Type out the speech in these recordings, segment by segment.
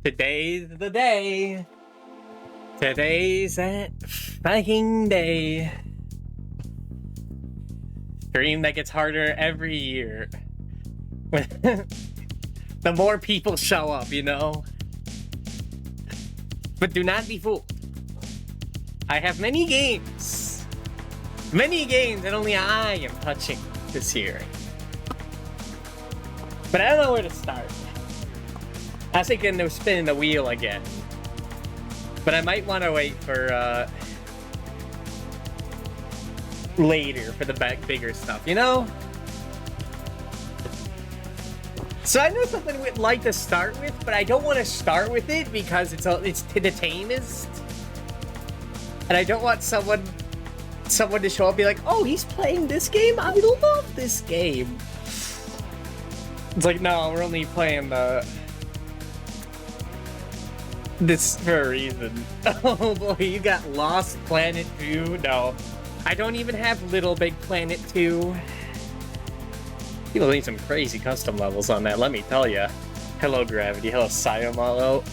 Today's the day. Today's that fucking day. Dream that gets harder every year. The more people show up, you know? But do not be fooled. I have many games. Many games that only I am touching this year. But I don't know where to start. I was thinking of spinning the wheel again. But I might want to wait for, later for the bigger stuff, you know? So I know something we'd like to start with, but I don't want to start with it because it's the tamest. And I don't want someone to show up and be like, oh, he's playing this game? I love this game. It's like, no, we're only playing this for a reason. Oh boy, you got Lost Planet 2? No. I don't even have Little Big Planet 2. People need some crazy custom levels on that, let me tell ya. Hello, Gravity. Hello, Sayamalo.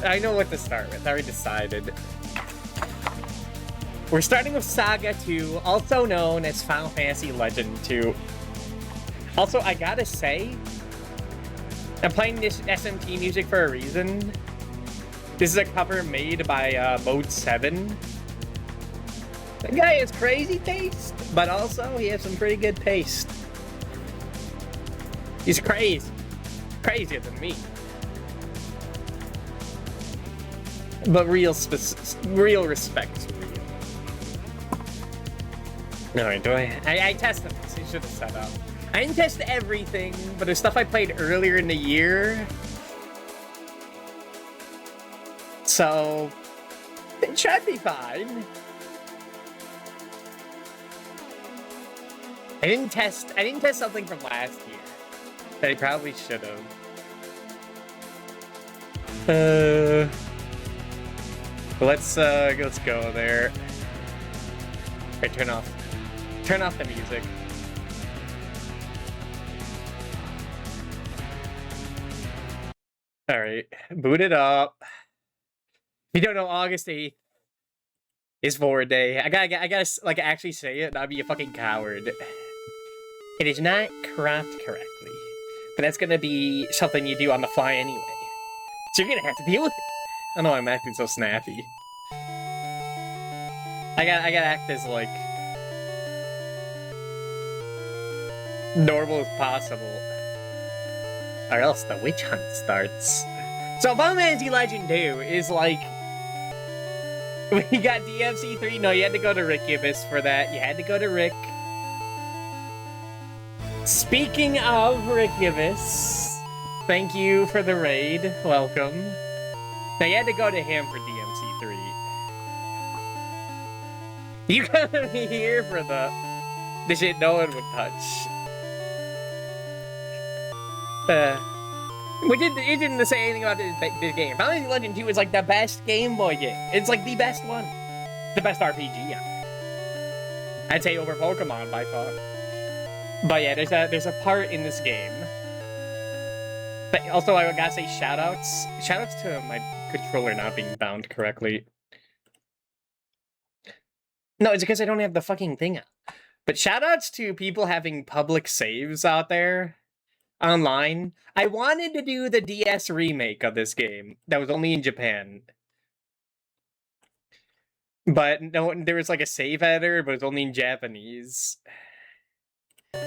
I know what to start with. I already decided. We're starting with Saga 2, also known as Final Fantasy Legend 2. Also, I gotta say, I'm playing this SMT music for a reason. This is a cover made by Mode 7. That guy has crazy taste, but also he has some pretty good taste. He's crazy. Crazier than me. But real respect to me. Alright, I tested this. I should have set up. I didn't test everything, but there's stuff I played earlier in the year. So, it should be fine. I didn't test something from last year that I probably should have. Let's go there. Alright, turn off the music. Alright, boot it up. If you don't know, August 8th is Forward Day. I gotta like actually say it, not be a fucking coward. It is not cropped correctly, but that's gonna be something you do on the fly anyway. So you're gonna have to deal with it. I don't know why I'm acting so snappy. I gotta act as like normal as possible, or else the witch hunt starts. So Final Fantasy Legend 2 is like, we got DMC 3. No, you had to go to Ricubus for that. You had to go to Rick. Speaking of Ricubus, thank you for the raid. Welcome. Now you had to go to him for DMC 3. You gotta be here for the shit no one would touch. It didn't say anything about this game. Final Fantasy Legend 2 is like the best Game Boy game. It's like the best one. The best RPG, yeah. I'd say over Pokemon by far. But yeah, there's a part in this game. But also, I gotta say shoutouts. Shoutouts to my controller not being bound correctly. No, it's because I don't have the fucking thing out. But shoutouts to people having public saves out there. Online. I wanted to do the DS remake of this game that was only in Japan. But no, there was like a save editor, but it was only in Japanese. Wait,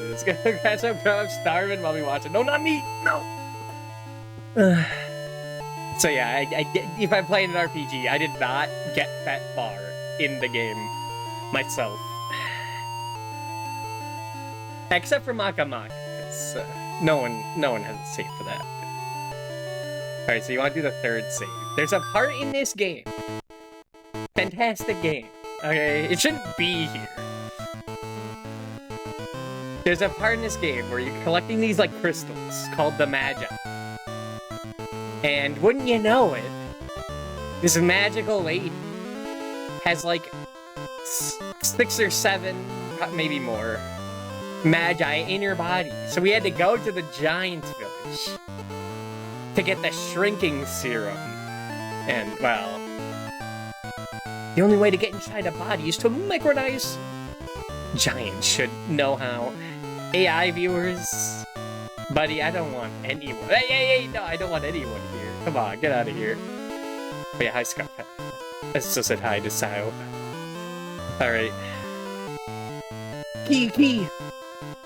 it's gonna catch up, bro. I'm starving while we watch it. No, not me! No! So yeah, if I'm playing an RPG, I did not get that far in the game myself. Except for Makamaka, because no one has a save for that. Alright, so you want to do the third save. There's a part in this game. Fantastic game. Okay, it shouldn't be here. There's a part in this game where you're collecting these, like, crystals called the Magi. And wouldn't you know it, this magical lady has, like, 6 or 7, maybe more, Magi in your body. So we had to go to the giant village to get the shrinking serum. And, well, the only way to get inside a body is to micronize. Giants should know how. AI viewers. Buddy, I don't want anyone. Hey, no, I don't want anyone here. Come on, get out of here. Oh yeah, hi, Scott. I still said hi to Sao. Alright. Key.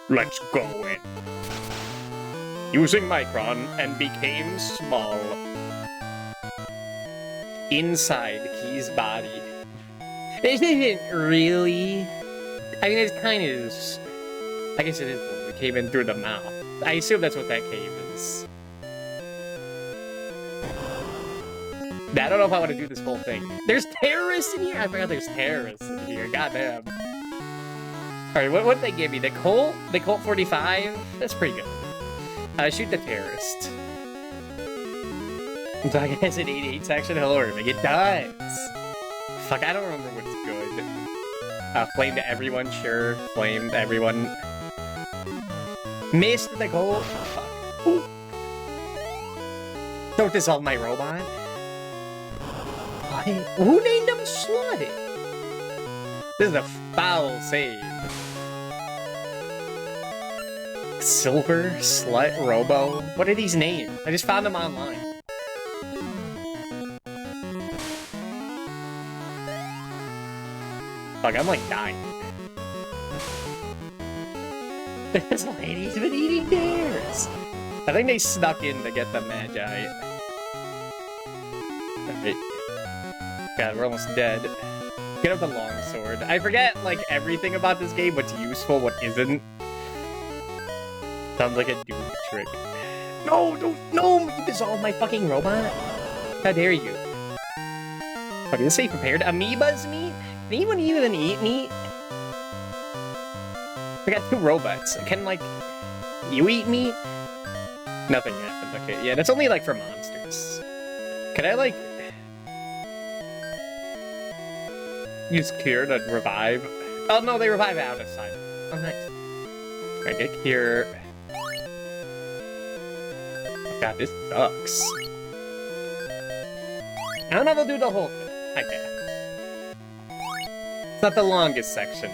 Let's go in. Using Micron and became small. Inside Key's body. This isn't really... I mean, it kind of is... I guess it is when we came in through the mouth. I assume that's what that cave is. I don't know if I want to do this whole thing. There's terrorists in here? I forgot there's terrorists in here. Goddamn. Alright, what did they give me? The Colt? The Colt 45? That's pretty good. Shoot the terrorist. So I guess an 88 section hello, it does. Fuck, I don't remember what's good. Flame to everyone, sure. Flame to everyone. Missed the goal. Fuck. Ooh. Don't dissolve my robot. What? Who named him Slutty? This is a foul save. Silver, Slut, Robo. What are these names? I just found them online. Fuck, I'm like dying. This lady's been eating theirs. I think they snuck in to get the Magi. Alright. God, we're almost dead. Get up the longsword. I forget, like, everything about this game, what's useful, what isn't. Sounds like a Doom trick. No, no, you dissolve my fucking robot. How dare you? Okay, let's say prepared. Amoebas meat? Can anyone even eat meat? We got 2 robots. Can, like, you eat meat? Nothing happened. Okay, yeah, that's only, like, for monsters. Can I, like... use Cure to revive? Oh, no, they revive out of sight. Oh, nice. Alright, get Cure. God, this sucks. I don't know if they'll do the whole thing. Okay. It's not the longest section.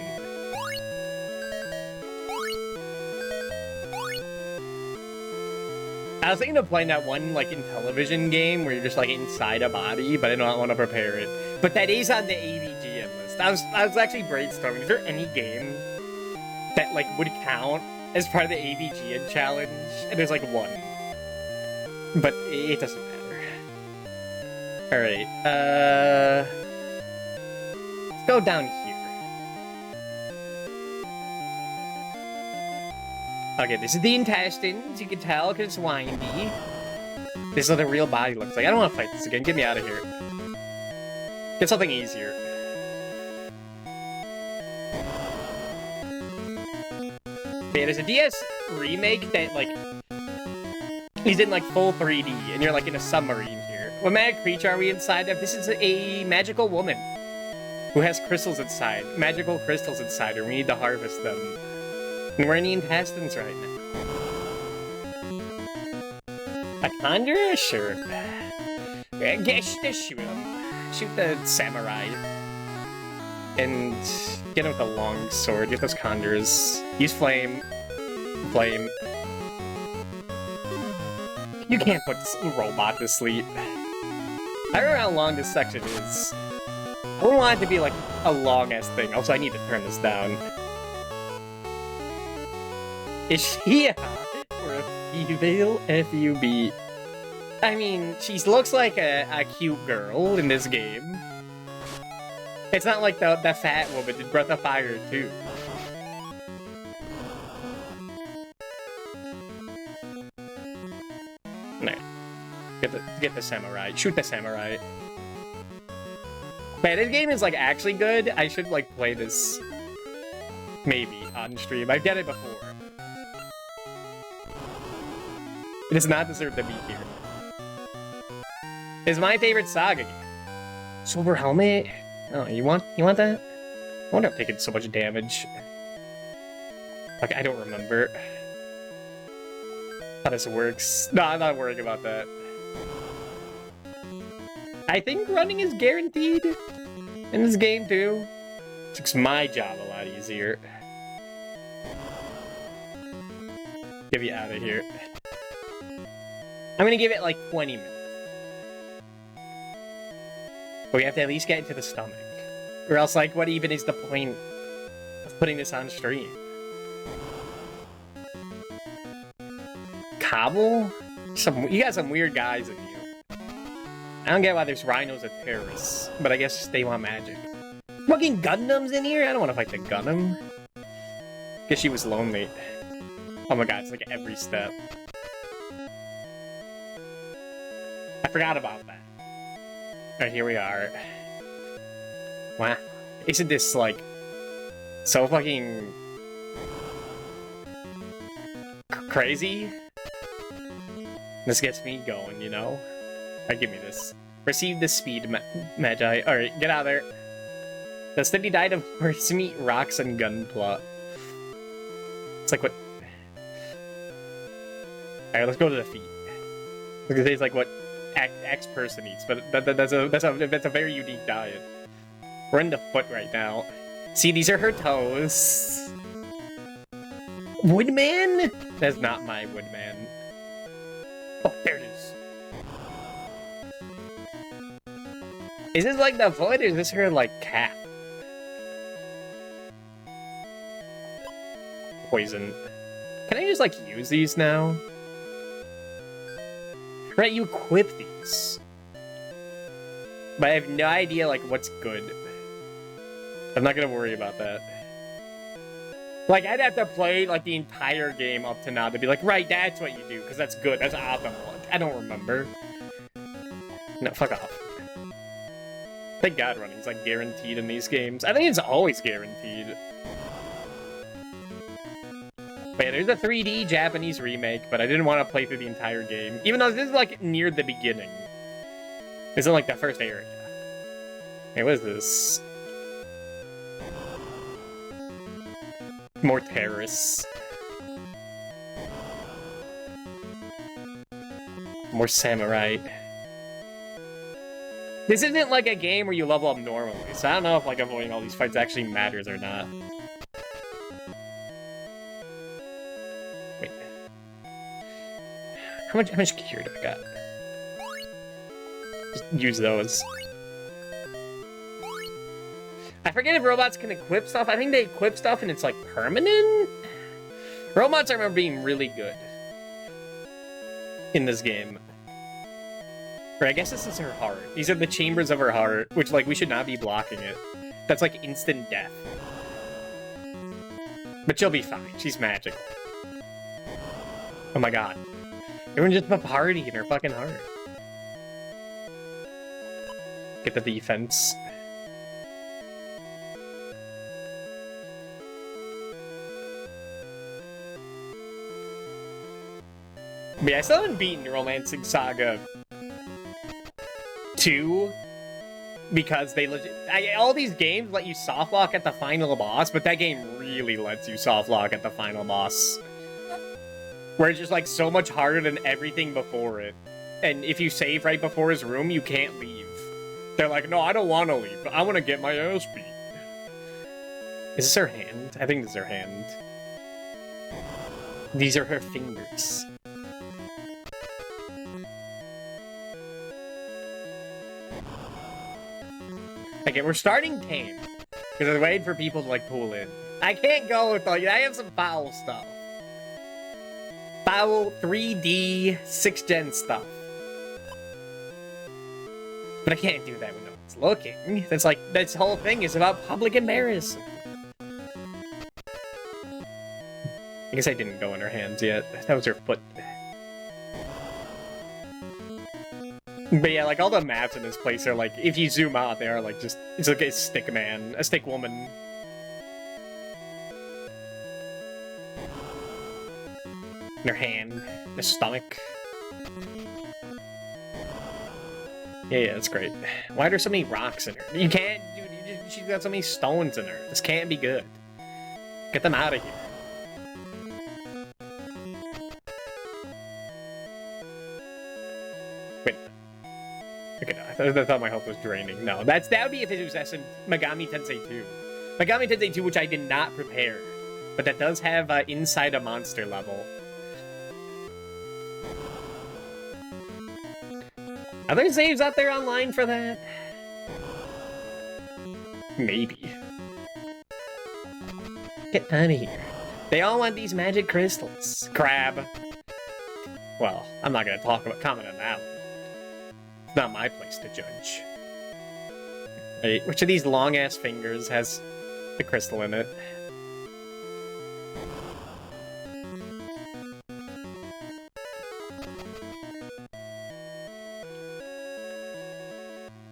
I was thinking of playing that one, like, in television game where you're just, like, inside a body, but I don't want to prepare it. But that is on the AVGN list. I was actually brainstorming. Is there any game that, like, would count as part of the AVGN challenge? And there's, like, one. But it doesn't matter. Alright, let's go down here. Okay, this is the intestines, you can tell, because it's windy. This is what the real body looks like. I don't want to fight this again, get me out of here. Get something easier. Yeah, there's a DS remake that, like, is in, like, full 3D, and you're, like, in a submarine here. What magic creature are we inside of? This is a magical woman who has crystals inside. Magical crystals inside her. We need to harvest them. And we're in the intestines right now. A conjurer? Sure. Yeah, just shoot him. Shoot the samurai. And get him with a long sword. Get those conjurers. Use flame. Flame. You can't put a robot to sleep. I don't know how long this section is. I wouldn't want it to be like a long-ass thing. Also, I need to turn this down. Is she a hobbit or a female FUB? I mean, she looks like a cute girl in this game. It's not like the fat woman in Breath of Fire 2. No. Get the samurai. Shoot the samurai. Man, this game is like actually good. I should like play this maybe on stream. I've done it before. It does not deserve to be here. It's my favorite Saga game. Silver helmet? Oh, you want that? I wonder if I'm taking so much damage. Like, I don't remember how this works. No, I'm not worrying about that. I think running is guaranteed in this game, too. It makes my job a lot easier. Get me out of here. I'm gonna give it like 20 minutes. But we have to at least get into the stomach. Or else, like, what even is the point of putting this on stream? Cobble? You got some weird guys in you. I don't get why there's rhinos and terrorists, but I guess they want magic. Fucking Gundam's in here? I don't want to fight the Gundam. Guess she was lonely. Oh my god, it's like every step. I forgot about that. Alright, here we are. Wow. Isn't this, like, so fucking crazy? This gets me going, you know? Alright, give me this. Receive the speed, Magi. Alright, get out of there. The city died of first meat, rocks, and gunpla. It's like what... Alright, let's go to the feet. Because it's like what X person eats, but that's a very unique diet. We're in the foot right now. See, these are her toes. Woodman? That's not my Woodman. Oh, there it is. Is this like the foot, or is this her, like, cat? Poison. Can I just, like, use these now? Right, you equip these. But I have no idea, like, what's good. I'm not gonna worry about that. Like, I'd have to play, like, the entire game up to now to be like, right, that's what you do, because that's good, that's optimal. I don't remember. No, fuck off. Thank God running's, like, guaranteed in these games. I think it's always guaranteed. But yeah, there's a 3D Japanese remake, but I didn't want to play through the entire game. Even though this is, like, near the beginning. This is, like, the first area. Hey, what is this? More terrorists. More samurai. This isn't, like, a game where you level up normally, so I don't know if, like, avoiding all these fights actually matters or not. How much gear do I got? Just use those. I forget if robots can equip stuff. I think they equip stuff and it's like permanent? Robots I remember being really good in this game. Or I guess this is her heart. These are the chambers of her heart, which, like, we should not be blocking it. That's like instant death. But she'll be fine. She's magical. Oh my god. Everyone just a party in her fucking heart. Get the defense. But yeah, I still haven't beaten Romancing Saga 2 because they legit... all these games let you soft lock at the final boss, but that game really lets you soft lock at the final boss. Where it's just, like, so much harder than everything before it. And if you save right before his room, you can't leave. They're like, no, I don't want to leave. I want to get my ass beat. Is this her hand? I think this is her hand. These are her fingers. Okay, we're starting tame. Because I'm waiting for people to, like, pull in. I can't go with, like, I have some foul stuff. Foul 3D 6th gen stuff. But I can't do that when no one's looking. That's like, this whole thing is about public embarrassment. I guess I didn't go in her hands yet. That was her foot. But yeah, like, all the maps in this place are like, if you zoom out, they are like just, it's like a stick man, a stick woman. Her hand, the stomach. Yeah, that's great. Why are there so many rocks in her? You can't, dude, she's got so many stones in her. This can't be good. Get them out of here. Wait. Okay, no, I thought my health was draining. No, that would be if it was Megami Tensei 2. Megami Tensei 2, which I did not prepare. But that does have inside a monster level. Are there saves out there online for that? Maybe. Get out of here. They all want these magic crystals. Crab. Well, I'm not gonna comment on that one. It's not my place to judge. Wait, which of these long-ass fingers has the crystal in it?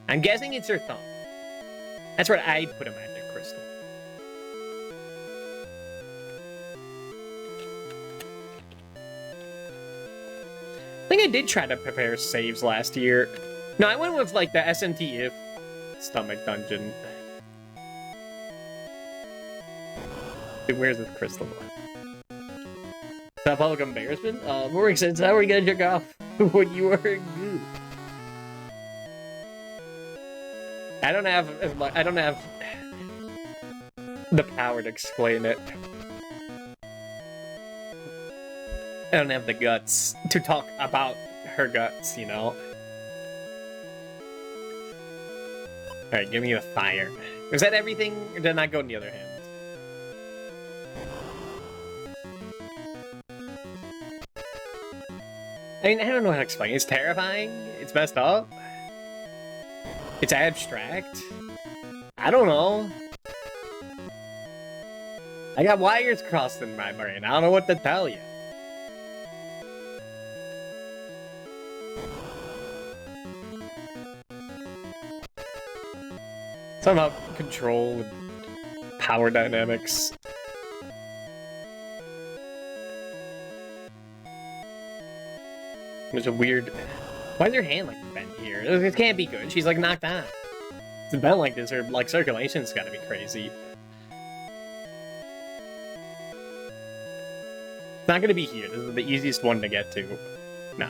I'm guessing it's her thumb. That's where I'd put a magic crystal. I think I did try to prepare saves last year. No, I went with, like, the SMT if stomach dungeon. Dude, where's the crystal? Is that public embarrassment? More sense. How are you gonna jerk off when you were a goo? I don't have the power to explain it. I don't have the guts to talk about her guts, you know? Alright, give me the fire. Was that everything, or did I not go in the other hand? I mean, I don't know how to explain it. It's terrifying. It's messed up. It's abstract. I don't know. I got wires crossed in my brain. I don't know what to tell you. Something about control and power dynamics. There's a weird... Why is her hand, like, bent here? It can't be good. She's, like, knocked out. It's bent like this, her, like, circulation's gotta be crazy. It's not gonna be here. This is the easiest one to get to. No.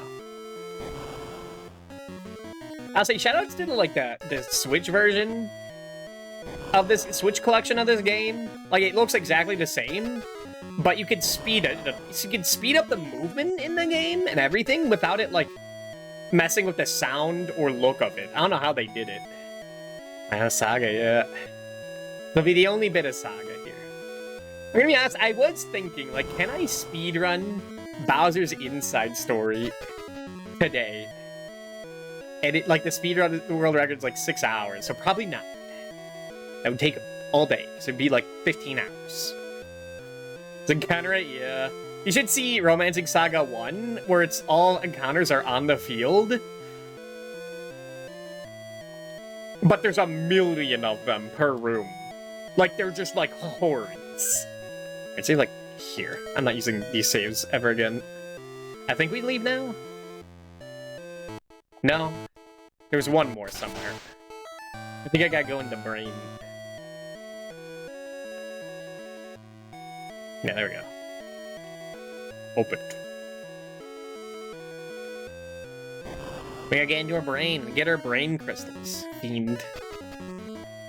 I'll say shoutouts to, like, the Switch version of this Switch collection of this game. Like, it looks exactly the same, but you could speed it. You could speed up the movement in the game and everything without it, like, messing with the sound or look of it. I don't know how they did it. Saga, yeah. It'll be the only bit of Saga here. I'm gonna be honest, I was thinking, like, can I speedrun Bowser's Inside Story today? And it, like, the speedrun world record's like 6 hours, so probably not. That would take all day, so it'd be like 15 hours. To encounter it, yeah. You should see Romancing Saga 1, where it's all encounters are on the field. But there's a million of them per room. Like, they're just, like, hordes. I'd say, like, here. I'm not using these saves ever again. I think we leave now? No. There's one more somewhere. I think I gotta go into Brain. Yeah, there we go. Open. We gotta get into her brain and get her brain crystals. Fiend.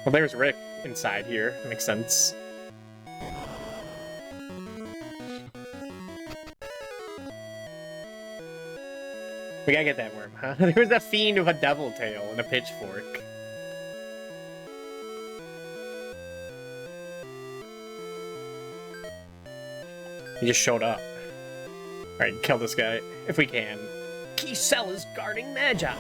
Well, there's Rick inside here. That makes sense. We gotta get that worm, huh? There was a fiend with a devil tail and a pitchfork. He just showed up. Alright, kill this guy, if we can. Kisella's guarding Magi.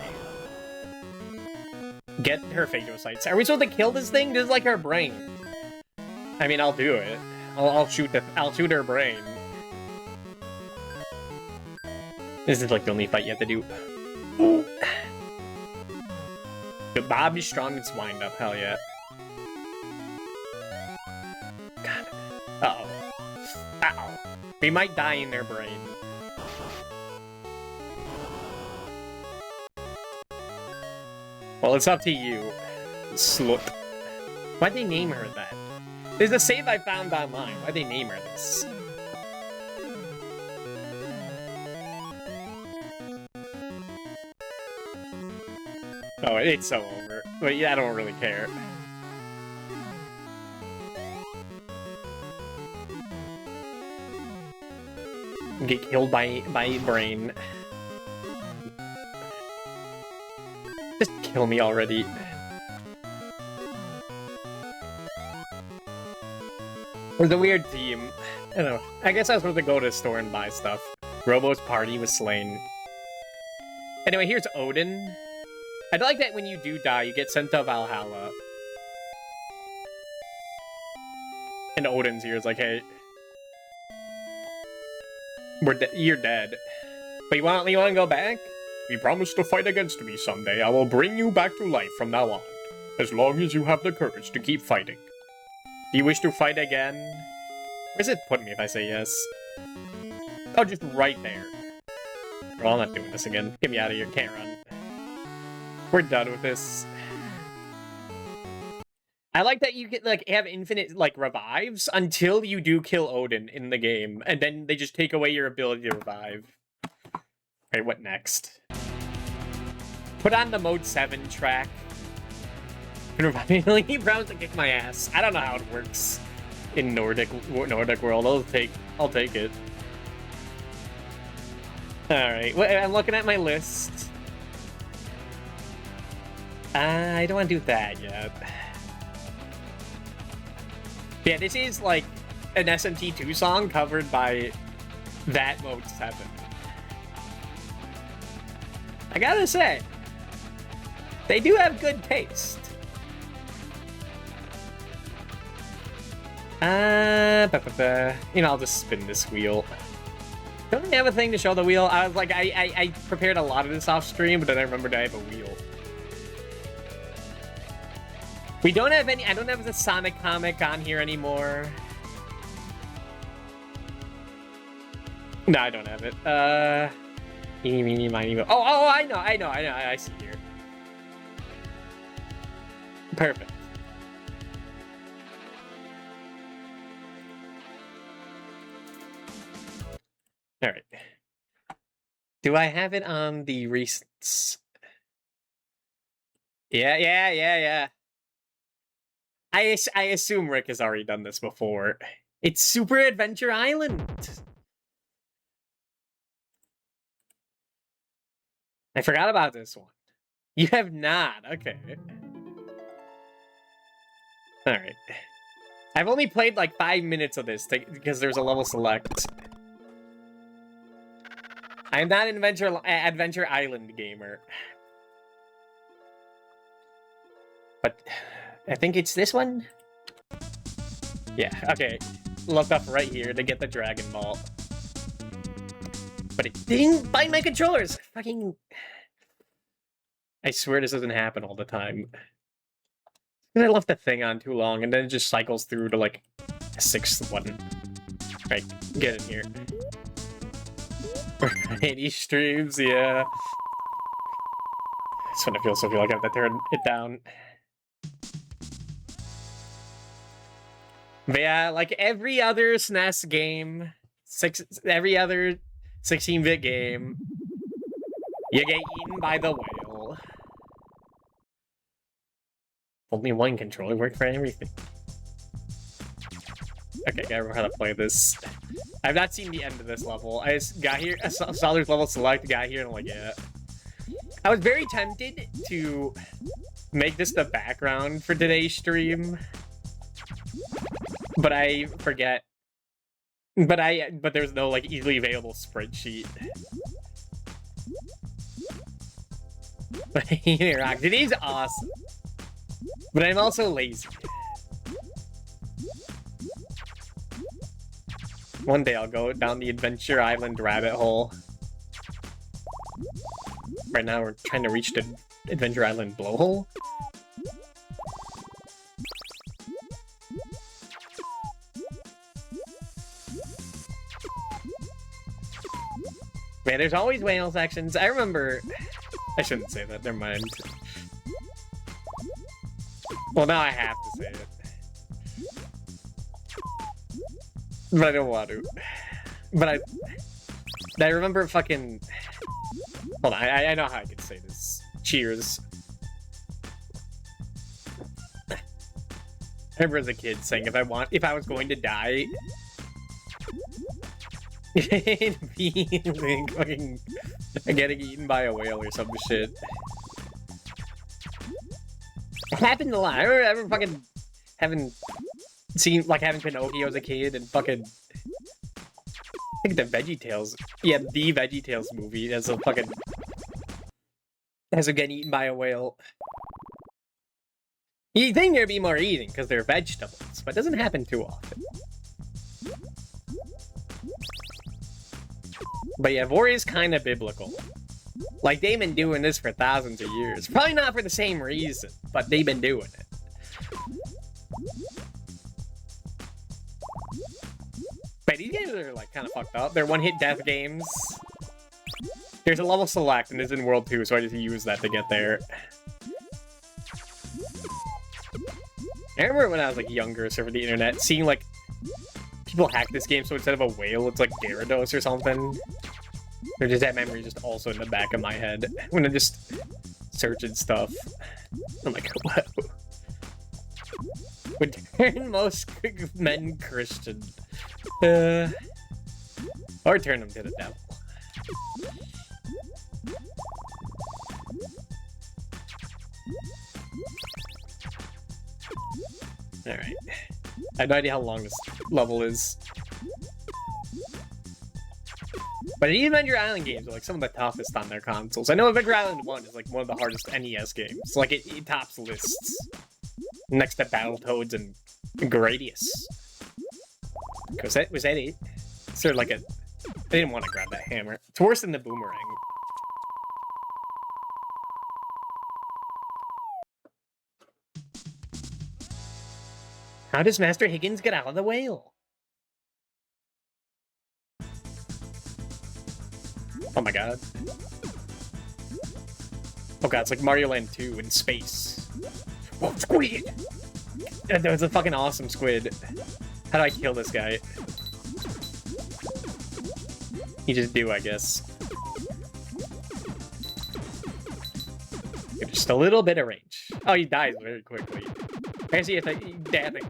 Get her phagocytes. Are we supposed to kill this thing? This is like her brain. I mean, I'll do it. I'll shoot her brain. This is like the only fight you have to do. But Bob is strong and wind up, hell yeah. God. Uh-oh. Uh-oh. We might die in their brain. Well, it's up to you, slut. Why'd they name her that? There's a save I found online. Why'd they name her this? Oh, it's so over. But yeah, I don't really care. Get killed by brain. Just kill me already. We're the weird team. I don't know. I guess I was supposed to go to the store and buy stuff. Robo's party was slain. Anyway, here's Odin. I like that when you do die, you get sent to Valhalla. And Odin's here is like, hey, you're dead. But you want to go back? You promised to fight against me someday. I will bring you back to life from now on. As long as you have the courage to keep fighting. Do you wish to fight again? Where's it put me if I say yes? Oh, just right there. Well, I'm not doing this again. Get me out of here, can't run. We're done with this. I like that you get, like, have infinite, like, revives until you do kill Odin in the game, and then they just take away your ability to revive. Okay, what next? Put on the Mode 7 track. Finally, Browns to kick my ass. I don't know how it works in Nordic world. I'll take it. Alright, I'm looking at my list. I don't want to do that yet. Yeah, this is like an SMT2 song covered by that Mode 7. I gotta say, they do have good taste. You know, I'll just spin this wheel. Don't we have a thing to show the wheel? I was like, I prepared a lot of this off stream, but then I remembered I have a wheel. We don't have any. I don't have the Sonic comic on here anymore. No, I don't have it. Eeny, meeny, miny, mo. Oh, I know. I see here. Perfect. All right. Do I have it on the recents? Yeah. I assume Rick has already done this before. It's Super Adventure Island. I forgot about this one. You have not. Okay. All right. I've only played like 5 minutes of this because there's a level select. I'm not an Adventure Island gamer. But I think it's this one? Yeah, okay. Look up right here to get the Dragon Ball. But it didn't bind my controllers! Fucking... I swear this doesn't happen all the time. I left the thing on too long, and then it just cycles through to, like, a 6th one. Right, get in here. 80 streams, yeah. That's when I feel like I have to turn it down. But yeah, like every other SNES game, every other 16-bit game, you get eaten by the whale. Only one controller worked for everything. Okay, gotta remember how to play this. I've not seen the end of this level. I just got here, I saw there's level select, got here, and I'm like, yeah. I was very tempted to make this the background for today's stream. But I forget. But there's no, like, easily available spreadsheet. It is awesome. But I'm also lazy. One day I'll go down the Adventure Island rabbit hole. Right now we're trying to reach the Adventure Island blowhole. Man, there's always whale sections. I remember... I shouldn't say that, never mind. Well, now I have to say it. But I don't want to. But I remember fucking... Hold on, I know how I can say this. Cheers. I remember as a kid saying if I was going to die, it'd be like fucking getting eaten by a whale or some shit. It happened a lot. I remember fucking having Pinocchio as a kid and fucking I think the VeggieTales. Yeah, the VeggieTales movie has a fucking has him getting eaten by a whale. You'd think there'd be more eating because they're vegetables, but it doesn't happen too often. But yeah, Vor is kind of biblical. Like, they've been doing this for thousands of years. Probably not for the same reason, but they've been doing it. But these games are, like, kind of fucked up. They're one-hit death games. There's a level select, and it's in World 2, so I just use that to get there. I remember when I was, like, younger, surfing the internet, seeing, like, people hack this game, so instead of a whale, it's, like, Gyarados or something. Or just that memory just also in the back of my head when I'm just searching stuff. I'm like, what? Would turn most men Christian. Or turn them to the devil. Alright. I have no idea how long this level is. But even Adventure Island games are like some of the toughest on their consoles. I know Adventure Island 1 is like one of the hardest NES games. Like it tops lists. Next to Battletoads and Gradius. Was that it? Is there like a... I didn't want to grab that hammer. It's worse than the boomerang. How does Master Higgins get out of the whale? Oh my god. Oh god, it's like Mario Land 2 in space. Oh, squid! That was a fucking awesome squid. How do I kill this guy? You just do, I guess. Just a little bit of range. Oh, he dies very quickly. I see if they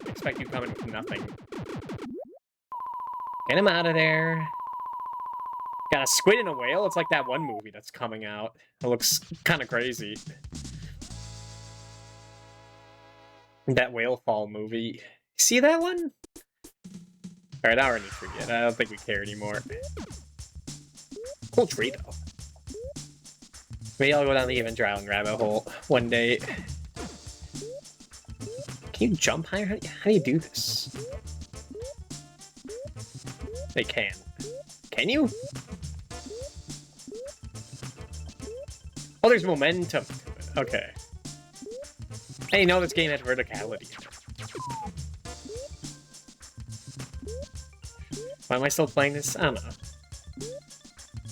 expect you coming from nothing. Get him out of there. Got a squid and a whale? It's like that one movie that's coming out. It looks kind of crazy. That whale fall movie. See that one? Alright, I already forget. I don't think we care anymore. Cool tree, though. Maybe I'll go down the Adventure Island rabbit hole one day. Can you jump higher? How do you do this? They can. Can you? Oh, there's momentum to it. Okay. I didn't know this game had verticality in it. Why am I still playing this? I don't know.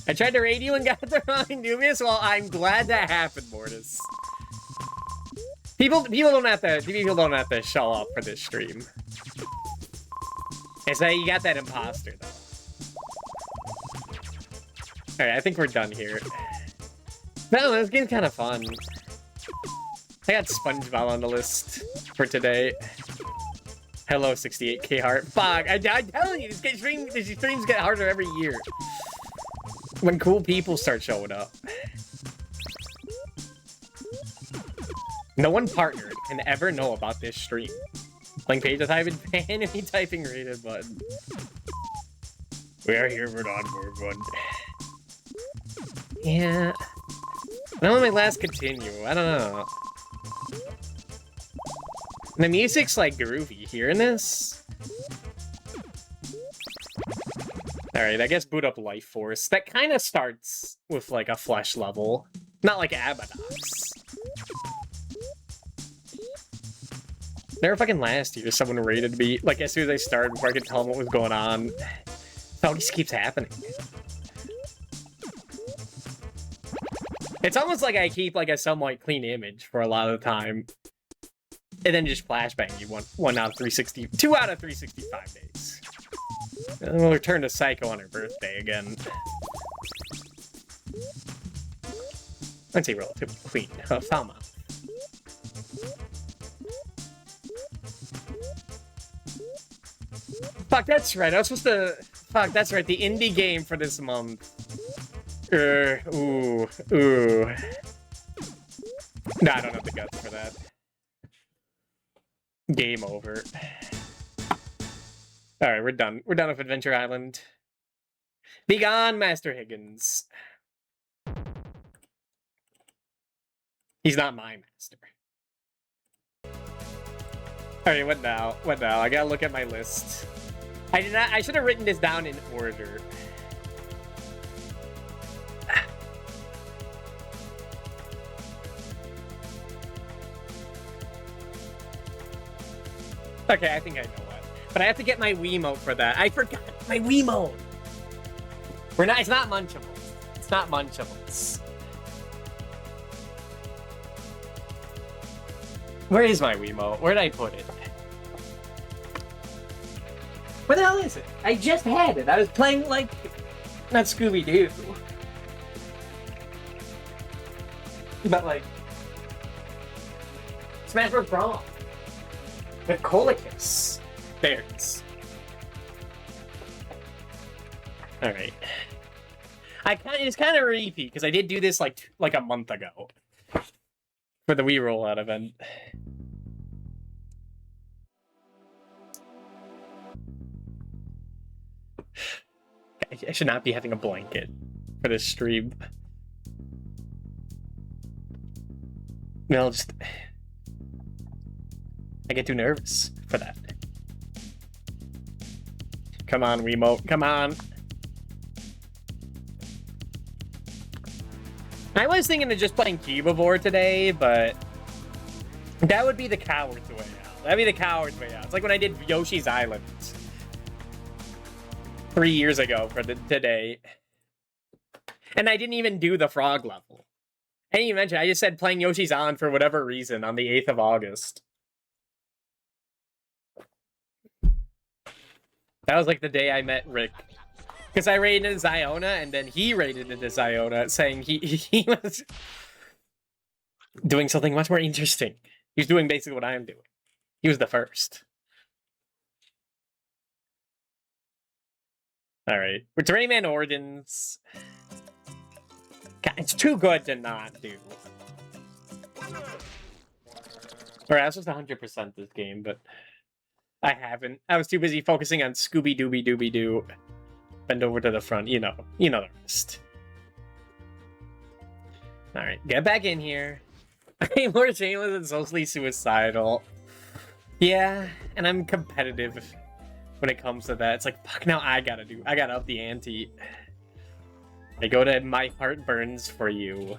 I tried to raid you and got the wrong Nubius? Well, I'm glad that happened, Mortis. People don't have to show up for this stream. I say you got that imposter though. Alright, I think we're done here. No, this game's kind of fun. I got SpongeBob on the list for today. Hello, 68k heart. Fuck, I'm telling you, these streams get harder every year. When cool people start showing up. No one partnered can ever know about this stream. Playing page, typing enemy typing rated button. We are here for not for fun. Yeah. When will my last continue? I don't know. The music's like groovy. Hearing this? Alright, I guess boot up Life Force. That kind of starts with like a flesh level. Not like Abadox. Never fucking last year, someone rated me, like, as soon as I started, before I could tell them what was going on. It always keeps happening. It's almost like I keep, like, a somewhat clean image for a lot of the time. And then just flashbang you 2 out of 365 days. And we'll return to Psycho on her birthday again. I'd say relatively clean. Falmouth. Fuck, that's right. I was supposed to... Fuck, that's right. The indie game for this month. Ooh. Nah, I don't have the guts for that. Game over. Alright, we're done. We're done with Adventure Island. Be gone, Master Higgins. He's not my master. Alright, what now? What now? I gotta look at my list. I should have written this down in order. Okay, I think I know what. But I have to get my Wiimote for that. I forgot my Wiimote! It's not Munchables. It's not Munchables. Where is my Wiimote? Where did I put it? Where the hell is it? I just had it. I was playing, like, not Scooby-Doo. But, like, Smash Bros. Brawl. With Colicus. There it is. Alright. It's kind of repeat, because I did do this, like a month ago. For the Wii Rollout event. I should not be having a blanket for this stream. No, I get too nervous for that. Come on, Wiimote, come on. I was thinking of just playing Cubivore today, but that would be the coward's way out. That'd be the coward's way out. It's like when I did Yoshi's Island 3 years ago for today. And I didn't even do the frog level. I didn't even mention, I just said playing Yoshi's Island for whatever reason on the 8th of August. That was like the day I met Rick. Because I raided into Ziona, and then he raided into Ziona, saying he was doing something much more interesting. He was doing basically what I am doing. He was the first. Alright. With Rayman Origins... God, it's too good to not do. Alright, I was supposed to 100% this game, but I haven't. I was too busy focusing on Scooby-Dooby-Dooby-Doo. Bend over to the front, you know the rest. Alright, get back in here. I'm more shameless and socially suicidal. Yeah, and I'm competitive when it comes to that. It's like, fuck, now I gotta up the ante. I go to My Heart Burns for You.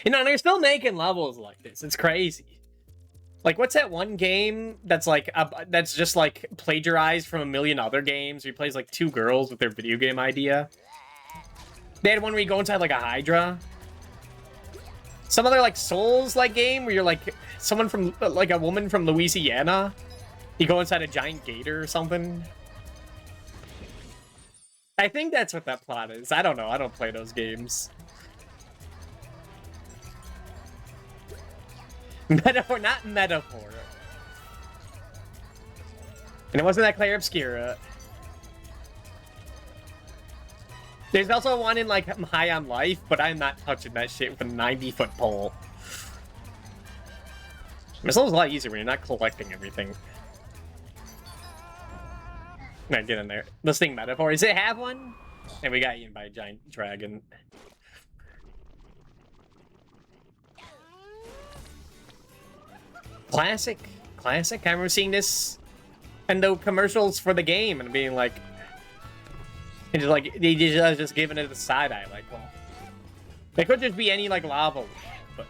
You know, and they're still making levels like this. It's crazy. Like, what's that one game that's like that's just like plagiarized from a million other games? Where he plays like two girls with their video game idea. They had one where you go inside like a Hydra. Some other like Souls-like game where you're like someone from like a woman from Louisiana. You go inside a giant gator or something. I think that's what that plot is. I don't know. I don't play those games. Metaphor, not metaphor. And it wasn't that Clair Obscura. There's also one in, like, High on Life, but I'm not touching that shit with a 90-foot pole. This level's a lot easier when you're not collecting everything. Alright, get in there. This thing metaphor. Does it have one? And we got eaten by a giant dragon. Classic. I remember seeing this and the commercials for the game and being like, and just like they just giving it a side eye, like, well, they could just be any like lava, but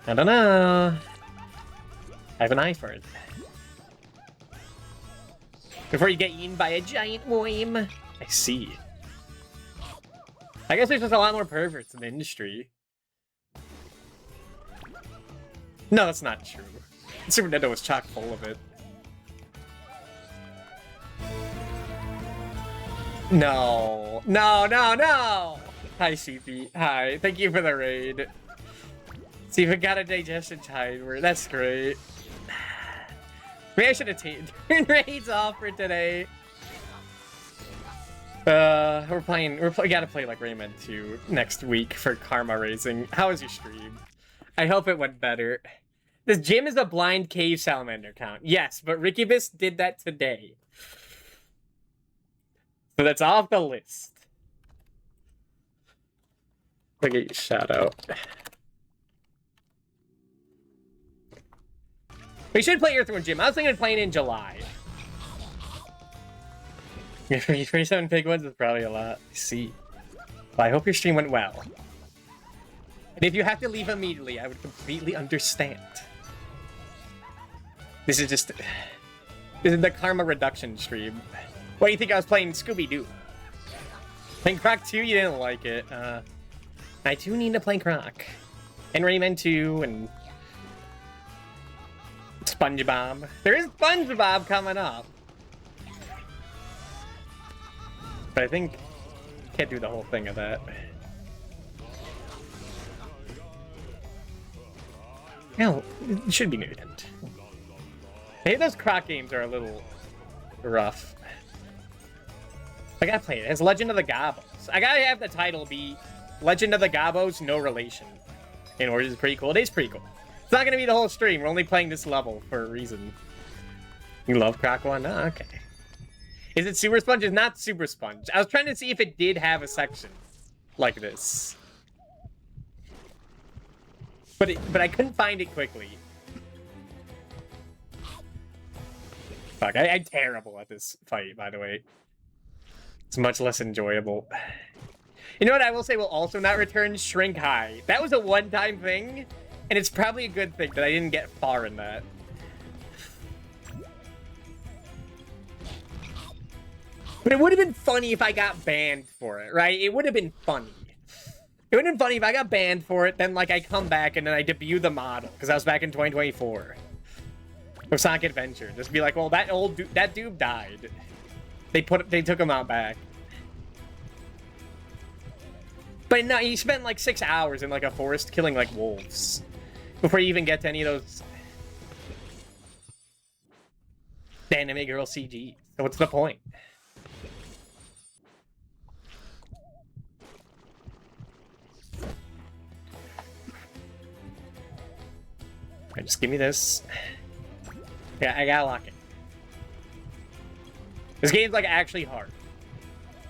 I don't know. I have an eye for it. Before you get eaten by a giant worm. I see. I guess there's just a lot more perverts in the industry. No, that's not true. Super Nintendo was chock full of it. No. Hi, CP. Hi. Thank you for the raid. See if we got a digestion timer. That's great. Maybe I should have turned raids off for today. We gotta play like Rayman 2 next week for Karma Racing. How was your stream? I hope it went better. This gym is a blind cave salamander count. Yes, but Rikibus did that today. So that's off the list. Look at your shout out. We should play Earthworm Jim. I was thinking of playing in July. 27 big ones is probably a lot. I see. Well, I hope your stream went well. And if you have to leave immediately, I would completely understand. This is the karma reduction stream. What do you think I was playing Scooby-Doo? Playing Croc 2, you didn't like it. I do need to play Croc. And Rayman 2 and SpongeBob. There is SpongeBob coming up. But I think can't do the whole thing of that. No, it should be mutant. Maybe those Croc games are a little rough. I gotta play it. It's Legend of the Gobos. I gotta have the title be Legend of the Gobos, no relation. In order, it's pretty cool. It is pretty cool. It's not gonna be the whole stream. We're only playing this level for a reason. You love Croc 1? Oh, okay. Is it Super Sponge? It's not Super Sponge. I was trying to see if it did have a section like this. But I couldn't find it quickly. Fuck, I'm terrible at this fight, by the way. It's much less enjoyable. You know what I will say will also not return? Shrink High. That was a one-time thing, and it's probably a good thing that I didn't get far in that. But it would have been funny if I got banned for it, right? It would have been funny. It would have been funny if I got banned for it, then like I come back and then I debut the model, because I was back in 2024. With Sonic Adventure. Just be like, well, that dude died. They took him out back. But no, you spent like 6 hours in like a forest killing like wolves before you even get to any of those anime girl CG. So what's the point? Alright, just give me this. Yeah, I gotta lock it. This game's like actually hard.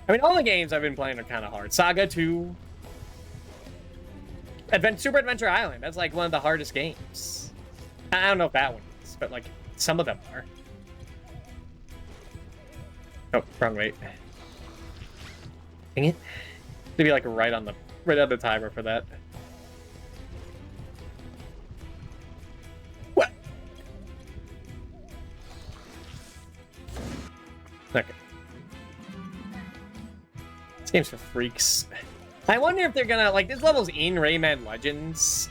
I mean, all the games I've been playing are kind of hard. Saga 2. Super Adventure Island. That's like one of the hardest games. I don't know if that one is, but like some of them are. Oh, wrong way. Dang it. To be like right on the timer for that. What? Okay. This game's for freaks. I wonder if they're gonna, like, this level's in Rayman Legends.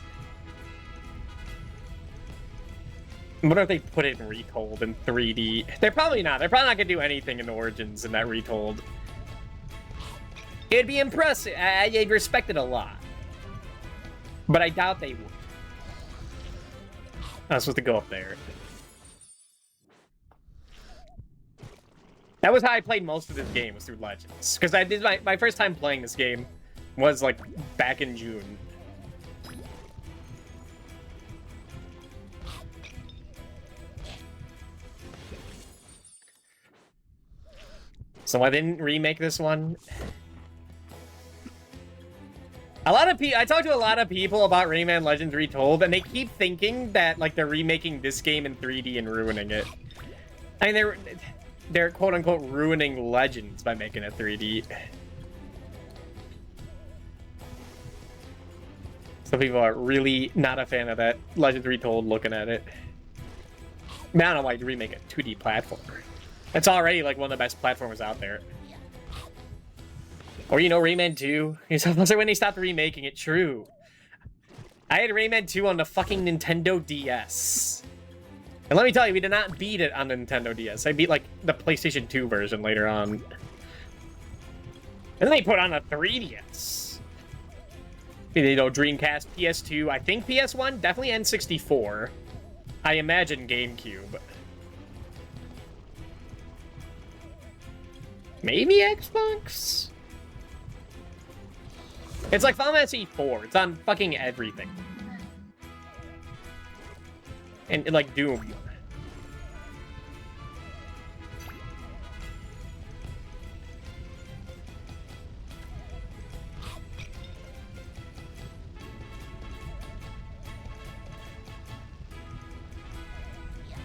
I wonder if they put it in Retold in 3D. They're probably not. They're probably not gonna do anything in Origins in that Retold. It'd be impressive. I'd respect it a lot. But I doubt they would. I was supposed to go up there. That was how I played most of this game, was through Legends. Because I did my first time playing this game was like back in June. So I didn't remake this one. I talked to a lot of people about Rayman Legends Retold, and they keep thinking that like they're remaking this game in 3D and ruining it. I mean, they're quote-unquote ruining Legends by making it 3D. Some people are really not a fan of that Legends Retold looking at it. I mean, I don't know why you'd remake a 2D platformer. It's already like one of the best platformers out there. Or, you know, Rayman 2. It's like when they stopped remaking it. True. I had Rayman 2 on the fucking Nintendo DS. And let me tell you, we did not beat it on the Nintendo DS. I beat, like, the PlayStation 2 version later on. And then they put on a 3DS. You know, Dreamcast, PS2, I think PS1, definitely N64. I imagine GameCube. Maybe Xbox? It's like Final Fantasy 4. It's on fucking everything. And like Doom.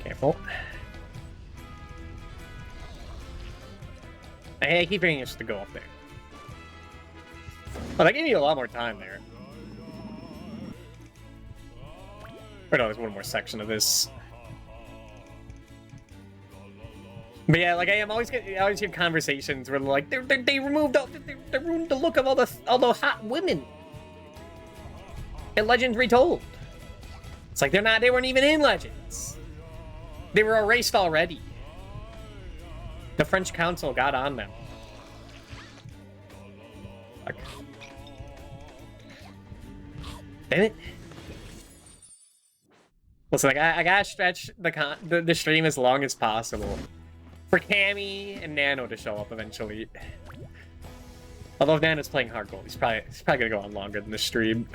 Careful. I keep hearing us to go up there. Oh, that gave me a lot more time there. Or no, there's one more section of this. But yeah, like I always hear conversations where like they removed they ruined the look of all the hot women. And Legends Retold. It's like they weren't even in Legends. They were erased already. The French council got on them. Fuck. Damn it. Listen, like, I gotta stretch the stream as long as possible. For Cammy and Nano to show up eventually. Although if Nano's playing hardcore, he's probably gonna go on longer than the stream.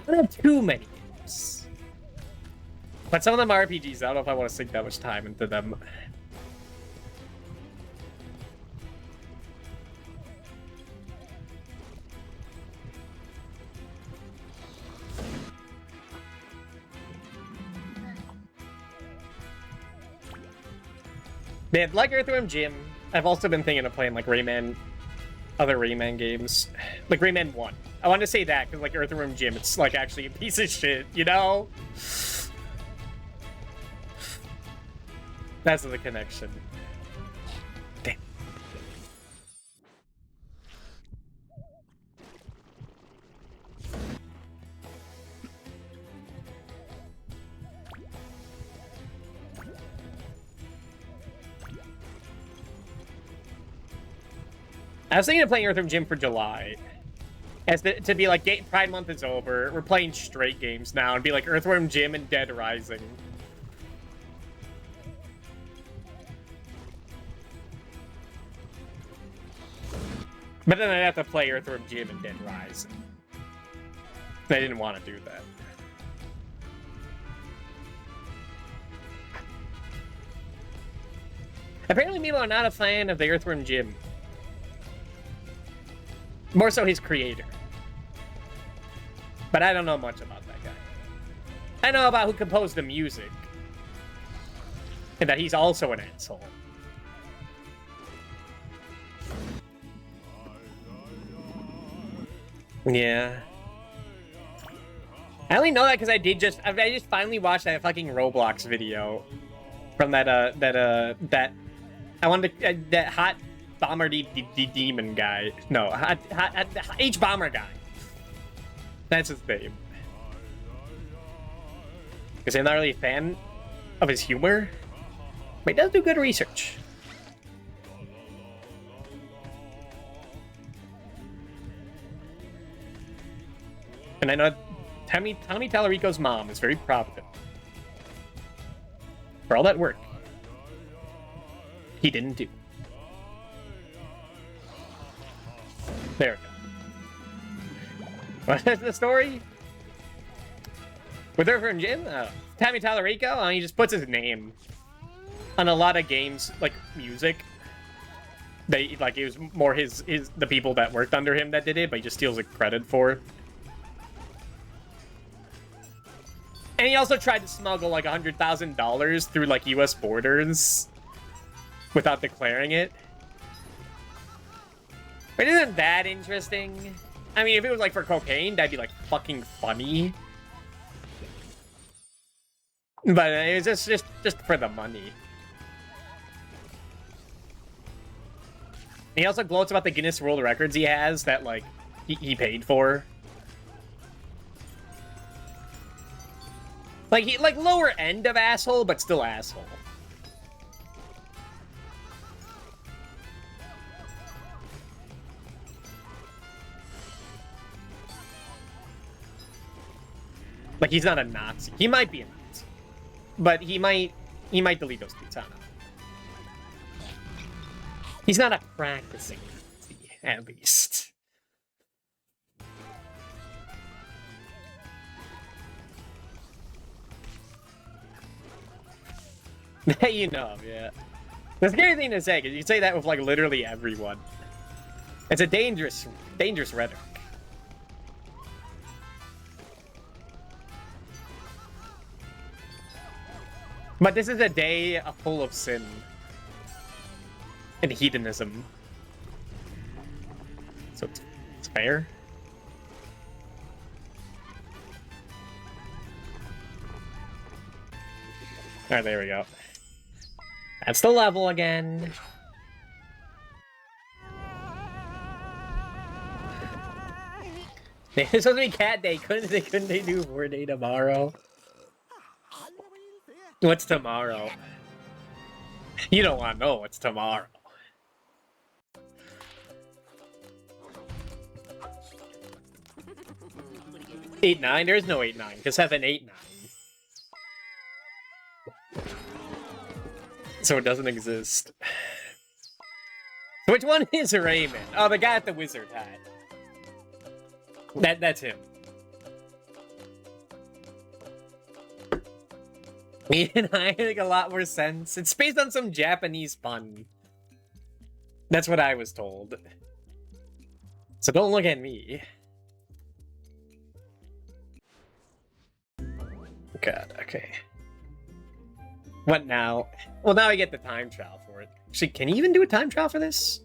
I don't have too many games. But some of them are RPGs. I don't know if I want to sink that much time into them. Man, like Earthworm Jim, I've also been thinking of playing like Rayman, other Rayman games. Like Rayman 1. I wanted to say that because like Earthworm Jim, it's like actually a piece of shit, you know? That's the connection. Damn. I was thinking of playing Earthworm Jim for July. To be like, Pride Month is over. We're playing straight games now and be like Earthworm Jim and Dead Rising. But then I'd have to play Earthworm Jim and Dead Rising. I didn't want to do that. Apparently people are not a fan of the Earthworm Jim. More so his creator. But I don't know much about that guy. I know about who composed the music. And that he's also an asshole. Yeah. I only know that because I just finally watched that fucking Roblox video from that I wanted to, that hot bomber demon guy. No, hot H bomber guy. That's his name. Because I'm not really a fan of his humor, but he does do good research. And I know Tommy Tallarico's mom is very proud of him for all that work he didn't do. There we go. What is the story? With Earthworm Jim? Tommy Tallarico? He just puts his name on a lot of games, like music. It was more the people that worked under him that did it, but he just steals the credit for it. And he also tried to smuggle like $100,000 through like US borders without declaring it. But isn't that interesting? I mean, if it was like for cocaine, that'd be like fucking funny. But it was just for the money. He also gloats about the Guinness World Records he has that like he paid for. Like lower end of asshole, but still asshole. Like he's not a Nazi. He might be a Nazi, but he might delete those tweets. I don't know. He's not a practicing Nazi, at least. You know, yeah. The scary thing to say, because you say that with, like, literally everyone. It's a dangerous rhetoric. But this is a day full of sin. And hedonism. So it's fair. Alright, there we go. That's the level again. It's supposed to be cat day. Couldn't they do 4-day tomorrow? What's tomorrow? You don't want to know what's tomorrow. Eight nine? There's no 8-9, because 7-8-9. So it doesn't exist. Which one is Raymond? Oh, the guy at the wizard hat. That's him. I make a lot more sense. It's based on some Japanese pun. That's what I was told. So don't look at me. God, okay. What now? Well, now I get the time trial for it. Actually, can you even do a time trial for this?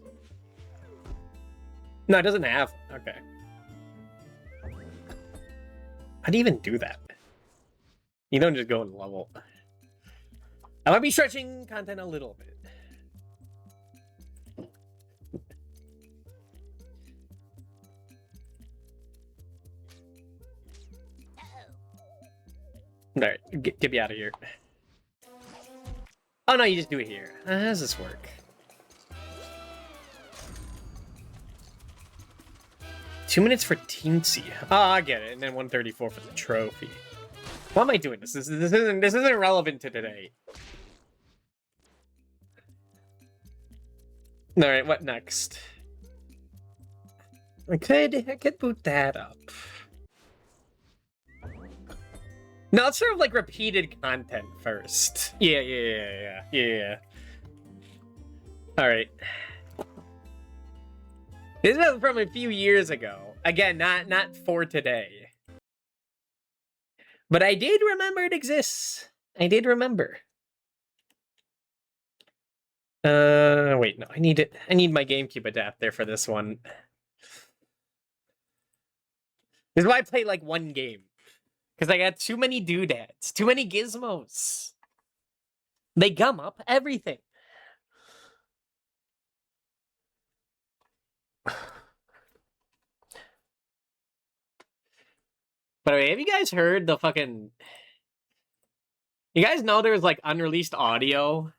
No, it doesn't have. Okay. How do you even do that? You don't just go and level. I might be stretching content a little bit. Alright, get me out of here. Oh no, you just do it here. How does this work? 2 minutes for Teensy. Oh, I get it. And then 134 for the trophy. Why am I doing this? This isn't relevant to today. Alright, what next? I could boot that up. No, it's sort of like repeated content first. Yeah. Alright. This is from a few years ago. Again, not for today. But I did remember it exists. I did remember. Wait, no, I need my GameCube adapter for this one. This is why I play like one game. Because I got too many doodads, too many gizmos. They gum up everything. By the way, have you guys heard the fucking... You guys know there's like unreleased audio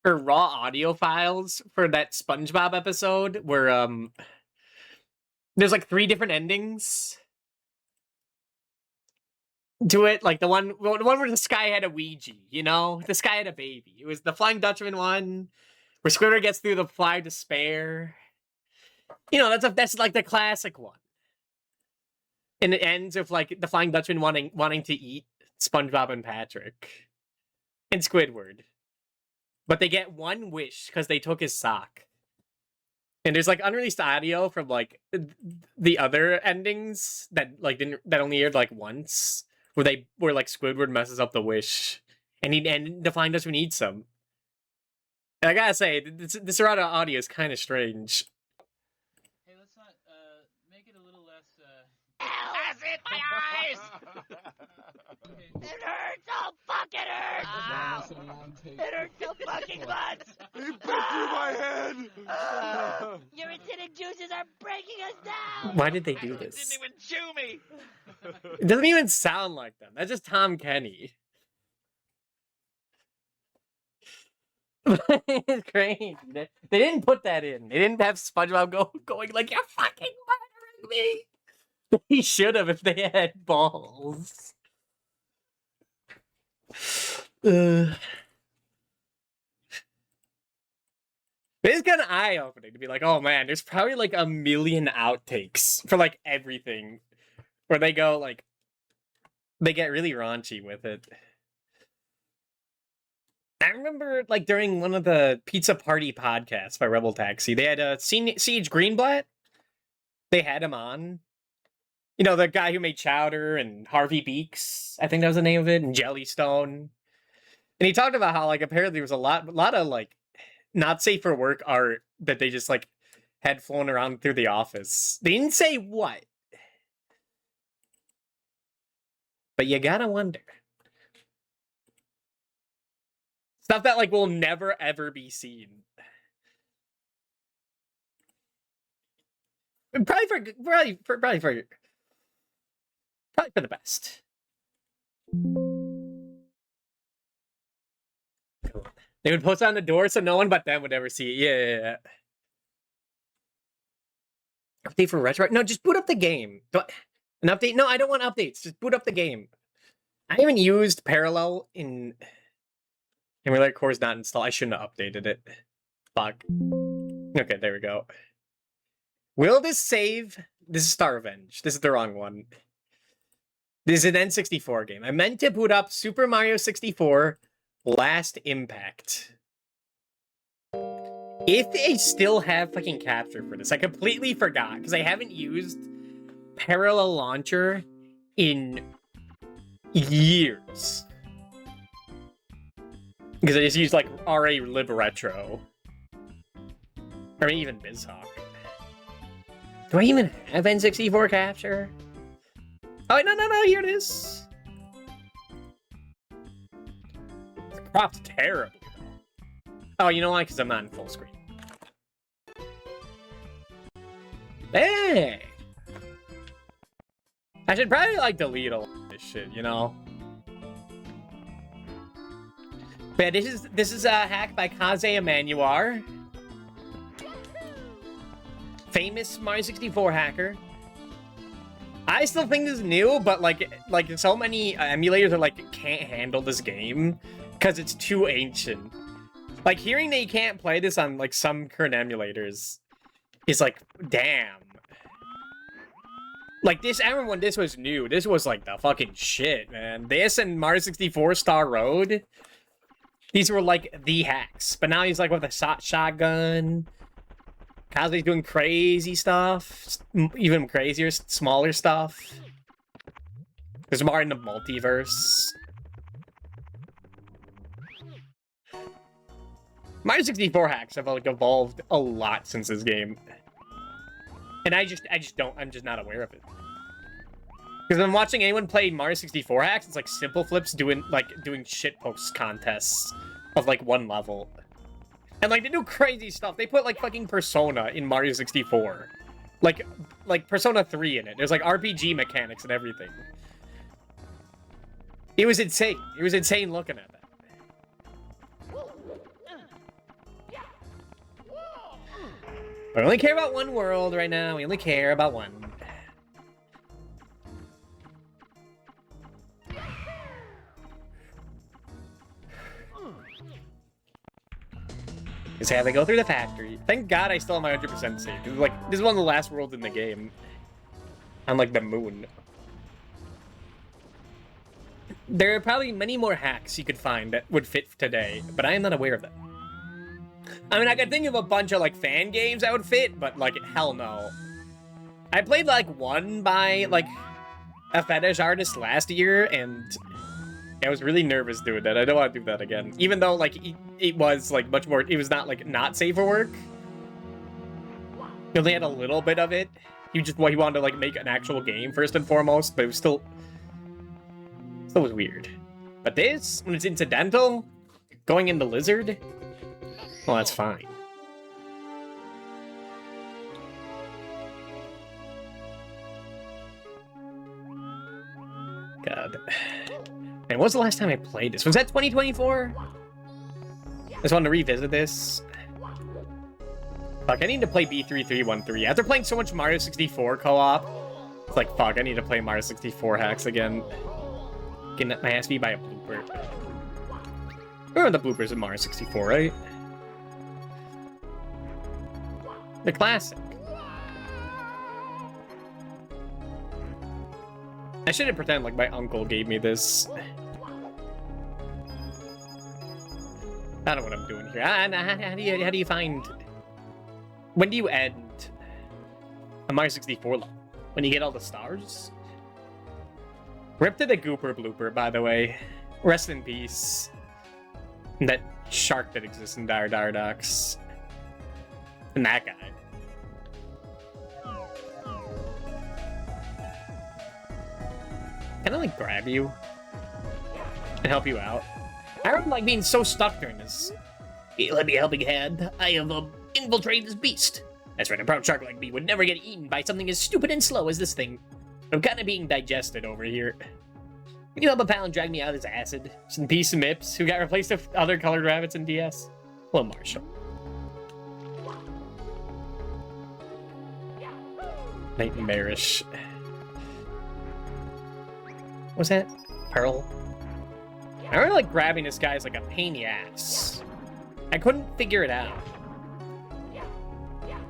or raw audio files for that SpongeBob episode where there's like 3 different endings to it, like the one where the Sky had a Ouija, you know? The Sky had a baby. It was the Flying Dutchman one, where Squidward gets through the Fly of Despair. You know, that's like the classic one. And it ends with like the Flying Dutchman wanting to eat SpongeBob and Patrick. And Squidward. But they get one wish because they took his sock. And there's like unreleased audio from like the other endings that only aired like once. Where like Squidward messes up the wish, and the Flying Dutchman eats some. And I gotta say, this audio is kind of strange. Hey, let's not make it a little less. Acid, my eyes! It hurts so fucking hurts! It hurts so fucking much! He bit through my head! Your acidic juices are breaking us down! Why did they do this? It didn't even chew me! It doesn't even sound like them. That's just Tom Kenny. It's great. They didn't put that in. They didn't have SpongeBob going like, "You're fucking murdering me." He should have if they had balls. It's kind of eye-opening to be like, oh man, there's probably like a million outtakes for like everything, where they go like, they get really raunchy with it. I remember like during one of the Pizza Party podcasts by Rebel Taxi, they had Siege Greenblatt. They had him on. You know, the guy who made Chowder and Harvey Beaks, I think that was the name of it, and Jellystone. And he talked about how like apparently there was a lot of like not safe for work art that they just like had flown around through the office. They didn't say what. But you gotta wonder. Stuff that like will never ever be seen. Probably for the best. They would post on the door so no one but them would ever see it. Yeah. Update for retro? No, just boot up the game. An update? No, I don't want updates. Just boot up the game. I haven't used Parallel in Emulator Core is not installed. I shouldn't have updated it. Fuck. Okay, there we go. Will this save? This is Star Revenge. This is the wrong one. This is an N64 game. I meant to boot up Super Mario 64 Last Impact. If they still have fucking capture for this, I completely forgot because I haven't used Parallel Launcher in years. Because I just used like RA Lib Retro. Or maybe even BizHawk. Do I even have N64 capture? Oh, no, here it is. The crop's terrible. Oh, you know why? Because I'm not in full screen. Hey! I should probably, like, delete all this shit, you know? But yeah, this is a hack by Kaze Emanuar. Famous Mario 64 hacker. I still think this is new, but like so many emulators are like can't handle this game because it's too ancient. Like hearing that you can't play this on like some current emulators is like damn. Like this, I remember when this was new. This was like the fucking shit, man. This and Mario 64 Star Road. These were like the hacks, but now he's like with a shotgun. Kazu's doing crazy stuff, even crazier, smaller stuff. There's more in the multiverse. Mario 64 hacks have like evolved a lot since this game, and I'm just not aware of it. Because I'm watching anyone play Mario 64 hacks, it's like Simple Flips doing shitpost contests of like one level. And, like, they do crazy stuff. They put, like, fucking Persona in Mario 64. Like Persona 3 in it. There's, like, RPG mechanics and everything. It was insane. It was insane looking at that. But we only care about one world right now. We only care about one. Is how they go through the factory. Thank God I still have my 100% save. This is one of the last worlds in the game. On like the moon. There are probably many more hacks you could find that would fit today, but I am not aware of them. I mean, I could think of a bunch of like fan games that would fit, but like hell no. I played like one by like a fetish artist last year, and I was really nervous doing that. I don't want to do that again. Even though, like, it was, like, much more... It was not, like, not safe for work. He only had a little bit of it. He wanted to, like, make an actual game, first and foremost. But it was still was weird. But this, when it's incidental, going into Lizard... Well, that's fine. God... And when was the last time I played this? Was that 2024? I just wanted to revisit this. Fuck, I need to play B3313. After playing so much Mario 64 co-op, it's like, fuck, I need to play Mario 64 hacks again. Getting my ass beat by a blooper. Remember the bloopers in Mario 64, right? The classic. I shouldn't pretend like my uncle gave me this. I don't know what I'm doing here. How do you find... When do you end a Mario 64 level? When you get all the stars? Rip to the Gooper blooper, by the way. Rest in peace. That shark that exists in Dire Dire Docks. And that guy. Can I, like, grab you? And help you out? I remember, like, being so stuck during this. Hey, let me a helping hand. I have, infiltrated this beast. That's right, a proud shark like me would never get eaten by something as stupid and slow as this thing. I'm kind of being digested over here. Can you help a pal and drag me out of this acid? Some piece of Mips, who got replaced with other colored rabbits in DS. Well, Marshall. Nightmarish. What's that? Pearl? I remember, like, grabbing this guy as, like, a pain in the ass. I couldn't figure it out.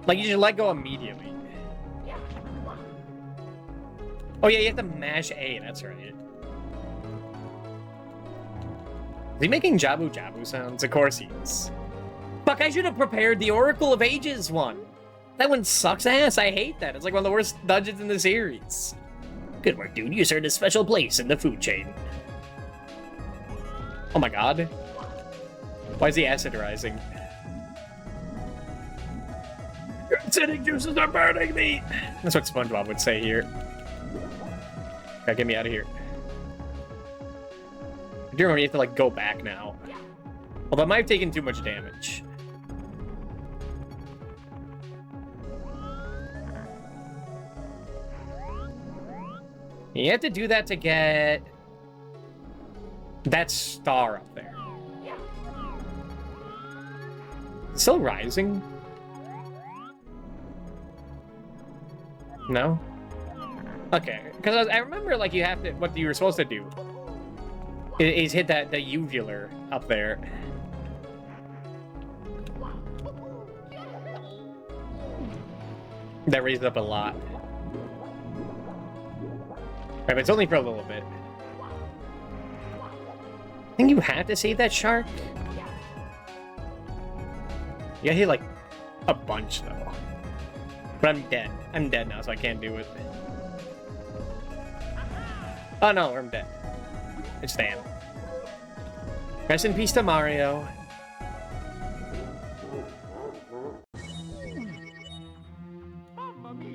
Like, you should let go immediately. Oh, yeah, you have to mash A, that's right. Is he making Jabu Jabu sounds? Of course he is. Fuck, I should have prepared the Oracle of Ages one. That one sucks ass. I hate that. It's like one of the worst dungeons in the series. Good work, dude. You earned a special place in the food chain. Oh my god. Why is he acid rising? Your acidic juices are burning me! That's what SpongeBob would say here. Gotta get me out of here. I do remember you have to, like, go back now. Although I might have taken too much damage. You have to do that to get that star up there. It's still rising? No? Okay, because I remember, like, you have to, what you were supposed to do is hit the uvular up there. That raised up a lot. Right, but it's only for a little bit. I think you have to save that shark. You gotta hit, like, a bunch, though. But I'm dead. I'm dead now, so I can't do it. Oh, no, I'm dead. It's Dan. Rest in peace to Mario.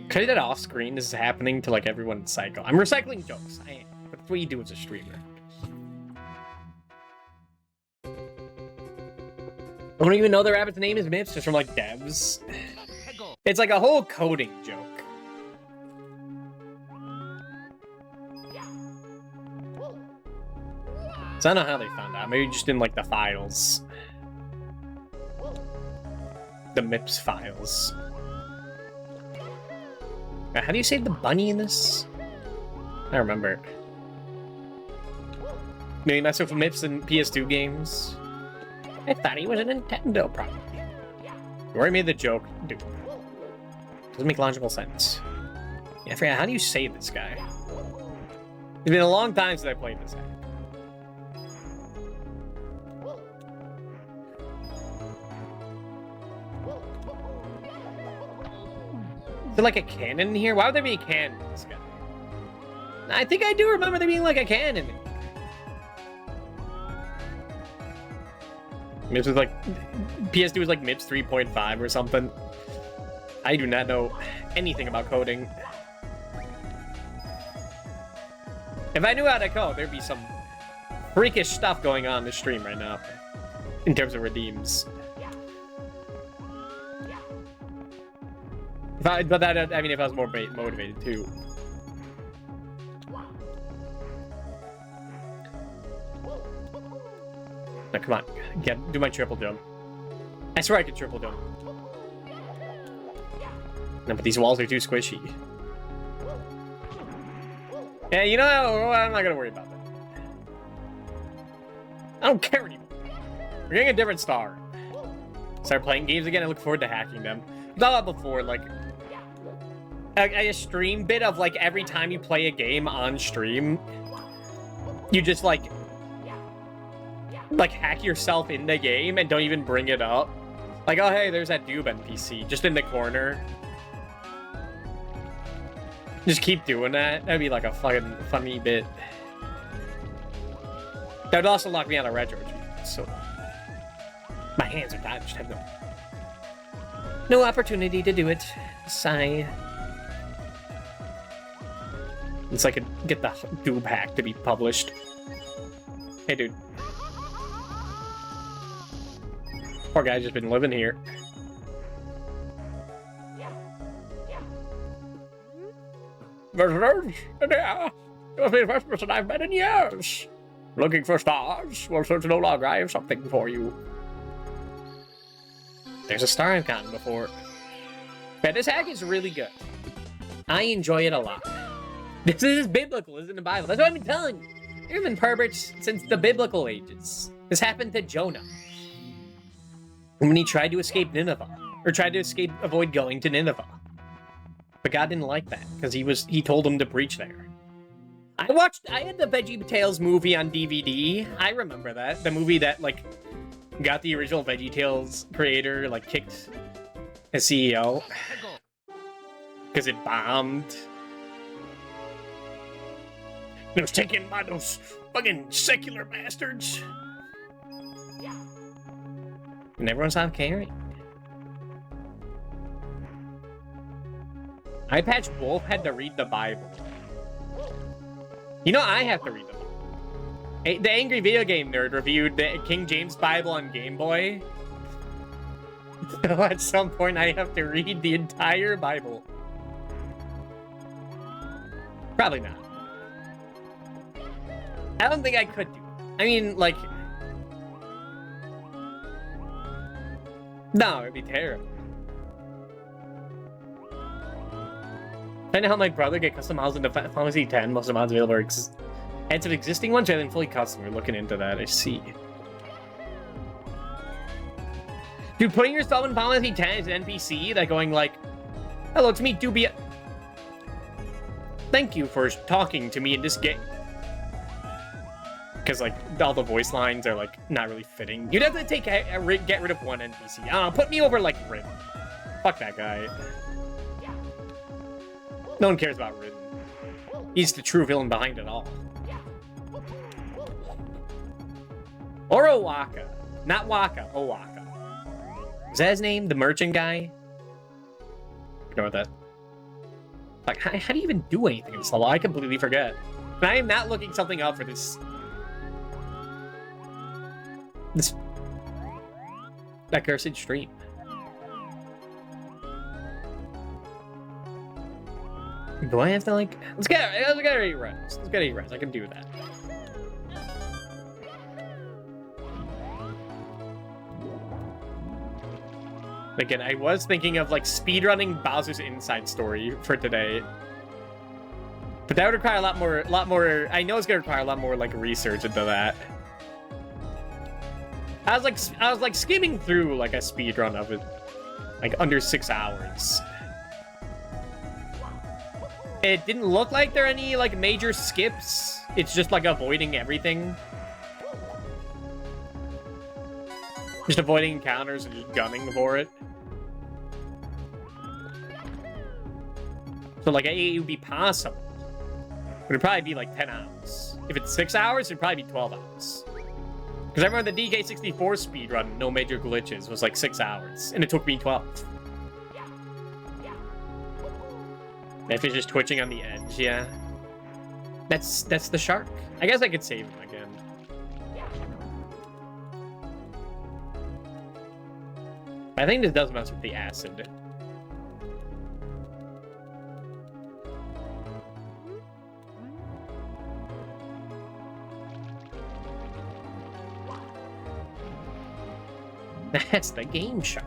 Can I do that off screen? This is happening to, like, everyone in Psycho. I'm recycling jokes. I am. But that's what you do as a streamer. I don't even know the rabbit's name is Mips, just from, like, devs. It's like a whole coding joke. So I don't know how they found out. Maybe just in, like, the files. The Mips files. How do you save the bunny in this? I remember. Maybe mess with Mips in PS2 games. I thought he was a Nintendo property. You already made the joke. Dude. Doesn't make logical sense. Yeah, I forgot. How do you save this guy? It's been a long time since I played this guy. Is there like a cannon in here? Why would there be a cannon in this guy? I think I do remember there being like a cannon. Mips was like... PS2 was like Mips 3.5 or something. I do not know anything about coding. If I knew how to code, there'd be some freakish stuff going on in the stream right now. In terms of redeems. But that, I mean, if I was more motivated too. Now, come on. Do my triple jump. I swear I could triple jump. No, but these walls are too squishy. Yeah, you know, I'm not gonna worry about that. I don't care anymore. We're getting a different star. Start playing games again. I look forward to hacking them. thought about before, like a stream bit of like every time you play a game on stream, you just like hack yourself in the game and don't even bring it up. Like, oh hey, there's that Doob NPC just in the corner. Just keep doing that. That'd be like a fucking funny bit. That would also lock me out of retro, so my hands are tied. I just have no opportunity to do it. Sigh. It's like get the Doob hack to be published. Hey, dude. Poor guy's just been living here. Visitors? Yeah. You must be the first person I've met in years. Looking for stars? Well, search no longer. I have something for you. There's a star I've gotten before. But this hack is really good. I enjoy it a lot. This is biblical, isn't the Bible? That's what I've been telling you. There have been perverts since the biblical ages. This happened to Jonah when he tried to escape Nineveh, or tried to avoid going to Nineveh. But God didn't like that because he told him to preach there. I had the VeggieTales movie on DVD. I remember that. The movie that, like, got the original VeggieTales creator, like, kicked as CEO. Because it bombed. It was taken by those fucking secular bastards. And everyone stopped caring. Eye Patch Wolf had to read the Bible. You know, I have to read the Bible. The Angry Video Game Nerd reviewed the King James Bible on Game Boy. So at some point, I have to read the entire Bible. Probably not. I don't think I could do it. I mean, like... No, it'd be terrible. I know how my brother get custom mods into Final Fantasy X. Most of the mods available are add to the existing ones rather than fully custom. We're looking into that, I see. Dude, putting yourself in Final Fantasy X as an NPC, that going like, hello, it's me, Dubia. Thank you for talking to me in this game. Because, like, all the voice lines are, like, not really fitting. You'd have to get rid of one NPC. I don't know, put me over, like, Rin. Fuck that guy. No one cares about Rin. He's the true villain behind it all. Or Owaka. Not Waka, Owaka. Is that his name? The merchant guy? Ignore that. Like, how do you even do anything in this level? I completely forget. And I am not looking something up for this accursed stream. Do I have to, like... Let's get 8 res. Let's get 8 res. I can do that. Again, I was thinking of, like, speedrunning Bowser's Inside Story for today. But that would require a lot more... I know it's gonna require a lot more, like, research into that. I was like skimming through like a speedrun of it, like under 6 hours. It didn't look like there are any like major skips. It's just like avoiding everything. Just avoiding encounters and just gunning for it. So like it would be possible. But it'd probably be like 10 hours. If it's 6 hours, it'd probably be 12 hours. Because I remember the DK64 speedrun, no major glitches, was like 6 hours. And it took me 12. If it's just twitching on the edge, yeah. That's the shark. I guess I could save him again. I think this does mess with the acid. That's the game shark.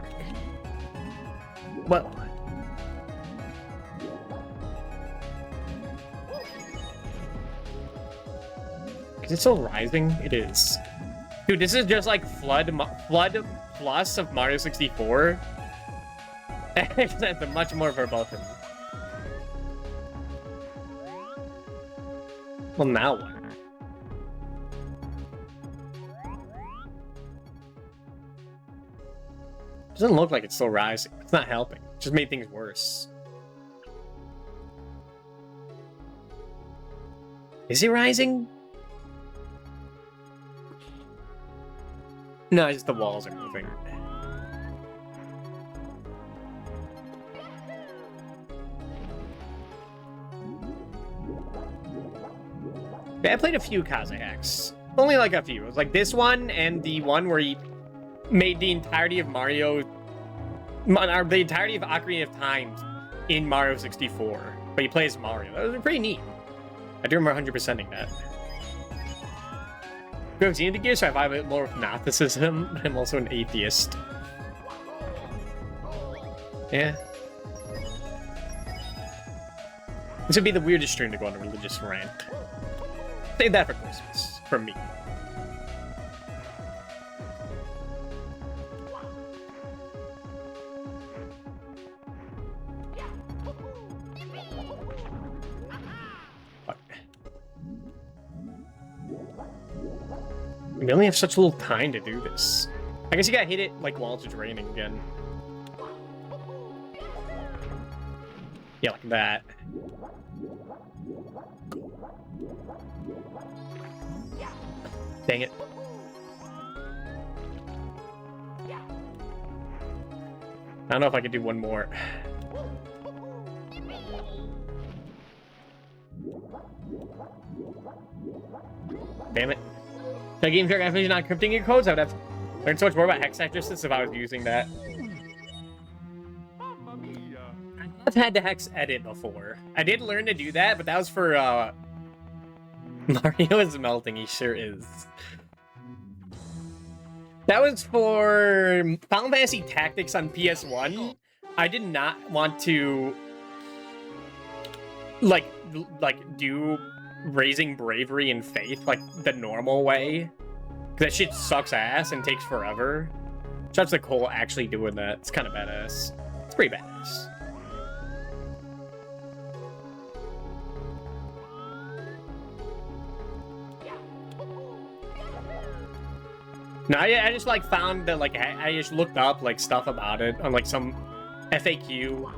Whoa. Is it still rising? It is. Dude, this is just like Flood Plus of Mario 64. Except much more verboten. Well, now what? Doesn't look like it's still rising. It's not helping. It just made things worse. Is it rising? No, it's just the walls are moving. Yeah, I played a few Kaze hacks. Only like a few. It was like this one and the one where he made the entirety of Mario... the entirety of Ocarina of Time in Mario 64. But he plays Mario. That was pretty neat. I do remember 100%ing that. I've seen the Gears, so I vibe it more with Gnosticism, but I'm also an atheist. Yeah. This would be the weirdest stream to go on a religious rant. Save that for Christmas, from me. We only have such little time to do this. I guess you gotta hit it like while it's raining again. Yeah, like that. Dang it. I don't know if I could do one more. Damn it. So Game Shark actually not encrypting your codes, I would have learned so much more about hex addresses if I was using that. I've had to hex edit before. I did learn to do that, but that was for Mario is melting, he sure is. That was for Final Fantasy Tactics on PS1. I did not want to like do raising bravery and faith like the normal way. That shit sucks ass and takes forever. Shouts to Cole actually doing that. It's kind of badass. It's pretty badass. No, I just like found that like I just looked up like stuff about it on like some FAQ.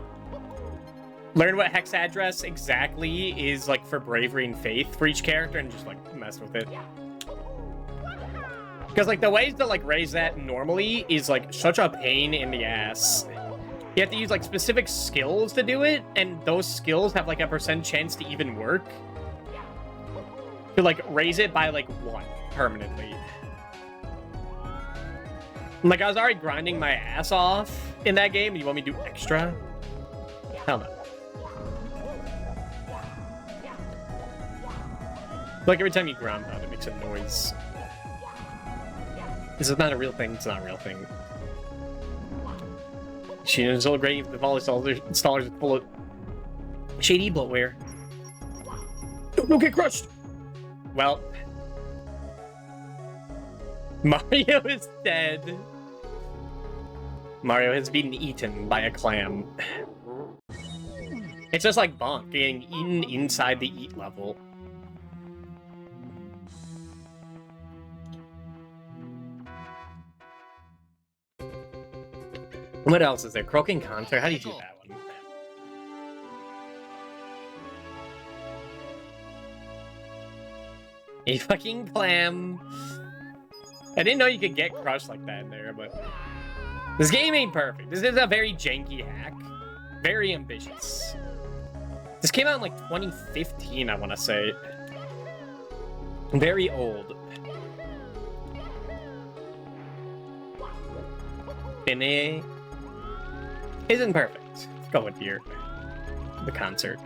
Learned what hex address exactly is like for bravery and faith for each character and just like mess with it. Because like the ways to like raise that normally is like such a pain in the ass. You have to use like specific skills to do it, and those skills have like a % chance to even work. To like raise it by like 1 permanently. Like, I was already grinding my ass off in that game, and you want me to do extra? Hell no. Like, every time you ground pound, it makes a noise. This is not a real thing. It's not a real thing. She is so great. The volley installers are full of shady bloatware. Don't get crushed! Well... Mario is dead. Mario has been eaten by a clam. It's just like Bonk getting eaten inside the eat level. What else is there? Croaking Concert? How do you do that one? A fucking clam. I didn't know you could get crushed like that in there, but... This game ain't perfect. This is a very janky hack. Very ambitious. This came out in like 2015, I want to say. Very old. Finny isn't perfect. Let's go with here. The concert.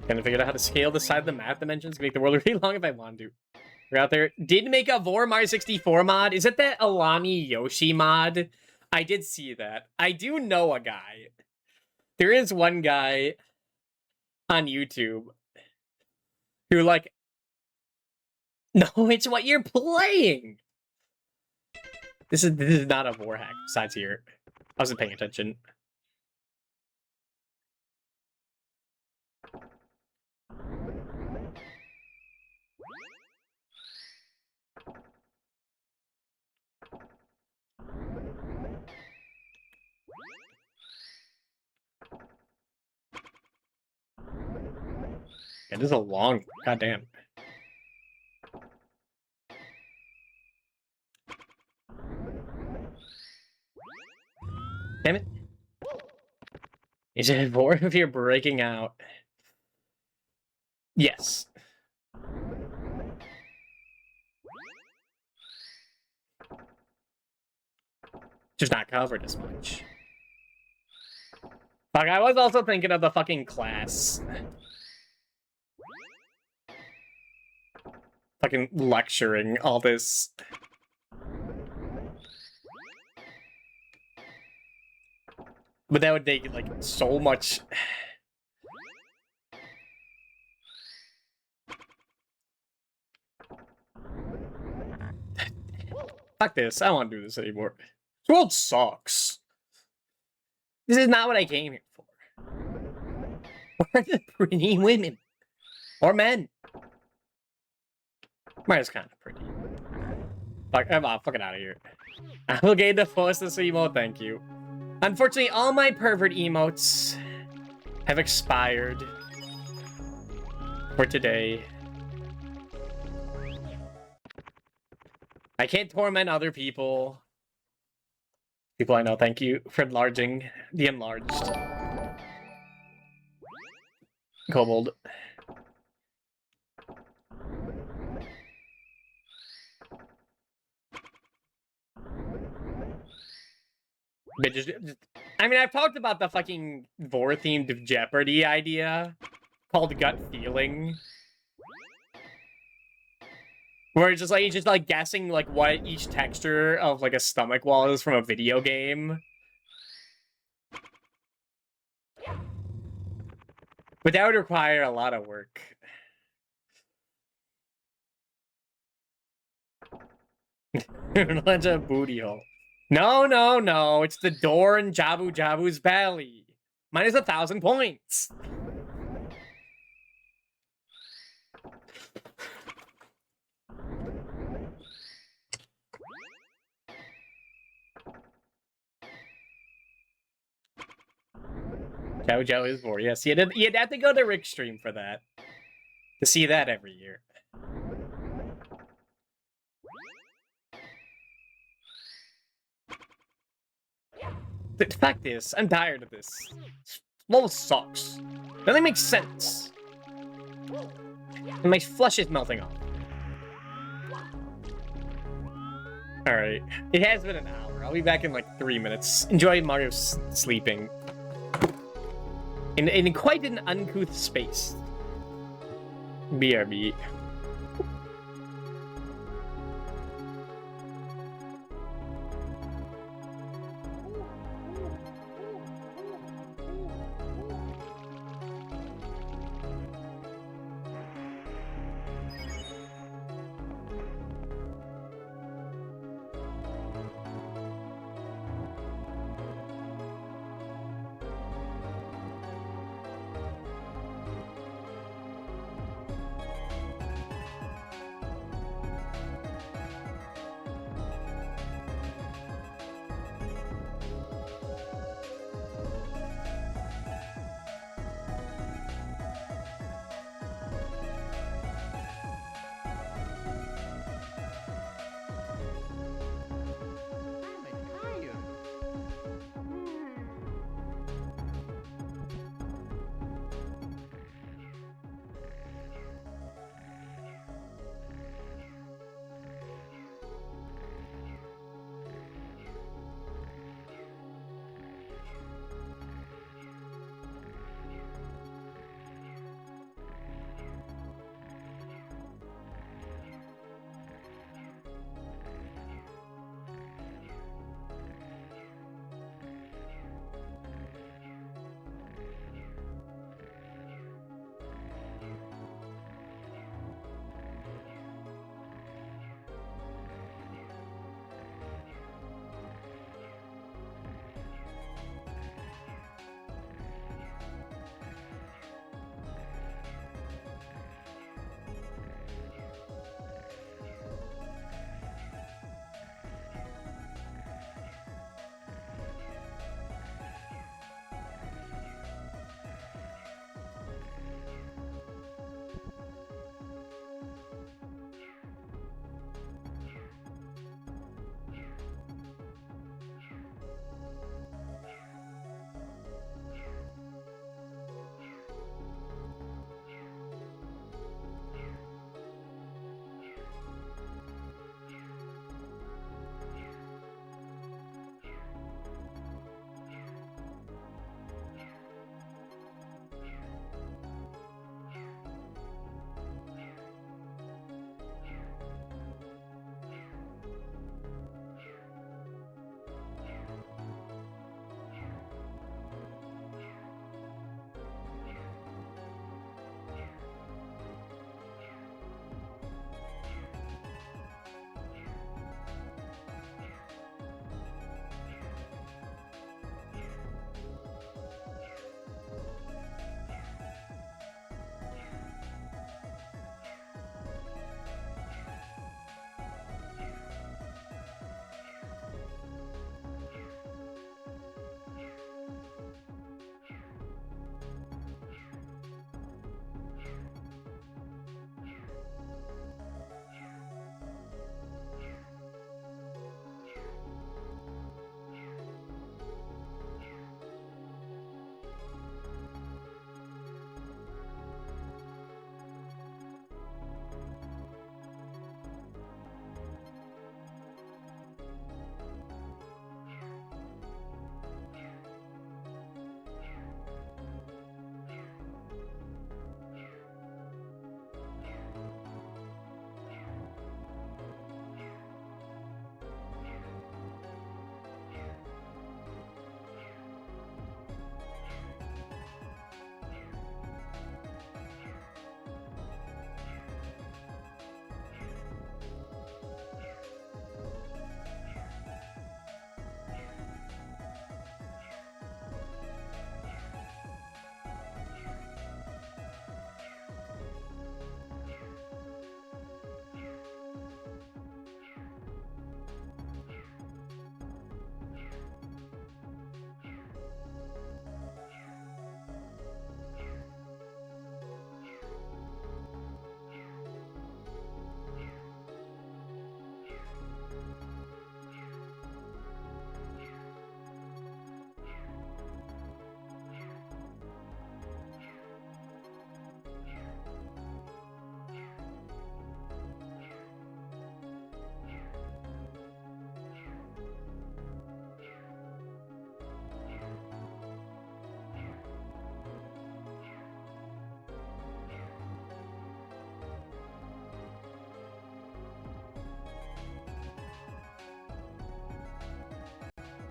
Gonna figure out how to scale the side of the map dimensions to make the world really long if I want to. We're out there. Did make a Vor Mario 64 mod. Is it that Alani Yoshi mod? I did see that. I do know a guy. There is one guy on YouTube who like... No, it's what you're playing! This is not a Vor hack, besides here. I wasn't paying attention. Yeah, this is a long. Goddamn. Damn it. Is it bored if you're breaking out? Yes. Just not covered as much. Fuck, I was also thinking of the fucking class. Fucking lecturing all this. But that would take, like, so much... Fuck this, I don't want to do this anymore. This world sucks. This is not what I came here for. Where are the pretty women? Or men? Maya's kind of pretty. Fuck, I'm fucking out of here. I will gain the fastest emote, thank you. Unfortunately, all my pervert emotes have expired for today. I can't torment other people. People I know, thank you for enlarging the enlarged. Kobold. I mean, I've talked about the fucking Vor-themed Jeopardy idea called Gut Feeling. Where it's just like guessing like what each texture of like a stomach wall is from a video game. But that would require a lot of work. Let's a booty hole. No, no, no. It's the door in Jabu Jabu's belly. Minus 1,000 points. Jabu Jabu is more. Yes, you'd have to go to Rick's stream for that. To see that every year. The fact is, I'm tired of this. This level sucks. Nothing makes sense. And my flesh is melting off. Alright. It has been an hour. I'll be back in like 3 minutes. Enjoy Mario sleeping. In quite an uncouth space. BRB.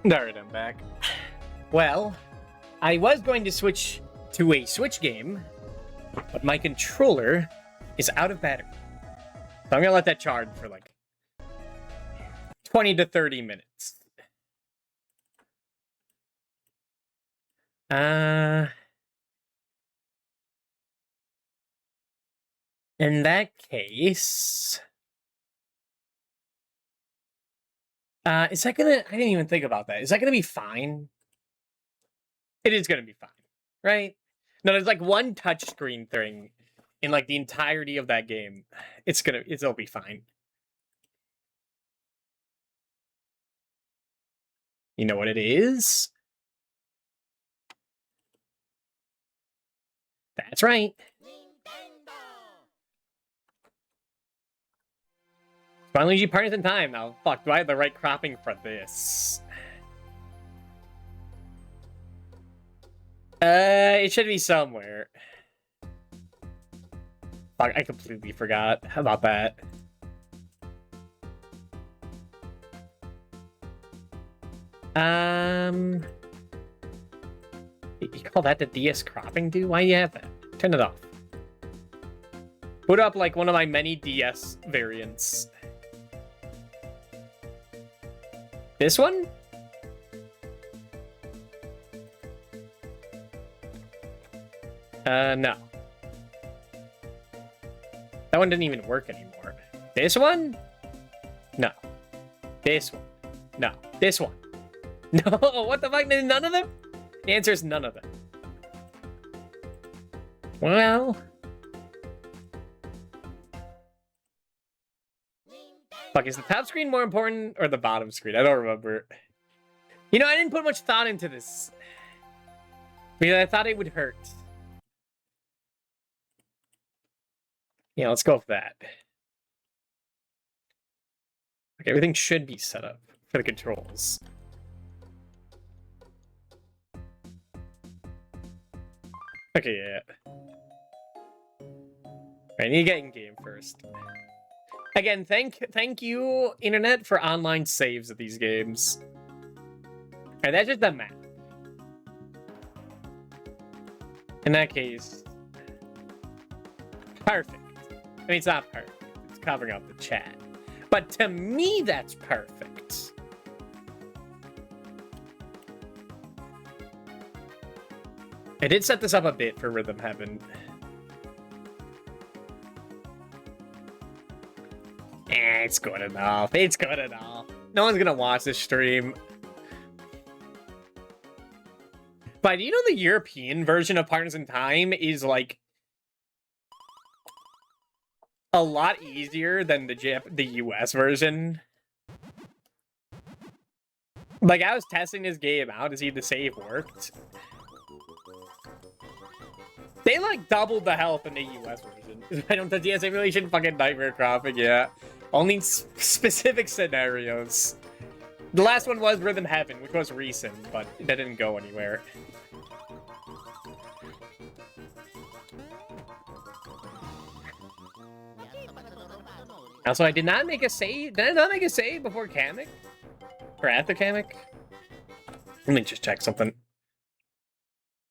Alright, I'm back. Well, I was going to switch to a Switch game, but my controller is out of battery. So I'm gonna let that charge for like 20 to 30 minutes. In that case... is that gonna... I didn't even think about that. Is that gonna be fine? It is gonna be fine, right? No, there's like one touchscreen thing in like the entirety of that game. It'll be fine. You know what it is? That's right. Finally, Luigi Partners in Time. Now, fuck, do I have the right cropping for this? It should be somewhere. Fuck, I completely forgot about that. You call that the DS cropping, dude? Why do you have that? Turn it off. Put up like one of my many DS variants. This one? No. That one didn't even work anymore. This one? No. This one? No. This one? No, what the fuck? None of them? The answer is none of them. Well... Fuck, is the top screen more important or the bottom screen? I don't remember. You know, I didn't put much thought into this. Because I thought it would hurt. Yeah, let's go with that. Okay, everything should be set up for the controls. Okay, yeah. I need to get in game first. Again, thank you, Internet, for online saves of these games. Alright, that's just the map. In that case... Perfect. I mean, it's not perfect. It's covering up the chat. But to me, that's perfect. I did set this up a bit for Rhythm Heaven. It's good enough. It's good enough. No one's gonna watch this stream. But do you know the European version of Partners in Time is like a lot easier than the US version? Like, I was testing this game out to see if the save worked. They like doubled the health in the US version. I don't think DS really should fucking Nightmare Cropping, yeah. Only in specific scenarios. The last one was Rhythm Heaven, which was recent, but that didn't go anywhere. Also, I did not make a save. Did I not make a save before Kamek? Or after Kamek? Let me just check something.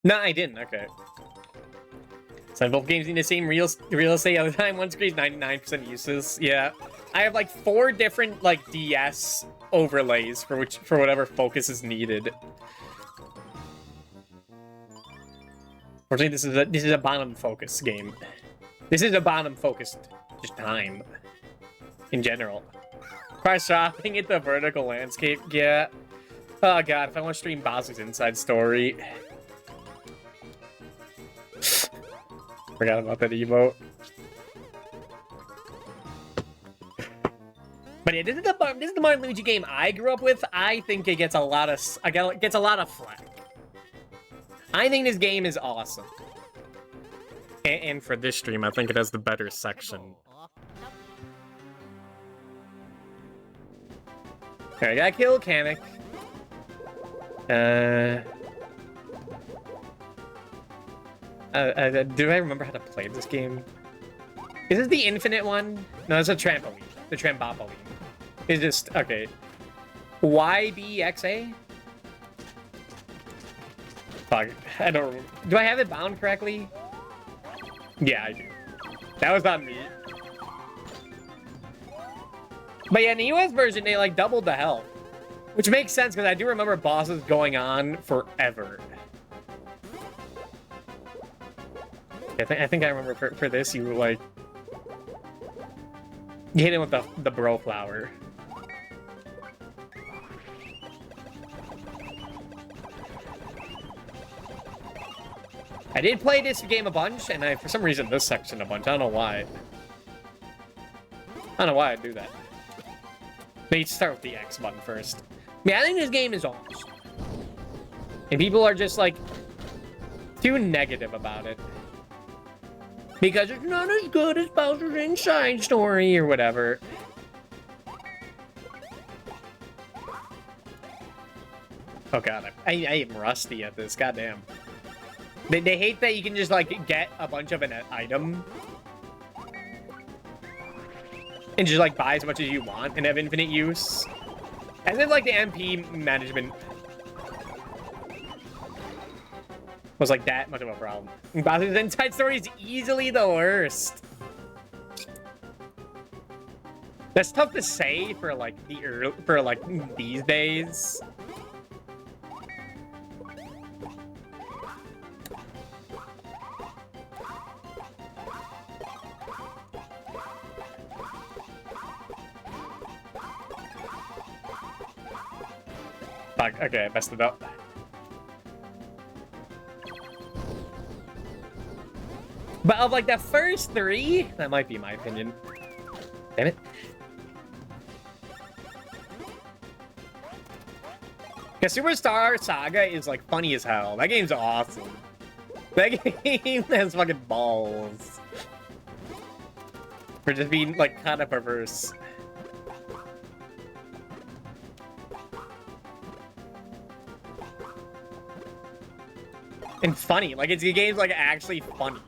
No, I didn't. Okay. So both games need the same real estate all the time. One screen's 99% useless. Yeah. I have like 4 different like DS overlays for whatever focus is needed. Fortunately, this is a bottom focus game. This is a bottom focused just time in general. Cross shopping at the vertical landscape. Yeah. Oh god, if I want to stream Bowser's Inside Story. Forgot about that emote. But yeah, this is the Mario Luigi game I grew up with. I think it gets a lot of flack. I think this game is awesome. And for this stream, I think it has the better section. Alright, I gotta kill Kamek. Do I remember how to play this game? Is this the infinite one? No, it's a trampoline. The trambopoline. It's just, okay. YBXA? Fuck, I don't... Do I have it bound correctly? Yeah, I do. That was on me. But yeah, in the US version, they, like, doubled the health. Which makes sense, because I do remember bosses going on forever. I think I remember for this, you, like... You hit him with the bro flower. I did play this game a bunch, and for some reason this section a bunch. I don't know why. I don't know why I do that. Maybe start with the X button first. I think this game is awesome. And people are just, like, too negative about it. Because it's not as good as Bowser's Inside Story or whatever. Oh god, I am rusty at this, goddamn. They hate that you can just, like, get a bunch of an item. And just, like, buy as much as you want and have infinite use. As if, like, the MP management was, like, that much of a problem. Bowser's Inside Story is easily the worst. That's tough to say for, like, these days. Fuck, okay, I messed it up. But of, like, the first three, that might be my opinion. Damn it. Yeah, Superstar Saga is, like, funny as hell. That game's awesome. That game has fucking balls. For just being, like, kind of perverse. And funny. Like, the game's, like, actually funny.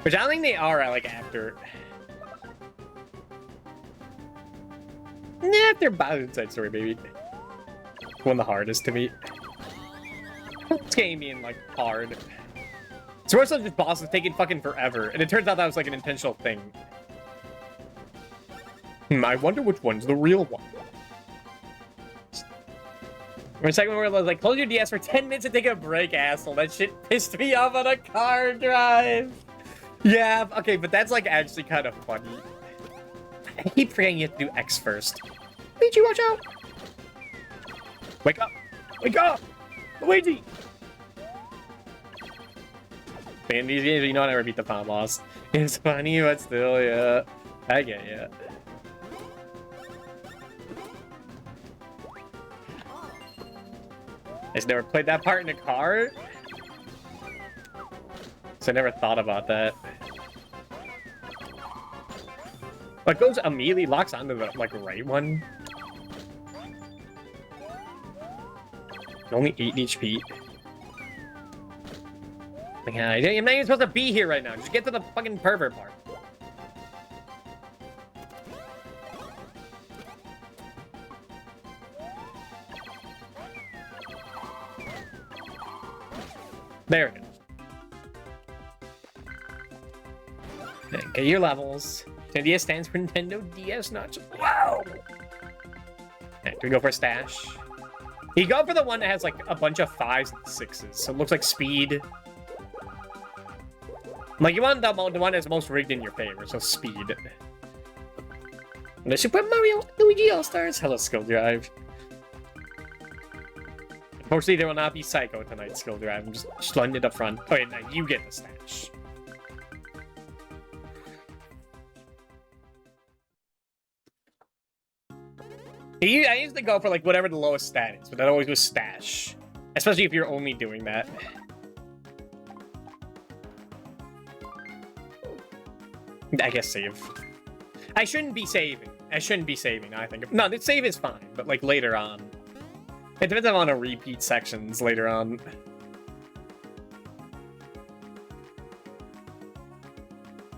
Which I don't think they are, like, after... After Bowser's Inside Story, baby. One of the hardest to beat. This game being, like, hard. So most of this boss is taking fucking forever, and it turns out that was, like, an intentional thing. I wonder which one's the real one. Or second where I was like, close your DS for 10 minutes and take a break, asshole. That shit pissed me off on a car drive. Yeah, okay, but that's, like, actually kind of funny. I keep forgetting you have to do X first. Luigi, watch out! Wake up! Wake up! Luigi! Man, these games, you know I never beat the final boss. It's funny, but still, yeah. I get it. I just never played that part in a car. So I never thought about that. But goes immediately locks onto the, like, right one. Only 8 HP. Yeah, I'm not even supposed to be here right now. Just get to the fucking pervert part. There it is. Get your levels. DS stands for Nintendo DS, not just... Wow! Okay, do we go for a stash? You go for the one that has, like, a bunch of 5s and 6s, so it looks like speed. Like, you want the one that's most rigged in your favor, so speed. And the Super Mario Luigi All-Stars. Hello, Skill Drive. Unfortunately, there will not be Psycho tonight, Skill Drive. I'm just letting it up front. Oh, yeah, you get the stash. I used to go for, like, whatever the lowest stat is, but that always was stash. Especially if you're only doing that. I guess save. I shouldn't be saving. I think. No, the save is fine, but, like, later on. It depends on a repeat sections later on.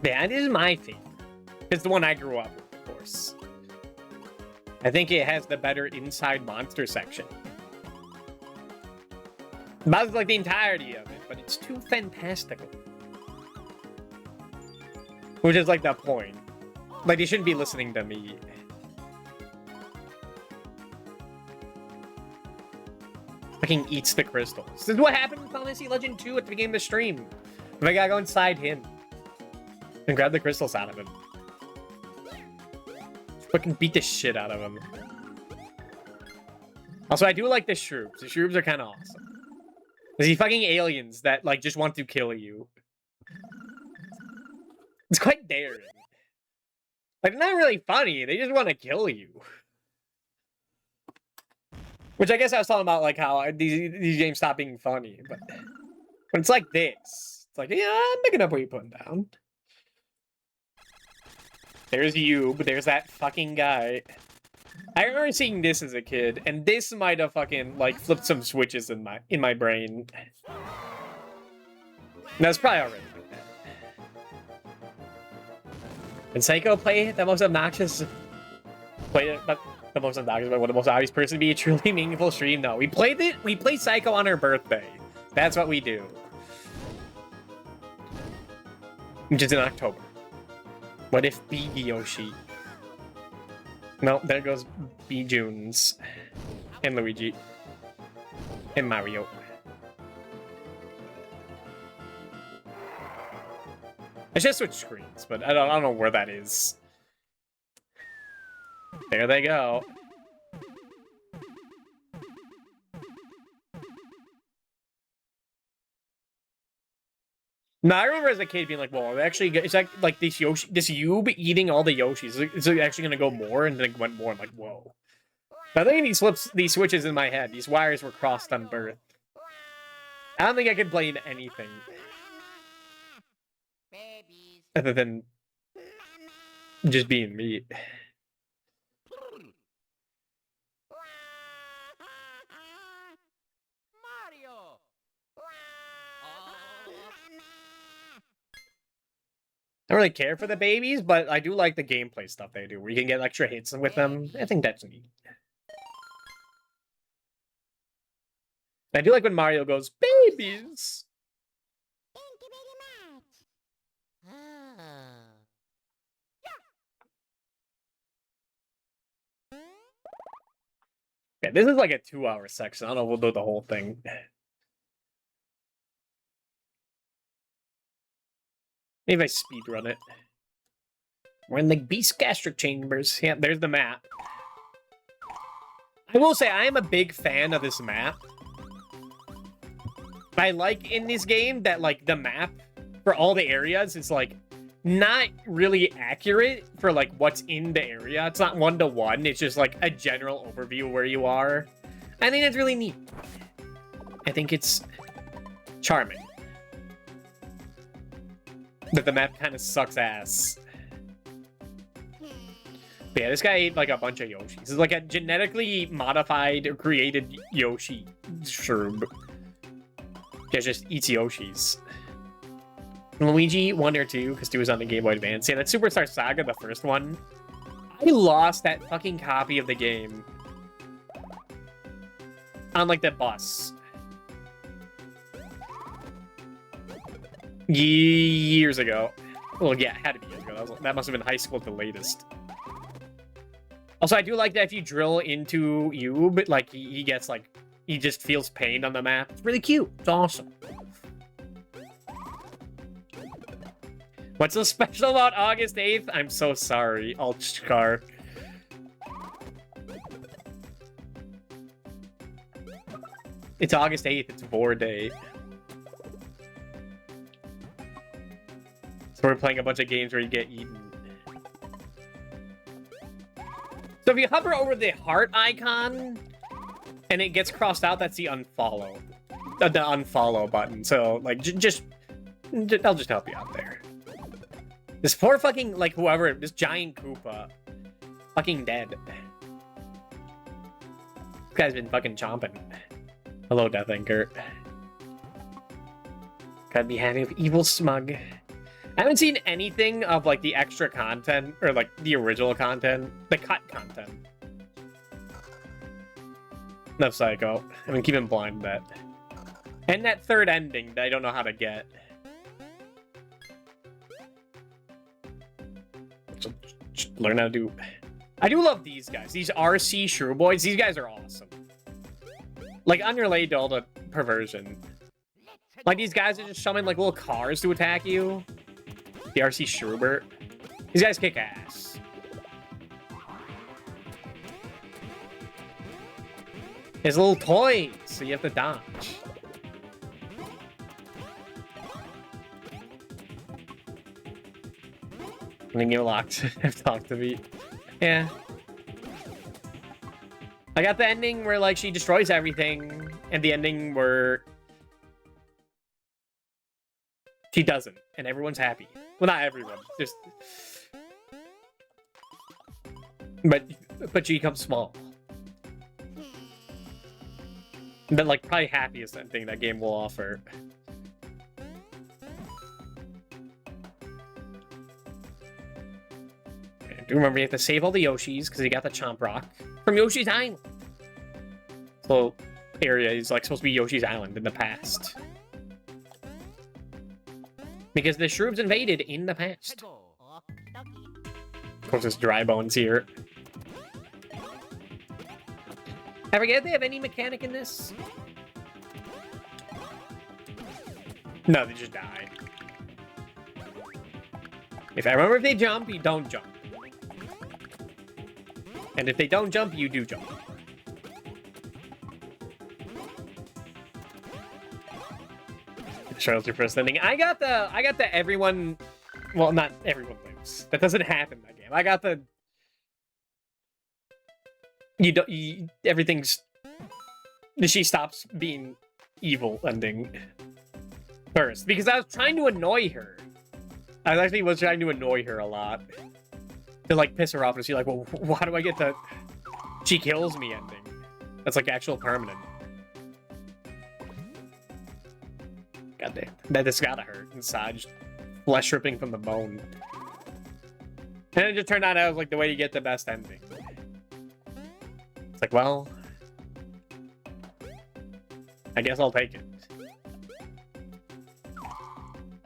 That is my favorite. It's the one I grew up with, of course. I think it has the better inside monster section. About like the entirety of it, but it's too fantastical. Which is like the point. Like, you shouldn't be listening to me. Fucking eats the crystals. This is what happened in Final Fantasy Legend 2 at the beginning of the stream. If I gotta go inside him and grab the crystals out of him. Fucking beat the shit out of him. Also, I do like the shrooms. The shrooms are kind of awesome. There's these fucking aliens that, like, just want to kill you. It's quite daring. Like, not really funny. They just want to kill you. Which I guess I was talking about, like, how these games stop being funny. But when it's like this, it's like, yeah, I'm picking up what you're putting down. There's you, but there's that fucking guy. I remember seeing this as a kid, and this might have fucking, like, flipped some switches in my brain. That's probably already. Did Psycho play the most obnoxious? Play the most obnoxious, but one of the most obvious person to be a truly meaningful stream? No, we played it. We played Psycho on her birthday. That's what we do. Which is in October. What if B Yoshi? No, there goes B Junes and Luigi and Mario. I should switch screens, but I don't know where that is. There they go. No, I remember as a kid being like, "Well, actually, it's like this Yoshi, this Yube eating all the Yoshis. Is it actually gonna go more?" And then it went more. I'm like, "Whoa!" But I think these switches in my head. These wires were crossed on birth. I don't think I could blame anything other than just being me. I don't really care for the babies, but I do like the gameplay stuff they do, where you can get extra hits with them. I think that's neat. I do like when Mario goes, babies! Thank you very much. Yeah, this is like a 2-hour section. I don't know if we'll do the whole thing. Maybe I speedrun it. We're in the Beast Gastric Chambers. Yeah, there's the map. I will say, I am a big fan of this map. I like in this game that, like, the map for all the areas is, like, not really accurate for, like, what's in the area. It's not one-to-one. It's just, like, a general overview of where you are. I think that's really neat. I think it's charming. But the map kind of sucks ass. But yeah, this guy ate like a bunch of Yoshis. This is like a genetically modified or created Yoshi shroom. Yeah, just eats Yoshis. Luigi 1 or 2, because 2 was on the Game Boy Advance. Yeah, that Superstar Saga, the first one. I lost that fucking copy of the game on like the bus. Years ago. Well, yeah, it had to be years ago. That must have been high school at the latest. Also, I do like that if you drill into Yube, like, he gets, like, he just feels pain on the map. It's really cute. It's awesome. What's so special about August 8th? I'm so sorry, Altschkar. It's August 8th. It's Vor Day. So we're playing a bunch of games where you get eaten. So if you hover over the heart icon and it gets crossed out, that's the unfollow. The unfollow button. So, like, I'll just help you out there. This poor fucking, like, whoever, this giant Koopa. Fucking dead. This guy's been fucking chomping. Hello, Death Anchor. Gotta be happy with Evil Smug. I haven't seen anything of, like, the extra content, or, like, the original content. The cut content. No Psycho. I've been keeping blind that. And that third ending that I don't know how to get. So, learn how to do... I do love these guys. These RC Shrew Boys. These guys are awesome. Like, unrelated to all the perversion. Like, these guys are just summoning, like, little cars to attack you. The RC Shrubert. These guys kick ass. It's little toys, so you have to dodge. I think you're locked. Have talked to me. Yeah. I got the ending where, like, she destroys everything, and the ending where she doesn't, and everyone's happy. Well, not everyone, just... But she becomes small. But, like, probably happiest ending that game will offer. Do remember you have to save all the Yoshis because you got the Chomp Rock from Yoshi's Island. So area is like supposed to be Yoshi's Island in the past. Because the Shrubs invaded in the past. Of course, there's Dry Bones here. I forget if they have any mechanic in this. No, they just die. If I remember, if they jump, you don't jump. And if they don't jump, you do jump. Charles, your first ending. I got the everyone. Well, not everyone lives. That doesn't happen in that game. I got the. Everything's. She stops being evil ending first because I was trying to annoy her. I actually was trying to annoy her a lot. To, like, piss her off and she's like, well, why do I get the she kills me ending? That's, like, actual permanent. God damn. That's gotta hurt inside. Just flesh ripping from the bone. And it just turned out was, like, the way you get the best ending. It's like, well... I guess I'll take it.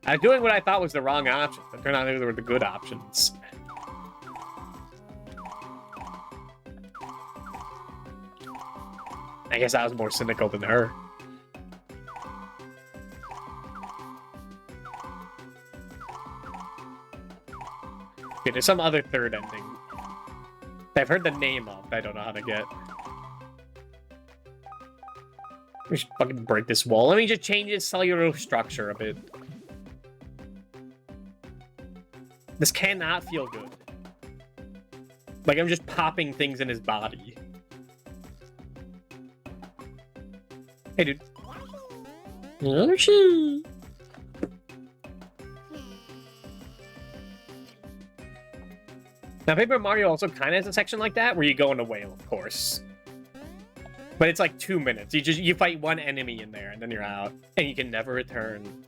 I was doing what I thought was the wrong option. It turned out they were the good options. I guess I was more cynical than her. Okay, there's some other third ending. I've heard the name of, I don't know how to get. We should fucking break this wall. Let me just change its cellular structure a bit. This cannot feel good. Like I'm just popping things in his body. Hey, dude. Yoshi. Now, Paper Mario also kind of has a section like that where you go in a whale, of course. But it's like 2 minutes. You fight one enemy in there and then you're out, and you can never return.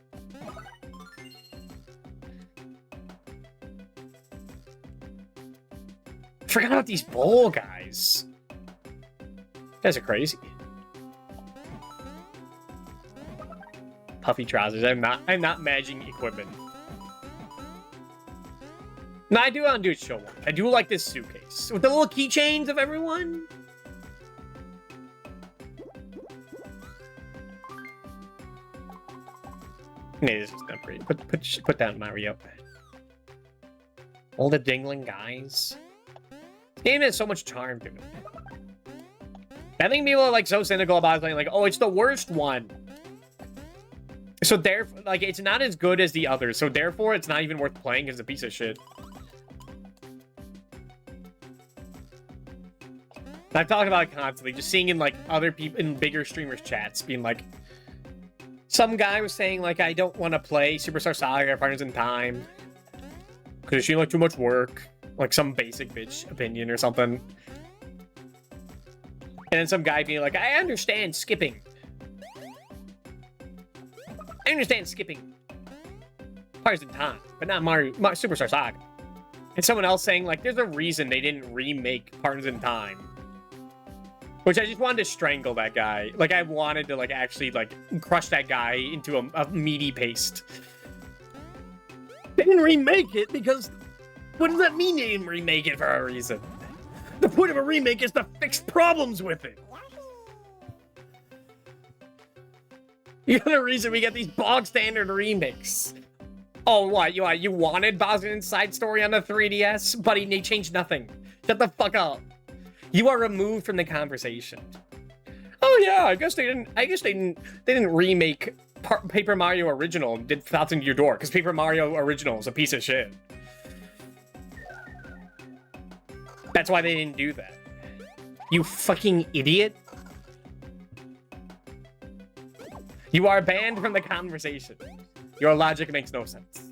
I forgot about these bowl guys. You guys are crazy. Puffy trousers. I'm not matching equipment. No, I do want to do show one. I do like this suitcase with the little keychains of everyone. Nee, this is not pretty. Put down Mario. All the dingling guys. This game has so much charm to it. I think people are like so cynical about playing, like, oh, it's the worst one. So therefore, like, it's not as good as the others. So therefore, it's not even worth playing as a piece of shit. I've talked about it constantly, just seeing in like other people in bigger streamers chats being like, some guy was saying like, I don't want to play Superstar Saga Partners in Time because it seemed like too much work, like some basic bitch opinion or something. And then some guy being like, I understand skipping. I understand skipping Partners in Time, but not Mario Superstar Saga. And someone else saying like, there's a reason they didn't remake Partners in Time. Which I just wanted to strangle that guy. Like, I wanted to, like, actually, like, crush that guy into a meaty paste. They didn't remake it because... What does that mean they didn't remake it for a reason? The point of a remake is to fix problems with it. The other reason we get these bog standard remakes. Oh, what? You wanted Bowser's Side Story on the 3DS? Buddy, they changed nothing. Shut the fuck up. You are removed from the conversation. Oh yeah, I guess they didn't remake Paper Mario Original and did Thousand Year Door because Paper Mario Original is a piece of shit. That's why they didn't do that. You fucking idiot. You are banned from the conversation. Your logic makes no sense.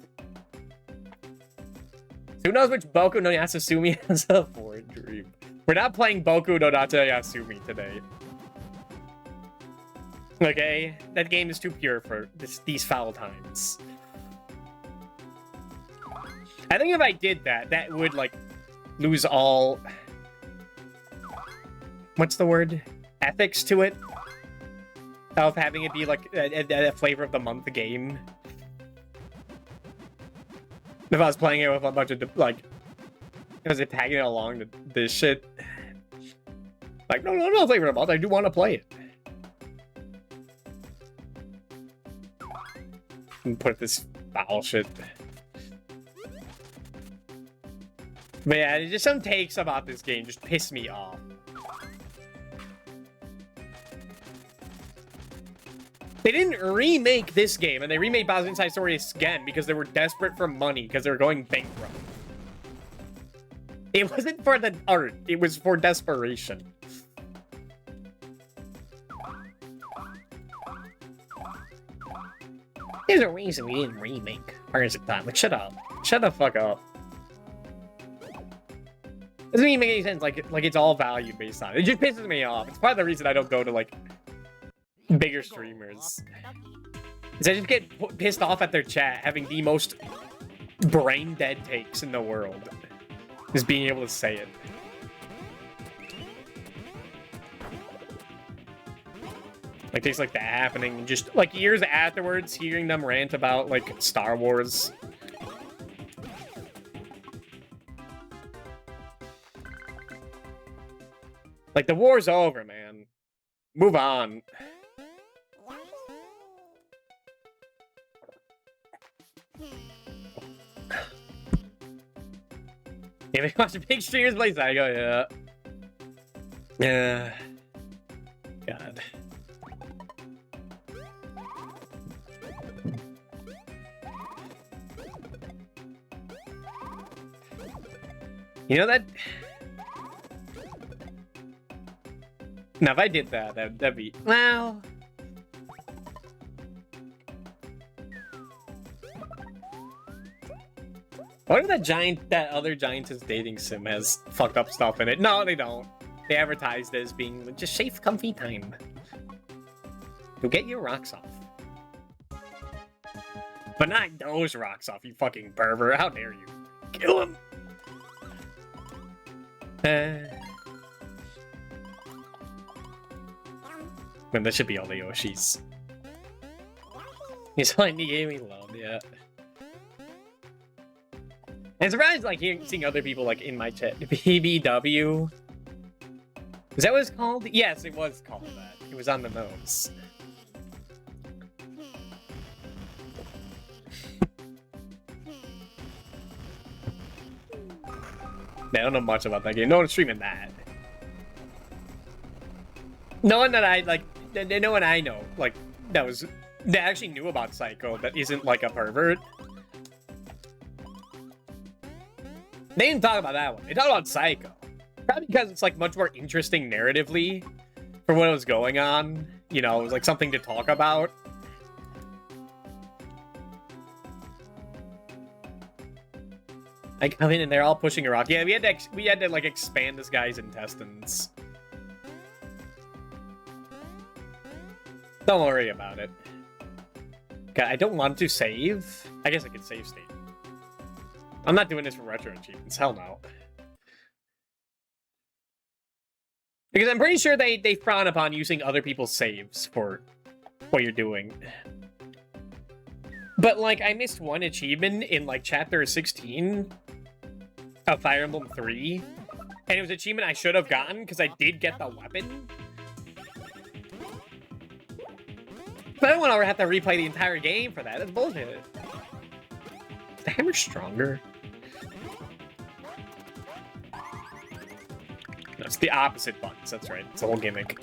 Who knows which Boku no Yasumi has a forward dream? We're not playing Boku no Yasumi today. Okay? That game is too pure for these foul times. I think if I did that, that would, like, lose all... What's the word? Ethics to it? Of having it be, like, a flavor of the month game. If I was playing it with a bunch of, like... I was tagging it along to this shit. Like, no, flavor of the month. I do want to play it. And put this foul shit. But yeah, just some takes about this game just piss me off. They didn't remake this game, and they remade Bowser's Inside Story again because they were desperate for money, because they were going bankrupt. It wasn't for the art, it was for desperation. There's a reason we didn't remake Partners of Time. Like, shut up. Shut the fuck up. Doesn't even make any sense. Like it's all value based on it. It just pisses me off. It's part of the reason I don't go to, like, bigger streamers. Is I just get pissed off at their chat having the most brain dead takes in the world. Just being able to say it. Like, things like that happening, just, like, years afterwards, hearing them rant about, like, Star Wars. Like, the war's over, man. Move on. Yeah, they watch big streamers play Psycho, yeah. Yeah. God. You know that... Now, if I did that, that'd be... Well... What if that other Giantess dating sim has fucked up stuff in it? No, they don't. They advertised it as being just safe, comfy time. You'll get your rocks off. But not those rocks off, you fucking pervert. How dare you? Kill him! Man, that should be all the Yoshis. He's like, he gave me love, yeah. And surprised, like, seeing other people, like, in my chat. BBW. Is that what it's called? Yes, it was called that. It was on the nose. Man, I don't know much about that game. No one's streaming that. No one that I, like, no one I know, like, that actually knew about Psycho that isn't, like, a pervert. They didn't talk about that one. They talked about Psycho. Probably because it's, like, much more interesting narratively for what was going on. You know, it was, like, something to talk about. I come in and they're all pushing a rock. Yeah, we had to like expand this guy's intestines. Don't worry about it. Okay, I don't want to save. I guess I could save state. I'm not doing this for retro achievements. Hell no. Because I'm pretty sure they frown upon using other people's saves for what you're doing. But, like, I missed one achievement in, like, Chapter 16 of Fire Emblem 3. And it was an achievement I should have gotten, because I did get the weapon. But I don't want to have to replay the entire game for that. That's bullshit. Is the hammer stronger? No, it's the opposite buttons. That's right. It's a whole gimmick.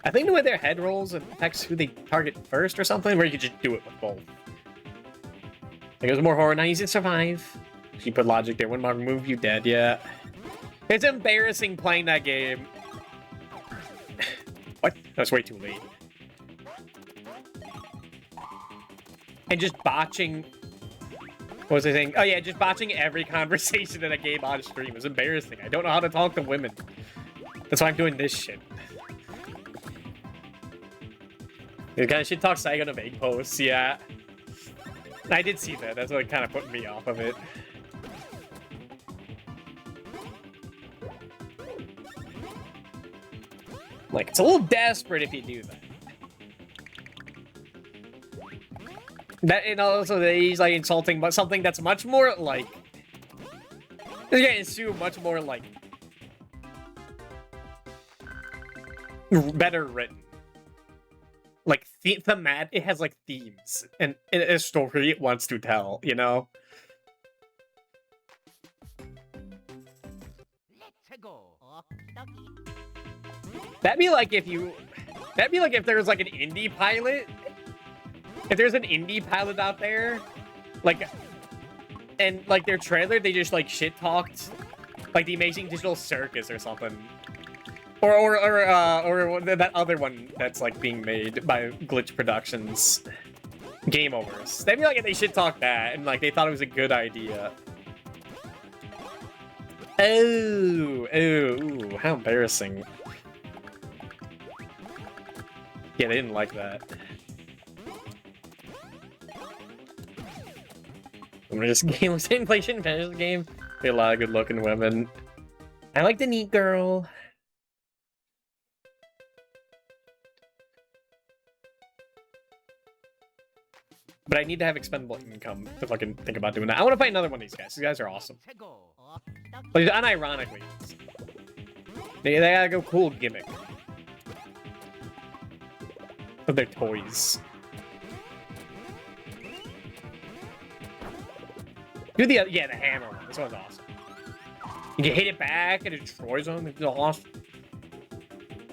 I think the way their head rolls affects who they target first or something, where you could just do it with both. Like, it was more horror, not easy to survive. You put logic there. One more move, you dead, yeah. It's embarrassing playing that game. What? That's way too late. And just botching... What was I saying? Oh yeah, just botching every conversation in a game on stream is embarrassing. I don't know how to talk to women. That's why I'm doing this shit. You kind of shit talk Saigon of egg posts, yeah. I did see that. That's what kind of put me off of it. Like, it's a little desperate if you do that. That, and also that he's like insulting, but something that's much more like... This game is too much more like... better written. Like, thematic, it has like themes and a story it wants to tell, you know? Let's go. That'd be like if there was like an indie pilot. If there's an indie pilot out there, like, and like their trailer, they just like shit talked, like the Amazing Digital Circus or something, or that other one that's like being made by Glitch Productions, Game Overs. That'd be like if they shit talked that and like they thought it was a good idea. Oh, ooh, how embarrassing. Yeah, they didn't like that. I'm gonna just game inflation, finish the game. Be a lot of good looking women. I like the neat girl. But I need to have expendable income to fucking think about doing that. I want to fight another one of these guys. These guys are awesome. But unironically, they gotta go cool gimmick of their toys. Do the other, yeah, the hammer one. This one's awesome. You can hit it back and it destroys them. It's awesome.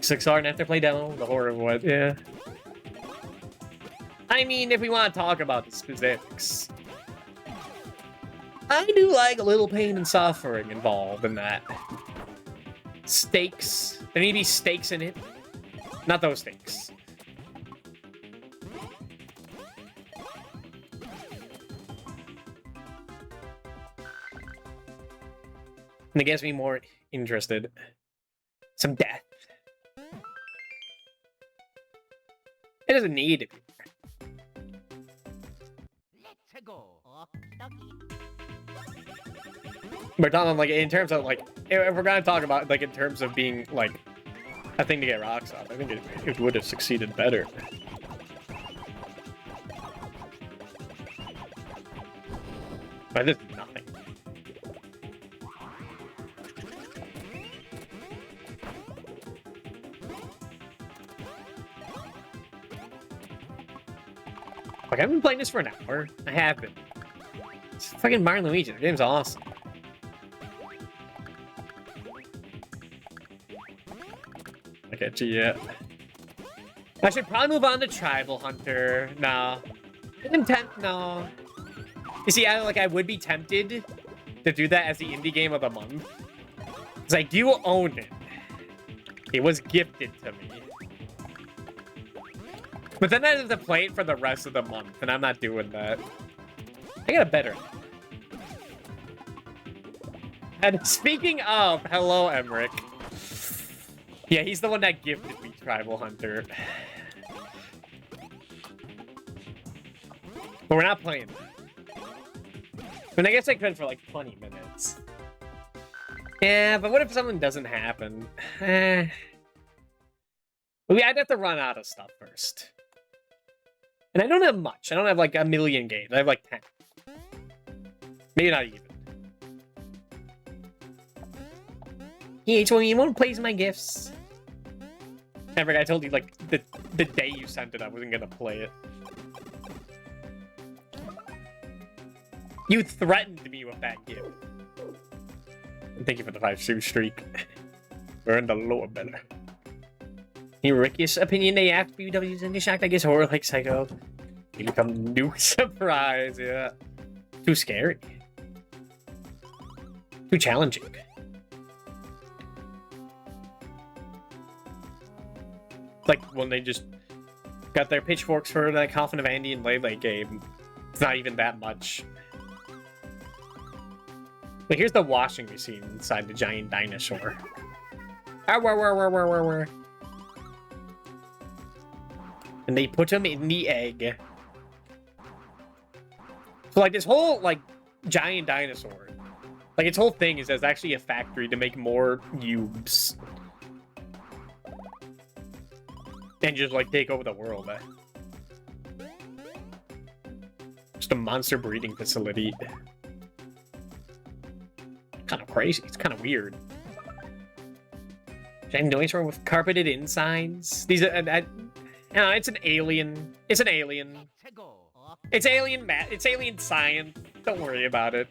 6R and after play demo, the horror of what? Yeah. I mean, if we want to talk about the specifics, I do like a little pain and suffering involved in that. Stakes. There need to be stakes in it. Not those stakes. And it gets me more interested. Some death. It doesn't need to be. Let's go. We're talking like in terms of like, if we're gonna talk about like in terms of being like a thing to get rocks off, I think it would have succeeded better. But this is nothing. Like, I've been playing this for an hour. I have been. It's fucking Mario and Luigi. The game's awesome. I get you yet. I should probably move on to Tribal Hunter. No. No. You see, I would be tempted to do that as the indie game of the month. Because I do own it. It was gifted to me. But then I have to play it for the rest of the month, and I'm not doing that. I got a better. And speaking of, hello, Emmerich. Yeah, he's the one that gifted me Tribal Hunter. But we're not playing that. I mean, I guess I could for like 20 minutes. Yeah, but what if something doesn't happen? I'd have to run out of stuff first. And I don't have much. I don't have like a million games. I have like 10. Maybe not even. EH1, won't plays my gifts. Remember, I told you like the day you sent it, I wasn't gonna play it. You threatened me with that gift. Thank you for the 5-2 streak. We're in the lower better. In Ricky's opinion, they asked BW's in the shocked, I guess horror like Psycho. You become new surprise, yeah. Too scary. Too challenging. Like when they just got their pitchforks for that Coffin of Andy and Lele game. It's not even that much. But here's the washing machine inside the giant dinosaur. And they put them in the egg. So like this whole like giant dinosaur, like its whole thing is there's actually a factory to make more cubes. And just like take over the world. Just a monster breeding facility. Kind of crazy. It's kind of weird. Giant dinosaur with carpeted insides. These are. No, it's an alien. It's an alien. It's alien math. It's alien science. Don't worry about it.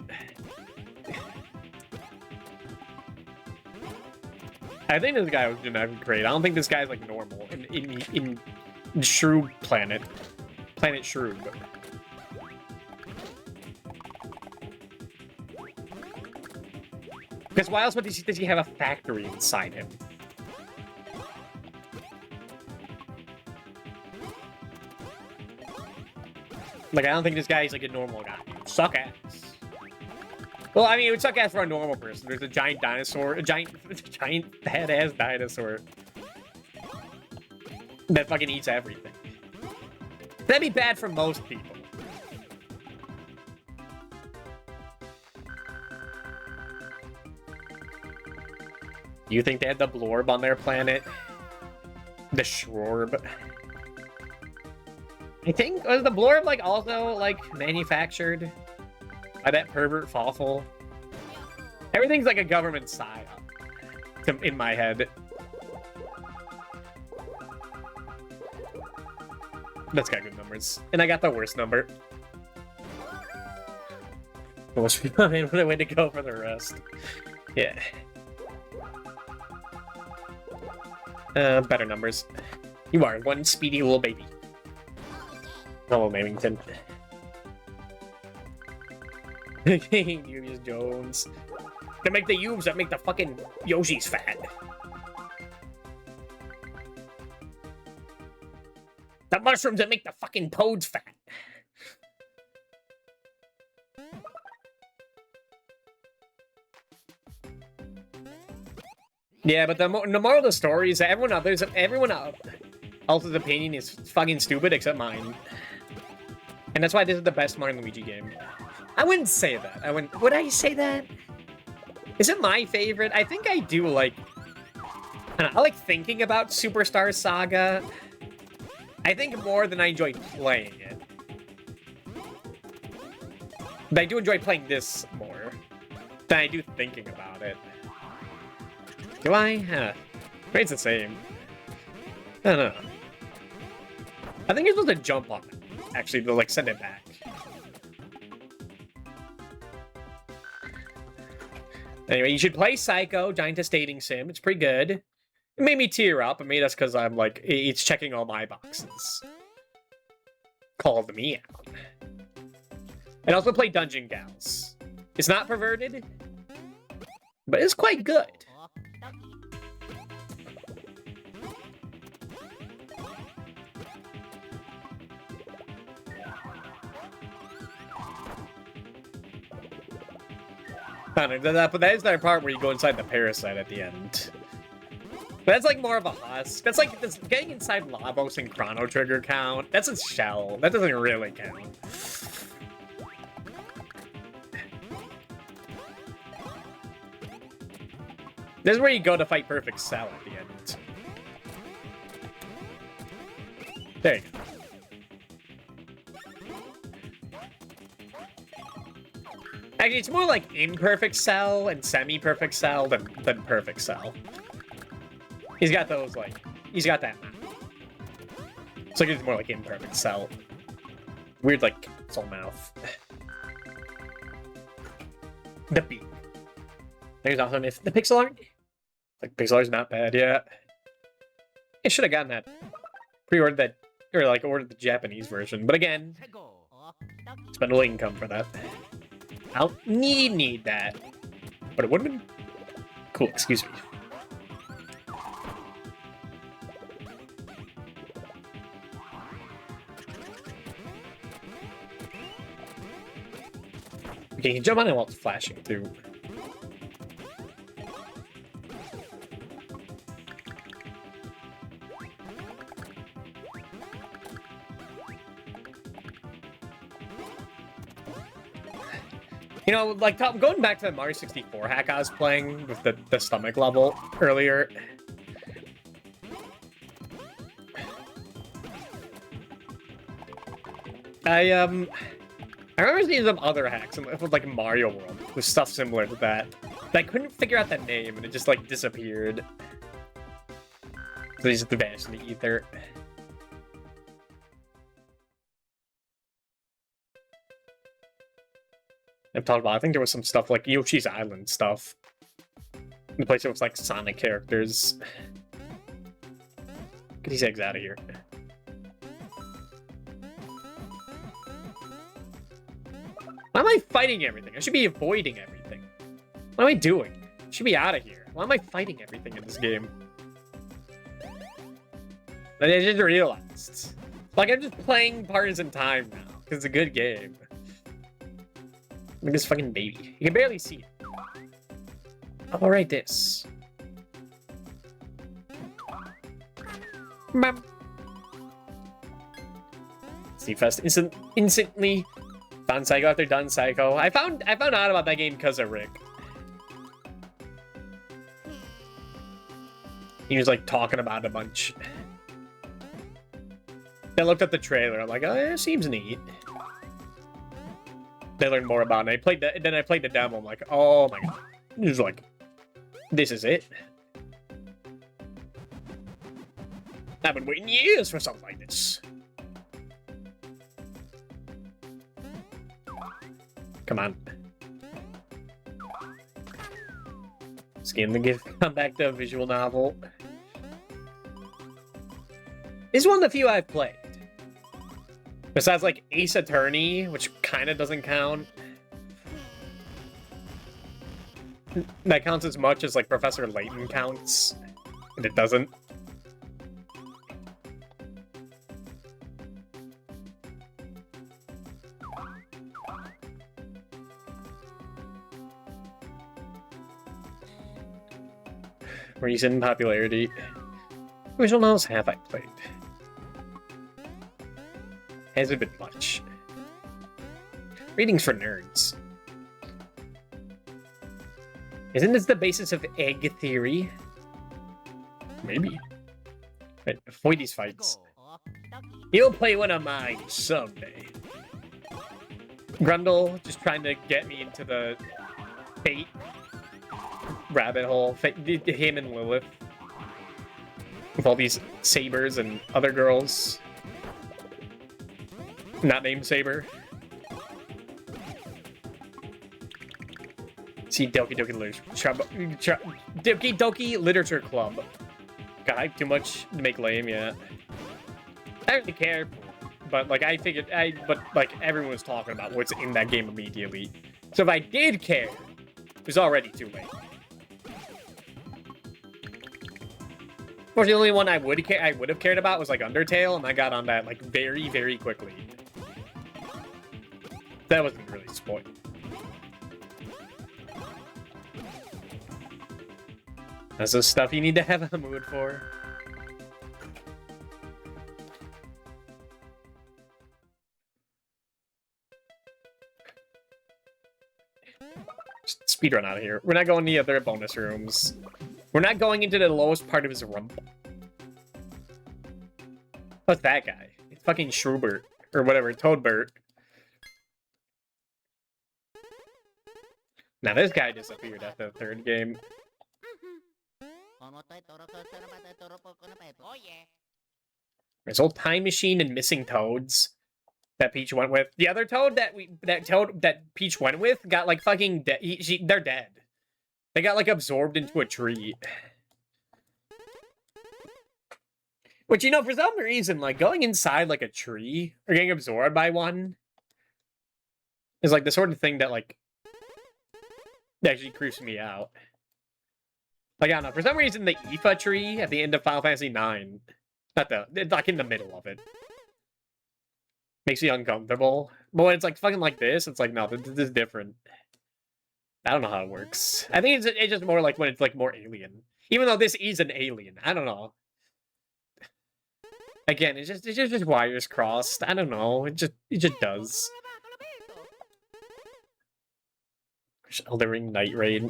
I think this guy was genetically created. I don't think this guy's like normal in Shrew Planet. Planet Shrew. Because why else does he have a factory inside him? Like, I don't think this guy's like a normal guy. Suck ass. Well, I mean, it would suck ass for a normal person. There's a giant dinosaur, a giant badass dinosaur that fucking eats everything. That'd be bad for most people. You think they had the Blorb on their planet? The Shorb. I think, was the Blorb, like, also, like, manufactured by that pervert Fawful? Everything's like a government psyop in my head. That's got good numbers. And I got the worst number. What a way to go for the rest. Yeah. Better numbers. You are one speedy little baby. Hello, Mamington. Julius Jones. To make the Ubes that make the fucking Yoshis fat. The mushrooms that make the fucking Toads fat. Yeah, but the moral of the story is that everyone else's opinion is fucking stupid except mine. And that's why this is the best Mario & Luigi game. I wouldn't say that. Would I say that? Is it my favorite? I think I do like... I like thinking about Superstar Saga. I think more than I enjoy playing it. But I do enjoy playing this more than I do thinking about it. Do I? It's the same. I don't know. I think you're supposed to jump on it. Actually, to like send it back. Anyway, you should play Psycho, Giant Estating Sim. It's pretty good. It made me tear up. It made us because I'm like, it's checking all my boxes. Called me out. And also play Dungeon Gals. It's not perverted, but it's quite good. But that is that part where you go inside the parasite at the end. That's like more of a husk. That's like getting inside Labos and Chrono Trigger count. That's a shell. That doesn't really count. This is where you go to fight Perfect Cell at the end. There you go. Actually, it's more like Imperfect Cell and Semi-Perfect Cell than Perfect Cell. He's got those, like... He's got that. It's like it's more like Imperfect Cell. Weird, like, soul mouth. The beak. There's also the pixel art. Like, pixel art's not bad, yeah. I should have gotten that. Pre-ordered that, or like ordered the Japanese version. But again, spend a little income for that. I'll need that. But it would have been cool, excuse me. Okay, you can jump on it while it's flashing too. You know, like, going back to the Mario 64 hack I was playing with the stomach level earlier. I remember seeing some other hacks in like Mario World with stuff similar to that. But I couldn't figure out that name and it just like disappeared. So they just vanished in the ether. I've talked about, I think there was some stuff like Yoshi's Island stuff. The place that was like Sonic characters. Get these eggs out of here. Why am I fighting everything? I should be avoiding everything. What am I doing? I should be out of here. Why am I fighting everything in this game? I just realized. Like, I'm just playing Partisan Time now, because it's a good game. Look at this fucking baby. You can barely see it. Oh, right, this. Bam. Steve Fest instantly found Psycho after done Psycho. I found out about that game because of Rick. He was like talking about it a bunch. I looked at the trailer. I'm like, oh, it seems neat. They learned more about it. Then I played the demo. I'm like, oh my god. It was like, this is it. I've been waiting years for something like this. Come on. Skin the gift. Come back to a visual novel. This is one of the few I've played. Besides, like, Ace Attorney, which kind of doesn't count. That counts as much as, like, Professor Layton counts. And it doesn't. Recent popularity. Visual novels have I played? Hasn't been much. Readings for nerds. Isn't this the basis of egg theory? Maybe. Wait, avoid these fights. You'll play one of mine someday. Grundle just trying to get me into the Fate rabbit hole. Him and Lilith. With all these sabers and other girls. Not named Saber. See Doki Doki Literature Club. Got hyped too much to make lame, yeah. I don't really care, but like I figured, but like everyone was talking about what's in that game immediately. So if I did care, it was already too late. Of course, the only one I would have cared about was like Undertale, and I got on that like very, very quickly. That wasn't really spoiled. That's the stuff you need to have a mood for. Just speedrun out of here. We're not going to the other bonus rooms. We're not going into the lowest part of his rump. What's that guy? It's fucking Shrubert. Or whatever, Toadbert. Now this guy disappeared after the third game. There's old Time Machine and Missing Toads that Peach went with. The other Toad that Peach went with got like fucking they're dead. They got like absorbed into a tree. Which, you know, for some reason, like going inside like a tree or getting absorbed by one is like the sort of thing that like actually creeps me out. Like, I don't know, for some reason the Aoife tree at the end of Final Fantasy IX, like in the middle of it, makes me uncomfortable. But when it's like fucking like this, it's like, no, this is different. I don't know how it works. I think it's just more like when it's like more alien. Even though this is an alien. I don't know. Again, it's just wires crossed. I don't know. It just does. Elden Ring Night Raid.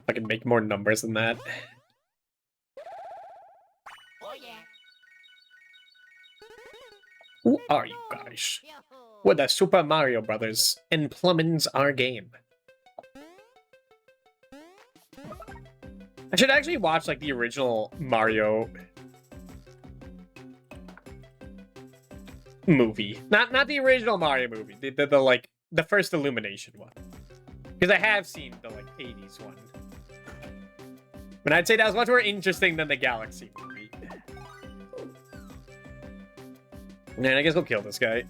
I can make more numbers than that. Who are you guys? We're the Super Mario Brothers, and plumbing's our game. I should actually watch, like, the original Mario movie. Not the original Mario movie. The like, the first Illumination one. Because I have seen the, like, 80s one. But I'd say that was much more interesting than the Galaxy movie. Man, I guess we'll kill this guy.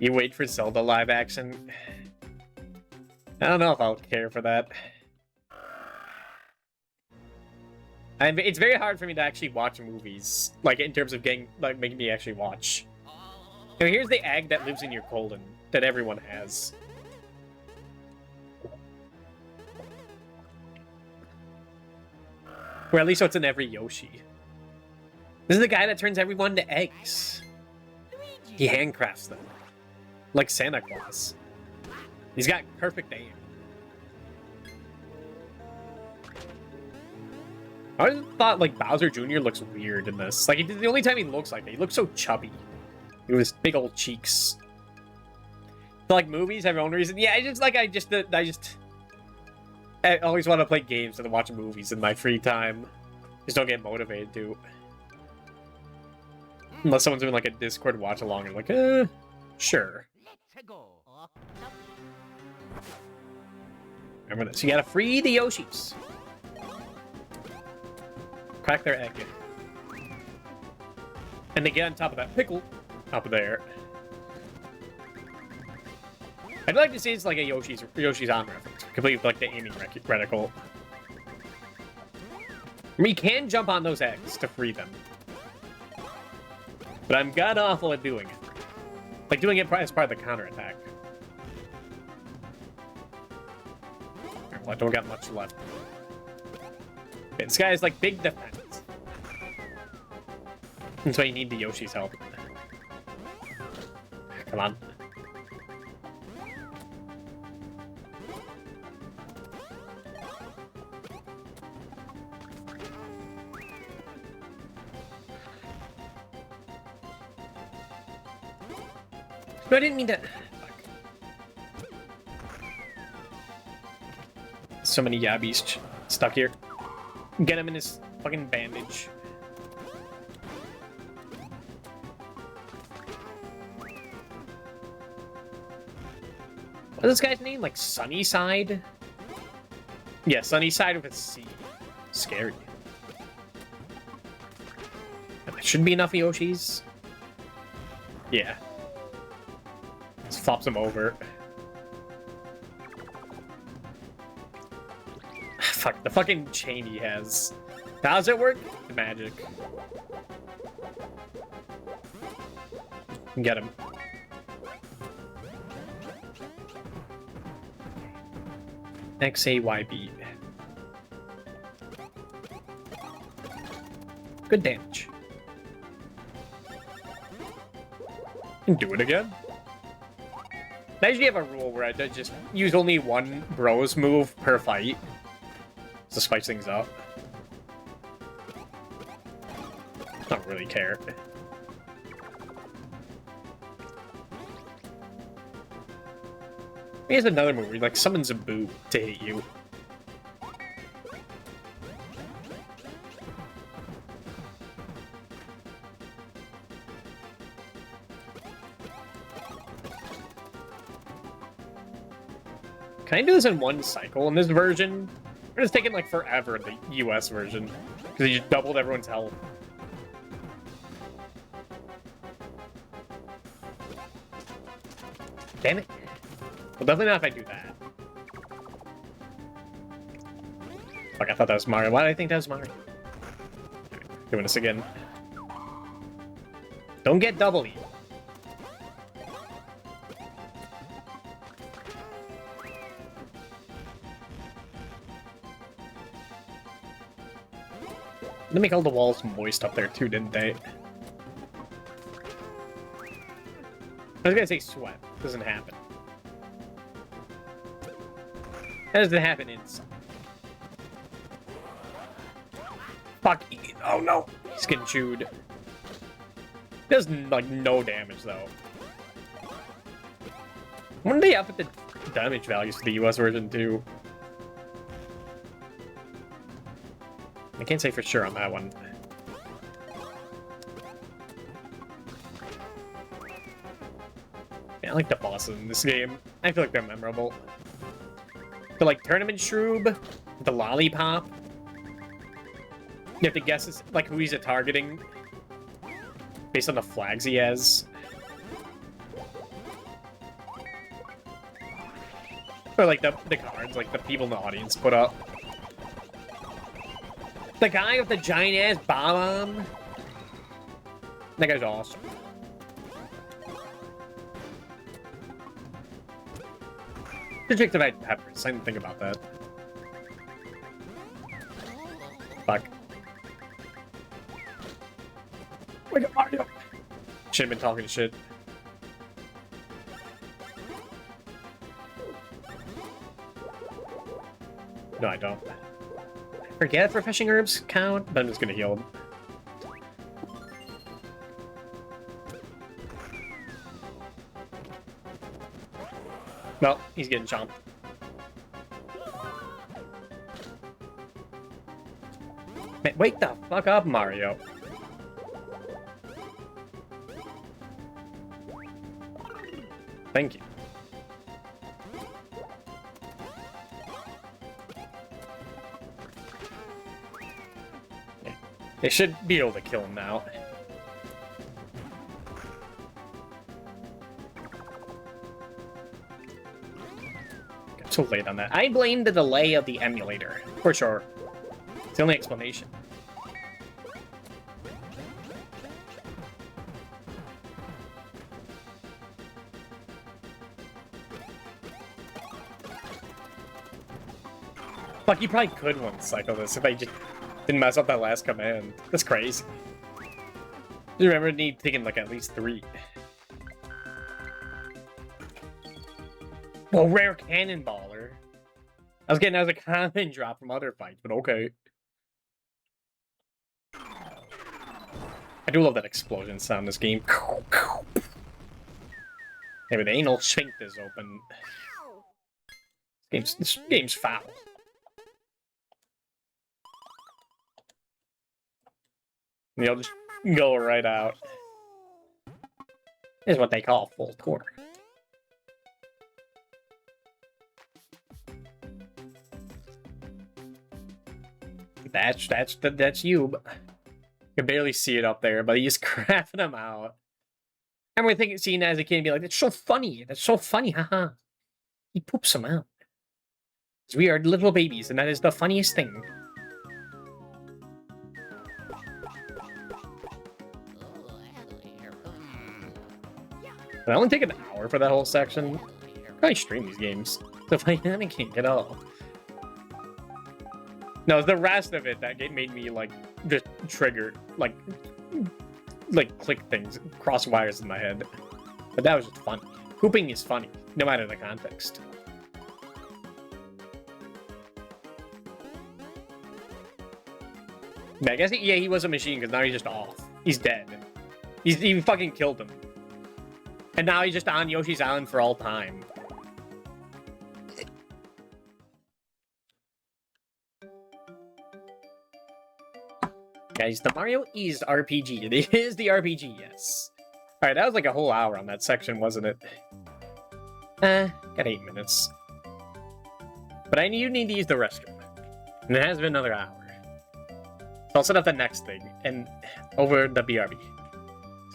You wait for Zelda live action. I don't know if I'll care for that. It's very hard for me to actually watch movies, like in terms of getting, like making me actually watch. You know, here's the egg that lives in your colon that everyone has. Or at least what's in every Yoshi. This is the guy that turns everyone to eggs. He handcrafts them. Like Santa Claus. He's got perfect aim. I always thought, like, Bowser Jr. looks weird in this. Like, the only time he looks like it, he looks so chubby. With his big old cheeks. So, like, movies have their own reason. Yeah, I always want to play games and watch movies in my free time. Just don't get motivated to. Unless someone's doing, like, a Discord watch-along and like, sure. Remember this. You gotta free the Yoshis. Crack their egg. And they get on top of that pickle up there. I'd like to see it's like a Yoshi's On reference. Complete with like the aiming reticle. I mean, you can jump on those eggs to free them. But I'm god-awful at doing it. Like doing it as part of the counterattack. Well, I don't got much left. Okay, this guy is like big defense. That's why you need the Yoshi's help. Come on. But I didn't mean to... Fuck. So many Yabbies stuck here. Get him in his fucking bandage. What's this guy's name? Like Sunnyside? Yeah, Sunnyside with a C. Scary. There shouldn't be enough Yoshis. Yeah. Just flops him over. Fuck, the fucking chain he has. How does it work? The magic. Get him. XAYB. Good damage. And do it again. I usually have a rule where I just use only one bros move per fight to spice things up. Don't really care. Here's another move where he, like, summons a boo to hit you. Can I do this in one cycle in this version? Or it's taking, like, forever in the US version. Because he just doubled everyone's health. Damn it. Well, definitely not if I do that. Fuck, I thought that was Mario. Why did I think that was Mario? Doing this again. Don't get double E. They make all the walls moist up there too, didn't they? I was gonna say sweat. Doesn't happen. That doesn't happen inside. Fuck. Oh no. He's getting chewed. Does, like, no damage, though. When did they up at the damage values for the US version, too? I can't say for sure on that one. Yeah, I like the bosses in this game. I feel like they're memorable. The, like, Tournament Shroob, the Lollipop. You have to guess, like, who he's targeting based on the flags he has. Or, like, the cards, like, the people in the audience put up. The guy with the giant-ass bomb. That guy's awesome. Projectified peppers. I didn't think about that. Fuck. Wake up, Mario! Should've been talking shit. No, I don't. Forget if refreshing herbs count, but I'm just gonna heal him. Well, he's getting chomped. Man, wake the fuck up, Mario. Thank you. They should be able to kill him now. I'm so late on that. I blame the delay of the emulator, for sure. It's the only explanation. Fuck, you probably could one cycle this if I just didn't mess up that last command. That's crazy. You remember me taking like at least 3. Well, rare cannonballer. I was getting that as a common drop from other fights, but okay. I do love that explosion sound in this game. Maybe the anal sphincter is open. This game's foul. You'll just go right out. This is what they call full torque. That's you. You can barely see it up there, but he's crafting them out. I remember seeing that as a kid and be like, "That's so funny. That's so funny, haha." He poops them out. Because we are little babies, and that is the funniest thing. I only take an hour for that whole section. Probably stream these games. So if I can't get off. No, it's the rest of it that made me like just trigger, like click things, cross wires in my head. But that was just fun. Pooping is funny, no matter the context. Yeah, I guess he was a machine because now he's just off. He's dead. He fucking killed him. And now he's just on Yoshi's Island for all time. Guys, the Mario is RPG. It is the RPG, yes. Alright, that was like a whole hour on that section, wasn't it? Got 8 minutes. But I do need to use the restroom. And it has been another hour. So I'll set up the next thing, and over the BRB.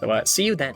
So, see you then.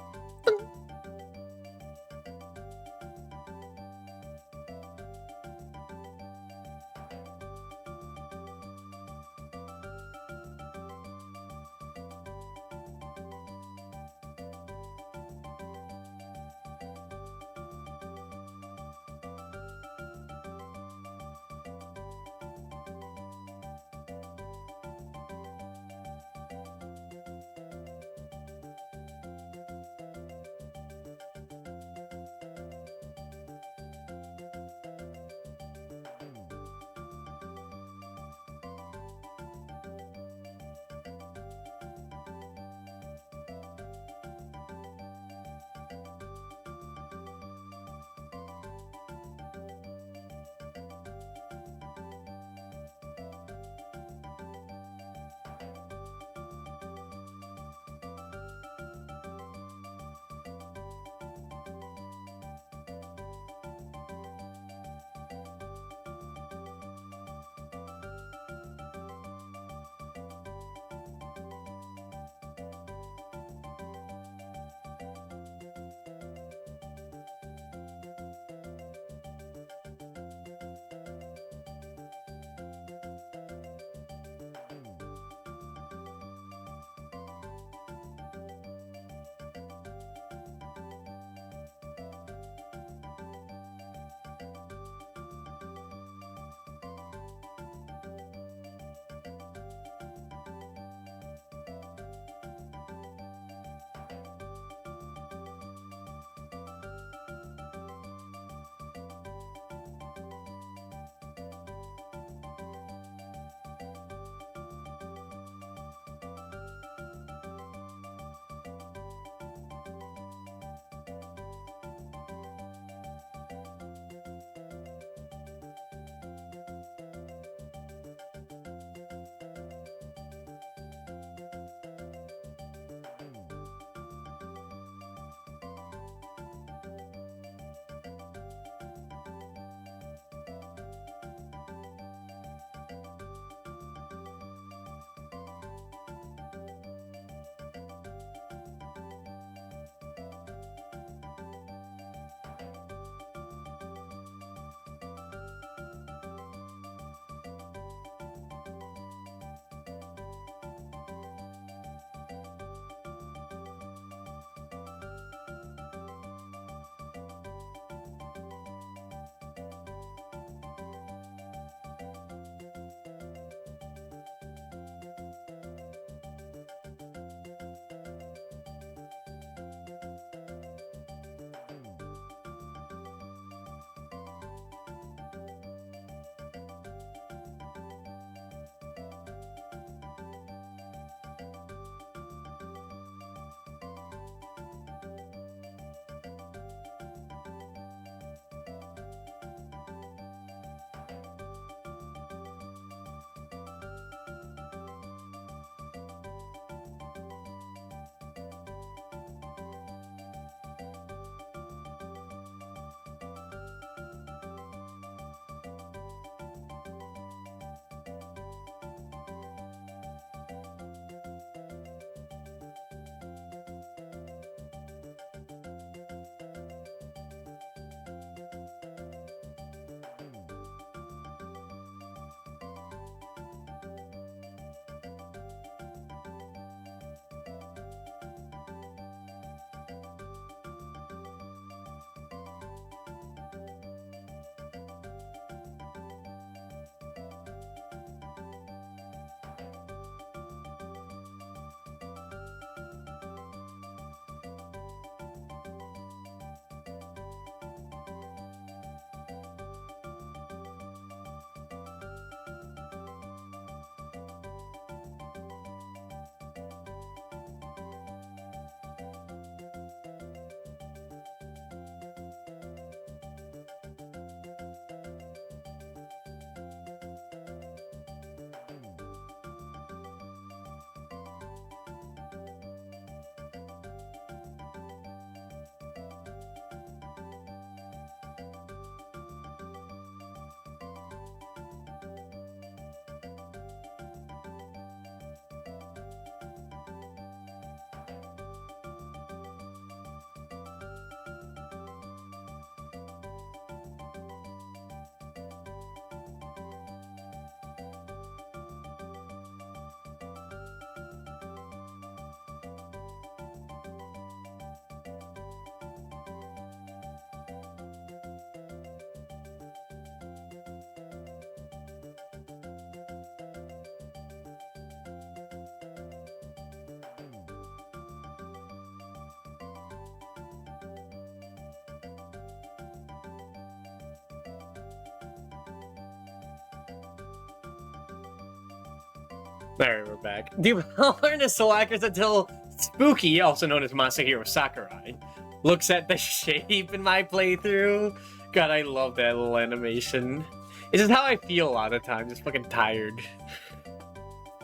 Alright, we're back. Do you learn to Soul Hackers until Spooky, also known as Masahiro Sakurai, looks at the shape in my playthrough? God, I love that little animation. It's just how I feel a lot of the time, just fucking tired.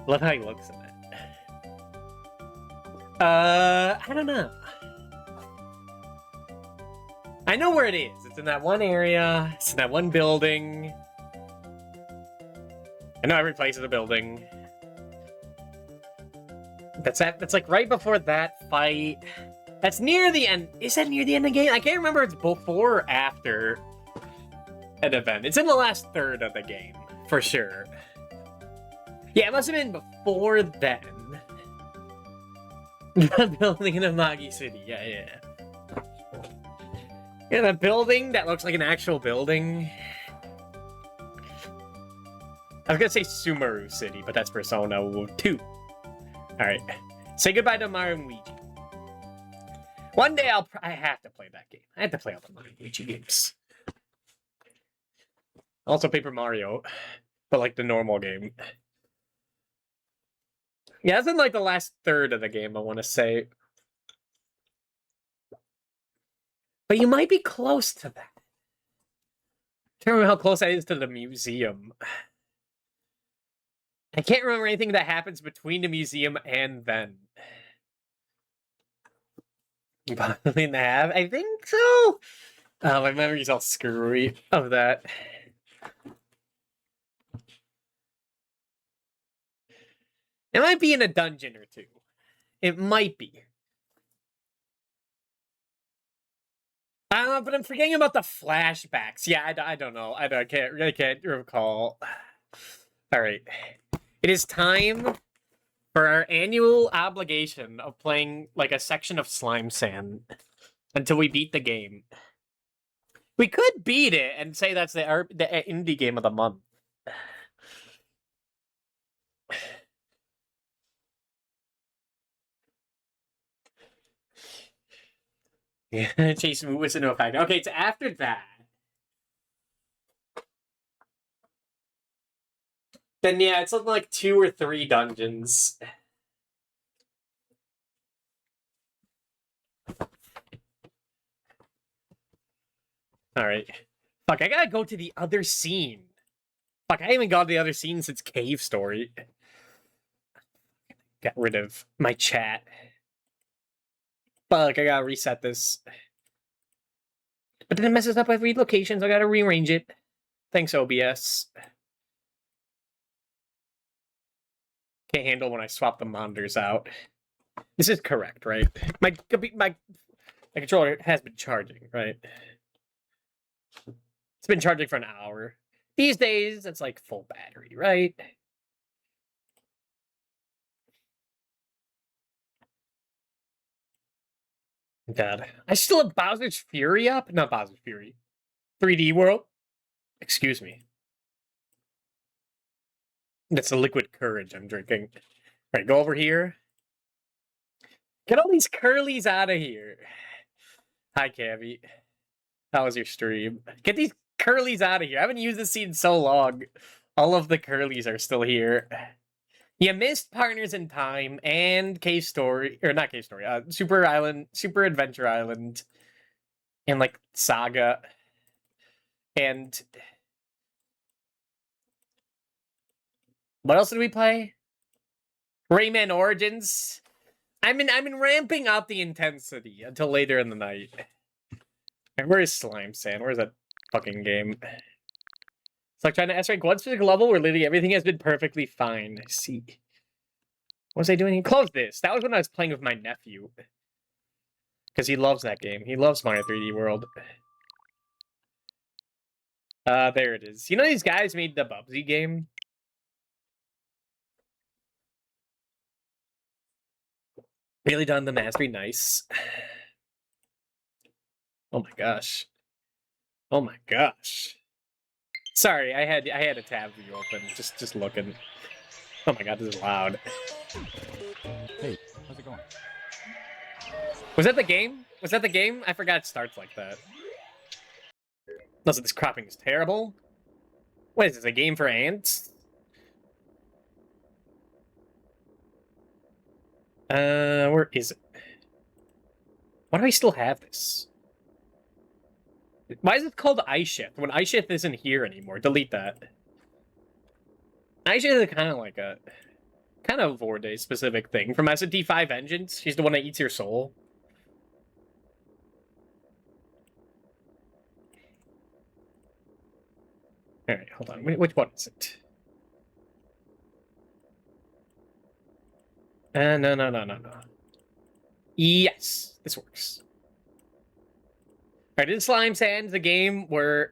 Love how he looks at it. I don't know. I know where it is. It's in that one area. It's in that one building. I know every place is a building. That's like right before that fight. That's near the end. Is that near the end of the game? I can't remember if it's before or after an event. It's in the last third of the game, for sure. Yeah, it must have been before then. The building in Amagi City. Yeah. Yeah, the building that looks like an actual building. I was gonna say Sumeru City, but that's Persona 2. Alright. Say goodbye to Mario and Luigi. One day I have to play that game. I have to play all the Mario and Luigi games. Also Paper Mario, but like the normal game. Yeah, that's in like the last third of the game, I want to say. But you might be close to that. I can't remember how close that is to the museum. I can't remember anything that happens between the museum and then. Possibly in the half? I think so. My memory's all screwy of that. It might be in a dungeon or two. It might be. But I'm forgetting about the flashbacks. Yeah, I don't know. I can't recall. All right. It is time for our annual obligation of playing like a section of Slime Sand until we beat the game. We could beat it and say that's the indie game of the month. Yeah, Chase moves into effect. Okay, so after that, then yeah, it's something like 2 or 3 dungeons. Alright. Fuck, I gotta go to the other scene. Fuck, I haven't gone to the other scene since Cave Story. Got rid of my chat. Fuck, I gotta reset this. But then it messes up every location, so I gotta rearrange it. Thanks, OBS. Can't handle when I swap the monitors out. This is correct, right? My controller has been charging, right? It's been charging for an hour. These days, it's like full battery, right? God. I still have Bowser's Fury up? Not Bowser's Fury. 3D World? Excuse me. That's the liquid courage I'm drinking. Alright, go over here. Get all these curlies out of here. Hi, Cavi. How was your stream? Get these curlies out of here. I haven't used this seed in so long. All of the curlies are still here. You missed Partners in Time and Cave Story, or not Cave Story, Super Adventure Island, and like Saga, and what else did we play? Rayman Origins. I've been ramping up the intensity until later in the night. And where is Slime Sand? Where's that fucking game? It's like trying to S-rank one specific level where literally everything has been perfectly fine. I see. What was I doing? Close this. That was when I was playing with my nephew. Because he loves that game. He loves Mario 3D World. There it is. You know these guys made the Bubsy game? Really done the mastery. Nice. Oh my gosh. Oh my gosh. Sorry, I had a tab view open, just looking. Oh my god, this is loud. Hey, how's it going? Was that the game? Was that the game? I forgot it starts like that. Also, this cropping is terrible. What is this, a game for ants? Where is it? Why do I still have this? Why is it called iShift when iShift isn't here anymore? Delete that. iShift is kind of like a Vorde specific thing from SMT5 Engines. She's the one that eats your soul. All right, hold on. Which one is it? No. Yes, this works. Alright, in Slime Sands, the game where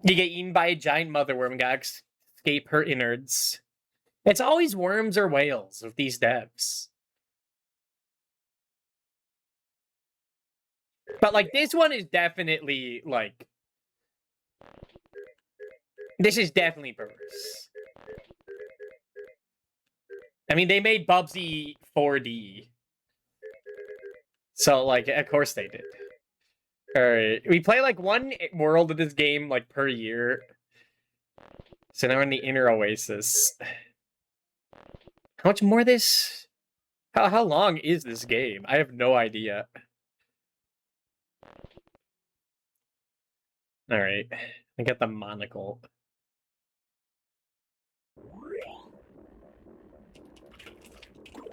you get eaten by a giant mother worm and gotta escape her innards. It's always worms or whales with these devs. But, like, this one is definitely, like... This is definitely perverse. I mean, they made Bubsy 4D. So, like, of course they did. Alright, we play, like, one world of this game, like, per year. So now we're in the Inner Oasis. How much more this? How long is this game? I have no idea. Alright, I got the monocle.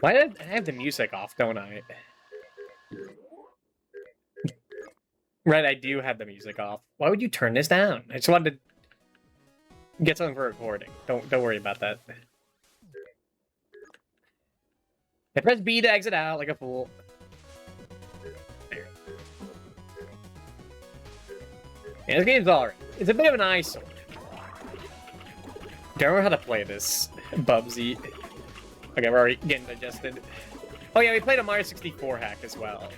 Why did I have the music off, don't I? Right, I do have the music off. Why would you turn this down? I just wanted to get something for recording. Don't worry about that. I press B to exit out like a fool. There. Yeah, this game's alright. It's a bit of an eyesore. Don't know how to play this, Bubsy. Okay, we're already getting digested. Oh yeah, we played a Mario 64 hack as well.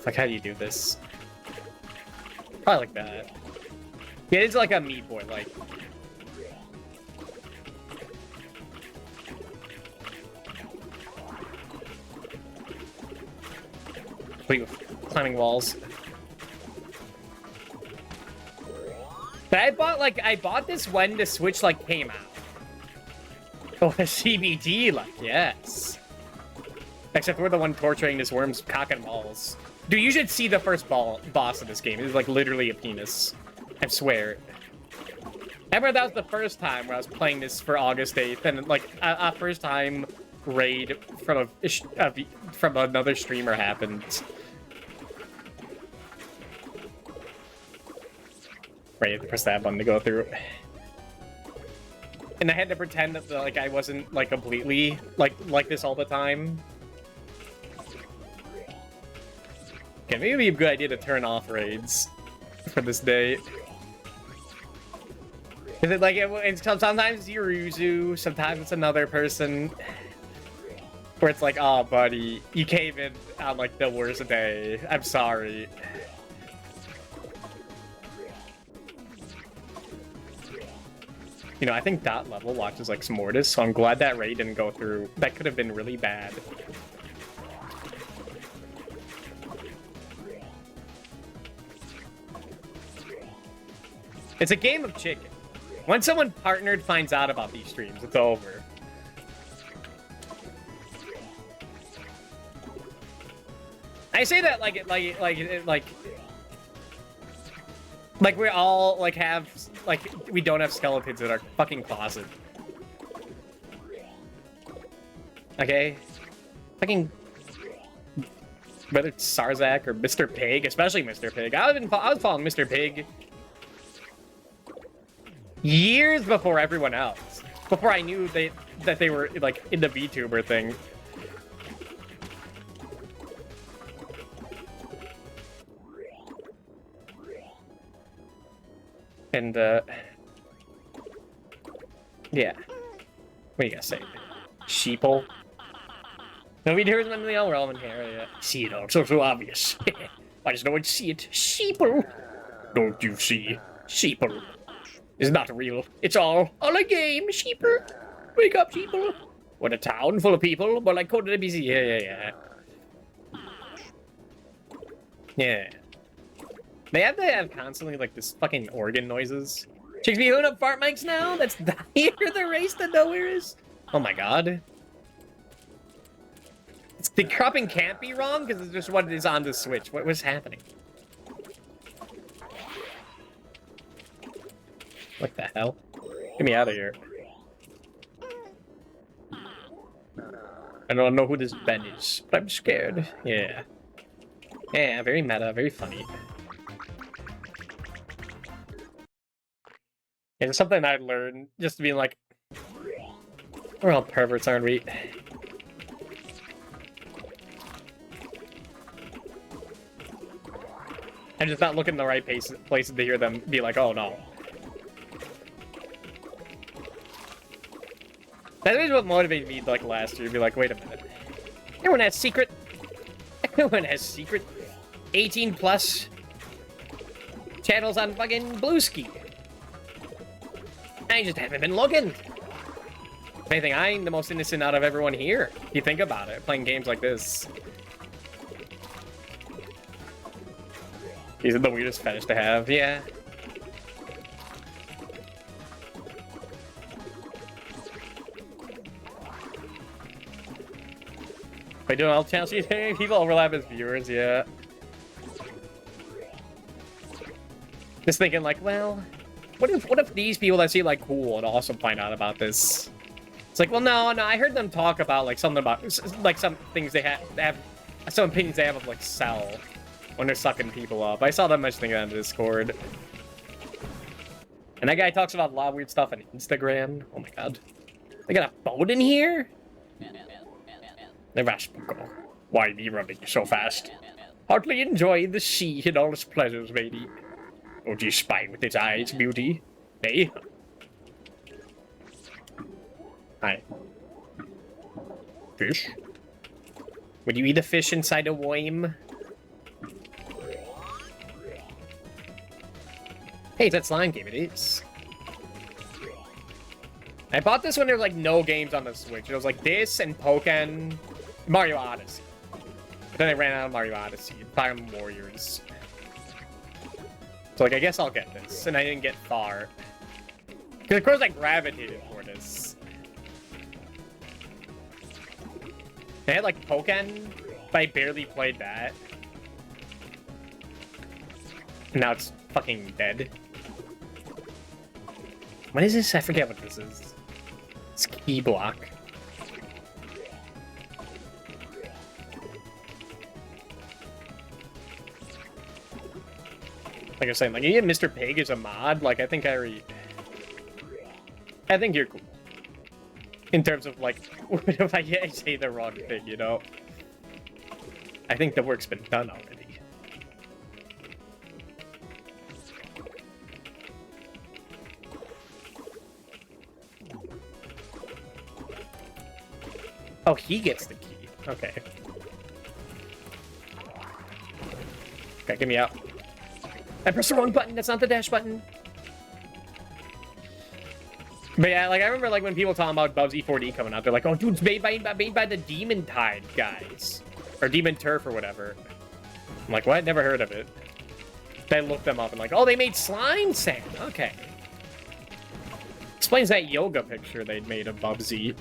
Like, how do you do this? Probably like that. Yeah, it's like a Meat Boy, like. Wait, climbing walls. But I bought this when the Switch, like, came out. Oh, the CBT, like, yes. Except we're the one torturing this worm's cock and balls. Dude, you should see the first boss of this game. It's like literally a penis. I swear. I remember that was the first time where I was playing this for August 8th, and like a first time raid from from another streamer happened. Right, press that button to go through. And I had to pretend that like I wasn't like completely like this all the time. Okay, maybe it'd be a good idea to turn off raids for this day. Is it like it's sometimes Yuruzu, sometimes it's another person, where it's like, oh buddy, you came in on like the worst day. I'm sorry. You know, I think Dot Level watches like Smortis, so I'm glad that raid didn't go through. That could have been really bad. It's a game of chicken. When someone partnered finds out about these streams, it's over. I say that like we all like have we don't have skeletons in our fucking closet. Okay, fucking whether it's Sarzak or Mr. Pig, especially Mr. Pig. I was following Mr. Pig years before everyone else. Before I knew that they were like in the VTuber thing. And yeah. What do you gotta say? Sheeple? No VTubers in the all relevant here. Yeah. See it all, so obvious. I just know I see it. Sheeple. Don't you see? Sheeple. It's not real. It's all a game, sheeple. Wake up, sheeple. What a town full of people, but like Code of the BC. Yeah. They have to have constantly like this fucking organ noises. Should be holding up fart mics now? That's here the race to nowhere is? Oh my god. The cropping can't be wrong because it's just what is on the Switch. What was happening? What the hell? Get me out of here. I don't know who this Ben is, but I'm scared. Yeah. Yeah, very meta, very funny. And it's something I learned just to be like, we're all perverts, aren't we? I'm just not looking in the right places to hear them be like, oh no. That is what motivated me like last year, to be like, wait a minute. Everyone has secret 18 plus channels on fucking Bluesky. I just haven't been looking. If anything, I'm the most innocent out of everyone here. If you think about it, playing games like this. These are the weirdest fetish to have, yeah. By doing all channels, people overlap as viewers, yeah. Just thinking like, well, what if these people that see like cool would also find out about this? It's like, well, no, I heard them talk about like something about like some things they have some opinions they have of like Cell when they're sucking people up. I saw them mentioning that on Discord. And that guy talks about a lot of weird stuff on Instagram. Oh my god. They got a boat in here? Nevashpoko. Why be running so fast? Hardly enjoy the sea and all its pleasures, matey. Don't you spy with its eyes, beauty? Eh? Hi. Fish? Would you eat a fish inside a worm? Hey, it's that slime game, it is. I bought this when there was like no games on the Switch. It was like this and Pokken, Mario Odyssey. But then I ran out of Mario Odyssey. Fire Warriors. So like, I guess I'll get this. And I didn't get far. Because of course I gravitated for this. I had like Pokken, but I barely played that. And now it's fucking dead. What is this? I forget what this is. It's key block. Like I was saying, like, you get Mr. Pig as a mod, like, I think you're cool. In terms of, like, if I say the wrong thing, you know? I think the work's been done already. Oh, he gets the key. Okay. Okay, get me out. I pressed the wrong button. That's not the dash button. But yeah, like I remember like when people talking about Bubsy 4D coming out, they're like, "Oh, dude, it's made by the Demon Tide guys, or Demon Turf or whatever." I'm like, "What? Never heard of it." Then I looked them up and like, "Oh, they made Slime Sand. Okay." Explains that yoga picture they'd made of Bubsy.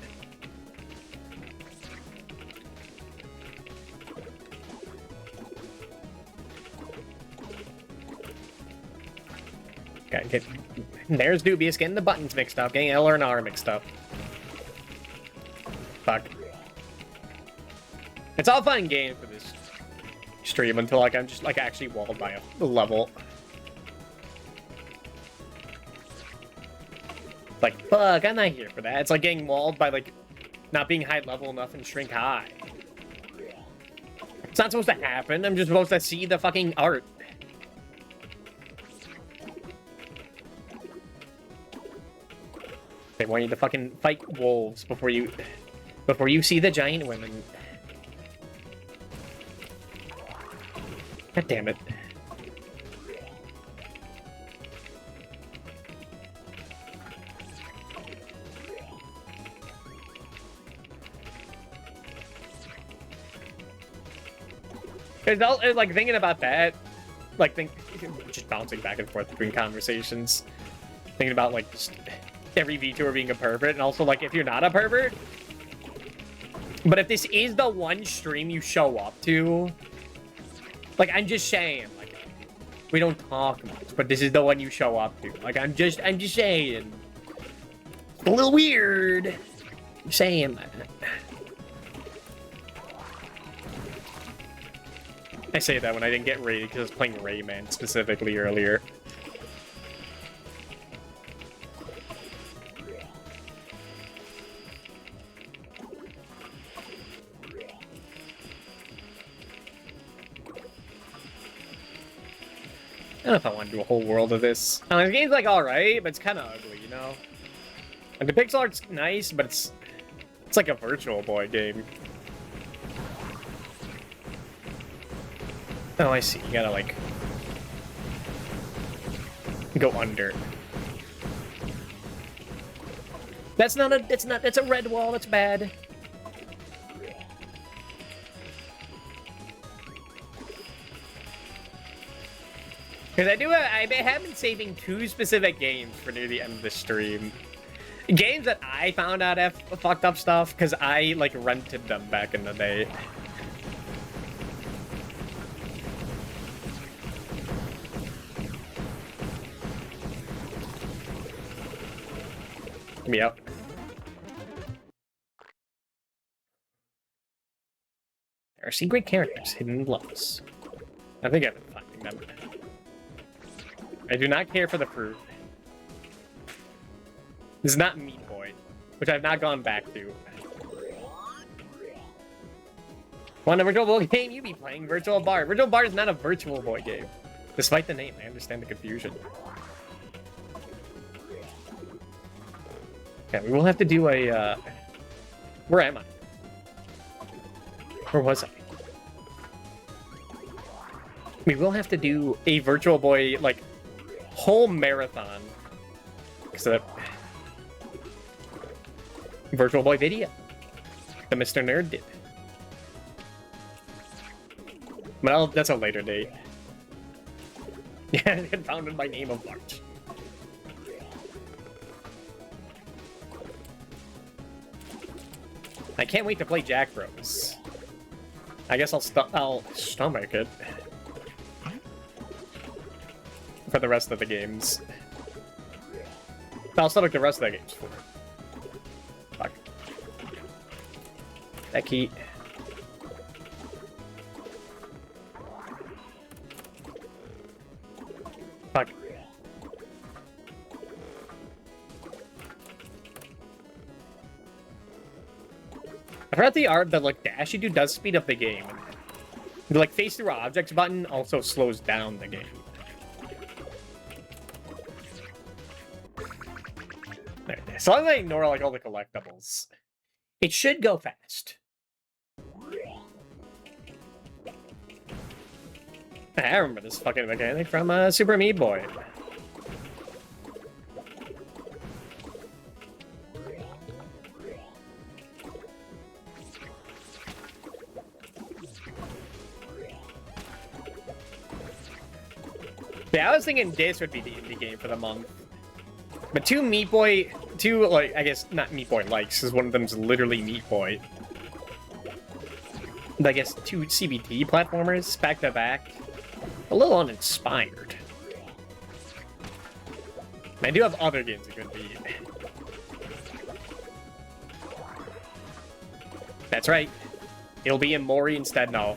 Okay, there's Dubious getting the buttons mixed up, getting L and R mixed up. Fuck. It's all fun and games for this stream until like I'm just like actually walled by a level. Like, fuck, I'm not here for that. It's like getting walled by like not being high level enough and shrink high. It's not supposed to happen. I'm just supposed to see the fucking art. They want you to fucking fight wolves before you see the giant women. God damn it. It's like thinking about that. like just bouncing back and forth between conversations, thinking about like just every VTuber being a pervert, and also like if you're not a pervert, but if this is the one stream you show up to, like I'm just saying, like we don't talk much, but this is the one you show up to. Like I'm just saying, it's a little weird saying that. I say that when I didn't get raided because I was playing Rayman specifically earlier. I don't know if I want to do a whole world of this. I mean, the game's like alright, but it's kind of ugly, you know? Like the pixel art's nice, but it's like a Virtual Boy game. Oh, I see. You gotta, like, go under. That's a red wall. That's bad. Because I have been saving 2 specific games for near the end of the stream. Games that I found out have fucked up stuff, because I, like, rented them back in the day. Yep. There are secret characters hidden in levels. I think I've been finding them. I do not care for the fruit. This is not Meat Boy, which I've not gone back to. Want a Virtual Boy game? You be playing Virtual Bar. Virtual Bar is not a Virtual Boy game. Despite the name, I understand the confusion. Okay, we will have to do a, where am I? Where was I? We will have to do a Virtual Boy, like, whole marathon. Except Virtual Boy video. That Mr. Nerd did. Well, that's a later date. Yeah, it founded by name of March. I can't wait to play Jack Bros. I guess I'll stomach it for the rest of the games. I'll stomach the rest of the games for it. Fuck. That key. Fuck. I forgot the like dash you do does speed up the game. The like face through objects button also slows down the game. There. So long as I ignore like all the collectibles, it should go fast. I remember this fucking mechanic from Super Meat Boy. Yeah, I was thinking this would be the indie game for the month. But two, like, I guess, not Meat Boy likes, because one of them's literally Meat Boy. But I guess 2 CBT platformers back to back. A little uninspired. I do have other games that could beat. That's right. It'll be Amori instead. No.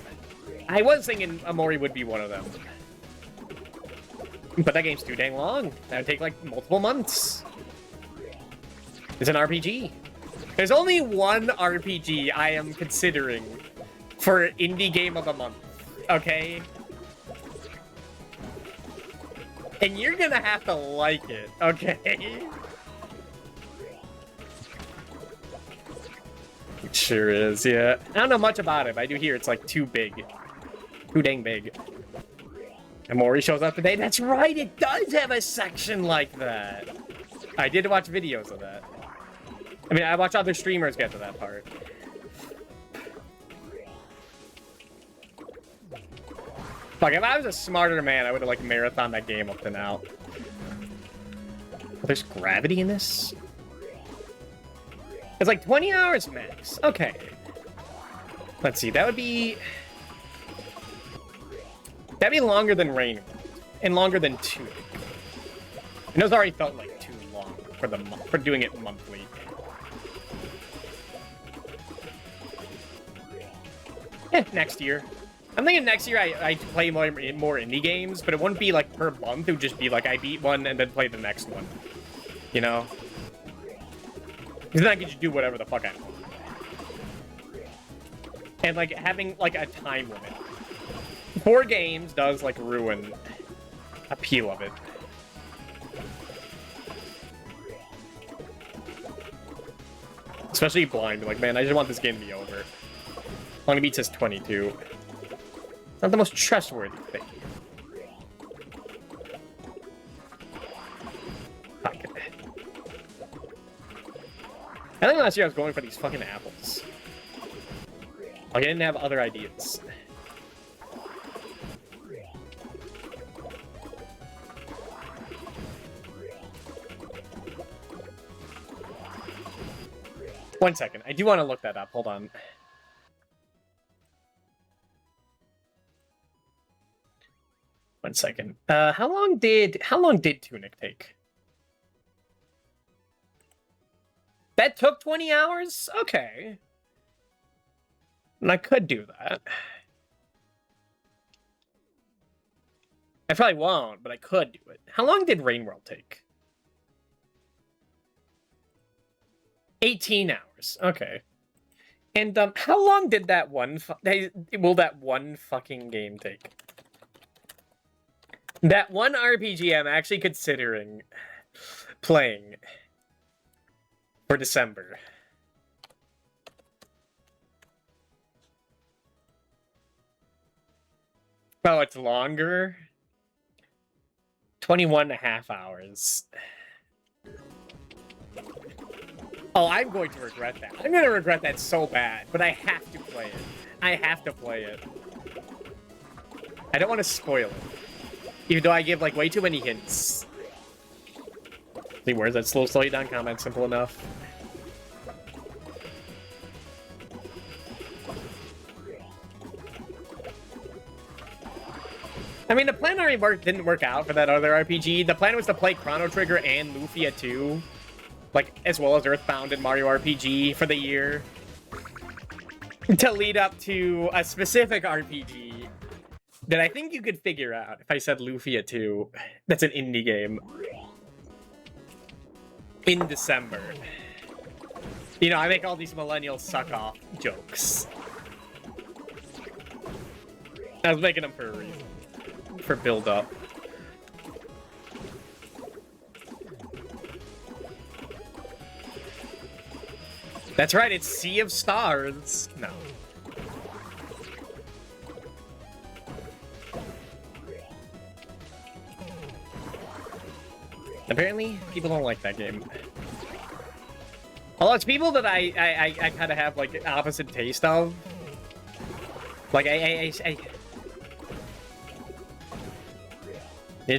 I was thinking Amori would be one of them. But that game's too dang long. That would take like multiple months. It's an RPG. There's only one RPG I am considering for Indie Game of the Month. Okay? And you're gonna have to like it, okay? It sure is, yeah. I don't know much about it, but I do hear it's like too big. Too dang big. And Mori shows up today. That's right, it does have a section like that. I did watch videos of that. I mean, I watch other streamers get to that part. Fuck, if I was a smarter man, I would have, like, marathoned that game up to now. Oh, there's gravity in this? It's like 20 hours max. Okay. Let's see, that would be... That'd be longer than Rain World, and longer than 2. And those already felt like too long for doing it monthly. Next year. I'm thinking next year I play more indie games, but it wouldn't be like per month. It would just be like I beat one and then play the next one. You know? Because then I could just do whatever the fuck I want. And like having like a time limit. 4 games does like ruin appeal of it. Especially blind. Like, man, I just want this game to be over. Long Beat says 22. It's not the most trustworthy thing. Fuck it. I think last year I was going for these fucking apples. Like, I didn't have other ideas. One second. I do want to look that up. Hold on. One second. How long did Tunic take? That took 20 hours? Okay. And I could do that. I probably won't, but I could do it. How long did Rain World take? 18 hours. Okay. And how long did that one fucking game take? That one RPG I'm actually considering playing for December. Oh, it's longer? 21.5 hours. Oh, I'm going to regret that. I'm going to regret that so bad, but I have to play it. I have to play it. I don't want to spoil it. Even though I give, like, way too many hints. See, where's that slow you down comment? Simple enough. I mean, the plan already didn't work out for that other RPG. The plan was to play Chrono Trigger and Lufia 2. Like, as well as Earthbound and Mario RPG for the year. To lead up to a specific RPG that I think you could figure out if I said Lufia 2. That's an indie game. In December. You know, I make all these millennial suck-off jokes. I was making them for a reason. For build-up. That's right, it's Sea of Stars. No. Apparently, people don't like that game. Although it's people that I kind of have, like, opposite taste of. Like, You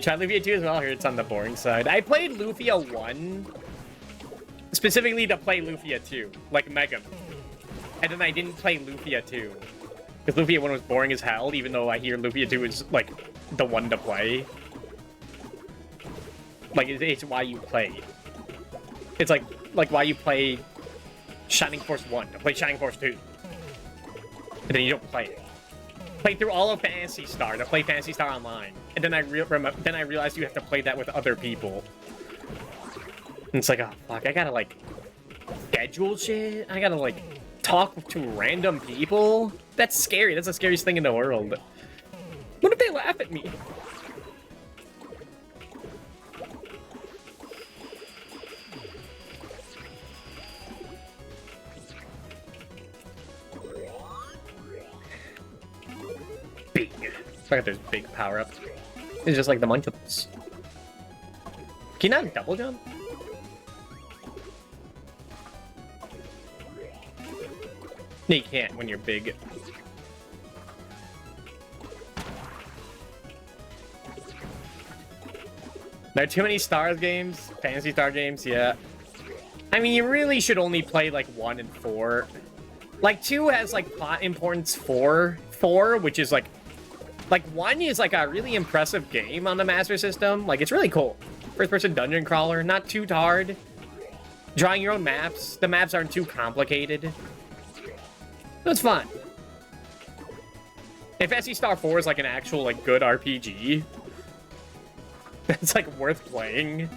tried Lufia 2 as well? Here, it's on the boring side. I played Lufia 1 specifically to play Lufia 2, like Mega Man. And then I didn't play Lufia 2. Because Lufia 1 was boring as hell, even though I hear Lufia 2 is, like, the one to play. Like, it's why you play. It's like why you play Shining Force 1, to play Shining Force 2. And then you don't play it. Play through all of Phantasy Star, to play Phantasy Star Online. And then I realized you have to play that with other people. And it's like, oh, fuck, I gotta, like, schedule shit? I gotta, like, talk to random people? That's scary. That's the scariest thing in the world. What if they laugh at me? Big. I got those big power-ups. It's just like the Munchables. Can you not double jump? No, you can't when you're big. There are too many Stars games. Fantasy Star games, yeah. I mean, you really should only play, like, 1 and 4. Like, 2 has, like, plot importance 4, which is, like, 1 is, like, a really impressive game on the Master System. Like, it's really cool. First-person dungeon crawler, not too hard. Drawing your own maps. The maps aren't too complicated. It's fun. If Fantasy Star 4 is, like, an actual, like, good RPG, that's, like, worth playing.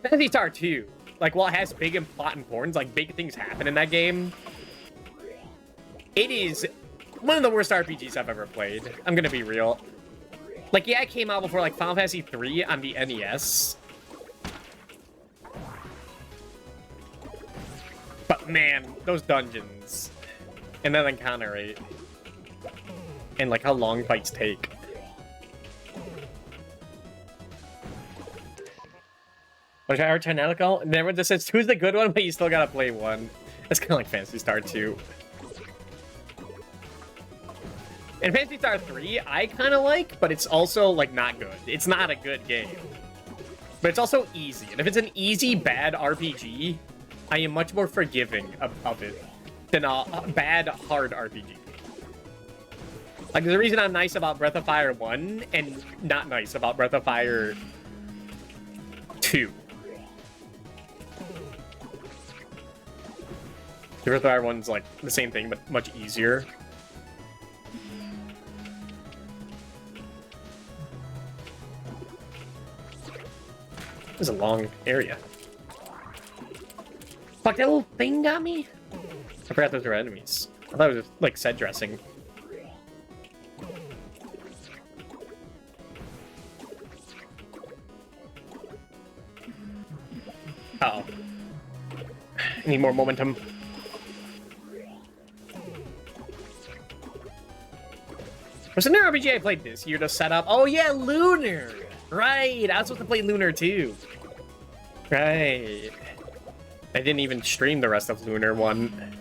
Phantasy Star 2, like, while it has big and plot importance, like, big things happen in that game, it is one of the worst RPGs I've ever played. I'm gonna be real. Like, yeah, it came out before, like, Final Fantasy 3 on the NES. But, man, those dungeons. And that encounter rate. And, like, how long fights take. Which are technical. And everyone just says, who's the good one, but you still gotta play 1. That's kind of like Phantasy Star 2. And Phantasy Star 3, I kind of like, but it's also, like, not good. It's not a good game. But it's also easy. And if it's an easy, bad RPG, I am much more forgiving of it than a bad, hard RPG. Like, there's a reason I'm nice about Breath of Fire 1 and not nice about Breath of Fire 2. The Breath of Fire 1's, like, the same thing, but much easier. This is a long area. Fuck, that little thing got me? I forgot those were enemies. I thought it was, like, set dressing. Uh-oh. I need more momentum. What's the new RPG I played this year to set up? Oh yeah, Lunar! Right, I was supposed to play Lunar too. Right. I didn't even stream the rest of Lunar 1.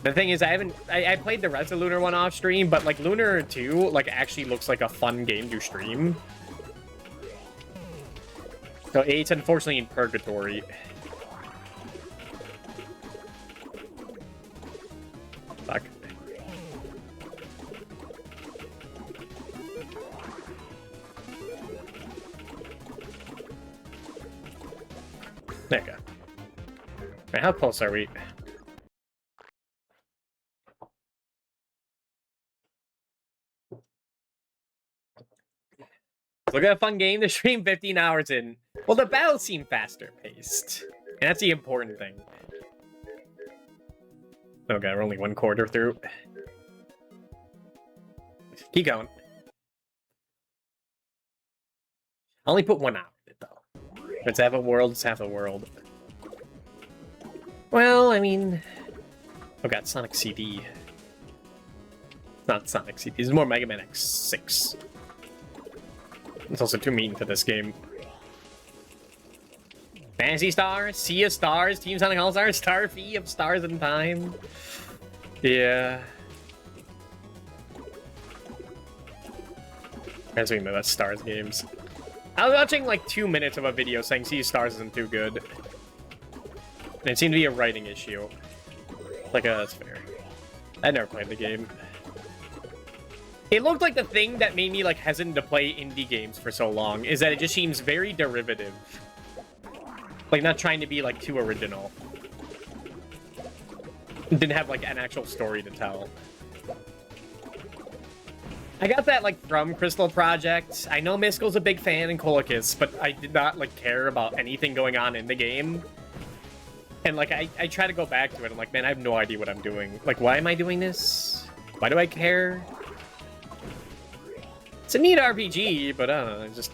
The thing is, I played the rest of Lunar 1 off stream, but like Lunar 2, like, actually looks like a fun game to stream. So it's unfortunately in purgatory. Fuck. There you go. Right, how close are we? Look at a fun game to stream 15 hours in. Well, the battles seem faster paced. And that's the important thing. Okay, we're only 1/4 through. Keep going. I only put 1 hour in it, though. If it's half a world, it's half a world. Well, I mean... Oh god, Sonic CD. Not Sonic CD, this is more Mega Man X6. It's also too mean to this game. Phantasy Star, Sea of Stars, Team Sonic All-Stars, Starfy of Stars in Time. Yeah. I was thinking about Stars games. I was watching like 2 minutes of a video saying Sea of Stars isn't too good. And it seemed to be a writing issue. Like, that's fair. I never played the game. It looked like the thing that made me, like, hesitant to play indie games for so long is that it just seems very derivative. Like, not trying to be, like, too original. It didn't have, like, an actual story to tell. I got that, like, from Crystal Project. I know Miskel's a big fan and Colicus, but I did not, like, care about anything going on in the game. And, like, I try to go back to it. I'm like, man, I have no idea what I'm doing. Like, why am I doing this? Why do I care? It's a neat RPG, but I don't know, it just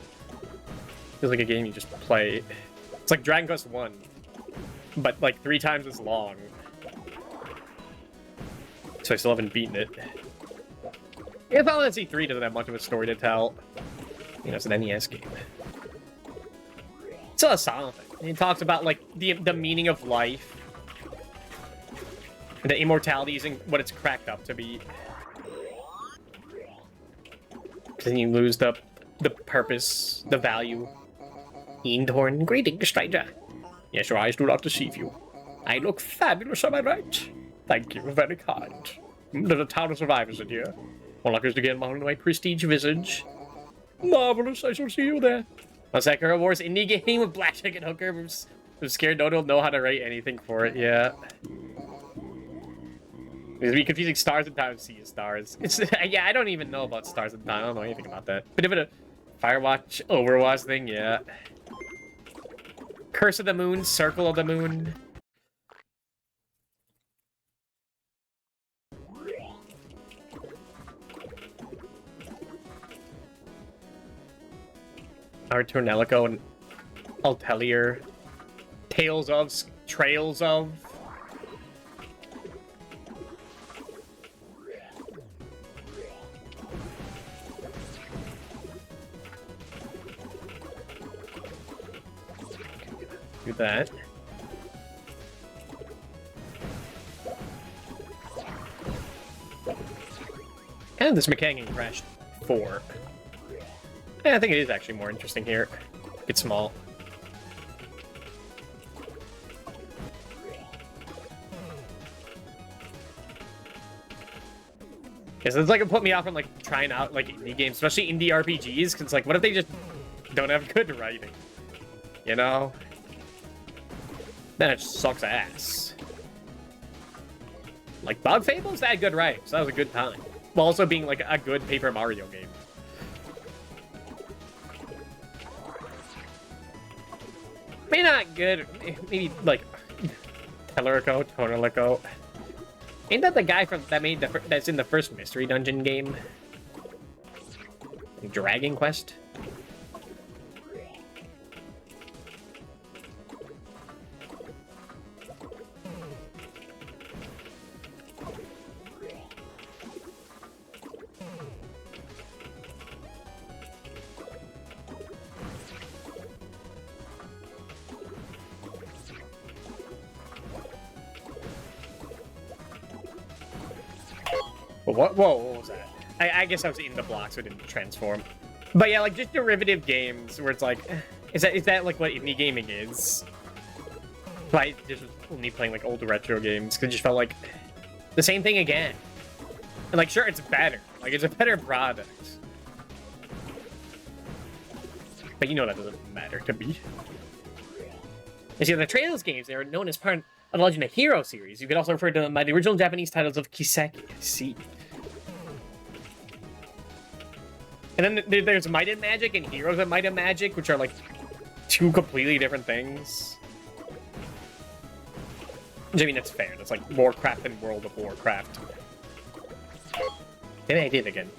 feels like a game you just play. It's like Dragon Quest 1, but like 3 times as long. So I still haven't beaten it. Yeah, Final Fantasy 3 doesn't have much of a story to tell. You know, it's an NES game. It's still a solid thing. It talks about like the meaning of life, and the immortality isn't what it's cracked up to be. Doesn't you lose the purpose, the value? Eendorn, greetings, stranger. Yes, your eyes do not deceive you. I look fabulous, am I right? Thank you, very kind. There's a town of survivors in here. One luck is to get on my prestige visage. Marvelous, I shall see you there. A Sakura Wars indie game with Blackjack and Hooker. I'm scared no one will know how to write anything for it, yeah. It's be confusing Stars and Time with Sea of Stars. It's yeah, I don't even know about Stars and Time. I don't know anything about that. Bit of a Firewatch, Overwatch thing, yeah. Curse of the Moon, Circle of the Moon. Artornelico and Altelier. Tales of, Trails of. Do that. And this mechanic in Crash 4. Yeah, I think it is actually more interesting here. It's small. Yeah, so it's like it put me off on like trying out like indie games, especially indie RPGs, because like what if they just don't have good writing? You know? Then it just sucks ass. Like Bug Fables had good writing, so that was a good time. While also being like a good Paper Mario game. Maybe not good, maybe like Tonelico. Ain't that the guy from that made that's in the first Mystery Dungeon game? Dragon Quest? What was that? I guess I was in the blocks, so it didn't transform. But yeah, like just derivative games where it's like, is that like what indie gaming is? But I just was only playing like old retro games because it just felt like the same thing again. And like, sure, it's better. Like, it's a better product. But you know that doesn't matter to me. You see, the Trails games, they are known as part of the Legend of Hero series. You could also refer to them by the original Japanese titles of Kiseki. See. And then there's Might and Magic and Heroes of Might and Magic, which are like two completely different things. Which, I mean, that's fair. That's like Warcraft and World of Warcraft. Maybe I did again.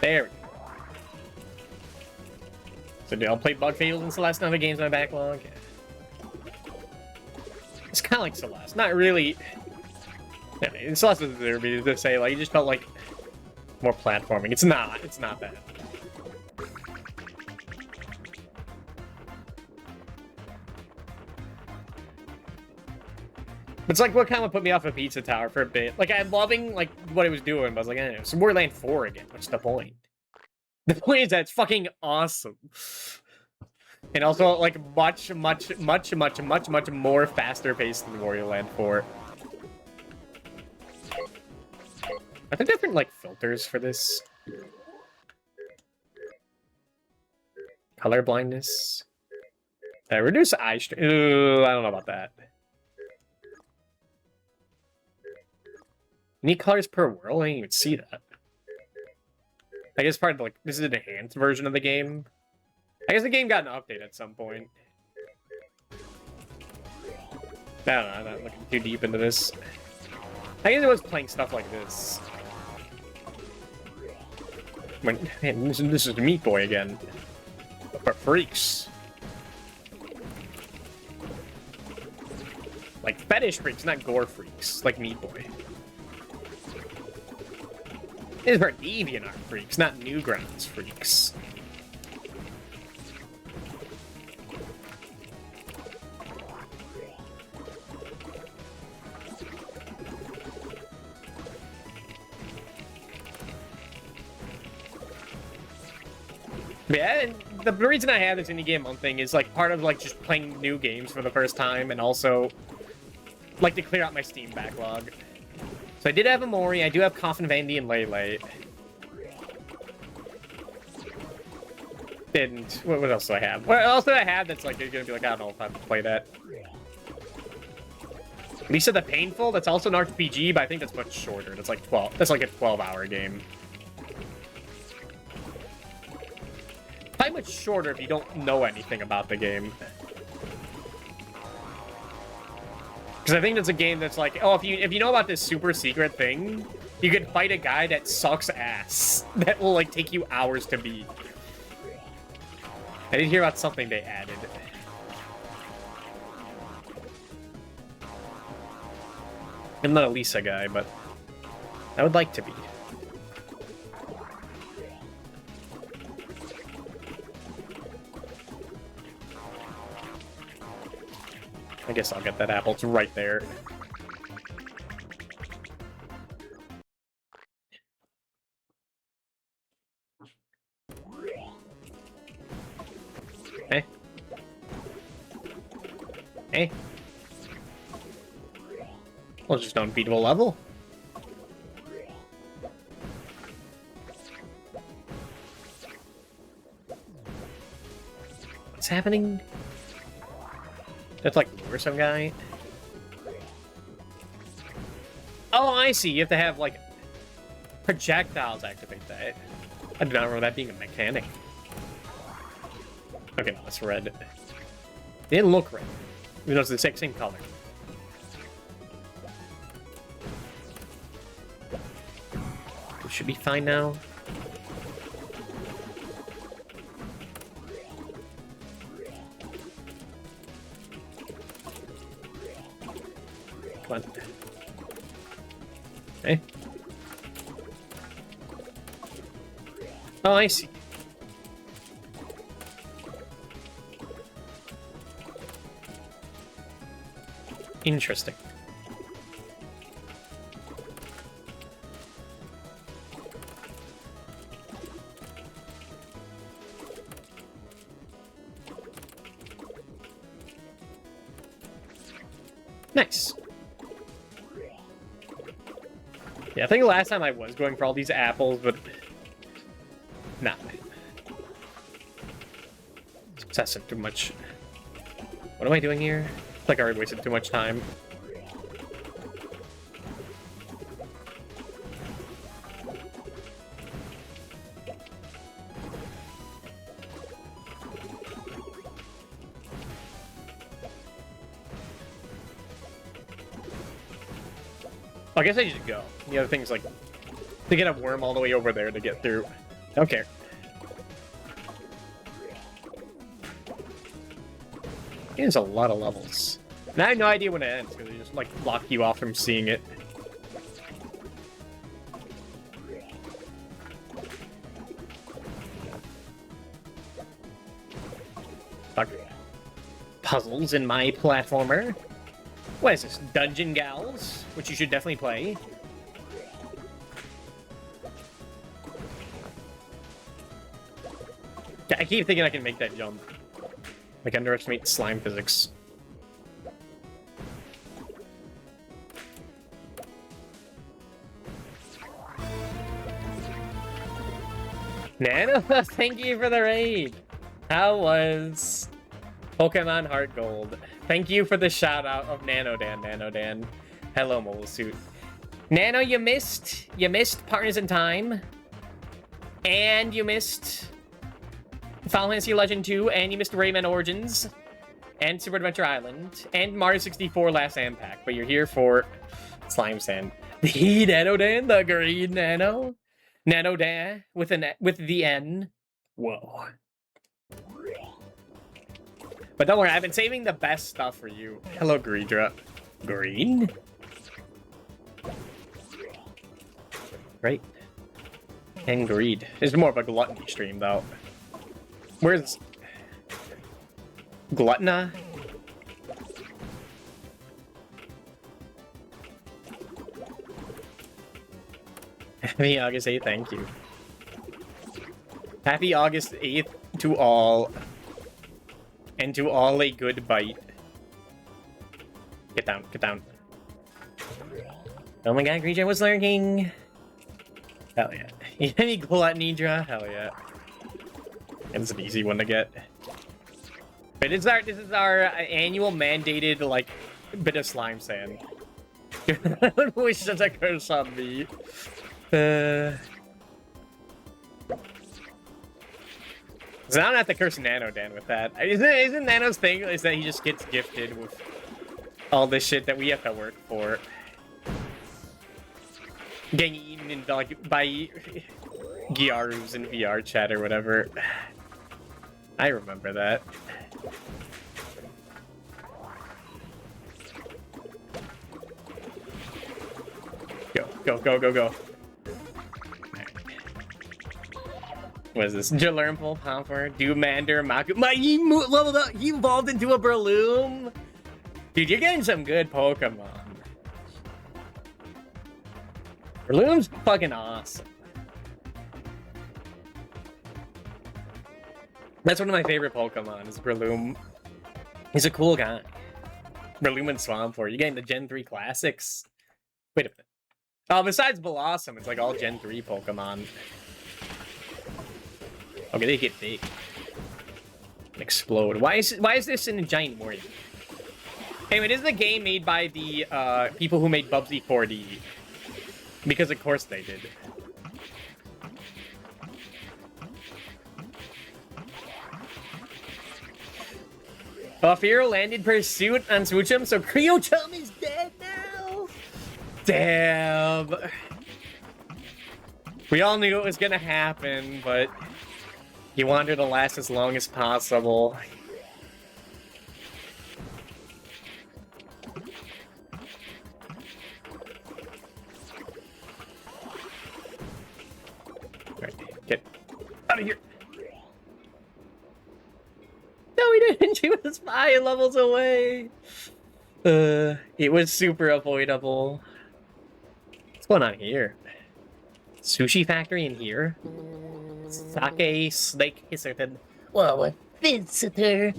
There we go. So I'll play Bug Fables and Celeste, none of the games in my backlog. It's kind of like Celeste. Not really. Yeah, Celeste was there to say, like, it just felt like more platforming. It's not. It's not that. It's like what kind of put me off of Pizza Tower for a bit. Like, I'm loving, like, what it was doing, but I was like, eh, it's Borderland 4 again. What's the point? The point is that it's fucking awesome. And also, like, much more faster paced than Borderland 4. Are there different, like, filters for this? Color blindness? Reduce eye strain. I don't know about that. Any colors per world? I didn't even see that. I guess part of, like, this is an enhanced version of the game. I guess the game got an update at some point. I don't know, I'm not looking too deep into this. I guess it was playing stuff like this. Man, this is Meat Boy again. For freaks. Like fetish freaks, not gore freaks, like Meat Boy. This is for DeviantArt freaks, not Newgrounds freaks. Yeah, and the reason I have this indie game month thing is like part of like just playing new games for the first time, and also like to clear out my Steam backlog. So I did have Amori, I do have Coffin Vandy and Lele. And what else do I have? What else do I have that's like gonna be like, I don't know if I have to play that. Lisa the Painful, that's also an RPG, but I think that's much shorter. That's like 12. That's like a 12-hour game. Probably much shorter if you don't know anything about the game. Because I think it's a game that's like, oh, if you know about this super secret thing, you can fight a guy that sucks ass. That will like take you hours to beat. I did hear about something they added. I'm not a Lisa guy, but I would like to be. I guess I'll get that apple. It's right there. Hey. Hey. Well, just an unbeatable level. What's happening? That's like lure some guy. Oh, I see. You have to have like projectiles activate that. I did not remember that being a mechanic. Okay, no, that's red. It didn't look red, even though it's the exact same color. We should be fine now. Come on. Okay. Oh, I see. Interesting. Nice. Yeah, I think the last time I was going for all these apples, but nah. It's obsessive too much. What am I doing here? It's like I already wasted too much time. I guess I just go. The other thing's like to get a worm all the way over there to get through. Don't care. There's a lot of levels. And I have no idea when it ends because they just like block you off from seeing it. Fuck. Puzzles in my platformer. What is this? Dungeon Gals? Which you should definitely play. I keep thinking I can make that jump. Like, underestimate slime physics. Nano, thank you for the raid. How was Pokemon Heart Gold? Thank you for the shout out of Nanodan. Hello, Mobile Suit. Nano, you missed Partners in Time. And you missed Final Fantasy Legend 2, and you missed Rayman Origins, and Super Adventure Island, and Mario 64 Last Am Pack, but you're here for Slime Sand. The Nanodan, the green Nano. Nanodan, with the N. Whoa. But don't worry, I've been saving the best stuff for you. Hello, Greedra. Green? Great. And greed. It's more of a gluttony stream, though. Where's... Gluttona? Happy August 8th, thank you. Happy August 8th to all. And to all a good bite. Get down, get down. Oh my god, Greedja was lurking! Hell yeah. Any gluttony draw? Hell yeah. And it's an easy one to get. But this is our annual mandated, like, bit of slime sand. I don't wish such a curse on me. So I don't have to curse Nano Dan with that. Isn't Nano's thing is that he just gets gifted with all this shit that we have to work for? Getting eaten in, like, by Gyarus in VR chat or whatever. I remember that. Go, go, go, go, go. What is this? Jalurmple, Pomper, Doomander, Maku. He leveled up. He evolved into a Breloom. Dude, you're getting some good Pokemon. Breloom's fucking awesome. That's one of my favorite Pokemon, is Breloom. He's a cool guy. Breloom and Swampert. You're getting the Gen 3 classics. Wait a minute. Oh, besides Blossom, it's like all Gen 3 Pokemon. Okay, they get big. Explode. Why is this in a giant warrior? Anyway, this is a game made by the people who made Bubsy 4D. Because of course they did. Buffiro landed pursuit on Swoochum, so Cryochum is dead now! Damn! We all knew it was gonna happen, but he wanted to last as long as possible. Alright, get out of here! No, he didn't! She was 5 levels away! It was super avoidable. What's going on here? Sushi factory in here? Sake Snake Hisserton. Whoa, a visitor.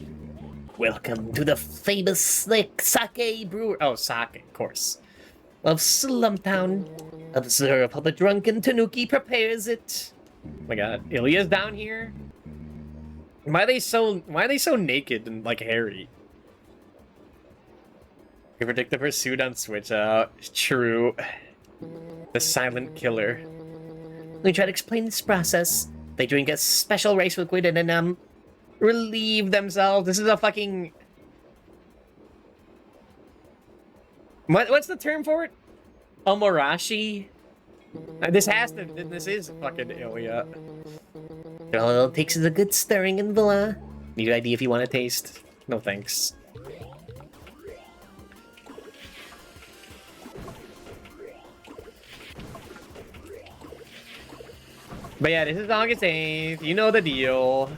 Welcome to the famous sake brewer. Oh, sake, of course. Of Slumtown. Observe how the drunken Tanuki prepares it. Oh my god, Ilya's down here? Why are they so naked and like hairy? You predict the pursuit on Switch out. True. The silent killer. Let me try to explain this process. They drink a special rice liquid and then relieve themselves. This is a fucking... What's the term for it? Omorashi? This is fucking Ilya. All it takes is a good stirring and voila. Need an idea if you want to taste? No thanks. But yeah, this is August 8th. You know the deal.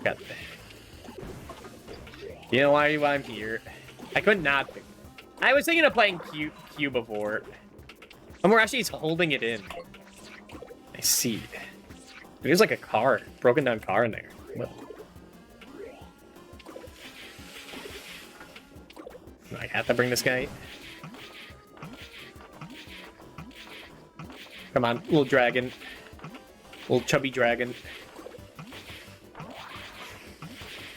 Got You know why I'm here? I could not pick. I was thinking of playing Q before. Omorashi holding it in. I see. There's like a car, broken down car in there. Well, I have to bring this guy. Come on, little dragon. Little chubby dragon.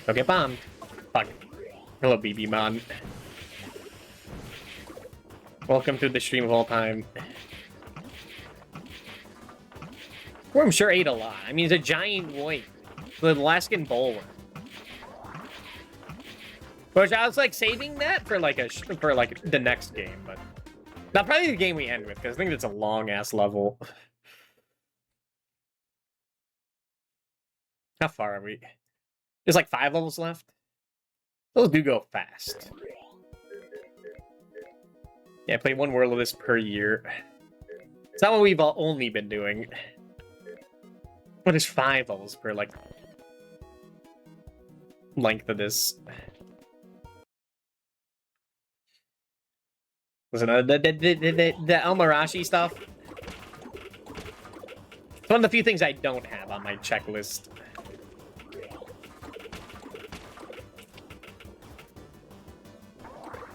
Don't get bombed. Fuck. Hello, BB Mon. Welcome to the stream of all time. Worm sure ate a lot. I mean, he's a giant white. The Alaskan bullworm. Which I was like saving that for like the next game, but not probably the game we end with, because I think it's a long ass level. How far are we? There's like 5 levels left. Those do go fast. Yeah, I play 1 world of this per year. It's not what we've only been doing. But there's 5 levels per, like, length of this. Listen, the Elmarashi stuff. It's one of the few things I don't have on my checklist.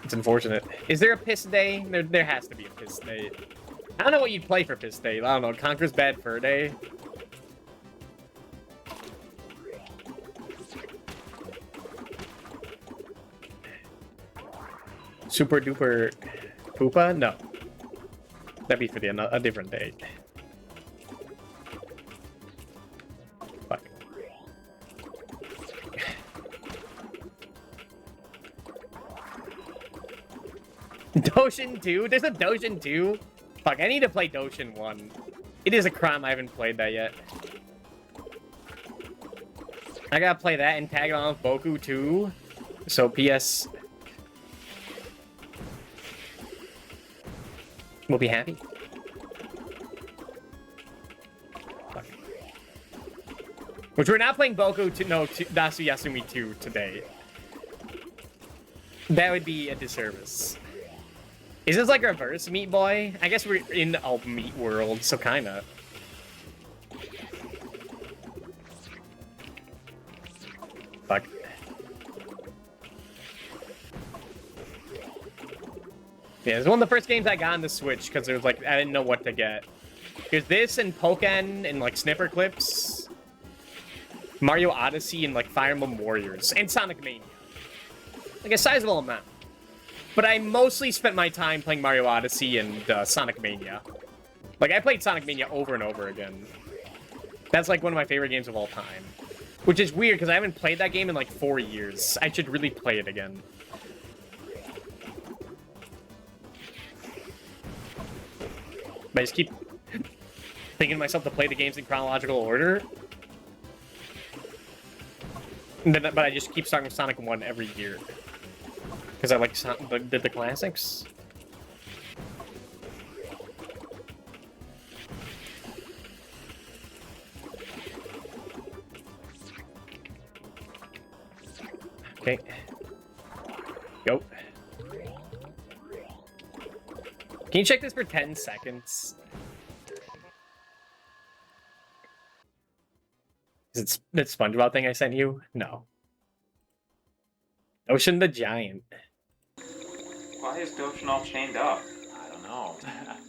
It's unfortunate. Is there a piss day? There has to be a piss day. I don't know what you'd play for piss day. I don't know. Conker's Bad Fur Day? Super Duper Poopa? No. That'd be for a different day. Fuck. Doshin 2? There's a Doshin 2? Fuck, I need to play Doshin 1. It is a crime I haven't played that yet. I gotta play that and tag it on with Boku 2. So PS... we'll be happy. Fuck. Which we're not playing Boku to Dasu Yasumi 2 today. That would be a disservice. Is this like reverse Meat Boy? I guess we're in a meat world, so kinda. Fuck. Yeah, it's one of the first games I got on the Switch because it was like I didn't know what to get. There's this and Pokken and like Snipper Clips, Mario Odyssey and like Fire Emblem Warriors and Sonic Mania. Like a sizable amount. But I mostly spent my time playing Mario Odyssey and Sonic Mania. Like I played Sonic Mania over and over again. That's like one of my favorite games of all time. Which is weird because I haven't played that game in like 4 years. I should really play it again. But I just keep thinking to myself to play the games in chronological order. But I just keep starting with Sonic 1 every year. Because I like the classics. Okay. Go. Can you check this for 10 seconds? Is it that SpongeBob thing I sent you? No. Ocean the Giant. Why is Doshin all chained up? I don't know.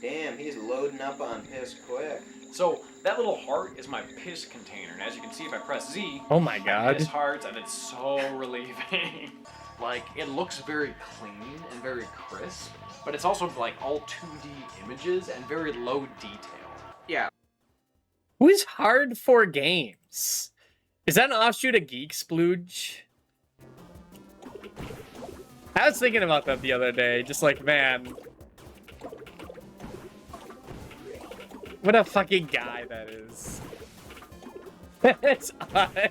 Damn, he's loading up on piss quick. So, that little heart is my piss container, and as you can see if I press Z, oh my god, piss hearts, and it's so relieving. Like, it looks very clean and very crisp, but it's also like all 2D images and very low detail. Yeah. Who's Hard for Games? Is that an offshoot of Geek Splooge? I was thinking about that the other day, just like, man. What a fucking guy that is. It's us.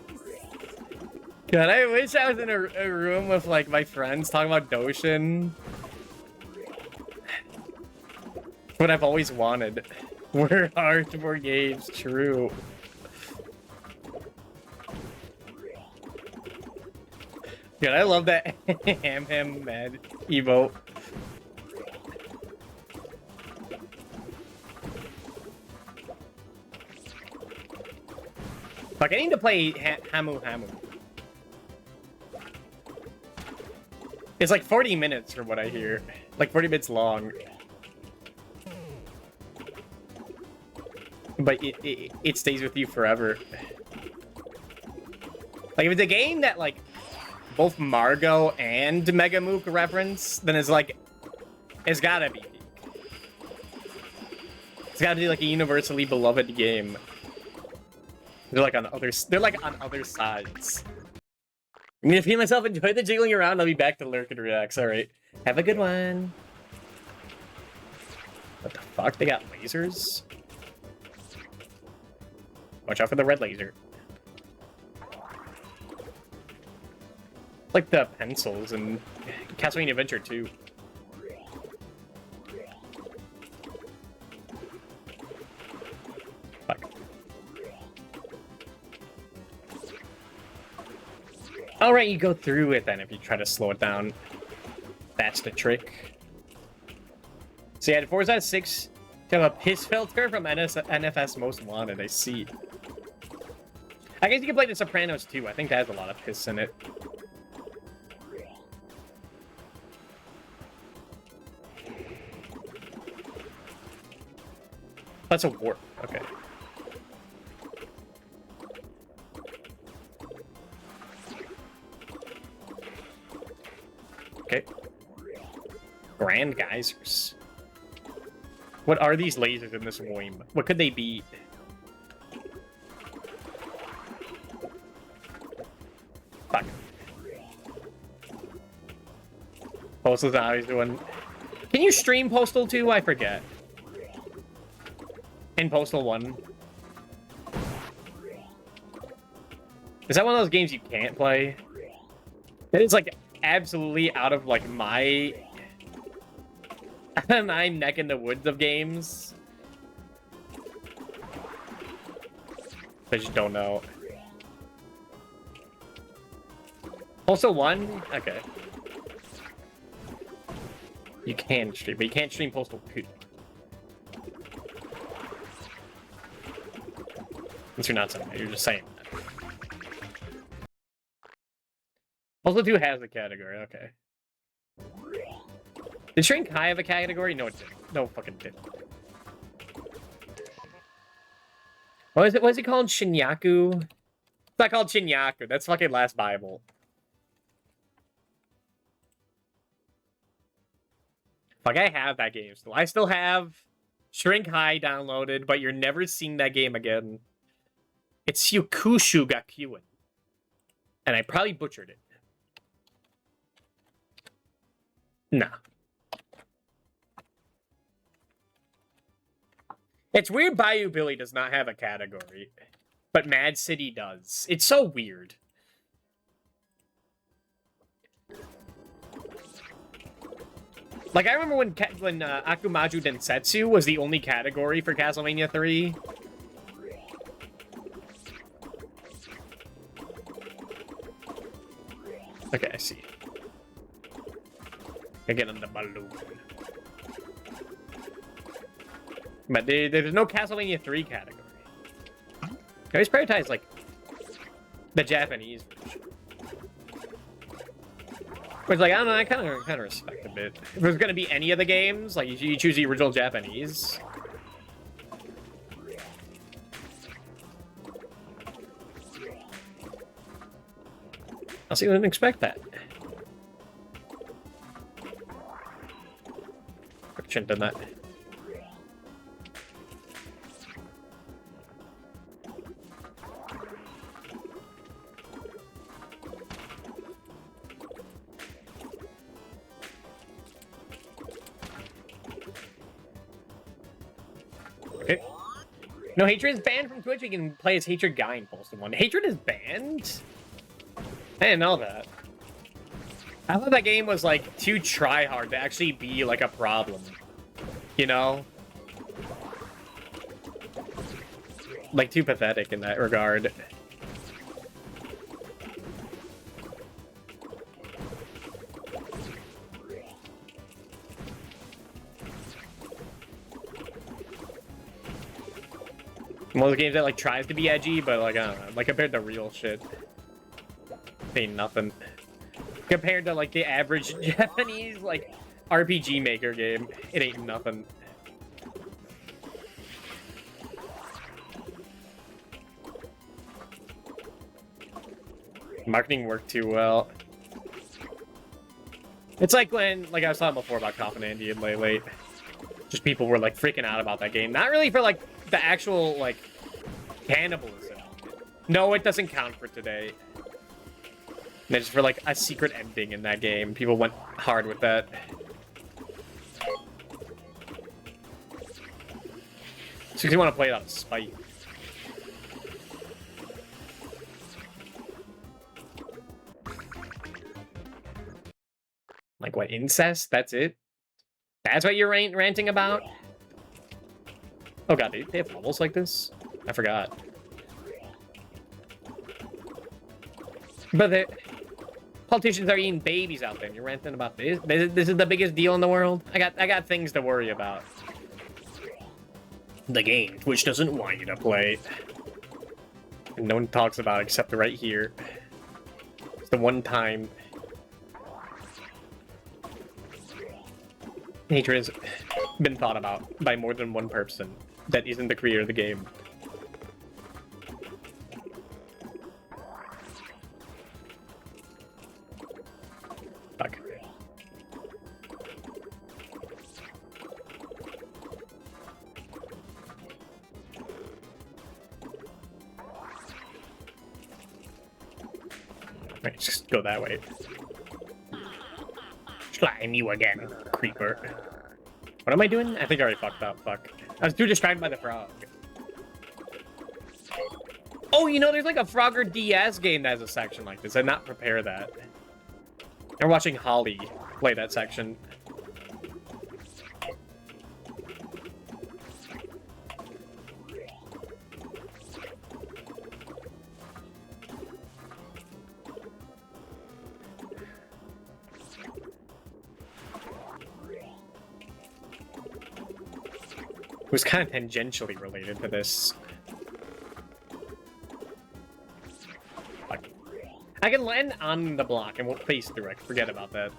God, I wish I was in a room with, like, my friends talking about Doshin. What I've always wanted. We're hard for games, true. God, I love that ham mad emote. Fuck, I need to play Hamu Hamu. It's like 40 minutes from what I hear. Like 40 minutes long. But it stays with you forever. Like if it's a game that like both Margot and Megamook reference, then it's like it's gotta be. It's gotta be like a universally beloved game. They're like on other sides. I'm gonna feel myself enjoy the jiggling around. I'll be back to lurk and reacts. Alright. Have a good one. What the fuck? They got lasers? Watch out for the red laser. Like the pencils in Castlevania Adventure 2. Alright, you go through it then if you try to slow it down. That's the trick. So yeah, Forza 6 to have a piss filter from NFS Most Wanted, I see. I guess you can play The Sopranos too. I think that has a lot of piss in it. That's a warp. Okay. Okay. Grand geysers. What are these lasers in this worm? What could they be? Fuck. Postal's not always doing... Can you stream Postal 2? I forget. In Postal 1. Is that one of those games you can't play? It is like absolutely out of like my neck in the woods of games. I just don't know. Postal 1? Okay. You can stream, but you can't stream Postal 2. Since you're not saying that, you're just saying that. Postal 2 has a category, okay. Did Shrink High have a category? No, it didn't. No fucking didn't. What is it? What is it called? Shinyaku? It's not called Shinyaku. That's fucking Last Bible. Fuck, I have that game still. I still have Shrink High downloaded, but you're never seeing that game again. It's Yukushu Gakyuin. And I probably butchered it. Nah. It's weird Bayou Billy does not have a category, but Mad City does. It's so weird. Like, I remember when Akumaju Densetsu was the only category for Castlevania 3. Okay, I see. I get on the balloon. But there's no Castlevania 3 category. I always prioritize, like, the Japanese version. Which, like, I don't know, I kind of respect a bit. If there's gonna be any of the games, like, you choose the original Japanese. I didn't expect that. Shouldn't have done that. Okay. No, Hatred is banned from Twitch. You can play as Hatred Guy in Postal 1. Hatred is banned? I didn't know that. I thought that game was, like, too try-hard to actually be, like, a problem. You know? Like, too pathetic in that regard. One of the games that, like, tries to be edgy, but, like, I don't know. Like, compared to real shit. Ain't nothing. Compared to, like, the average Japanese, like, RPG Maker game, it ain't nothing. Marketing worked too well. It's like when, like I was talking before about Coffin Andy and Late. Just people were, like, freaking out about that game. Not really for, like, the actual, like, cannibalism. No, it doesn't count for today. And just for, like, a secret ending in that game. People went hard with that. Just because you want to play it out of spite. Like, what, incest? That's it? That's what you're ranting about? Oh god, they have levels like this? I forgot. But Politicians are eating babies out there. And you're ranting about this. This is the biggest deal in the world. I got things to worry about. The game, which doesn't want you to play. And no one talks about it except right here. It's the one time hatred has been thought about by more than one person that isn't the creator of the game. Fuck. Right, just go that way. Slime you again, creeper. What am I doing? I think I already fucked up. Fuck. I was too distracted by the frog. Oh, you know, there's like a Frogger DS game that has a section like this. I did not prepare that. I'm watching Holly play that section. It was kind of tangentially related to this. Fuck. I can land on the block and won't face through. I can forget about that.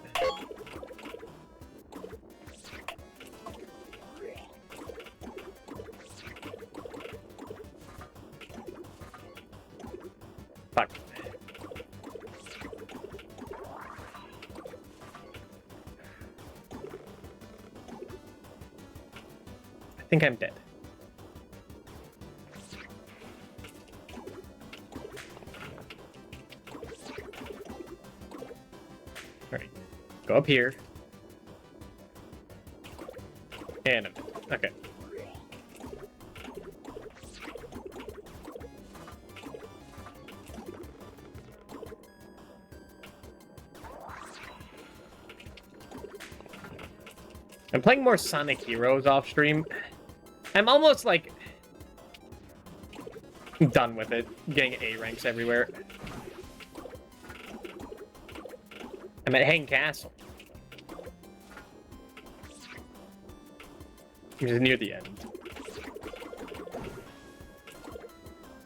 Fuck. I think I'm dead. Alright. Go up here. And I'm dead. Okay. I'm playing more Sonic Heroes off stream. I'm almost like done with it, getting A ranks everywhere. I'm at Hang Castle, which is near the end.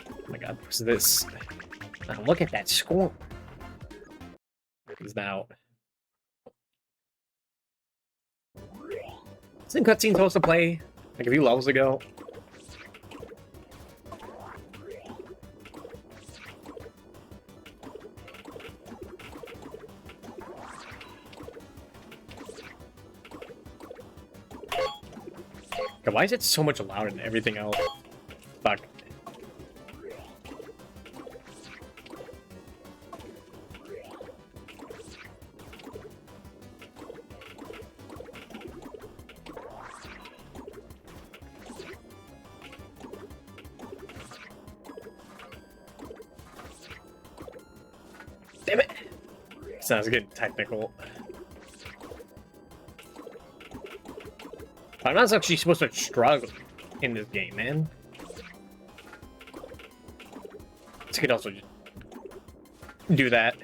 Oh my god, what's this? Now look at that score. It's now. Isn't cutscene supposed to play like a few levels ago? God, why is it so much louder than everything else? Fuck. Damn it! Sounds getting technical. I'm not actually supposed to struggle in this game, man. This could also just do that.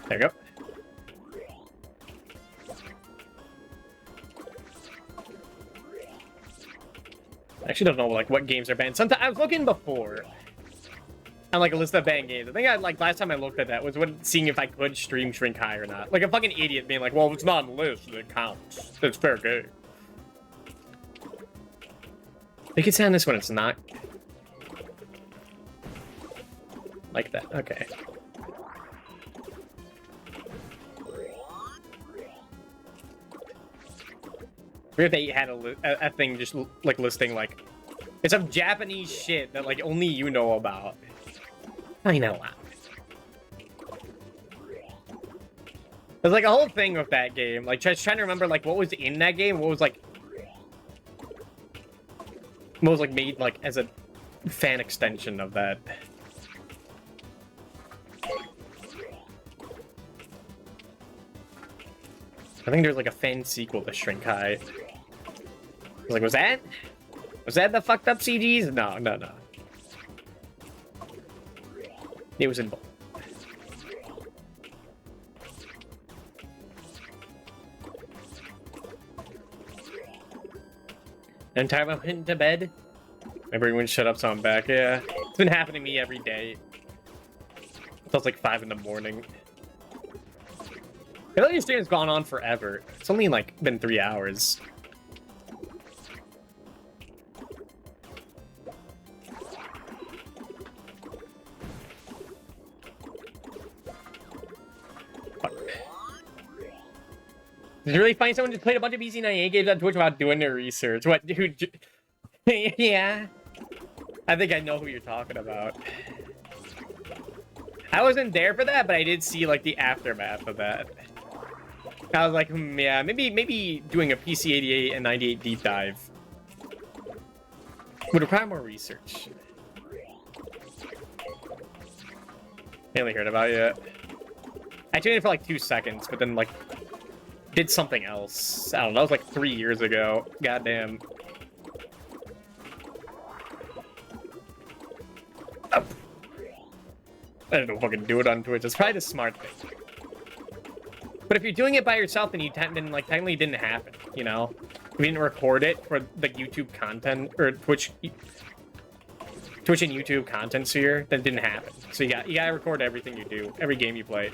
There you go. I actually don't know like what games are banned. Sometimes I was looking before on like a list of banned games. I think last time I looked at that was when seeing if I could stream Shrink High or not. Like a fucking idiot being like, well, if it's not on the list, it counts. It's fair game. They can sound this when it's not. Like that. Okay. What if they had a thing just like listing like it's some Japanese shit that like only you know about? I know. There's like a whole thing with that game. Like just trying to remember like what was in that game. What was like made like as a fan extension of that. I think there's like a fan sequel to Shrink High. I was like, was that? Was that the fucked up CGs? No, no, no. It was in both. And time I'm heading to bed. Everyone shut up so I'm back. Yeah. It's been happening to me every day. Until it's like 5 in the morning. I feel like your stream's gone on forever. It's only like been 3 hours. It's really funny someone just played a bunch of BC98 games on Twitch without doing their research. What, dude? Yeah. I think I know who you're talking about. I wasn't there for that, but I did see, like, the aftermath of that. I was like, yeah, maybe doing a PC88 and 98 deep dive would require more research. Barely heard about it yet. I tuned in for like 2 seconds, but then, like, did something else. I don't know, that was like 3 years ago. Goddamn. I don't fucking do it on Twitch. It's probably the smart thing. But if you're doing it by yourself, then technically didn't happen, you know? If you didn't record it for the YouTube content, or Twitch and YouTube content sphere, then it didn't happen. So you gotta record everything you do, every game you play.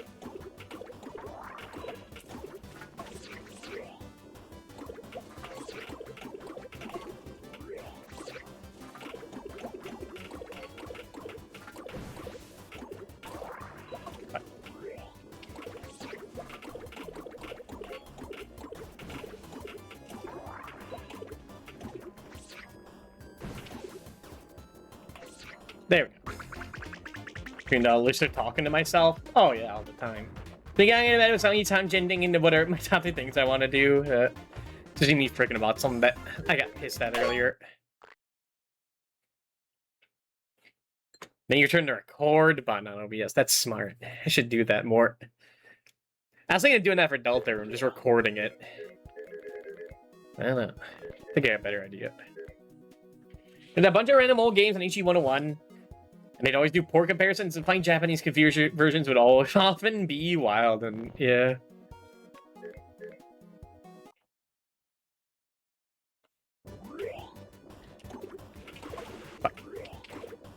There we go. You know, at least they're talking to myself. Oh yeah, all the time. Think I'm gonna bed with some time jending into whatever my top 2 things I want to do. Just me freaking about something that I got pissed at earlier. Then you turn to record button on OBS. That's smart. I should do that more. I was thinking of doing that for Deltarune, just recording it. I don't know. I think I have a better idea. There's a bunch of random old games on HE101. And they'd always do poor comparisons, and playing Japanese versions would always often be wild, and yeah.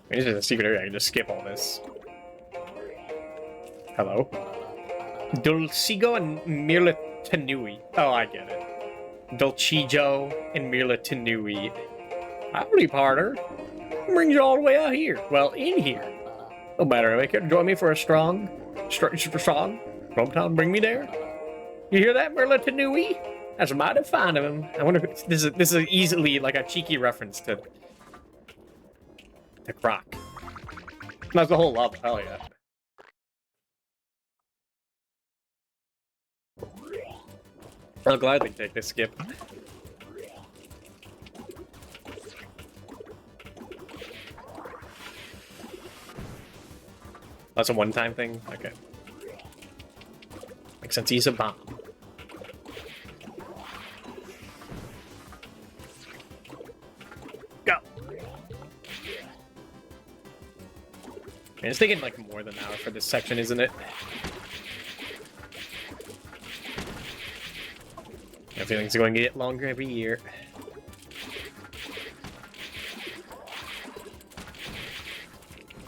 This is a secret area, I can just skip all this. Hello? Dulcigo and Mirla Tanui. Oh, I get it. Dulcigo and Mirla Tanui. Howdy, partner. Brings you all the way out here. Well, in here. No matter, make it join me for a strong Rumtown, bring me there. You hear that, Mirla Tanui? That's mighty fine of him. I wonder if this is easily like a cheeky reference to Croc. That's the whole level, hell yeah. I'll gladly take this skip. That's a one-time thing? Okay. Makes sense, he's a bomb. Go! Man, it's taking like more than an hour for this section, isn't it? I feel like it's going to get longer every year.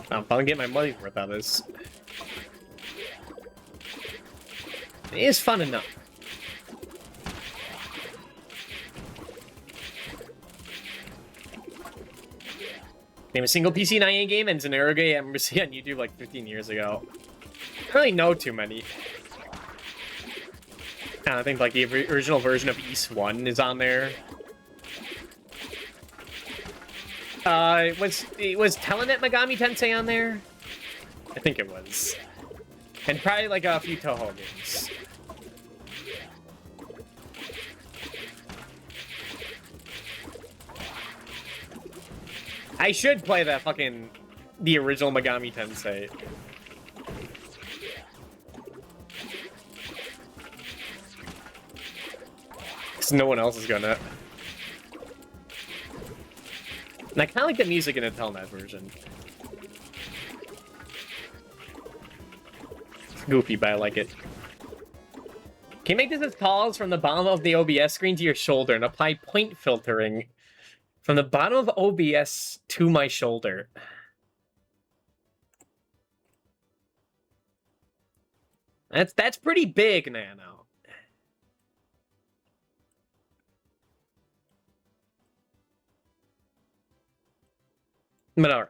I'm finally getting my money's worth out of this. It is fun enough. Name a single PC98 game and Zanero game I remember seeing on YouTube like 15 years ago. I don't really know too many. I think like the original version of East 1 is on there. Was Telenet Megami Tensei on there? I think it was. And probably like a few Toho games. I should play that fucking... the original Megami Tensei. Because no one else is gonna... And I kind of like the music in the Telnet version. It's goofy, but I like it. Can you make this as tall as from the bottom of the OBS screen to your shoulder and apply point filtering from the bottom of OBS to my shoulder? That's pretty big, Nano. But alright.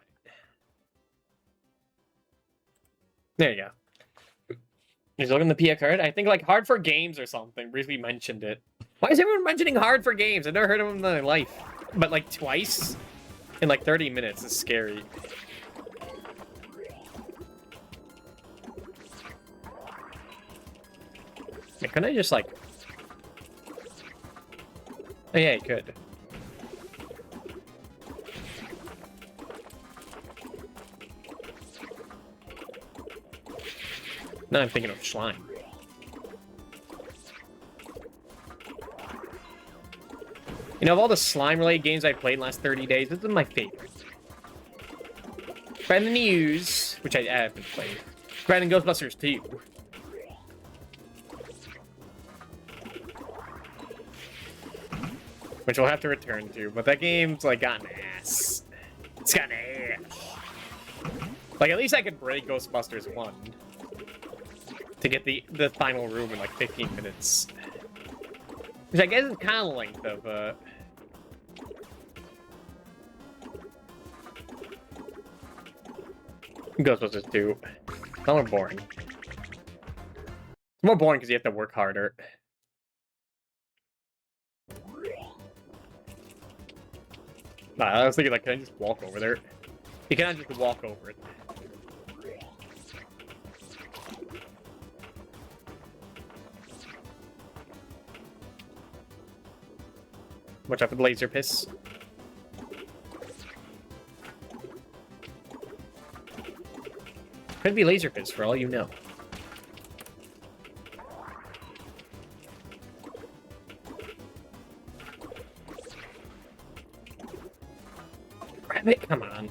There you go. He's looking at the PA card. I think like Hard for Games or something briefly mentioned it. Why is everyone mentioning Hard for Games? I've never heard of him in my life. But like twice in like 30 minutes is scary. Yeah, couldn't I just like... Oh yeah, you could. Now I'm thinking of slime. You know, of all the slime-related games I played in the last 30 days, this is my favorite. Brandon News, which I haven't played. Brandon Ghostbusters 2. Which we'll have to return to, but that game's like got an ass. It's got an ass. Like, at least I could break Ghostbusters 1 to get the final room in like 15 minutes. Which I guess is kind of the length of, Ghostbusters 2. It's more boring. It's more boring because you have to work harder. Nah, I was thinking, like, can I just walk over there? You cannot just walk over it. Watch out for the laser piss. Could be laser piss for all you know. Rabbit, come on.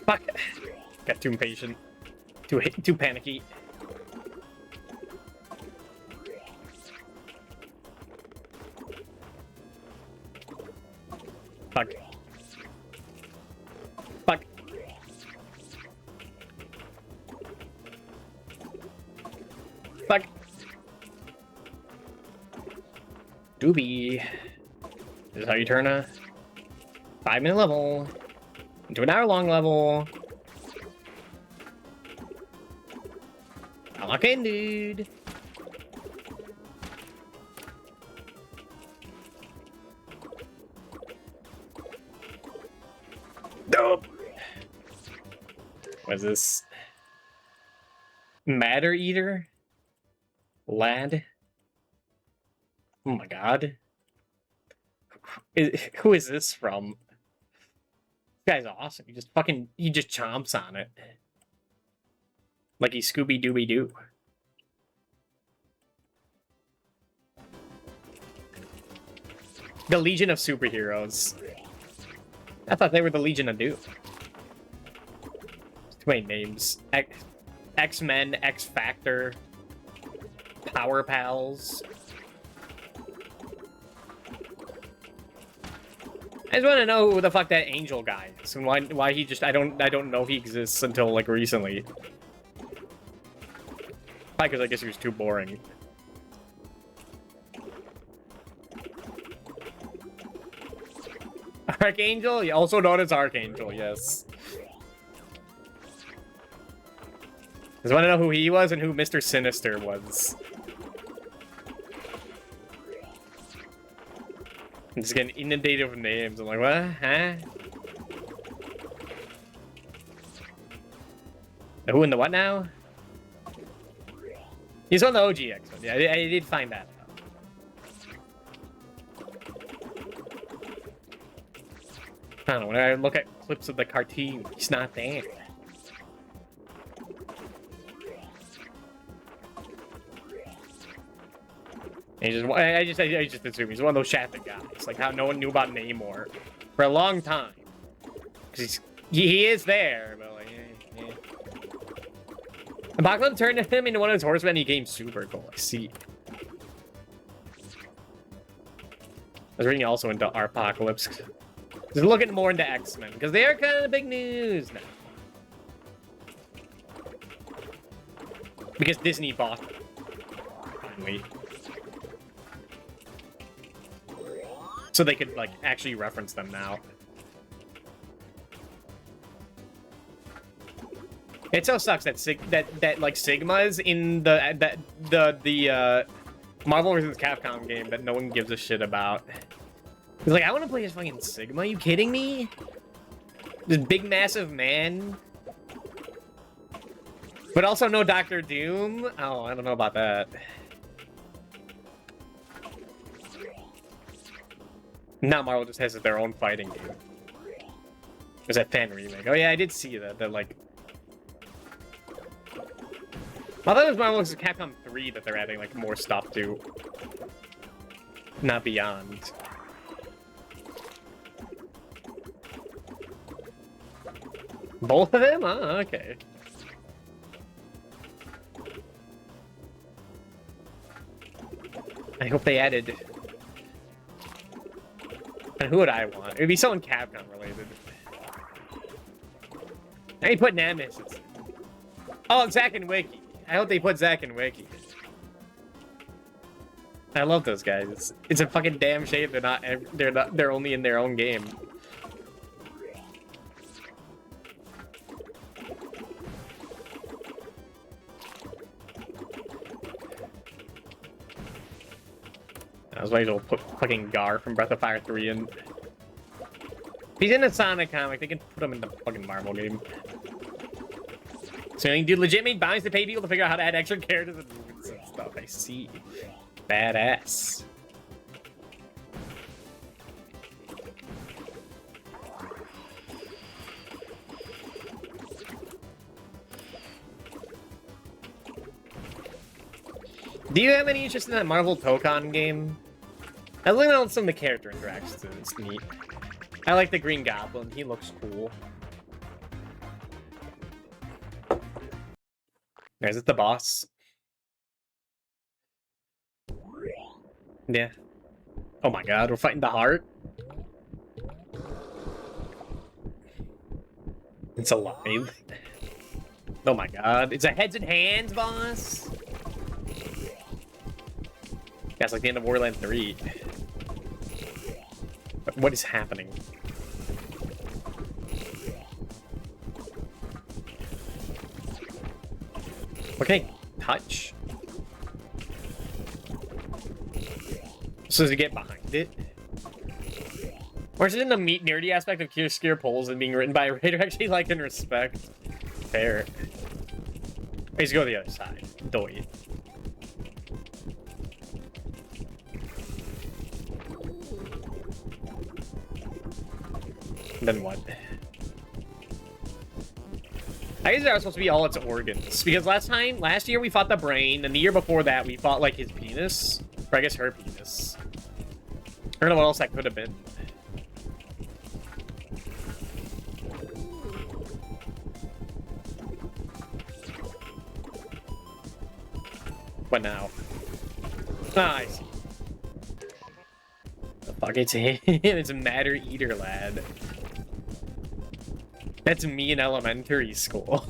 Fuck. Got too impatient. Too panicky. Fuck. Fuck. Fuck. Doobie. This is how you turn a 5-minute level into an hour-long level. Lock in, dude. Nope. What is this? Matter Eater? Lad? Oh my god. Who is this from? This guy's awesome. He just chomps on it. Like he's Scooby-Dooby-Doo. The Legion of Superheroes. I thought they were the Legion of Doom. Too many names. X-Men, X-Factor, Power Pals. I just want to know who the fuck that Angel guy is and why he just I don't know he exists until like recently. Probably because I guess he was too boring. Archangel? Also known as Archangel, yes. Just want to know who he was and who Mr. Sinister was. I'm just getting inundated with names. I'm like, what? Huh? The who and the what now? He's on the OG X-Men. Yeah, I did find that out. I don't know, when I look at clips of the cartoon, he's not there. And I just assume he's one of those Shattered guys, like how no one knew about Namor for a long time. Because he is there, but like, yeah. Apocalypse turned him into one of his horsemen. He became super cool. I see. I was reading also into Apocalypse. Just looking more into X-Men because they are kind of big news now. Because Disney bought them. Finally. So they could like actually reference them now. It so sucks that like Sigma's in the Marvel vs. Capcom game that no one gives a shit about. He's like, I want to play as fucking Sigma. Are you kidding me? This big massive man. But also no Doctor Doom. Oh, I don't know about that. Now Marvel just has their own fighting game. There's that fan remake. Oh yeah, I did see that. That like. I thought it was Marvel vs. Capcom 3 that they're adding like more stuff to. Not Beyond. Both of them? Oh, okay. I hope they added. And who would I want? It would be someone Capcom related. I put Nemesis. Oh, Zack and Wiki. I hope they put Zack and Wiki. I love those guys. It's a fucking damn shame they're only in their own game. I was waiting to put fucking Gar from Breath of Fire 3 in. If he's in a Sonic comic, they can put him in the fucking Marvel game. So you can do legitimate buys to pay people to figure out how to add extra characters and movements and stuff. I see. Badass. Do you have any interest in that Marvel Tokon game? I was looking at some of the character interactions. It's neat. I like the Green Goblin. He looks cool. Is it the boss? Yeah. Oh my god, we're fighting the heart? It's alive. Oh my god, it's a heads and hands boss? That's like the end of Warland 3. But what is happening? Okay, touch. So does it get behind it? Or is it in the meat nerdy aspect of Kier Poles and being written by a writer actually like and respect? Fair. Let's go to the other side. Doi. Then what? I guess that was supposed to be all its organs. Because last year we fought the brain, and the year before that we fought like his penis. Or I guess her penis. I don't know what else that could have been. What now? Ah, I see. The fuck, it's him. It's a Matter Eater lad. That's me in elementary school.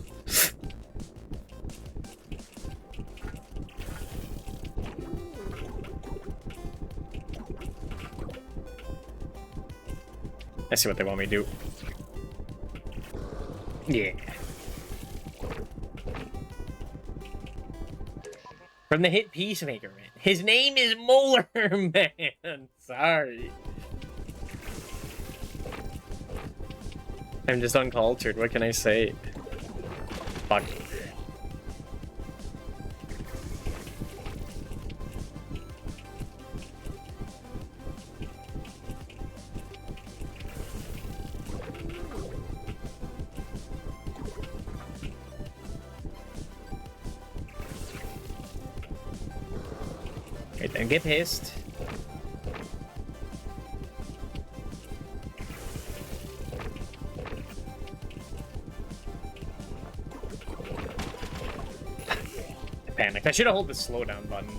Let's see what they want me to do. Yeah. From the hit Peacemaker, man. His name is Molar Man. Sorry. I'm just uncultured. What can I say? Fuck. Right then, get pissed. I panicked. I should have held the slowdown button.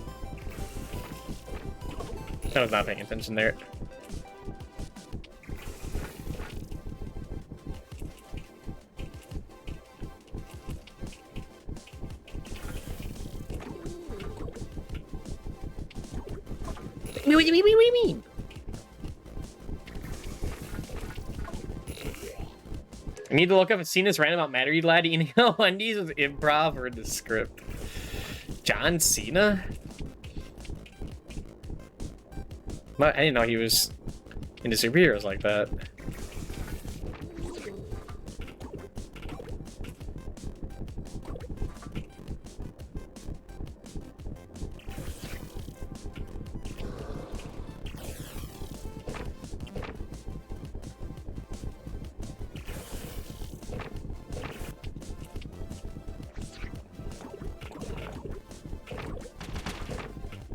I was not paying attention there. What do you mean? I need to look up if Cena's rant about Mattery Lad eating Wendy's was improv or in the script. John Cena? I didn't know he was into superheroes like that.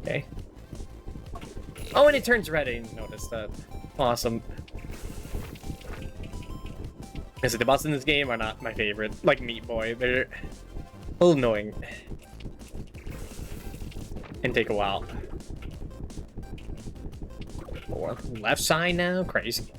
Okay. Oh, and it turns red. I didn't notice that. Awesome. Is it the boss in this game are not my favorite? Like Meat Boy, they're a little annoying. And take a while. Or left side now? Crazy.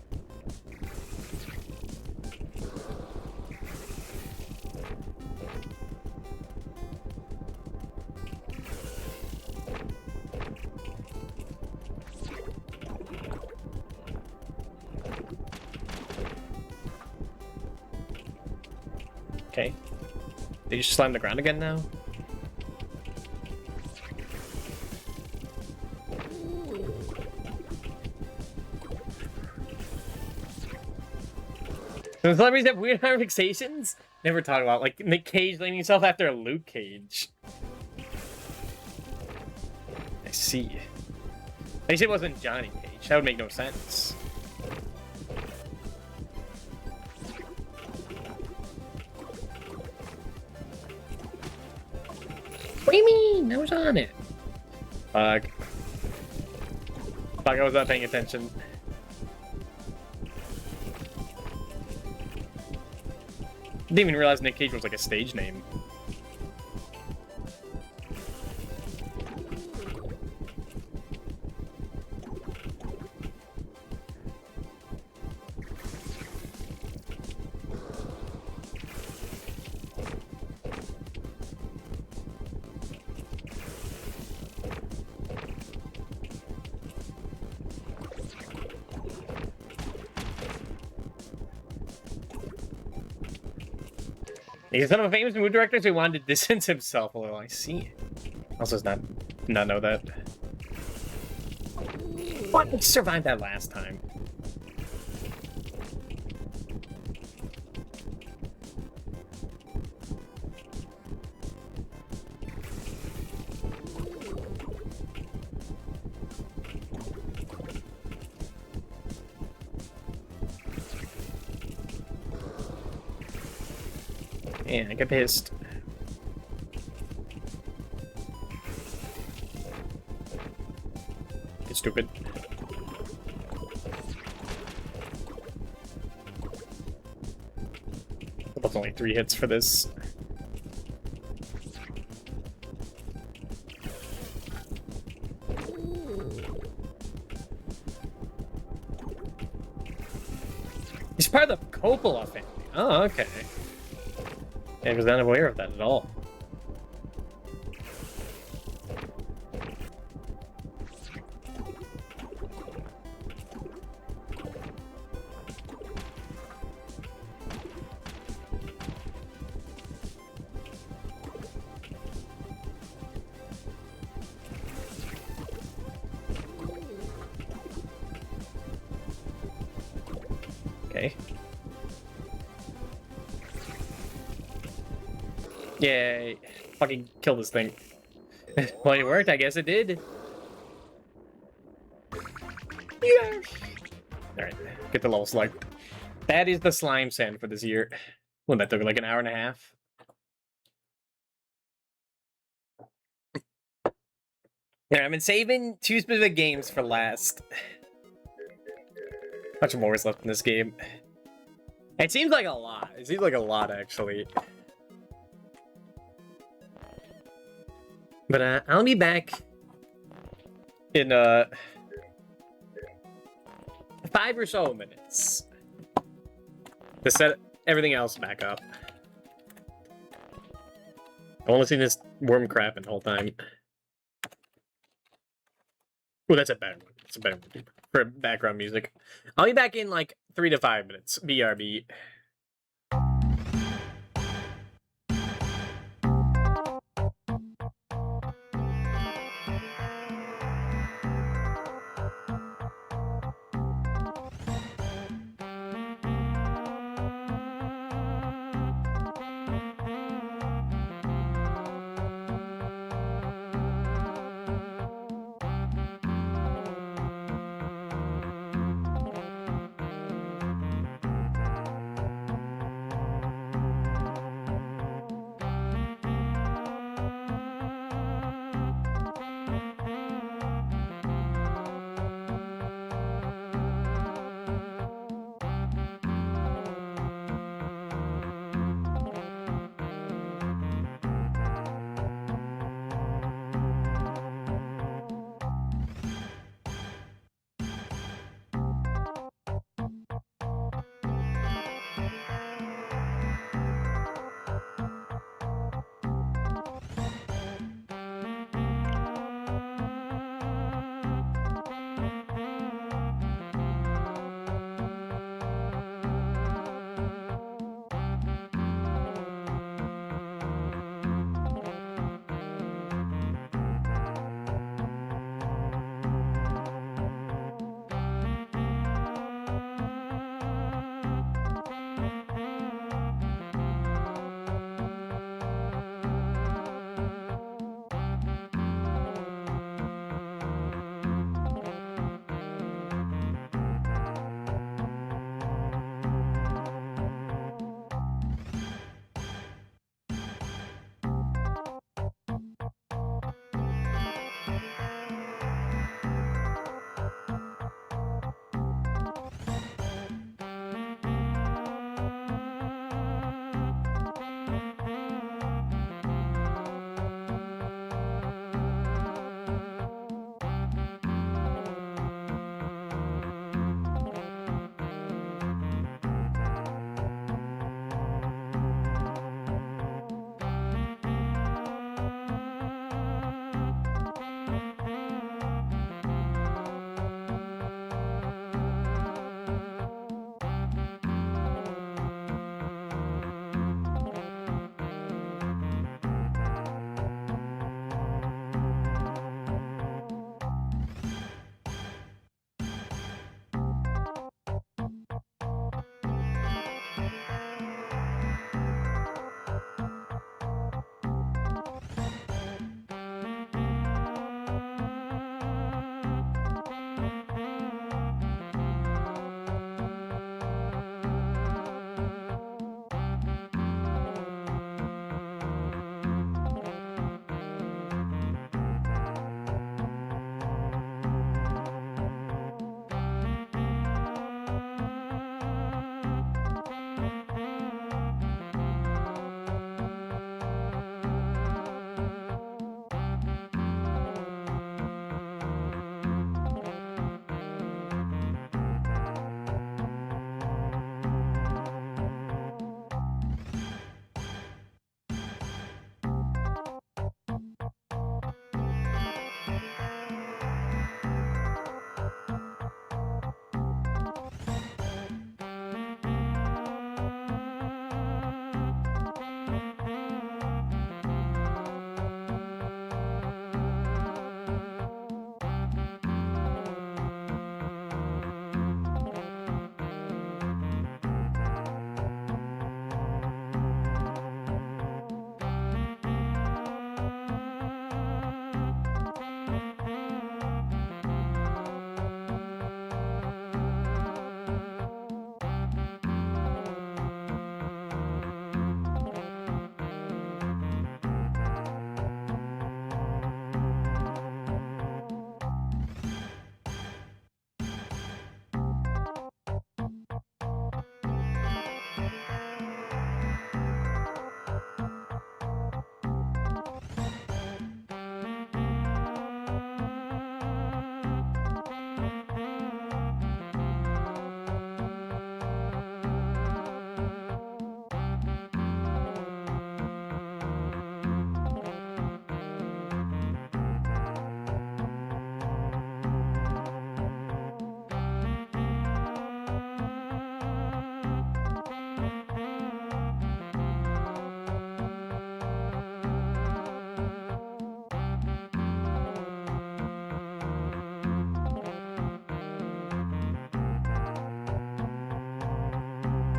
Okay. Did you just slam the ground again now? Do celebrities have weird heart fixations? Never talk about like Nick Cage naming himself after Luke Cage. I see. At least it wasn't Johnny Cage. That would make no sense. What do you mean? I was on it. Fuck. Fuck, I was not paying attention. Didn't even realize Nick Cage was like a stage name. He's one of the famous movie directors who wanted to distance himself a little. I see. Also, does not know that. What? He survived that last time. Man, I get pissed. Get stupid. That's only 3 hits for this. He's part of the Coppola family. Oh, okay. I was not aware of that at all. Okay. Yay. Fucking kill this thing. Well, it worked. I guess it did. Yes! Alright, get the level select. That is the slime sand for this year. Well, that took like an hour and a half. Yeah, I've been saving 2 specific games for last. How much more is left in this game? It seems like a lot. It seems like a lot, actually. But I'll be back in 5 or so minutes to set everything else back up. I want to see this worm crapping the whole time. Oh, that's a better one. That's a better one for background music. I'll be back in like 3 to 5 minutes. BRB.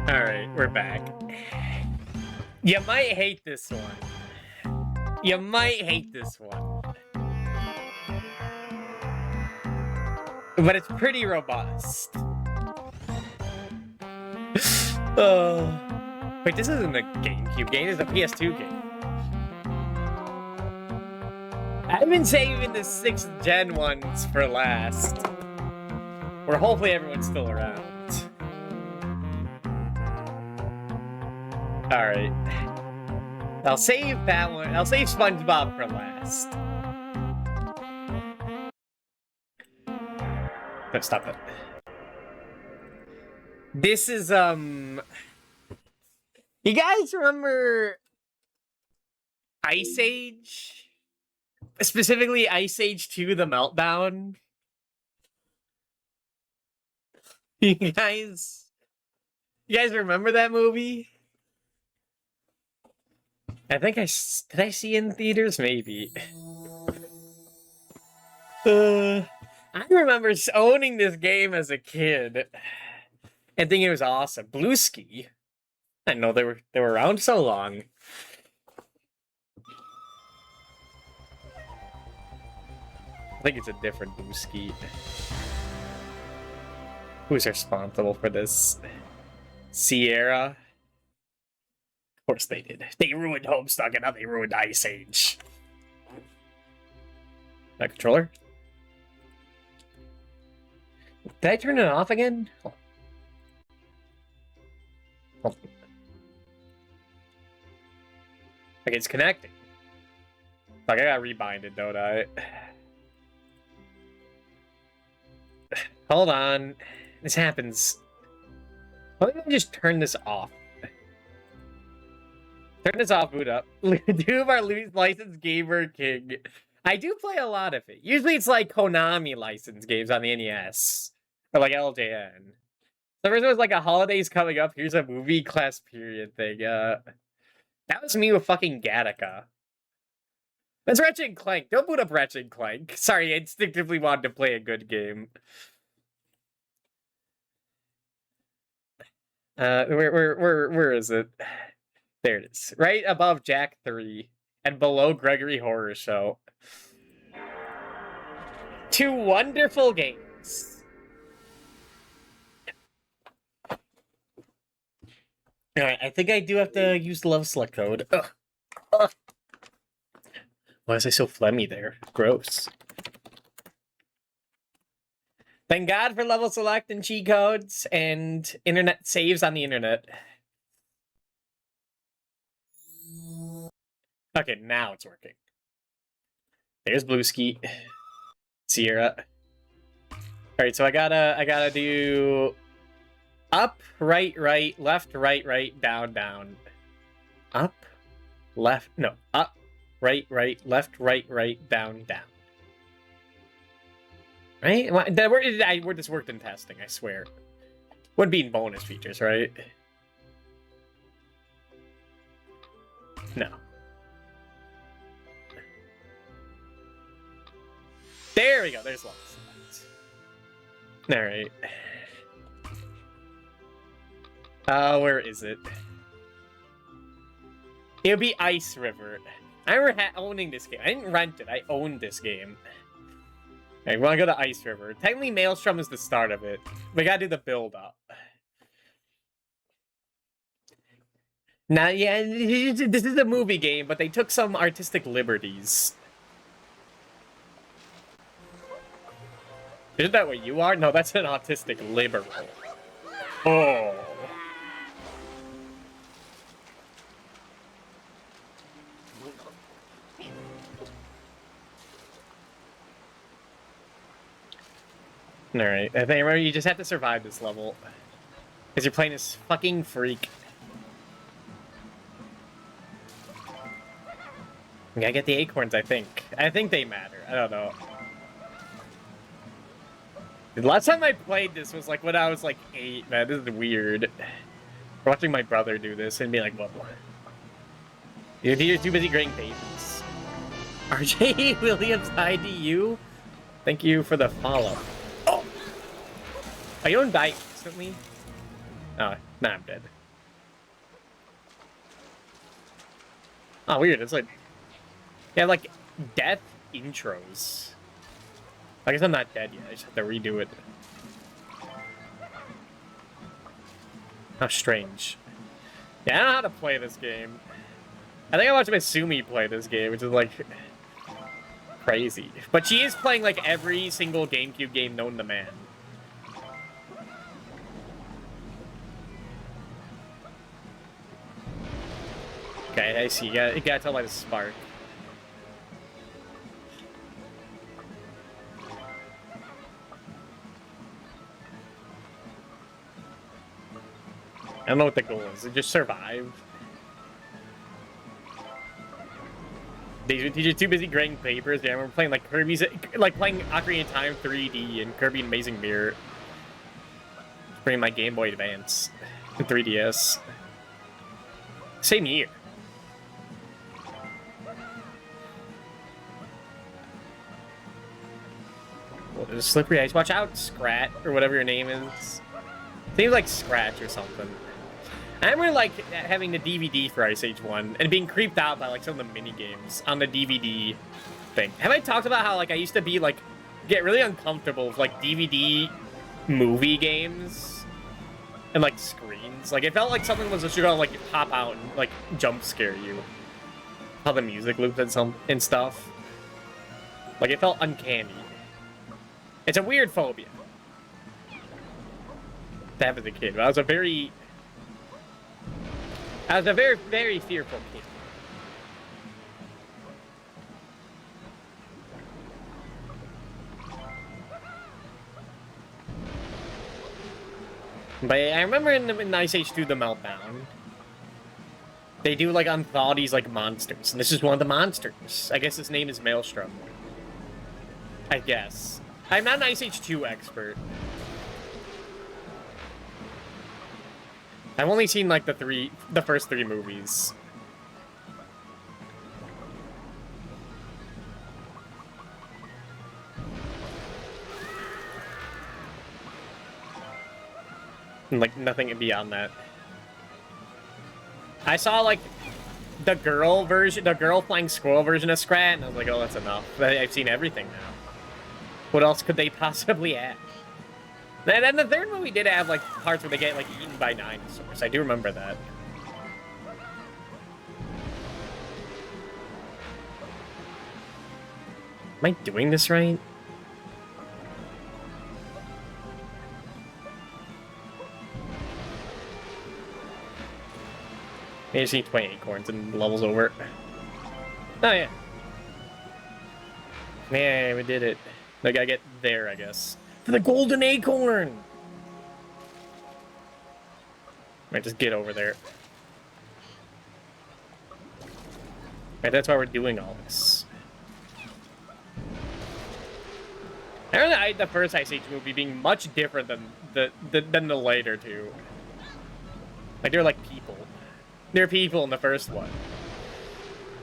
Alright, we're back. You might hate this one. You might hate this one. But it's pretty robust. Wait, this isn't a GameCube game, this is a PS2 game. I've been saving the 6th gen ones for last. Where hopefully everyone's still around. Alright. I'll save that one. I'll save SpongeBob for last. No, stop it. This is, You guys remember Ice Age? Specifically Ice Age 2 The Meltdown? You guys remember that movie? I think did I see it in theaters? Maybe. I remember owning this game as a kid and thinking it was awesome. Bluesky. I didn't know they were around so long. I think it's a different Bluesky. Who's responsible for this? Sierra? Of course they did. They ruined Homestuck and now they ruined Ice Age. That controller? Did I turn it off again? Oh. Oh. Okay, it's connecting. Like, I gotta rebind it, don't I? Hold on. This happens. Why don't I just turn this off? Turn this off, boot up. Two of our licensed gamer king. I do play a lot of it. Usually it's like Konami licensed games on the NES. Or like LJN. So first it was like a holidays coming up, here's a movie class period thing. That was me with fucking Gattaca. That's Ratchet and Clank. Don't boot up Ratchet and Clank. Sorry, I instinctively wanted to play a good game. Where is it? There it is. Right above Jack 3 and below Gregory Horror Show. Two wonderful games. Alright, I think I do have to use the level select code. Ugh. Ugh. Why is I so phlegmy there? Gross. Thank God for level select and cheat codes and internet saves on the internet. Okay, now it's working. There's Bluesky. Sierra. Alright, so I gotta do up, right, right, left, right, down, down. Up, left, no, up, right, left, right, down, down. Right? This worked in testing, I swear. Would be in bonus features, right? No. There we go, there's level select. Alright. Where is it? It would be Ice River. I remember owning this game. I didn't rent it, I owned this game. Alright, we wanna go to Ice River. Technically, Maelstrom is the start of it. We gotta do the build-up. Now, yeah, this is a movie game, but they took some artistic liberties. Isn't that what you are? No, that's an autistic liberal. Oh. Alright, I think remember you just have to survive this level. Because you're playing this fucking freak. You gotta get the acorns, I think. I think they matter. I don't know. The last time I played this was like when I was like 8, man. This is weird. Watching my brother do this and be like, what? You're too busy grading babies. RJ Williams IDU? Thank you for the follow. Oh! You don't die instantly? Oh, nah, I'm dead. Oh, weird. It's like... Yeah, like, death intros. I guess I'm not dead yet. I just have to redo it. How strange. Yeah, I don't know how to play this game. I think I watched Masumi play this game, which is, like... crazy. But she is playing, like, every single GameCube game known to man. Okay, I see. You gotta tell by the spark. I don't know what the goal is. Just survive. These are too busy grading papers. Yeah, we're playing like Kirby's, like playing Ocarina of Time 3D and Kirby Amazing Mirror. Bringing my Game Boy Advance and 3DS. Same year. Well, there's a slippery ice. Watch out, Scrat, or whatever your name is. Seems like Scratch or something. I remember, like, having the DVD for Ice Age 1 and being creeped out by, like, some of the mini-games on the DVD thing. Have I talked about how, like, I used to be, like, get really uncomfortable with, like, DVD movie games and, like, screens? Like, it felt like something was just gonna, like, pop out and, like, jump scare you. How the music looped and stuff. Like, it felt uncanny. It's a weird phobia to have as a kid. I was a very, very fearful kid. But I remember in Ice Age 2, The Meltdown, they do, like, unthaw these, like, monsters. And this is one of the monsters. I guess his name is Maelstrom. I guess. I'm not an Ice Age 2 expert. I've only seen, like, the first 3 movies. And, like, nothing beyond that. I saw, like, the girl flying squirrel version of Scrat, and I was like, oh, that's enough. But I've seen everything now. What else could they possibly add? And then the third movie did have, like, parts where they get, like, eaten by dinosaurs. I do remember that. Am I doing this right? I just need 20 acorns and the level's over. Oh, yeah. Man, we did it. I gotta get there, I guess. For the golden acorn! Might just get over there. Right, that's why we're doing all this. I remember the first Ice Age movie being much different than the later two. Like, they're like people. They're people in the first one.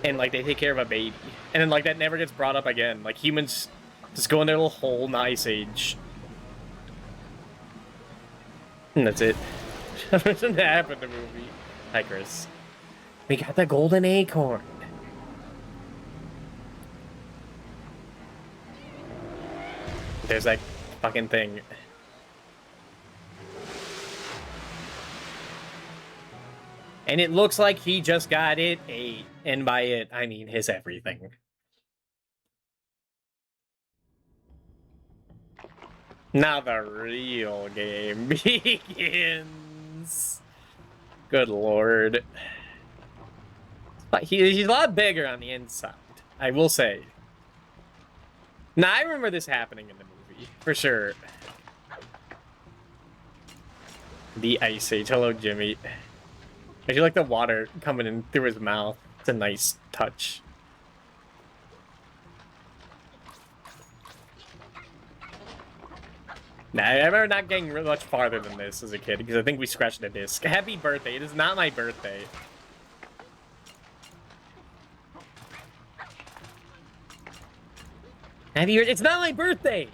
And, like, they take care of a baby. And then, like, that never gets brought up again. Like, humans just go in their little hole in the Ice Age. And that's it. Doesn't happen in the movie. Hi, Chris. We got the golden acorn. There's that fucking thing. And it looks like he just got it 8. And by it, I mean his everything. Now the real game begins. Good lord. But he's a lot bigger on the inside, I will say. Now, I remember this happening in the movie, for sure. The Ice Age. Hello, Jimmy. I do like the water coming in through his mouth. It's a nice touch. Nah, I remember not getting much farther than this as a kid, because I think we scratched the disc. Happy birthday. It is not my birthday. It's not my birthday!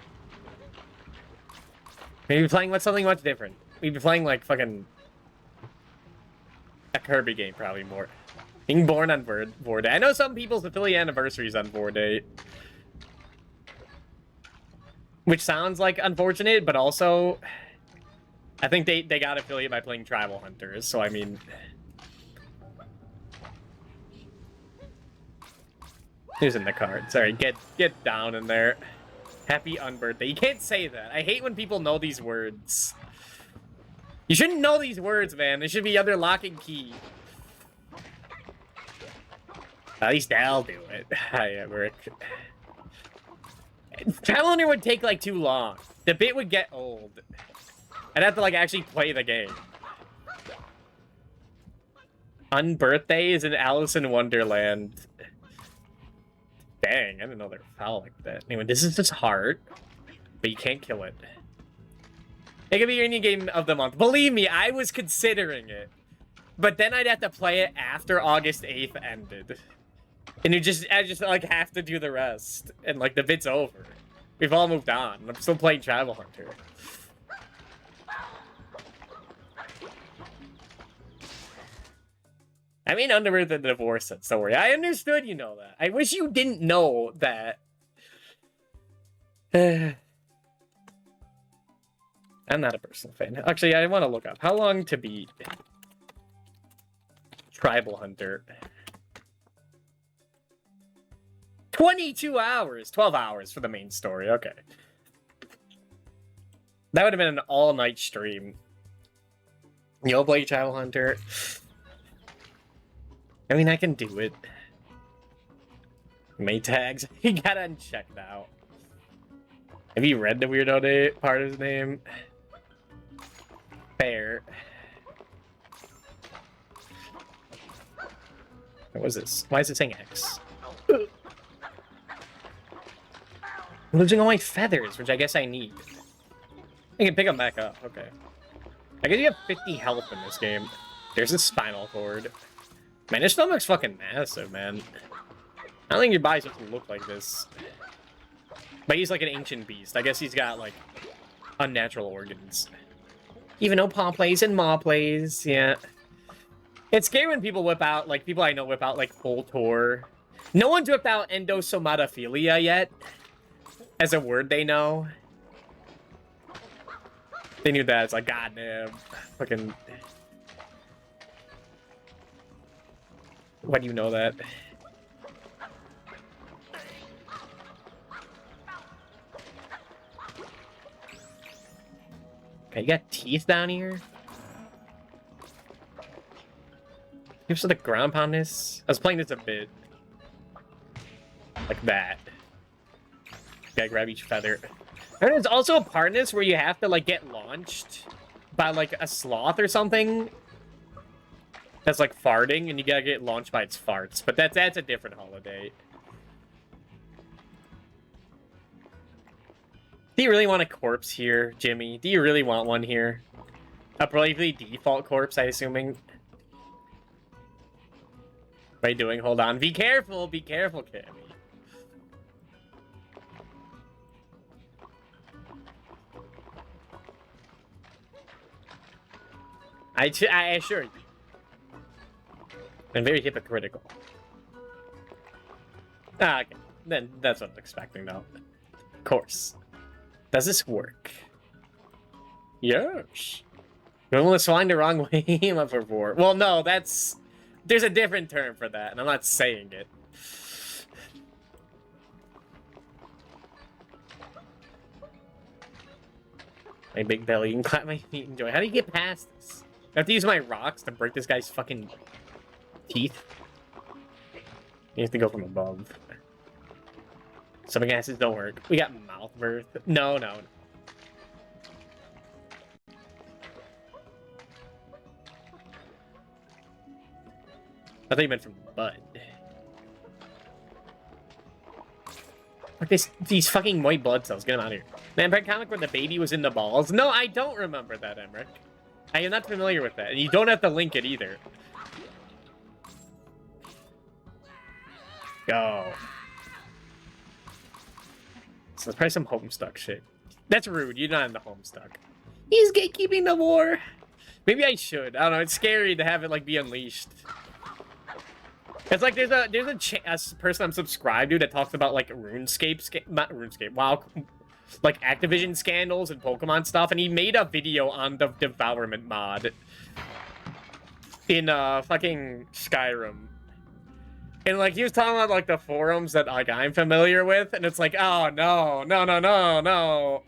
Maybe playing with something much different. We'd be playing, like, fucking a Kirby game, probably more. Being born on Vor Day. I know some people's affiliate anniversaries on Vor Day. Which sounds like unfortunate, but also... I think they got affiliate by playing Tribal Hunters, so I mean... Who's in the card? Sorry, get down in there. Happy unbirthday. You can't say that. I hate when people know these words. You shouldn't know these words, man. They should be under lock and key. At least I'll do it. Hi, Emmerich. Tribal Hunter would take, like, too long. The bit would get old. I'd have to, like, actually play the game. Unbirthday is in Alice in Wonderland. Dang, I didn't know they were foul like that. Anyway, this is just hard, but you can't kill it. It could be your indie game of the month. Believe me, I was considering it. But then I'd have to play it after August 8th ended. And I just like have to do the rest. And like the bit's over. We've all moved on. I'm still playing Tribal Hunter. I mean, under the divorce, don't worry. I understood you know that. I wish you didn't know that. I'm not a personal fan. Actually, I want to look up how long to beat Tribal Hunter. 22 hours. 12 hours for the main story. Okay. That would have been an all-night stream. You'll play Tribal Hunter. I mean, I can do it. May tags. He got unchecked out. Have you read the Weirdo Day part of his name? Fair. What was this? Why is it saying X? I'm losing all my feathers, which I guess I need. I can pick them back up. Okay. I guess you have 50 health in this game. There's a spinal cord. Man, his stomach's fucking massive, man. I don't think your body's supposed to look like this. But he's like an ancient beast. I guess he's got, like, unnatural organs. Even though Pa plays and Ma plays, yeah. It's scary when people whip out, like, people I know whip out, like, full tour. No one's whipped out endosomatophilia yet. As a word they know. They knew that. It's like, goddamn. Fucking... Why do you know that? Okay, you got teeth down here? Here's the ground pound this. I was playing this a bit. Like that. Gotta grab each feather. And there's also a part in this where you have to, like, get launched by, like, a sloth or something. That's like farting, and you gotta get launched by its farts. But that's a different holiday. Do you really want a corpse here, Jimmy? Do you really want one here? A bravely default corpse, I assuming. What are you doing? Hold on. Be careful, Cammy. I assure you. And very hypocritical. Ah, okay. Then that's what I'm expecting, though. Of course. Does this work? Yes. You almost swine the wrong way up for 4. Well, no, that's... There's a different term for that, and I'm not saying it. My big belly and clap my feet and enjoy. How do you get past this? I have to use my rocks to break this guy's fucking... teeth. You have to go from above. Some gases don't work. We got mouth birth. No. I thought you meant from the butt. Like these fucking white blood cells. Get them out of here. Man, that comic where the baby was in the balls? No, I don't remember that, Emmerich. I am not familiar with that. And you don't have to link it either. Go. So there's probably some Homestuck shit. That's rude. You're not in the Homestuck. He's gatekeeping the war. Maybe I should. I don't know. It's scary to have it like be unleashed. It's like there's a person I'm subscribed to that talks about like not RuneScape, WoW, like Activision scandals and Pokemon stuff, and he made a video on the Devourment mod in fucking Skyrim. And like he was talking about like the forums that like I'm familiar with, and it's like, oh no, no, no, no, no.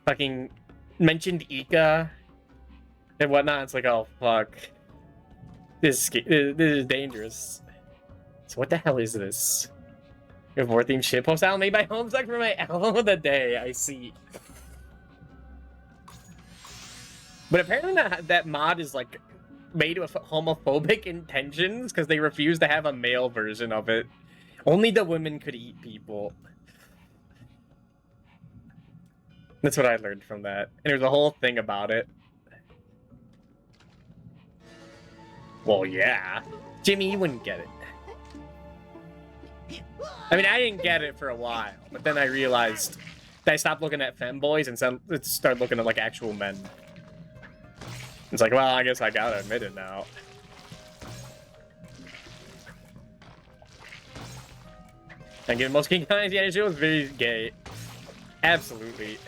Fucking mentioned Ika and whatnot. It's like, oh fuck, this is dangerous. So what the hell is this? Your 14 shit post out made by Homestuck for my album of the day. I see. But apparently that mod is like made with homophobic intentions because they refuse to have a male version of it. Only the women could eat people. That's what I learned from that. And there's a whole thing about it. Well, yeah. Jimmy, you wouldn't get it. I mean, I didn't get it for a while, but then I realized that I stopped looking at femboys and started looking at, like, actual men. It's like, well, I guess I gotta admit it now. And again, most King Kong show was very gay. Absolutely.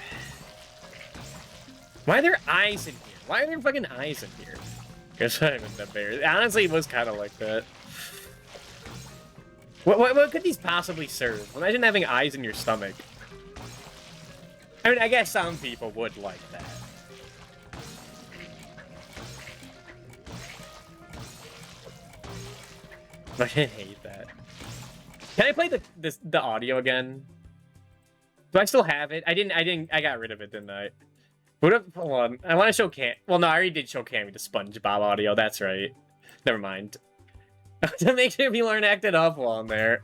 Why are there eyes in here? Why are there fucking eyes in here? Guess I'm in the bear. Honestly, it was kind of like that. What could these possibly serve? Imagine having eyes in your stomach. I mean, I guess some people would like that. I hate that. Can I play the audio again? Do I still have it? I got rid of it, didn't I? Hold on. I want to show well, no, I already did show Cammy the SpongeBob audio. That's right. Never mind. To make sure people aren't acting up while I'm there.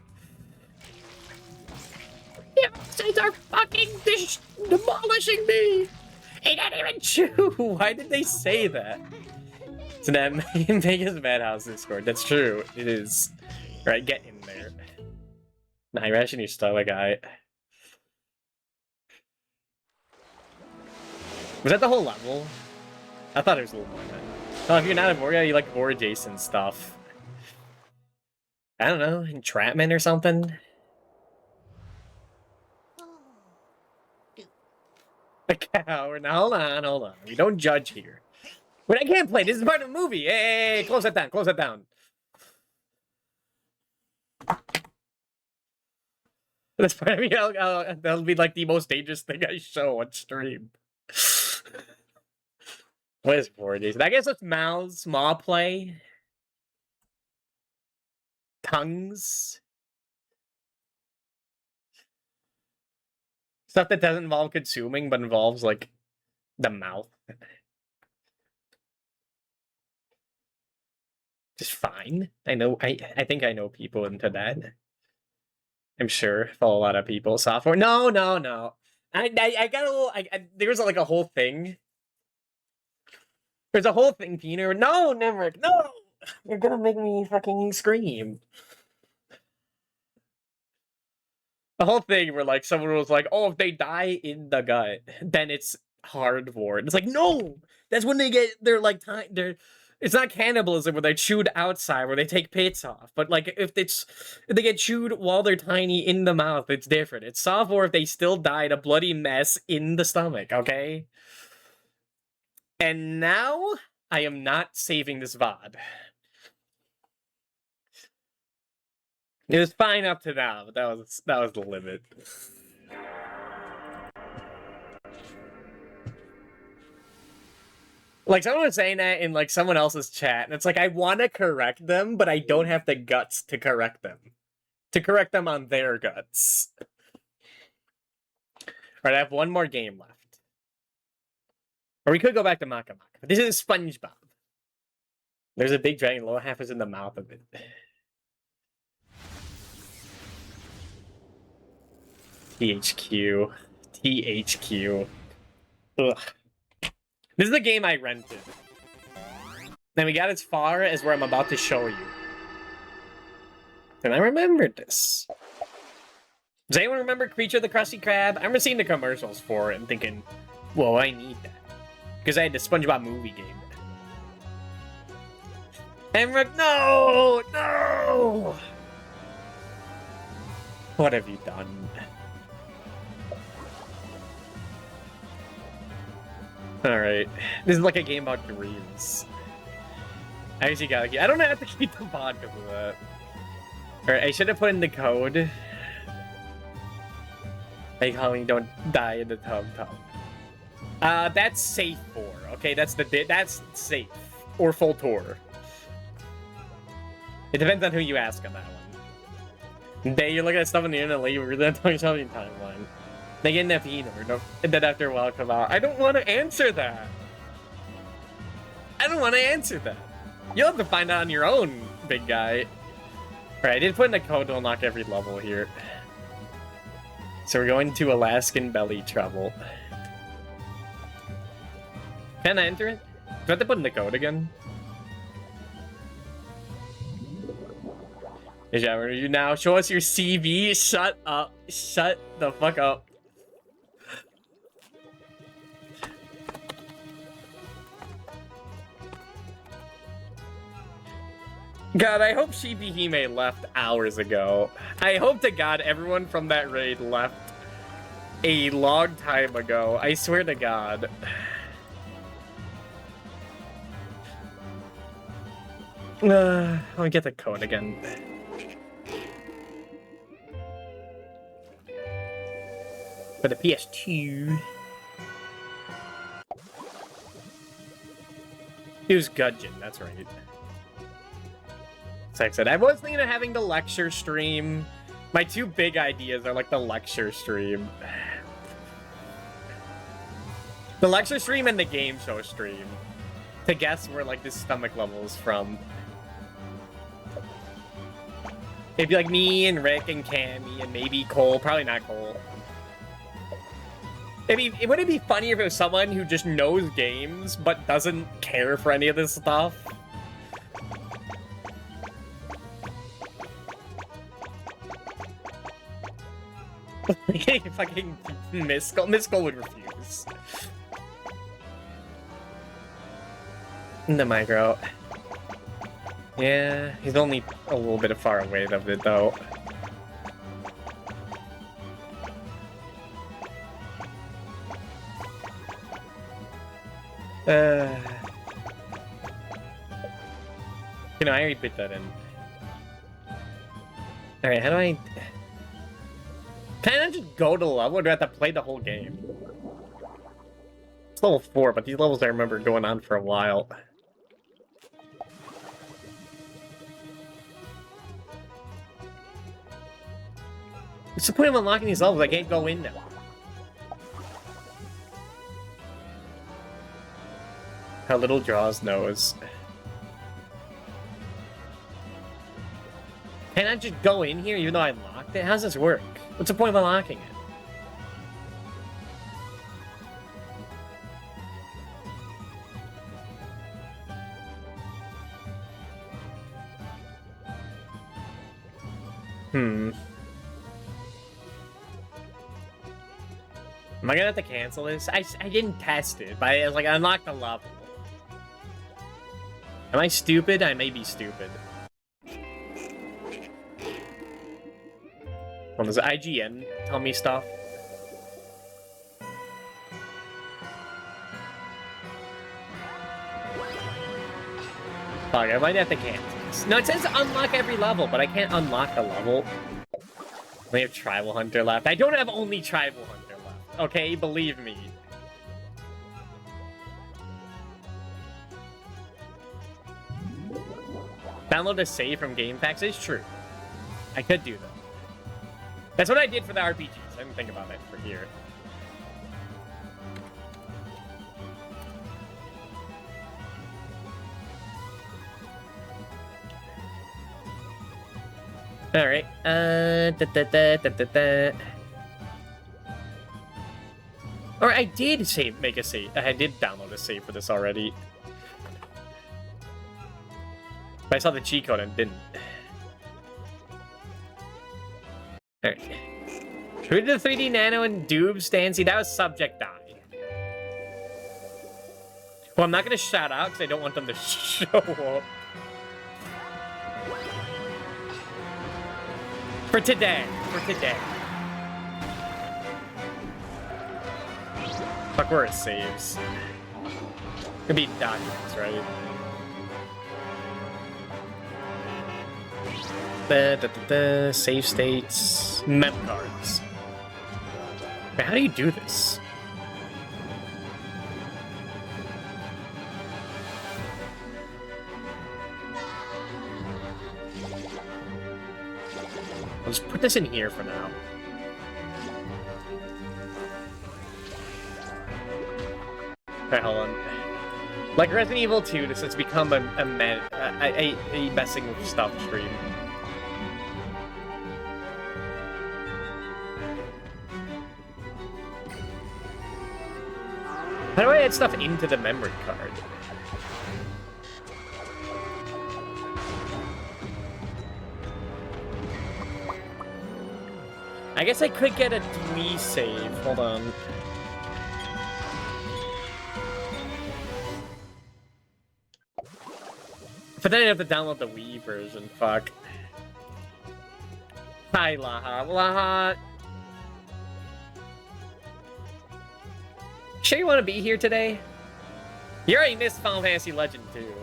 Yeah, they are fucking demolishing me. Ain't not even true. Why did they say that? So that Vegas Madhouse Discord. That's true. It is. All right, get in there. Nah, you're actually your stomach, guy. Was that the whole level? I thought it was a little more than that. Oh, if you're not a Vorga, you like Vor adjacent stuff. I don't know, entrapment or something? A coward. Now, hold on. We don't judge here. But I can't play. This is part of the movie. Hey, close that down. Close that down. That's part of me. That'll be like the most dangerous thing I show on stream. What is 4 days? I guess it's mouths, maw play, tongues, stuff that doesn't involve consuming but involves like the mouth. Just fine. I know. I think I know people into that. I'm sure. Follow a lot of people. Software. No. I got a little. There was like a whole thing. There's a whole thing, Peter. No, Nemric, no! You're gonna make me fucking scream. The whole thing where like someone was like, "Oh, if they die in the gut, then it's hardboard." It's like, no, that's when they get their like time. It's not cannibalism where they're chewed outside, where they take pits off. But like if they get chewed while they're tiny in the mouth, it's different. It's software if they still died a bloody mess in the stomach. Okay. And now, I am not saving this VOD. It was fine up to now, but that was the limit. Like, someone was saying that in, like, someone else's chat, and it's like, I want to correct them, but I don't have the guts to correct them. To correct them on their guts. Alright, I have one more game left. Or we could go back to Maka Maka. But this is SpongeBob. There's a big dragon. Lower half is in the mouth of it. THQ. THQ. Ugh. This is the game I rented. And we got as far as where I'm about to show you. And I remembered this. Does anyone remember Creature the Krusty Krab? I remember seeing the commercials for it and thinking, Whoa, I need that. Because I had the SpongeBob movie game. Emmerich, no! No! What have you done? Alright. This is like a game about dreams. I actually gotta keep... I don't have to keep the pod because of that. Alright, I should have put in the code. Like, Holly, don't die in the tub. That's safe for. Okay, that's safe. Or full tour. It depends on who you ask on that one. Day, you're looking at stuff on the internet, like, you're really talking something timeline. They get an FE and then after a while come out. I don't want to answer that. I don't want to answer that. You'll have to find out on your own, big guy. Alright, I did put in a code to unlock every level here. So we're going to Alaskan belly trouble. Can I enter it? Do I have to put in the code again? Yeah, you now show us your CV. Shut up. Shut the fuck up. God, I hope Shibihime left hours ago. I hope to God everyone from that raid left a long time ago. I swear to God. Let me get the code again. For the PS2. It was Gudgeon, that's right. So like I said, I was thinking of having the lecture stream. My two big ideas are like the lecture stream. The lecture stream and the game show stream. To guess where like the stomach level is from. It'd be like me and Rick and Cammy and maybe Cole. Probably not Cole. Would it be funny if it was someone who just knows games but doesn't care for any of this stuff? Fucking Miskull would refuse. The micro. Yeah, he's only a little bit far away of it though. You know, I already put that in. Alright, how do I... Can I just go to the level or do I have to play the whole game? It's level 4, but these levels I remember going on for a while. What's the point of unlocking these levels? I can't go in now. How little Jaws knows. Can I just go in here even though I unlocked it? How does this work? What's the point of unlocking it? Am I gonna have to cancel this? I didn't test it, but I was like, I unlocked the level. Am I stupid? I may be stupid. Well, does IGN tell me stuff? Fuck, I might have to cancel this. No, it says unlock every level, but I can't unlock a level. I have Tribal Hunter left. I don't have only Tribal Hunter left. Okay, believe me. Download a save from Game Packs is true. I could do that. That's what I did for the RPGs. I didn't think about it for here. Alright. Or I did make a save. I did download a save for this already. But I saw the cheat code and didn't. Alright. Who did the 3D Nano and Doob Stancy? That was Subject Die. Well, I'm not gonna shout out because I don't want them to show up. For today. Fuck, where it saves. Could be documents, right? Save states. Mem cards. Man, how do you do this? I'll just put this in here for now. Okay, hold on. Like Resident Evil 2, this has become a messing with stuff stream. How do I add stuff into the memory card? I guess I could get a Wii save. Hold on. But then I have to download the Wii version. Fuck. Hi, Laha. Laha. Sure you want to be here today? You already missed Final Fantasy Legend 2.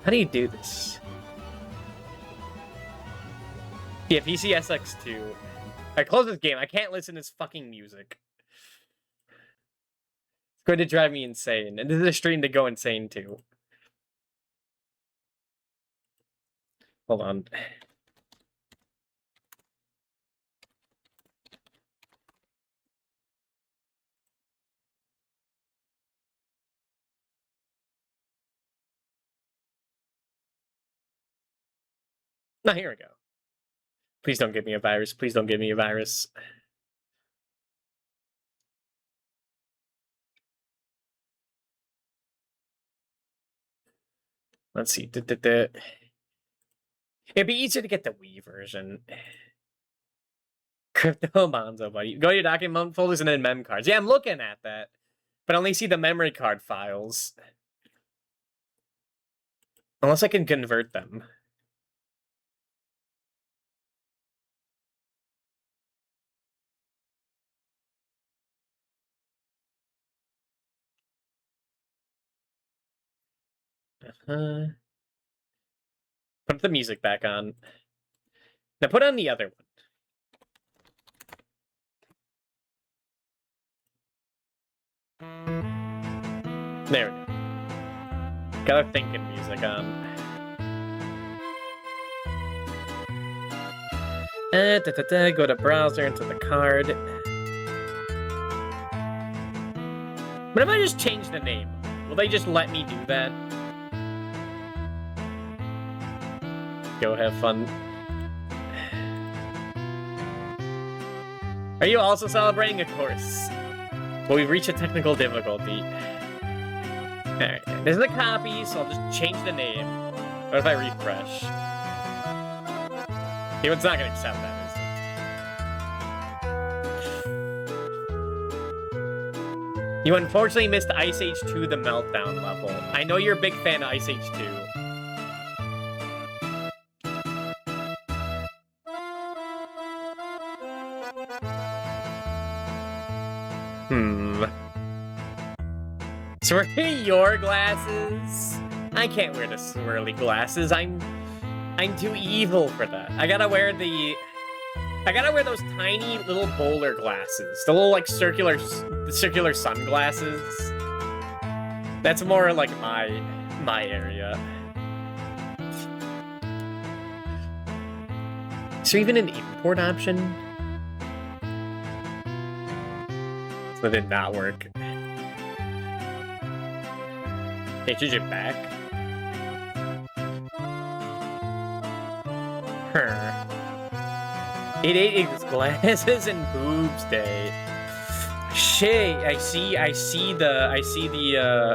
How do you do this? Yeah, PCSX2. I close this game. I can't listen to this fucking music. It's going to drive me insane. And this is a stream to go insane too. Hold on. No, here we go. Please don't give me a virus. Please don't give me a virus. Let's see. It'd be easier to get the Wii version. Crypto Monzo, buddy. Go to your document folders and then mem cards. Yeah, I'm looking at that. But I only see the memory card files. Unless I can convert them. Put the music back on. Now put on the other one. There we go. Got our thinking music on. Go to browser into the card. But if I just change the name, will they just let me do that? Go have fun. Are you also celebrating? Of course. Well, we've reached a technical difficulty. Alright, this is a copy, so I'll just change the name. What if I refresh? It's not gonna accept that, is it? You unfortunately missed Ice Age 2, the Meltdown level. I know you're a big fan of Ice Age 2. Swirly your glasses? I can't wear the swirly glasses. I'm too evil for that. I gotta wear those tiny little bowler glasses. The little like circular sunglasses. That's more like my area. Is there even an import option? That did not work. Hey, change it back. It ate its glasses and boobs day. Shit, I see the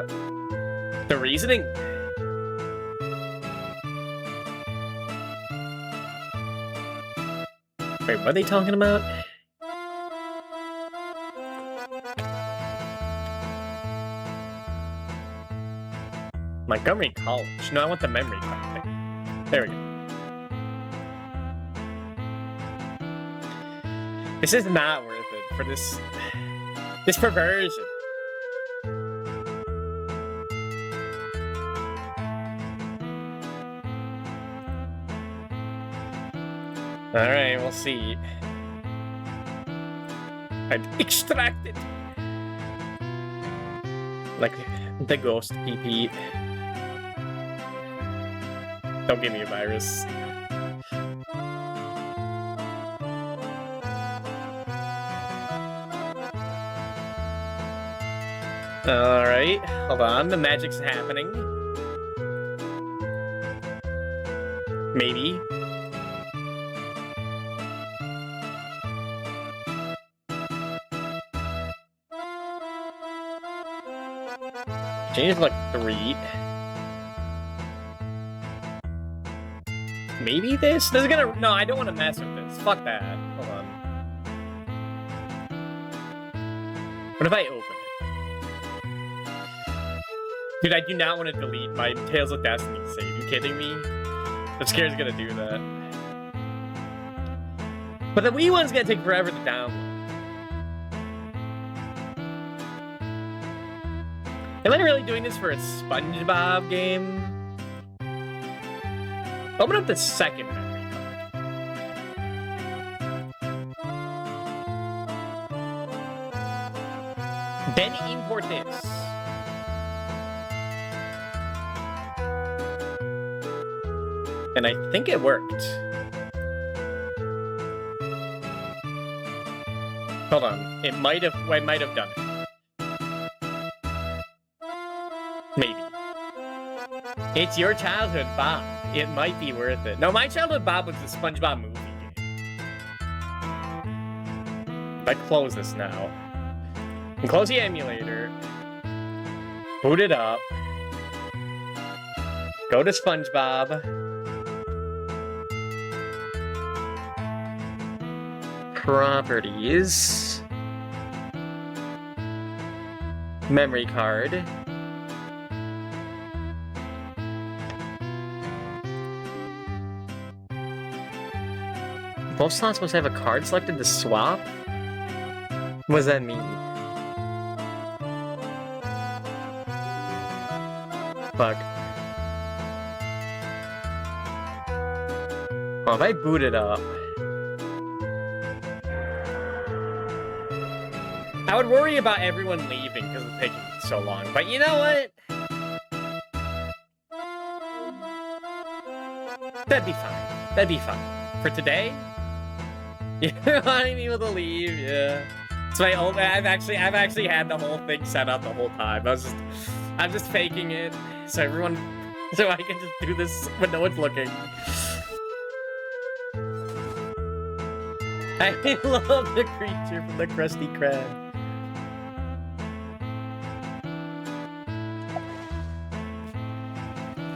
reasoning. Wait, what are they talking about? Montgomery College. No, I want the memory card thing. There we go. This is not worth it for this perversion. Alright, we'll see. I'm extracted. Like the ghost PP. Don't give me a virus. Alright, hold on, the magic's happening. Maybe. Change like 3. Maybe this? This is gonna. No, I don't want to mess with this. Fuck that. Hold on. What if I open it? Dude, I do not want to delete my Tales of Destiny save. You kidding me? The scare's gonna do that. But the Wii one's gonna take forever to download. Am I really doing this for a SpongeBob game? Open up the second memory card. Then import this. And I think it worked. Hold on. I might have done it. Maybe. It's your childhood, Bob. It might be worth it. No, my childhood Bob was the SpongeBob movie game. If I close this now. And close the emulator. Boot it up. Go to SpongeBob. Properties. Memory card. Both slots must have a card selected to swap? What does that mean? Fuck. Well, if I boot it up... I would worry about everyone leaving because it's taking so long, but you know what? That'd be fine. That'd be fine. For today? You're wanting people to leave, yeah. So I've actually had the whole thing set up the whole time. I'm just faking it so I can just do this when no one's looking. I love the creature from the Krusty Krab.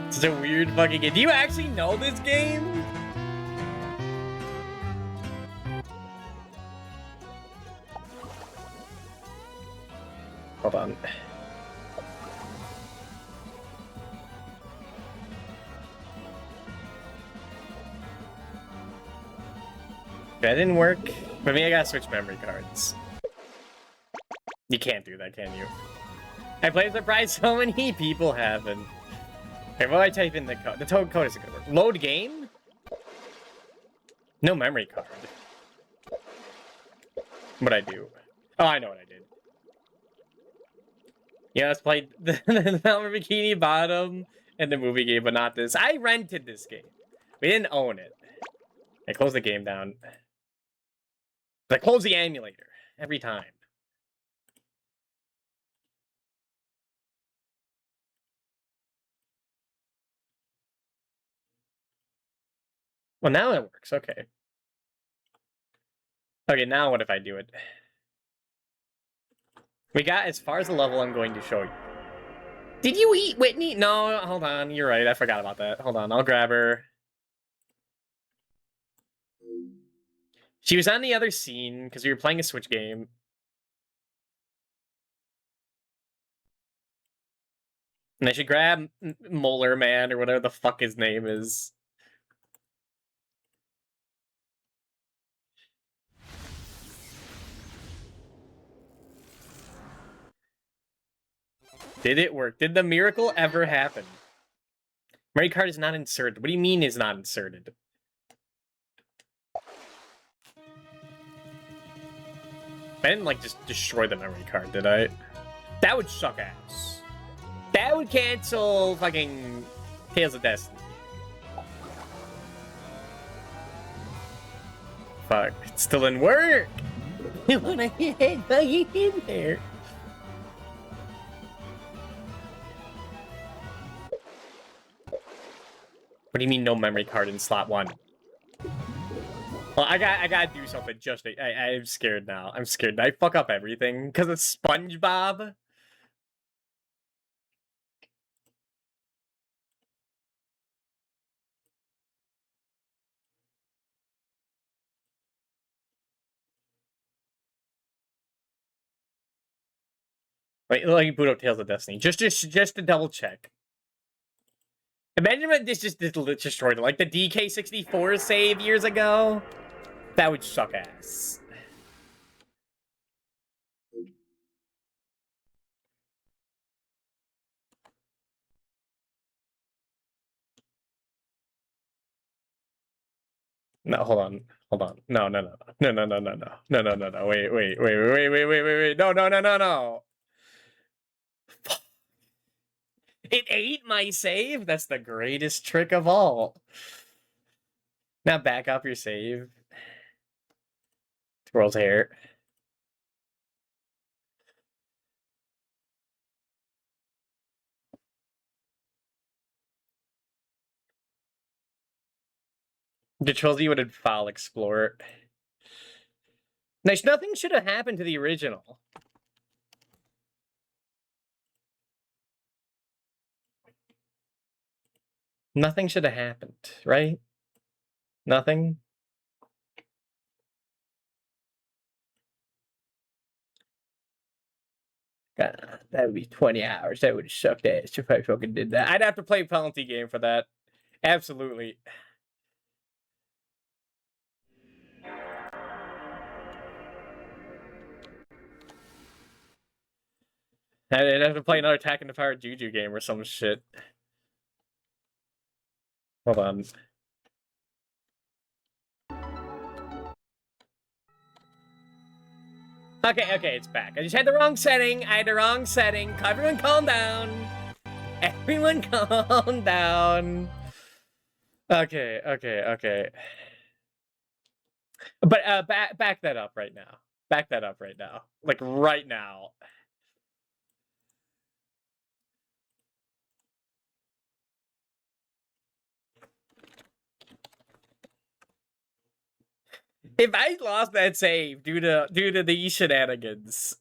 It's a weird fucking game. Do you actually know this game? Hold on. That didn't work. But maybe I gotta switch memory cards. You can't do that, can you? I play surprise so many people haven't. Okay, well, I type in the code. The code isn't gonna work. Load game? No memory card. What'd I do? Oh, I know what I did. Yeah, let's play the Velvet Bikini Bottom and the movie game, but not this. I rented this game. We didn't own it. I closed the game down. I close the emulator every time. Well, now it works. Okay. Okay, now what if I do it? We got as far as the level I'm going to show you. Did you eat Whitney? No, hold on. You're right. I forgot about that. Hold on. I'll grab her. She was on the other scene because we were playing a Switch game. And I should grab Molar Man or whatever the fuck his name is. Did it work? Did the miracle ever happen? Memory card is not inserted. What do you mean is not inserted? I didn't, like, just destroy the memory card, did I? That would suck ass. That would cancel fucking Tales of Destiny. Fuck, it still didn't work! I wanna get fucking in there. What do you mean no memory card in slot 1? Well, I gotta do something just I'm scared now. I'm scared. Did I fuck up everything? Because of SpongeBob? Wait, let me boot up Tales of Destiny. Just to double check. Imagine if this just destroyed it. Like the DK64 save years ago? That would suck ass. No, hold on. Hold on. No. Wait. No. It ate my save? That's the greatest trick of all. Now back up your save. Twirl's hair. The Trilogy would have foul Explorer. Nice, nothing should have happened to the original. Nothing should have happened, right? Nothing? God, that would be 20 hours. That would have sucked ass if I fucking did that. I'd have to play a penalty game for that. Absolutely. I'd have to play another Attack and the Fire Juju game or some shit. Hold on. Okay, it's back. I just had the wrong setting. Everyone calm down. Everyone calm down. Okay. But back that up right now. Like right now. If I lost that save due to these shenanigans,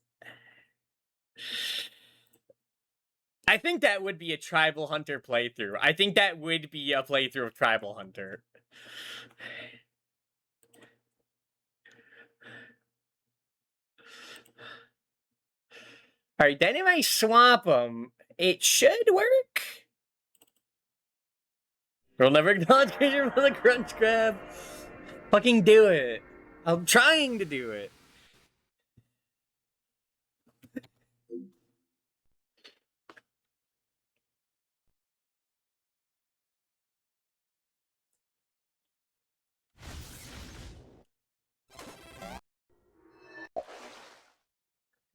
I think that would be a Tribal Hunter playthrough. I think that would be a playthrough of Tribal Hunter. Alright, then if I swap them, it should work. We'll never acknowledge creature for the crunch grab. Fucking do it. I'm trying to do it.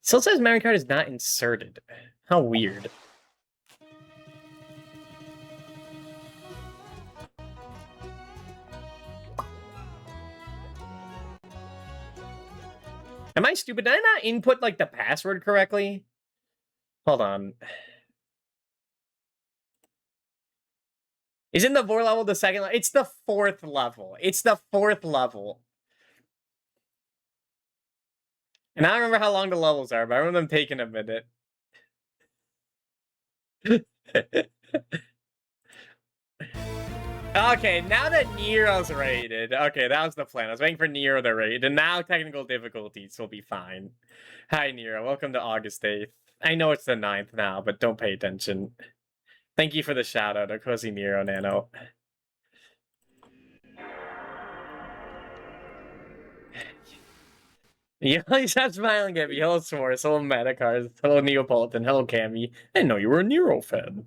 Still says memory card is not inserted. How weird. Am I stupid? Did I not input, like, the password correctly? Hold on. Isn't the Vor level the second level? It's the 4th level. It's the 4th level. And I don't remember how long the levels are, but I remember them taking a minute. Okay, now that Nero's rated. Okay, that was the plan. I was waiting for Nero to raid, and now technical difficulties will be fine. Hi, Nero. Welcome to August 8th. I know it's the 9th now, but don't pay attention. Thank you for the shout out, Cozy Nero Nano. You always stop smiling at me. Hello, Swartz. Hello, Metacars. Hello, Neapolitan. Hello, Cammy. I didn't know you were a Nero fan.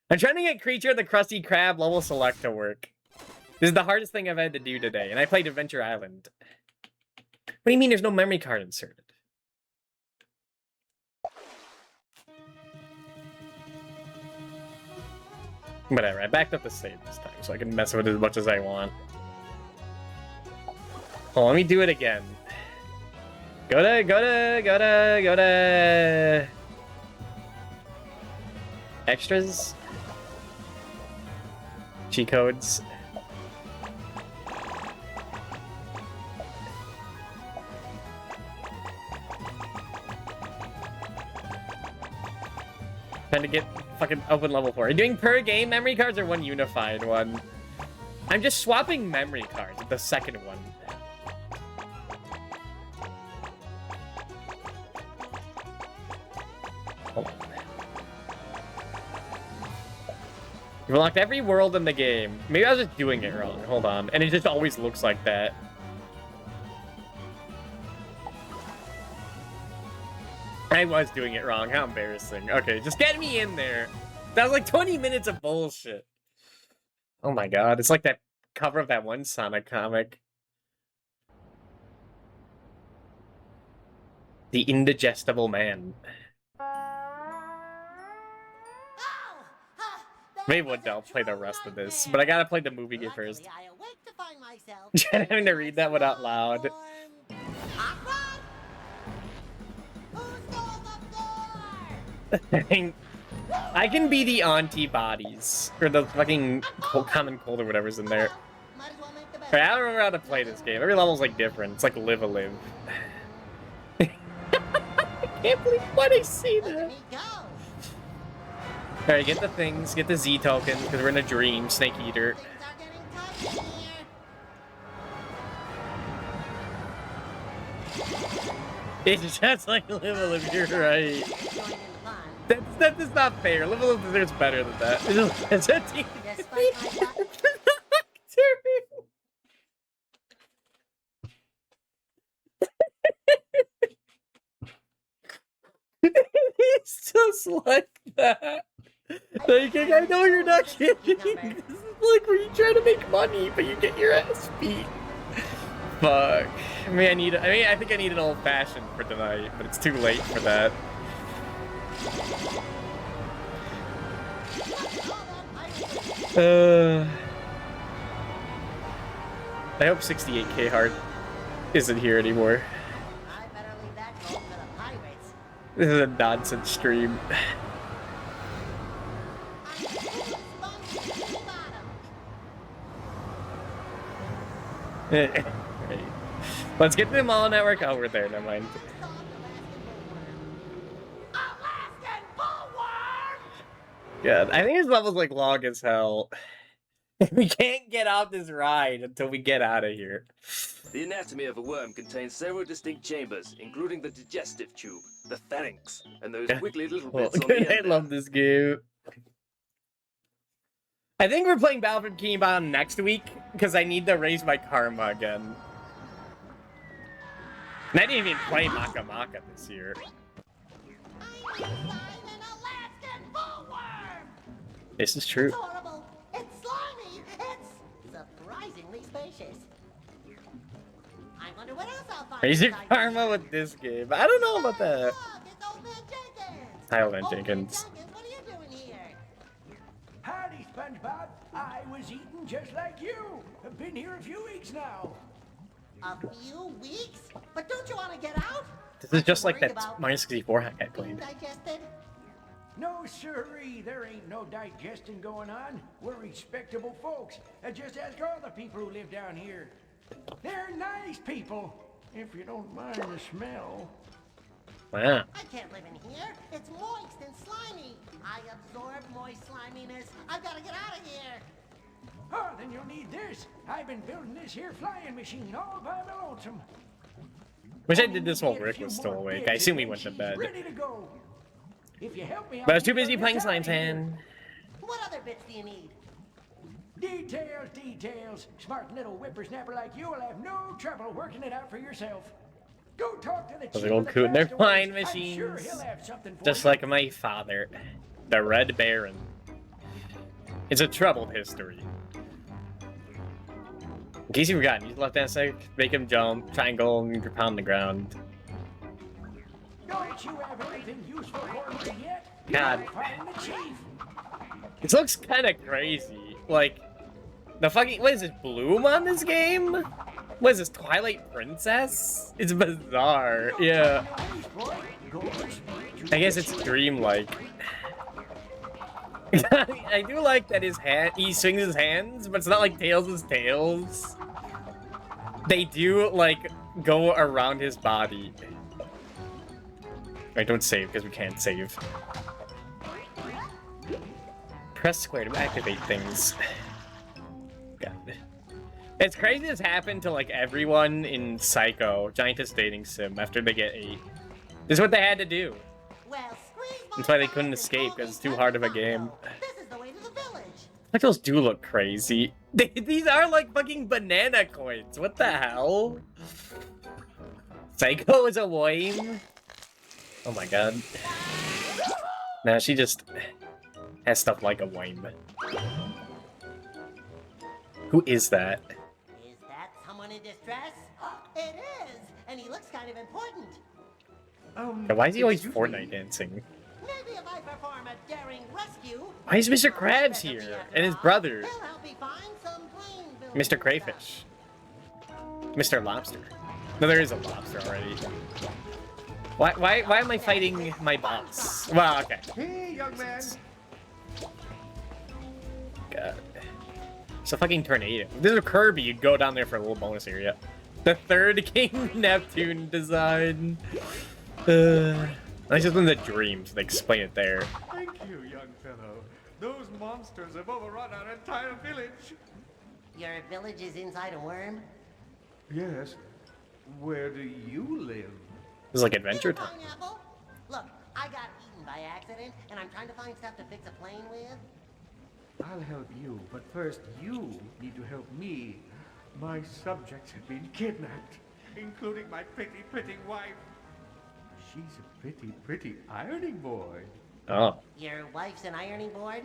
I'm trying to get Creature of the Krusty Krab level select to work. This is the hardest thing I've had to do today, and I played Adventure Island. What do you mean there's no memory card inserted? Whatever, I backed up the save this time, so I can mess with it as much as I want. Oh, let me do it again. Go to... Extras? Cheat codes. Trying to get fucking open level 4. Are you doing per game memory cards or one unified one? I'm just swapping memory cards with the second one. Hold on. You've unlocked every world in the game. Maybe I was just doing it wrong. Hold on. And it just always looks like that. I was doing it wrong. How embarrassing. Okay, just get me in there. That was like 20 minutes of bullshit. Oh my god, it's like that cover of that one Sonic comic. The Indigestible Man. Maybe I'll play the rest of this, but I gotta play the movie first. Having to read that one out loud. I can be the antibodies, or the fucking common cold or whatever's in there. Alright, I don't remember how to play this game. Every level's like different. It's like live a live. I can't believe when I see that. Alright, get the things, get the Z tokens, because we're in a dream, Snake Eater. It's just like live a live, you're right. That is not fair. Live a live deserves better than that. It's a team. It's just like that. Like, I know you're not kidding. This is like where you try to make money, but you get your ass beat. Fuck. I think I need an old fashioned for tonight, but it's too late for that. I hope 68k heart isn't here anymore. This is a nonsense stream. Right. Let's get them all network over there, never mind. God, I think this level's like long as hell. We can't get off this ride until we get out of here. The anatomy of a worm contains several distinct chambers, including the digestive tube, the pharynx, and those wiggly little bits on the end. I love this game. I think we're playing Battlefield Bikini Bottom next week, because I need to raise my karma again. And I didn't even play Maka Maka this year. This is true. It's horrible. It's slimy. It's surprisingly spacious. I wonder what else I'll find. Raise your karma with this game. I don't know about that. Hi, Old Man Jenkins. What are you doing here? Howdy, SpongeBob. I was eating just like you. I've been here a few weeks now. A few weeks? But don't you want to get out? This is just like that Mario 64 hack I played. Digested? No, sirree. There ain't no digesting going on. We're respectable folks. Just ask all the people who live down here. They're nice people, if you don't mind the smell. Wow. I can't live in here. It's moist and slimy. I absorb moist sliminess. I've got to get out of here. Oh, then you'll need this. I've been building this here flying machine all by my lonesome. Wish I did this while Rick was still awake. I assume he went to bed. Ready to go. If you help me, But I was I'll too be busy your playing guy Slime here. Fan. What other bits do you need? Details, details. Smart little whippersnapper like you will have no trouble working it out for yourself. Go talk to the Those chief are of the cool. They're castaways. flying I'm sure machines. he'll have something for Just you. like my father, the Red Baron. It's a troubled history. In case you forgot, use left hand stick, make him jump, triangle, and you pound the ground. Don't you have anything useful for me yet? God. You'll find the chief. This looks kind of crazy. Like, the fucking, what is it, Bloom on this game? What is this, Twilight Princess? It's bizarre, yeah. I guess it's dreamlike. I do like that his hand, he swings his hands, but it's not like Tails' tails. They do, like, go around his body. Alright, don't save, because we can't save. Press square to activate things. God. It's crazy this happened to, like, everyone in Psycho, Giantess Dating Sim, after they get 8. This is what they had to do. Well, squeeze my That's why they thighs couldn't and escape, call because me it's too hard of a Cousin game. Bucko. This is the way to the village. Like, those do look crazy. These are like fucking banana coins. What the hell? Psycho is a worm? Oh my god. Nah, she just has stuff like a worm. Who is that? Is that someone in distress? It is, and he looks kind of important. Yeah, why is he always excuse me. Fortnite dancing? Maybe if I perform a daring rescue. Why is Mr. Krabs here? And his brother, He'll help me find some plane building Mr. stuff. Crayfish. Mr. Lobster. No, there is a lobster already. Why am I fighting my boss? Well, okay. Hey, young man. God. It's a fucking tornado. If this is a Kirby, you'd go down there for a little bonus area. The third King Neptune design. That's just one of the dreams. They explain it there. Thank you, young fellow. Those monsters have overrun our entire village. Your village is inside a worm? Yes. Where do you live? This is like Adventure In a Time. pineapple? Look, I got eaten by accident, and I'm trying to find stuff to fix a plane with. I'll help you, but first you need to help me. My subjects have been kidnapped, including my pretty, pretty wife. She's a pretty, pretty ironing board. Oh. Your wife's an ironing board?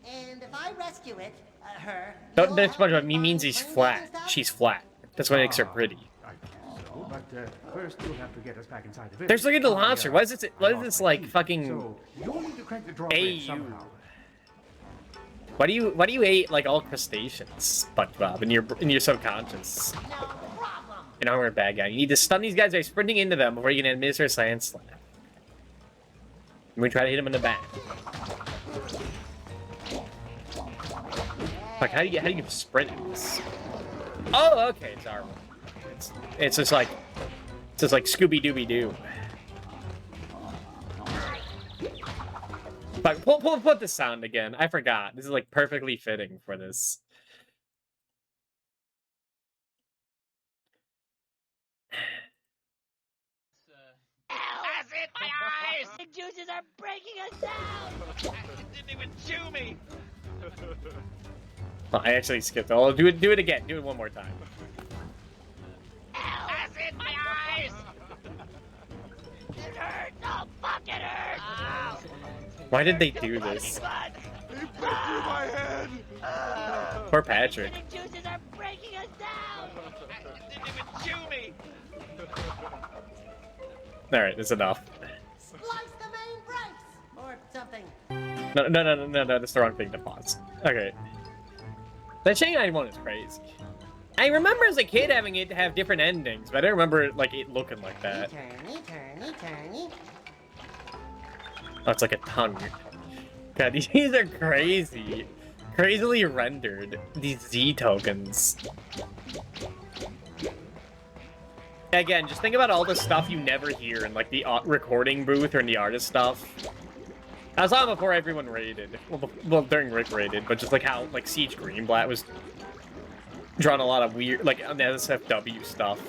And if I rescue it, her... Don't, you'll that's help what me means find he's plane flat. building stuff? She's flat. That's what makes her pretty. I guess so, but first you'll have to get us back inside the village. There's look at the lobster. What is this? What is I this lost my like key, fucking? So you'll need to crank the drawbridge AU. somehow. Why do you hate like all crustaceans, SpongeBob, in your subconscious? No problem. You know we're a bad guy. You need to stun these guys by sprinting into them before you can administer a science slap. And we try to hit him in the back. Like how do you sprint in this? Oh, okay, it's our one. It's just like Scooby Dooby Doo. But put the sound again. I forgot. This is like perfectly fitting for this. Acid, my eyes! The juices are breaking us down! Acid didn't even chew me! Oh, I actually skipped. Oh, do it again. Do it one more time. Acid, my eyes! It hurts! Oh, fuck, it hurts! Why did they do this? Blood! They bit through my head. Poor Patrick. The juices are breaking us down! Acid didn't even chew me! Alright, that's enough. Splice the main brakes! Or something. No, that's the wrong thing to pause. Okay. That Shanghai one is crazy. I remember as a kid having it have different endings, but I don't remember like it looking like that. Turny. Oh, it's like a tongue. God, these are crazy. Crazily rendered. These Z tokens. Again, just think about all the stuff you never hear in like the recording booth or in the artist stuff. I saw it before everyone raided. Well, during Rick raided, but just like how like Siege Greenblatt was drawing a lot of weird, like on the SFW stuff,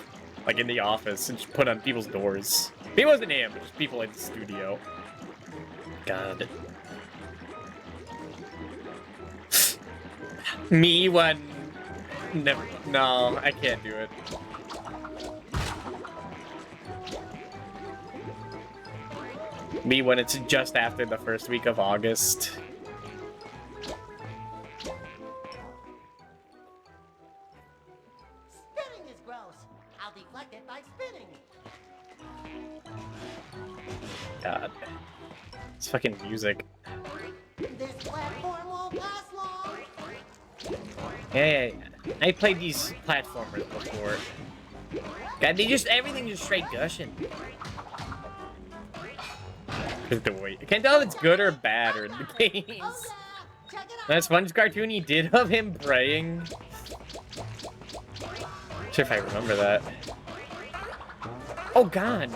like in the office and just put on people's doors. It wasn't him, but just people in the studio. God. Me when... Never. No, I can't do it. Me when it's just after the first week of August. Spinning is gross. I'll deflect it by spinning. God. It's fucking music. This platform won't last long. Yeah. I played these platformers before. God, everything just straight gushing. The way I can't tell if it's good or bad or in the games. Oh yeah, check it out. That Sponge cartoon he did of him praying. Not sure if I remember that. Oh god.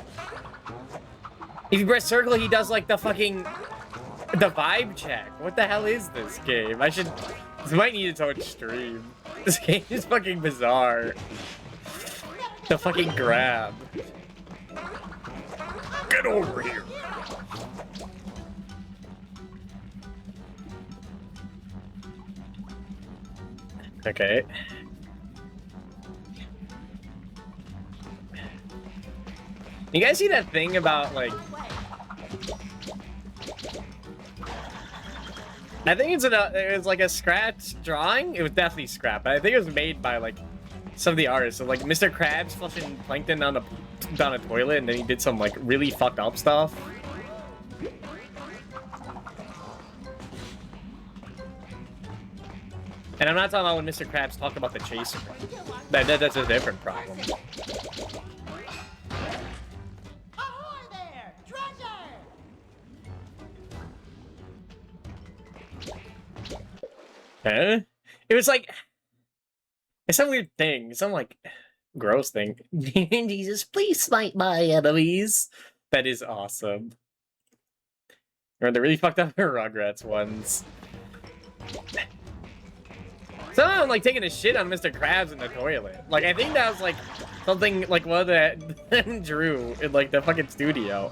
If you press circle, he does like the vibe check. What the hell is this game? This might need its own stream. This game is fucking bizarre. The fucking grab. Get over here. Okay. You guys see that thing about, like... I think it was like a scratch drawing? It was definitely scrap, but I think it was made by, like, some of the artists. So, like, Mr. Krabs flushing plankton down a toilet, and then he did some, like, really fucked up stuff. And I'm not talking about when Mr. Krabs talked about the chaser. That's a different problem. Ahoy there, treasure! Huh? It was like... It's some weird thing. Some, like, gross thing. Jesus, please smite my enemies. That is awesome. Or the really fucked up Rugrats ones. Somehow I'm like taking a shit on Mr. Krabs in the toilet. Like, I think that was like something like one of them drew in like the fucking studio.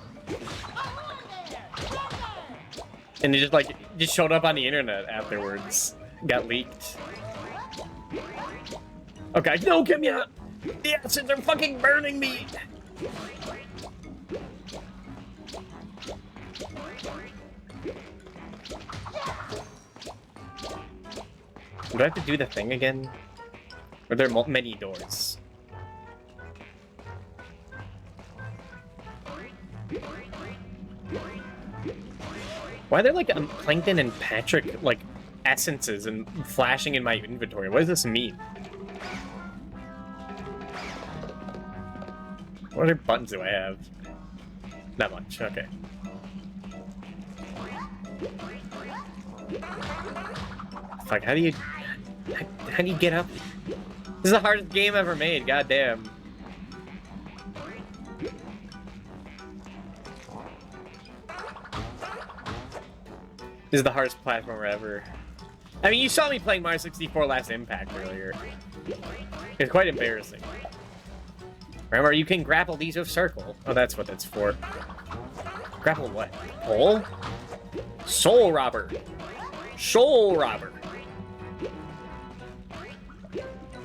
And it just showed up on the internet afterwards. Got leaked. Okay, no, get me out! The acids are fucking burning me! Do I have to do the thing again? Or are there many doors? Why are there like Plankton and Patrick like essences and flashing in my inventory? What does this mean? What other buttons do I have? Not much, okay. Fuck, how do you get up? This is the hardest game ever made, goddamn. This is the hardest platformer ever. I mean, you saw me playing Mario 64 Last Impact earlier. It's quite embarrassing. Remember, you can grapple these with circle. Oh, that's what that's for. Grapple what? Pole? Soul Robber. Soul Robber.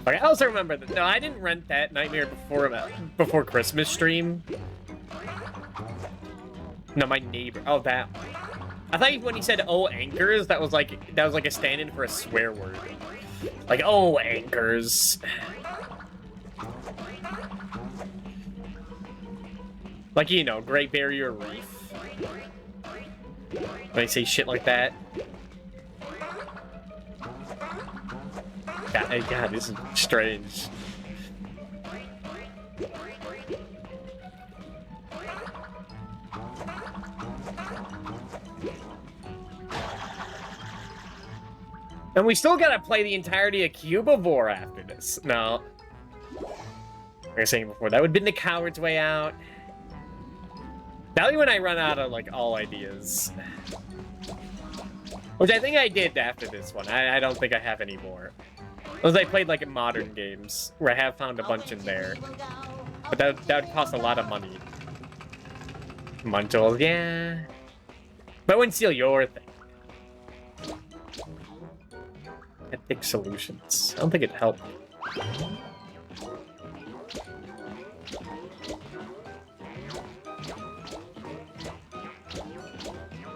Okay, I also remember that. No, I didn't rent that Nightmare Before Christmas stream. No, my neighbor. Oh, that one. I thought when he said "oh anchors," that was like a stand-in for a swear word. Like, oh anchors. Like, you know, Great Barrier Reef. When I say shit like that. God, this is strange. And we still gotta play the entirety of Cubivore after this. No. Like I was saying before, that would have been the coward's way out. That'll be when I run out of, like, all ideas. Which I think I did after this one. I don't think I have any more. Unless I played, like, modern games, where I have found a bunch in there. But that would cost a lot of money. Munchles, yeah. But it wouldn't steal your thing. Epic Solutions. I don't think it helped.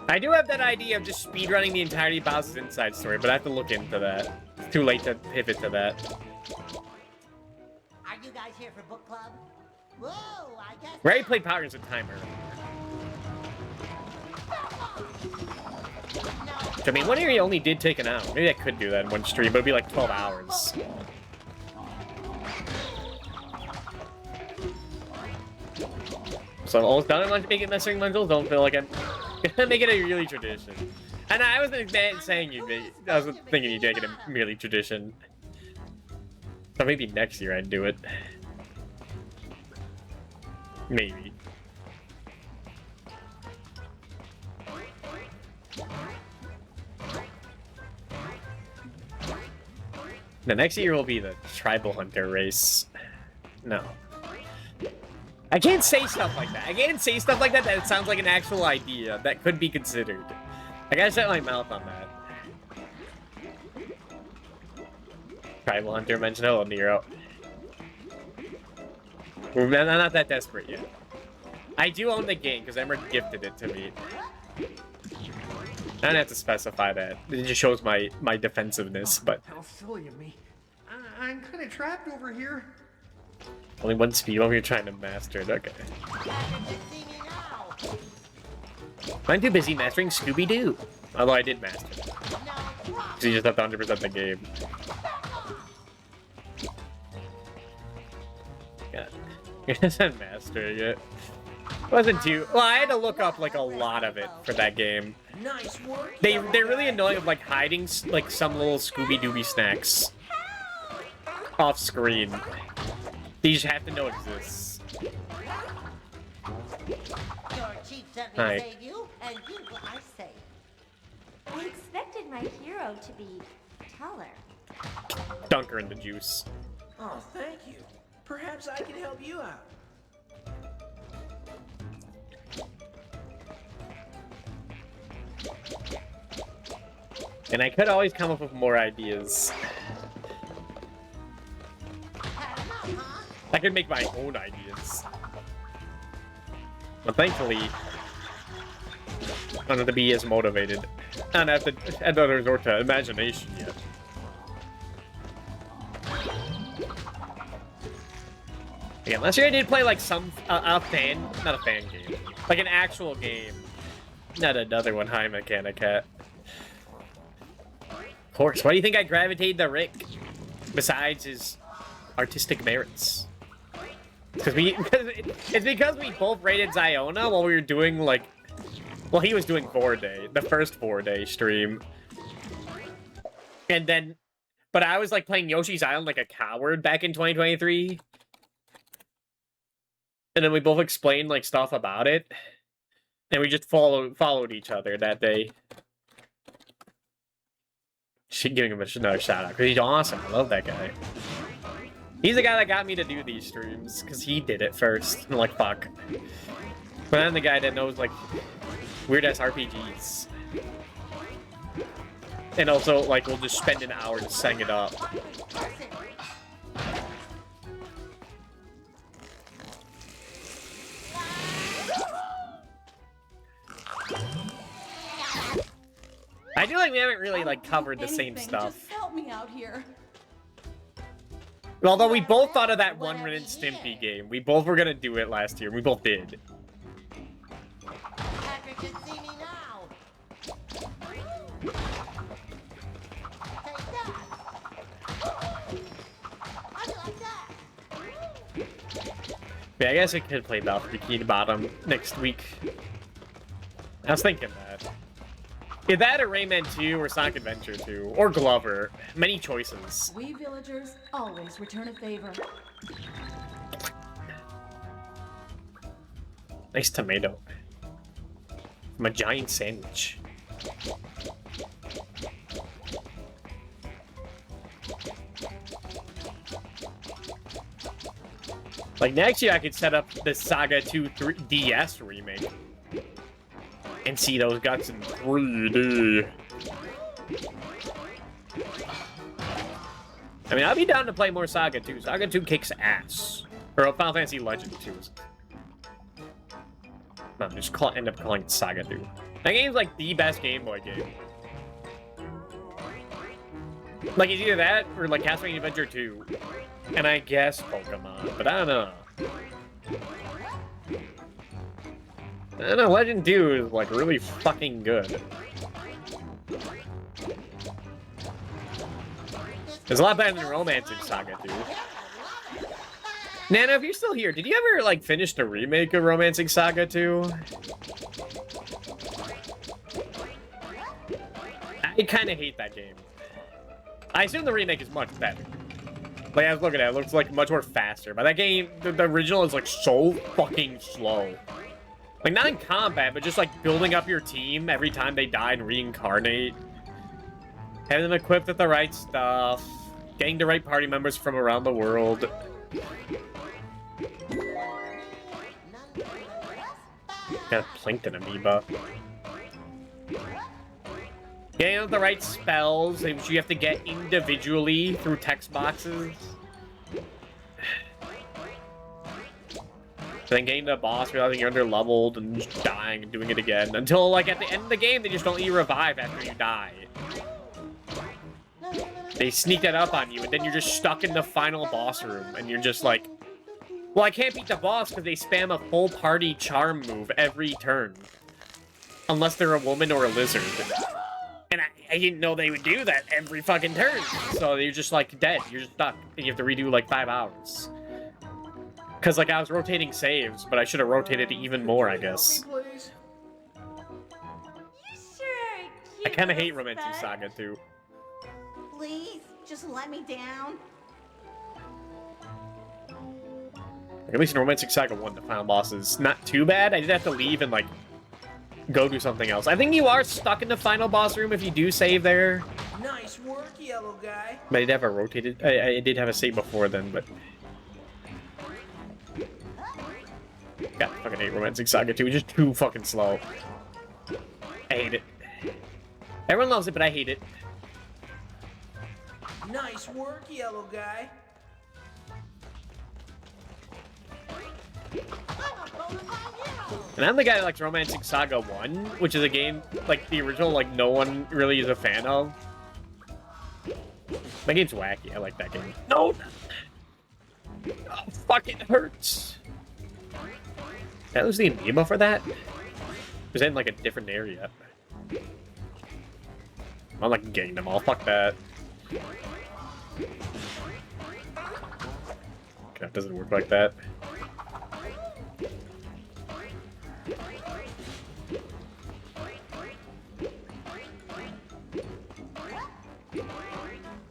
I do have that idea of just speedrunning the entirety of Bowser's Inside Story, but I have to look into that. It's too late to pivot to that. Are you guys here for book club? Whoa, I guess. We already played Power Rangers with Timer. I mean, one area only did take an hour. Maybe I could do that in one stream, but it'd be like 12 hours. So I'm almost done on making messing bundles. Don't feel like I'm gonna make it a yearly tradition. And I wasn't saying you'd make. I was thinking you'd make it a yearly tradition. So maybe next year I'd do it. Maybe. The next year will be the Tribal Hunter race. No. I can't say stuff like that. I can't say stuff like that that it sounds like an actual idea that could be considered. I gotta shut my mouth on that. Tribal Hunter mentioned hello, Nero. I'm not that desperate yet. I do own the game because Emmer gifted it to me. I don't have to specify that. It just shows my defensiveness, but... How silly of me. I'm kind of trapped over here. Only one speed while you're trying to master it. Okay. I'm too busy mastering Scooby-Doo. Although I did master it. So you just have to 100% the game. God. You're just not mastering it. Wasn't too... Well, I had to look up, like, a lot of it for that game. Nice work. They're really annoying of, like, hiding, like, some little Scooby-Dooby snacks off screen. You just have to know it exists. Your chief sent me Hi. to save you, and do what I say. I expected my hero to be taller. Dunk her in the juice. Oh, thank you. Perhaps I can help you out. And I could always come up with more ideas. I could make my own ideas. But thankfully, I don't have to be as motivated. I don't have to resort to imagination yet. Again, last year I did play like some not a fan game, like an actual game, not another one. Hi, Mechanicat. Of course. Why do you think I gravitated to Rick? Besides his artistic merits, it's because we both rated Ziona while we were doing like, well, he was doing 4-day, the first 4-day stream, and then, but I was like playing Yoshi's Island like a coward back in 2023. And then we both explained like stuff about it, and we just followed each other that day. Giving him another shout out because he's awesome. I love that guy. He's the guy that got me to do these streams because he did it first. I'm like, fuck. But I'm the guy that knows like weird ass RPGs, and also like we'll just spend an hour just setting it up. I feel like we haven't really like covered the same stuff. Just help me out here. Although we both thought of that one Ren and Stimpy game. We both were gonna do it last year. We both did. Patrick can see me now. Take that. How do you like that? Yeah, I guess I could play Bikini Bottom next week. I was thinking that. Either that or Rayman 2 or Sonic Adventure 2 or Glover. Many choices. We villagers always return a favor. Nice tomato. From a giant sandwich. Like next year I could set up the Saga 2 DS remake. And see those guts in 3D. I mean, I'll be down to play more Saga 2. Saga 2 kicks ass. Or Final Fantasy Legend 2. No, just end up calling it Saga 2. That game's like the best Game Boy game. Like, it's either that or like Castlevania Adventure 2. And I guess Pokemon, but I don't know. I don't know, Legend 2 is like really fucking good. It's a lot better than Romancing Saga 2. Nana, if you're still here, did you ever like finish the remake of Romancing Saga 2? I kind of hate that game. I assume the remake is much better. Like, I was looking at it, it looks like much more faster. But that game, the original is like so fucking slow. Like, not in combat, but just like building up your team every time they die and reincarnate. Having them equipped with the right stuff. Getting the right party members from around the world. Got a Plankton amoeba. Getting the right spells, which you have to get individually through text boxes. Then getting the boss, realizing you're under-leveled and just dying and doing it again. Until, like, at the end of the game, they just don't let you revive after you die. They sneak that up on you, and then you're just stuck in the final boss room, and you're just like, well, I can't beat the boss because they spam a full party charm move every turn. Unless they're a woman or a lizard. And I didn't know they would do that every fucking turn. So you're just, like, dead. You're just stuck. And you have to redo, like, 5 hours. Because, like, I was rotating saves, but I should have rotated even more, I guess. I kind of hate Romancing Saga, too. Please, just let me down. At least in Romancing Saga 1, the final boss is not too bad. I did have to leave and, like, go do something else. I think you are stuck in the final boss room if you do save there. Nice work, yellow guy. But I did have a rotated... I did have a save before then, but... God, I fucking hate Romancing Saga 2. It's just too fucking slow. I hate it. Everyone loves it, but I hate it. Nice work, yellow guy. And I'm the guy that likes Romancing Saga 1, which is a game, like, the original, like, no one really is a fan of. That game's wacky. I like that game. No! Oh, fuck, it hurts. That was the amoeba for that? It was in, like, a different area. I'm, like, getting them all. Fuck that. Okay, that doesn't work like that.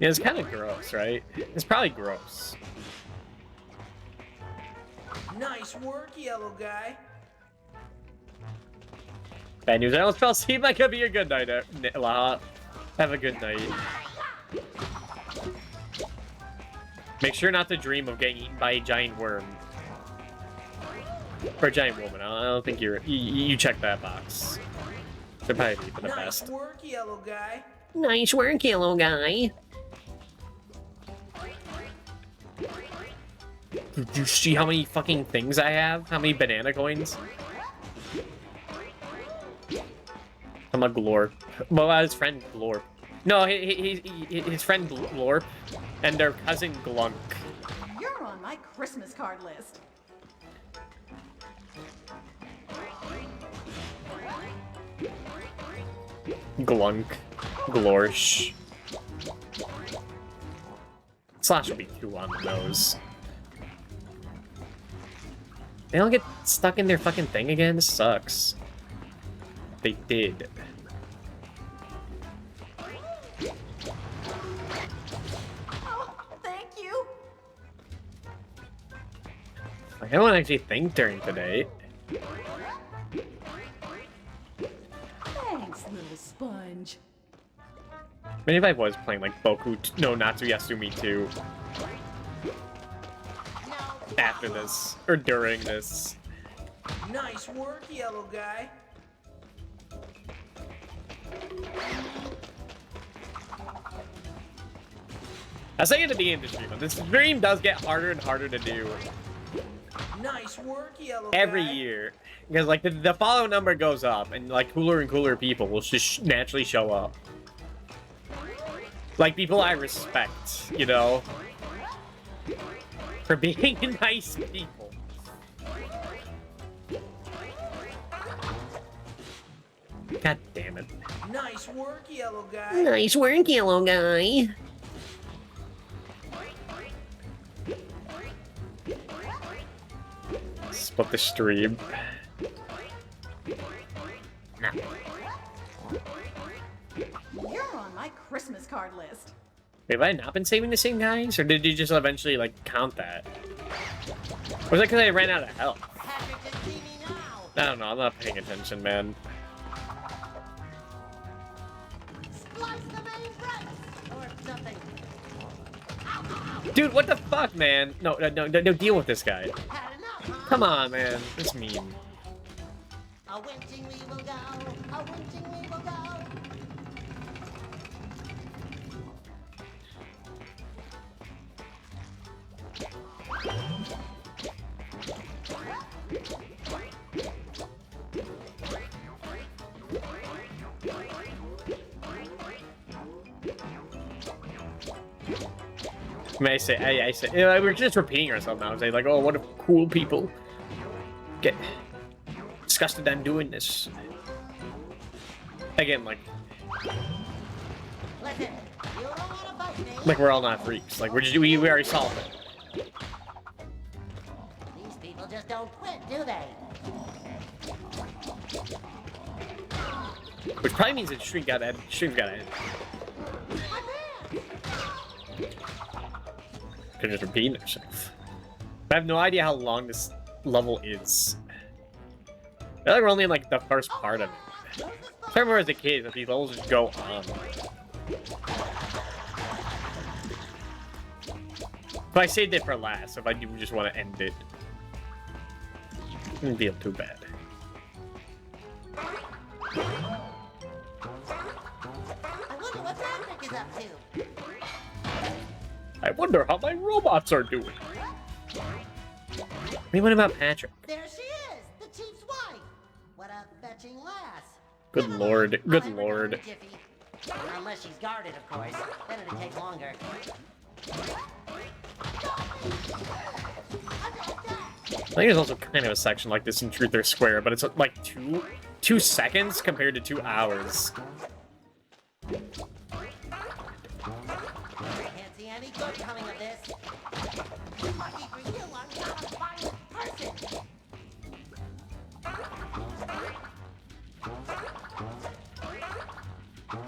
Yeah, it's kind of gross, right? It's probably gross. Nice work, yellow guy. Bad news, I almost fell asleep. That could be a good night, Laha. Have a good night. Make sure not to dream of getting eaten by a giant worm. Or a giant woman. I don't think you check that box. They're probably for the best. Nice work, yellow guy. Nice work, yellow guy. Did you see how many fucking things I have? How many banana coins? I'm a Glorp. Well, his friend Glorp. No, his friend Glorp and their cousin Glunk. You're on my Christmas card list. Glunk. Glorsh. Slash would be too on the nose. They don't get stuck in their fucking thing again? This sucks. They did. Oh, thank you. I don't actually think during today. Thanks, little sponge. Maybe if I was playing like Boku no Natsu Yasumi 2 after this or during this. Nice work, yellow guy. I was saying at the beginning of the stream, but this stream does get harder and harder to do Nice work, yellow every guy. year. Because, like, the follow number goes up, and, like, cooler and cooler people will just naturally show up. Like, people I respect, you know? For being nice people. God damn it. Nice work, yellow guy. Nice work, yellow guy. Split the stream. You're on my Christmas card list. Wait, have I not been saving the same guys? Or did you just eventually, like, count that? Or was that because I ran out of health? I don't know, I'm not paying attention, man. Splice the main brakes or something. Dude, what the fuck, man? No, deal with this guy. Had enough, huh? Come on, man. That's mean. A winching we will go. A winching we will go. I mean, I say, you know, we're just repeating ourselves now. I say, like, oh, what if cool people get disgusted I'm doing this. Again, like, Listen, you don't want to bite me. like we're all not freaks. Like, we already solved it. These people just don't quit, do they? Which probably means that stream's gotta end. They're just repeating themselves. I have no idea how long this level is. I feel like we're only in, like, the first part of it. I remember as a kid that these levels just go on. But I saved it for last, so if I do just want to end it. It wouldn't feel too bad. I wonder what Patrick is up to. I wonder how my robots are doing. What about Patrick? There she is, the chief's wife. What a fetching lass. Good lord, good lord. Unless she's guarded, of course. Then it'd take longer. I think there's also kind of a section like this in Truth or Square, but it's like two seconds compared to 2 hours. Can't see any good coming of this. Lucky for you, I'm not a violent person.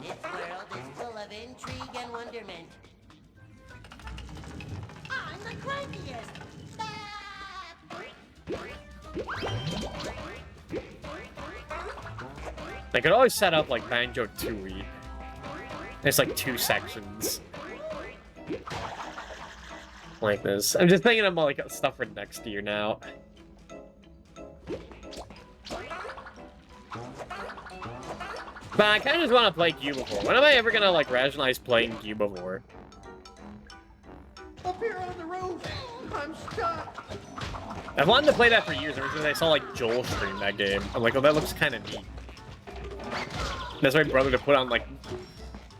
This world is full of intrigue and wonderment. I'm the crankiest. They could always set up like Banjo-Tooie. It's like 2 sections. Like this. I'm just thinking about like stuff for next year now. But I kind of just want to play Cubivore. When am I ever gonna like rationalize playing Cubivore? Up here on the roof, I'm stuck. I've wanted to play that for years ever since I saw like Joel stream that game. I'm like, oh, that looks kind of neat. That's my brother to put on like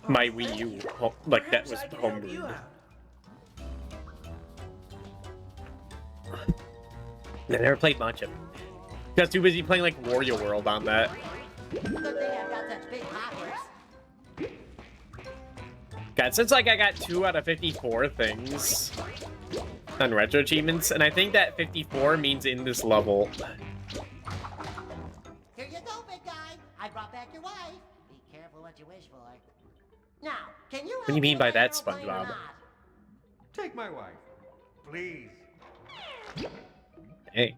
my Wii U, like that was homebrewed. I never played much of it. Got too busy playing like Wario World on that. Good thing I've got such big pockets. God, since like I got 2 out of 54 things on retro achievements, and I think that 54 means in this level. Here you go, big guy. I brought back your wife. Be careful what you wish for. Now, can you? What do you mean by that, SpongeBob? Take my wife, please. Dang.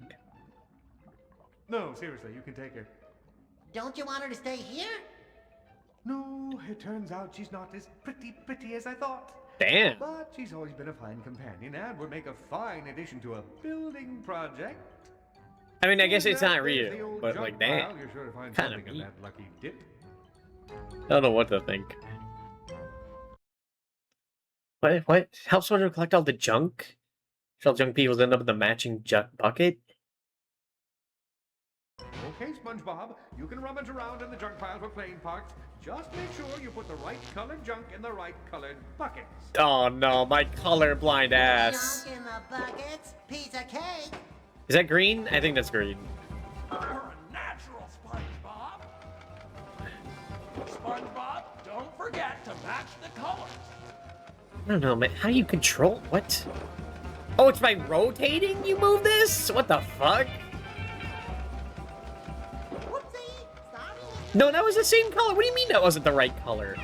No, seriously, you can take her. Don't you want her to stay here? No, it turns out she's not as pretty as I thought. Damn. But she's always been a fine companion and would make a fine addition to a building project. I mean, I guess it's not There's the real, old but junk like, damn. pile. You're sure to find Kinda something in neat. that lucky dip. I don't know what to think. What? Help someone collect all the junk? Shall junk people end up with a matching bucket? Okay, SpongeBob, you can rummage around in the junk piles we're playing parked. Just make sure you put the right colored junk in the right colored buckets. Oh no, my colorblind ass. Junk in the buckets, piece of cake. Is that green? I think that's green. You're a natural, SpongeBob. SpongeBob, don't forget to match the colors. I don't know, man. How do you control what? Oh, it's by rotating you move this? What the fuck? No, that was the same color. What do you mean that wasn't the right color?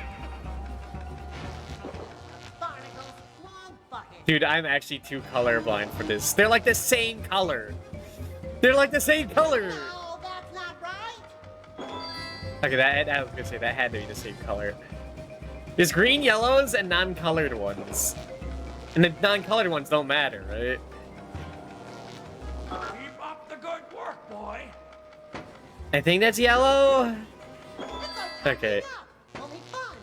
Dude, I'm actually too colorblind for this. They're like the same color. They're like the same color. No, that's not right. Okay, I was gonna say that had to be the same color. There's green, yellows, and non-colored ones. And the non-colored ones don't matter, right? Keep up the good work, boy. I think that's yellow. Okay. Only fun.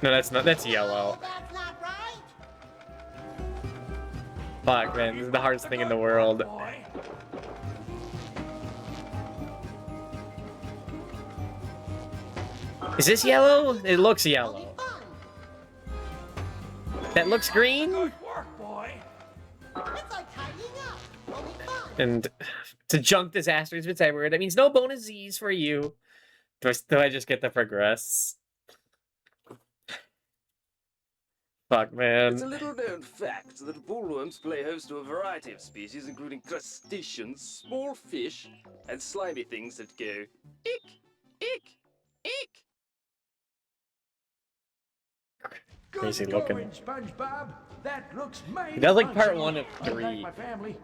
No, that's not. That's yellow. That's not right. Fuck, man. This is the hardest thing in the world. Is this yellow? It looks yellow. That looks green? Good work, boy. It's like tidying up. Only fun. And to junk disaster has been cyber. That means no bonus Z's for you. Do I just get to progress? Fuck, man. It's a little known fact that bullworms play host to a variety of species, including crustaceans, small fish, and slimy things that go ick, ick, ick. Crazy Good looking. going, SpongeBob. That looks mighty That was like part functional. 1 of Unlike 3. my family.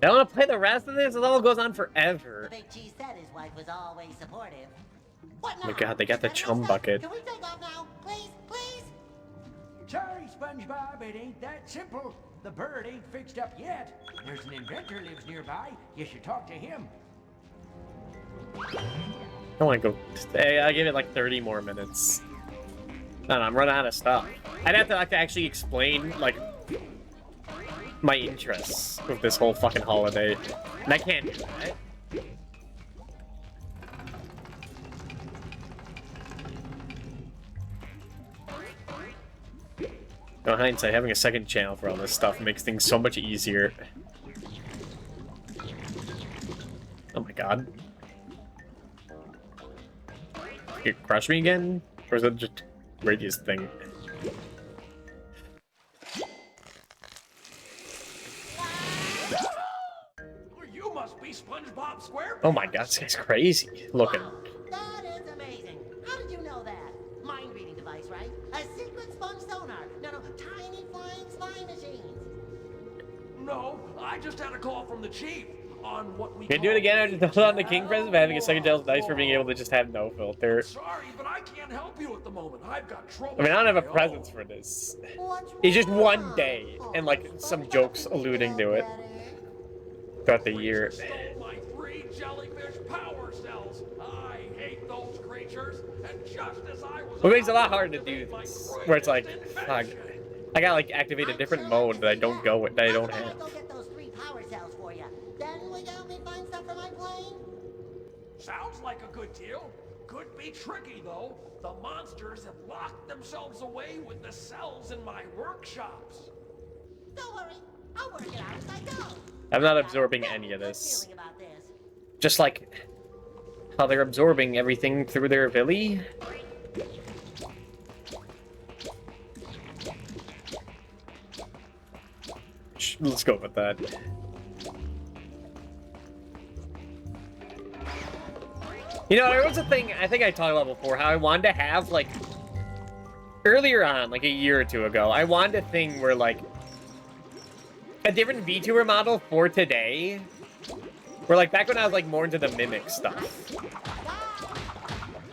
I want to play the rest of this. It all goes on forever. The Big Cheese said his wife was always supportive. What Oh now? my god, they got the chum bucket. Can we take off now? Please, please? Sorry, SpongeBob, it ain't that simple. The bird ain't fixed up yet. There's an inventor lives nearby. You should talk to him. I want to go. I'll give it like 30 more minutes. No, I'm running out of stuff. I'd have to like actually explain like my interests with this whole fucking holiday, and I can't do that. In hindsight, having a second channel for all this stuff makes things so much easier. Oh my god. You crush me again? Or is it just radius thing? You must be SpongeBob SquarePants. Oh my god, this guy's crazy looking. That is amazing. How did you know that? Mind reading device, right? A secret sponge sonar. No, tiny flying spy machines. No, I just had a call from the chief on what we Can you do it again? I just hold on to King present, but having a second channel is nice for being able to just have no filter. Sorry, but I can't help you at the moment. I've got trouble. I mean, I don't have a presence for this. It's just one day, and like some jokes alluding to it throughout the year. My 3 jellyfish power cells. I hate those creatures. And just as I was It makes it a lot harder to do this, where it's like, fuck, I gotta like activate a different mode that I don't go with, that I don't have. Go get those 3 power cells for you. Then will you help me find stuff for my plane? Sounds like a good deal. Could be tricky though. The monsters have locked themselves away with the cells in my workshops. Don't worry, I'll work it out as I go. I'm not absorbing any of this. Feeling about this. Just like how they're absorbing everything through their villi. Let's go with that. You know, there was a thing I think I talked about before, how I wanted to have, like, earlier on, like a year or two ago, I wanted a thing where, like, a different VTuber model for today, where, like, back when I was, like, more into the Mimic stuff.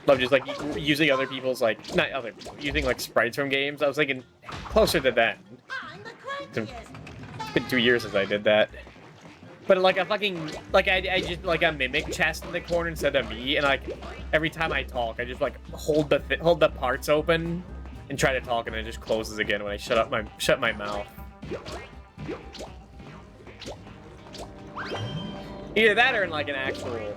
Love just, like, using other people's, like, not other people, using, like, sprites from games. I was thinking closer to that. It's been 2 years since I did that. But like a fucking, like I just like a mimic chest in the corner instead of me, and like every time I talk, I just like hold the parts open and try to talk, and it just closes again when I shut my mouth. Either that or in like an actual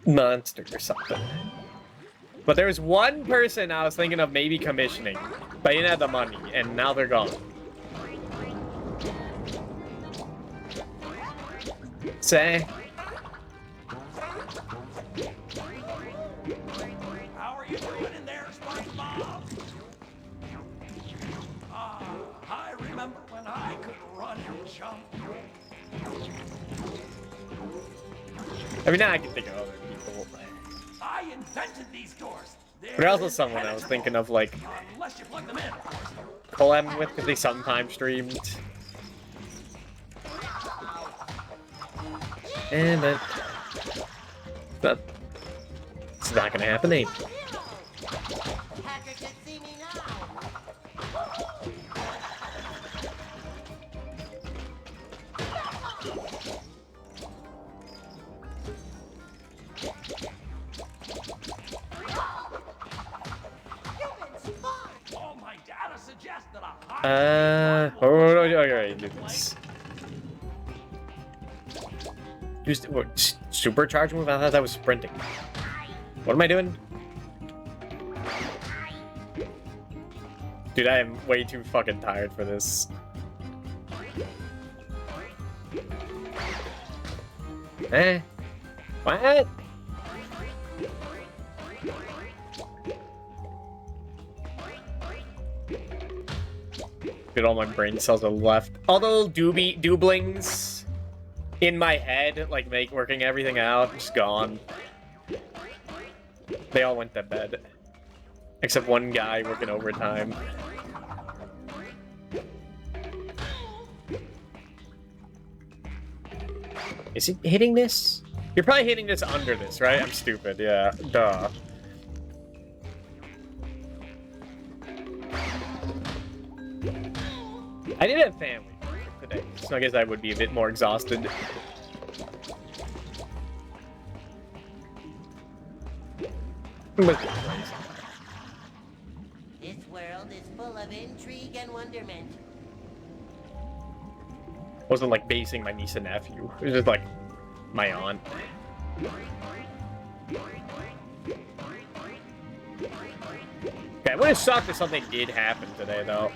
monster or something. But there was one person I was thinking of maybe commissioning, but I didn't have the money, and now they're gone. Say. How are you doing in there, SpongeBob? I remember when I could run and jump. I mean, now I can think of other people. I invented these doors. But also someone I was thinking of, like, Unless you plug them in, of course. collabing with, because they sometimes streamed. And it's not gonna happen, eh? Patrick can see me now. All my data suggests that Okay, do this. Just what, supercharge move? I thought that was sprinting. What am I doing? Dude, I am way too fucking tired for this. Eh? What? Dude, all my brain cells are left. All those dooblings in my head, like working everything out, just gone. They all went to bed. Except one guy working overtime. Is he hitting this? You're probably hitting this under this, right? I'm stupid, yeah. Duh. I did have family today, so I guess I would be a bit more exhausted. This world is full of intrigue and wonderment. Wasn't like basing my niece and nephew. It was just like my aunt. Okay, it would have sucked if something did happen today, though.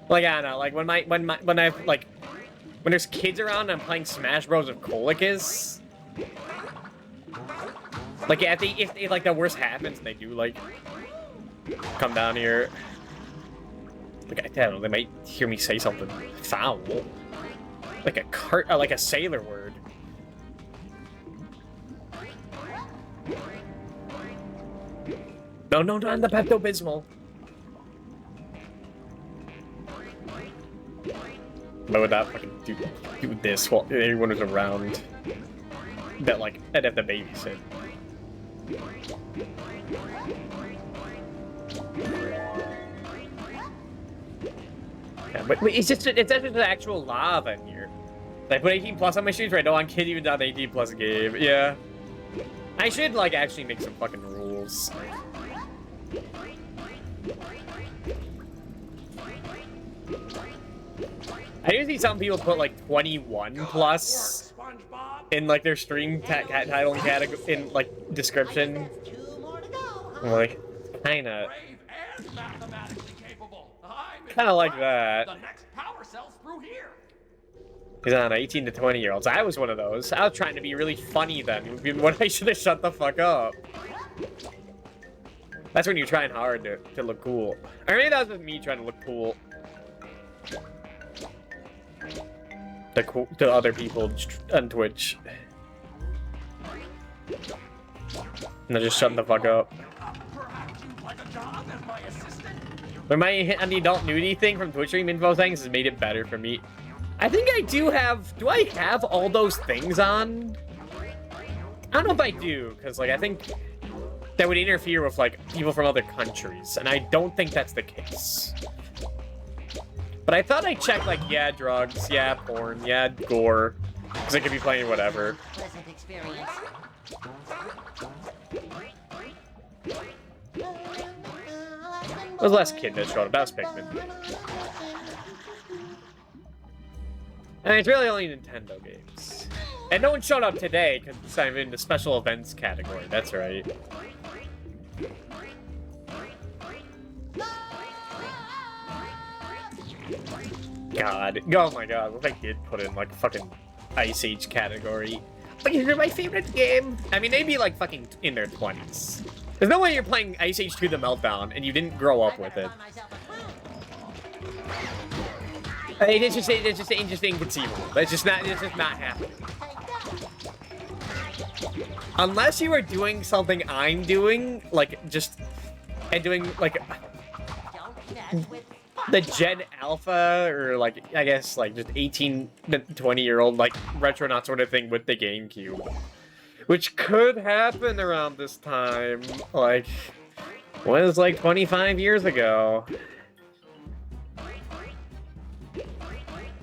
Like, I don't know, like when there's kids around and I'm playing Smash Bros. With Colicus. Like, if like the worst happens and they do like come down here, like I don't know, they might hear me say something foul, like a sailor word. No, not the Pepto-Bismol. But would that fucking do this while everyone was around? That like I'd have to babysit. Yeah, but it's just the actual lava in here. I put 18 plus on my shoes right now. I'm kidding, even down the 18 plus game. Yeah, I should like actually make some fucking rules. I do see some people put like 21 plus in like their stream title and category in like description. I'm like, kinda like that. Because I don't know, 18 to 20-year-olds. I was one of those. I was trying to be really funny then. When I should have shut the fuck up. That's when you're trying hard to look cool. Or maybe that was just me trying to look cool. To other people on Twitch. And they're just shutting the fuck up. But on the adult nudity thing from Twitch stream info things has made it better for me. I think I do have... Do I have all those things on? I don't know if I do, because like I think that would interfere with like people from other countries, and I don't think that's the case. But I thought I checked, like, yeah, drugs, yeah, porn, yeah, gore. Because I could be playing whatever. Pleasant experience. It was last kid that showed up. That was Pikmin. And it's really only Nintendo games. And no one showed up today because I'm in the special events category. That's right. God. Oh my god. What if I did put in like fucking Ice Age category? But you're my favorite game. I mean, they'd be like fucking in their 20s. There's no way you're playing Ice Age 2 The Meltdown and you didn't grow up with it. It's just inconceivable. It's just not happening. Unless you are doing something I'm doing, like doing like the Gen Alpha or like I guess like just 18 to 20-year-old like Retronauts sort of thing with the GameCube. Which could happen around this time, like, was like 25 years ago.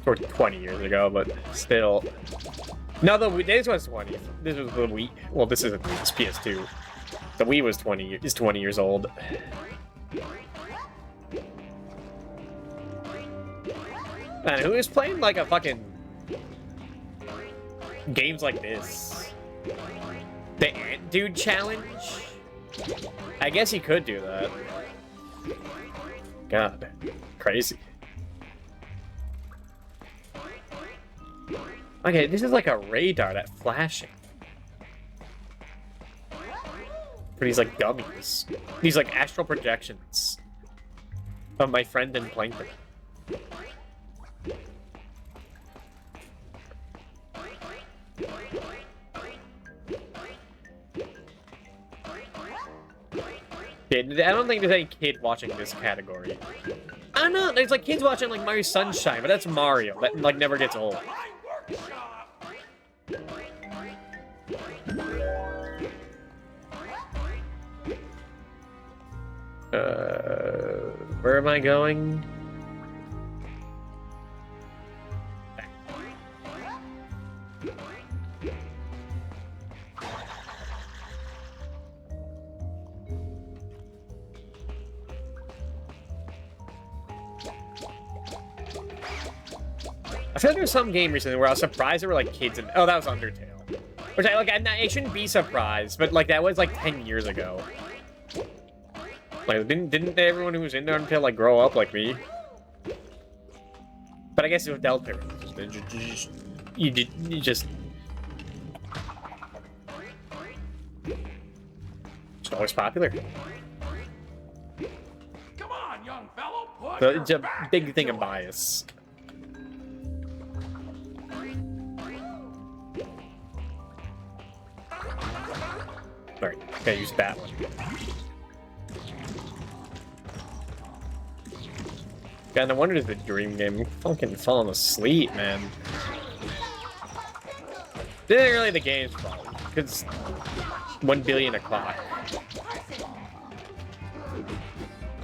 Or 20 years ago, but still. No, this was 20. This was the Wii. Well, this isn't Wii, it's PS2. The Wii was 20 years old. Man, who is playing like a fucking games like this? The Ant Dude Challenge? I guess he could do that. God. Crazy. Okay, this is like a radar that's flashing. For these like dummies. These like astral projections of my friend in Plankton. I don't think there's any kid watching this category. I don't know, there's like kids watching like Mario Sunshine, but that's Mario. That like never gets old. Where am I going? I feel like there was some game recently where I was surprised there were like kids in. Oh, that was Undertale. Which I shouldn't be surprised, but like that was like 10 years ago. Like didn't everyone who was in there Undertale like grow up like me? But I guess it was Delta. You just it's always popular. Come on, young fellow. So it's a big thing of bias. Alright, gotta use that one. God, no wonder it's the dream game. I'm fucking falling asleep, man. This isn't really the game's problem, because 1 billion o'clock.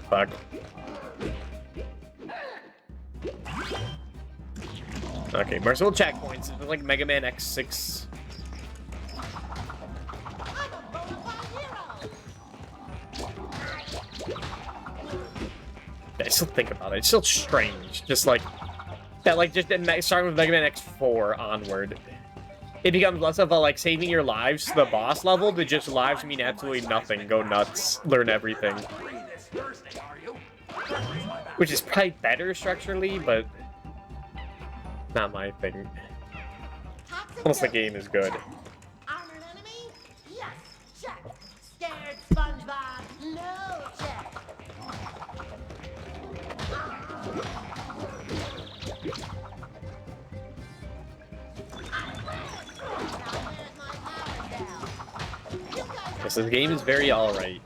Fuck. Okay, merciful checkpoints. It's like Mega Man X6. I still think about it. It's still strange. Just like that, like just starting with Mega Man X4 onward, it becomes less of a like saving your lives to the boss level to just lives mean absolutely nothing. Go nuts, learn everything. Which is probably better structurally, but not my thing. Unless the game is good. Armored enemy? Yes, check. Scared SpongeBob? No check. Yes, this game is very alright.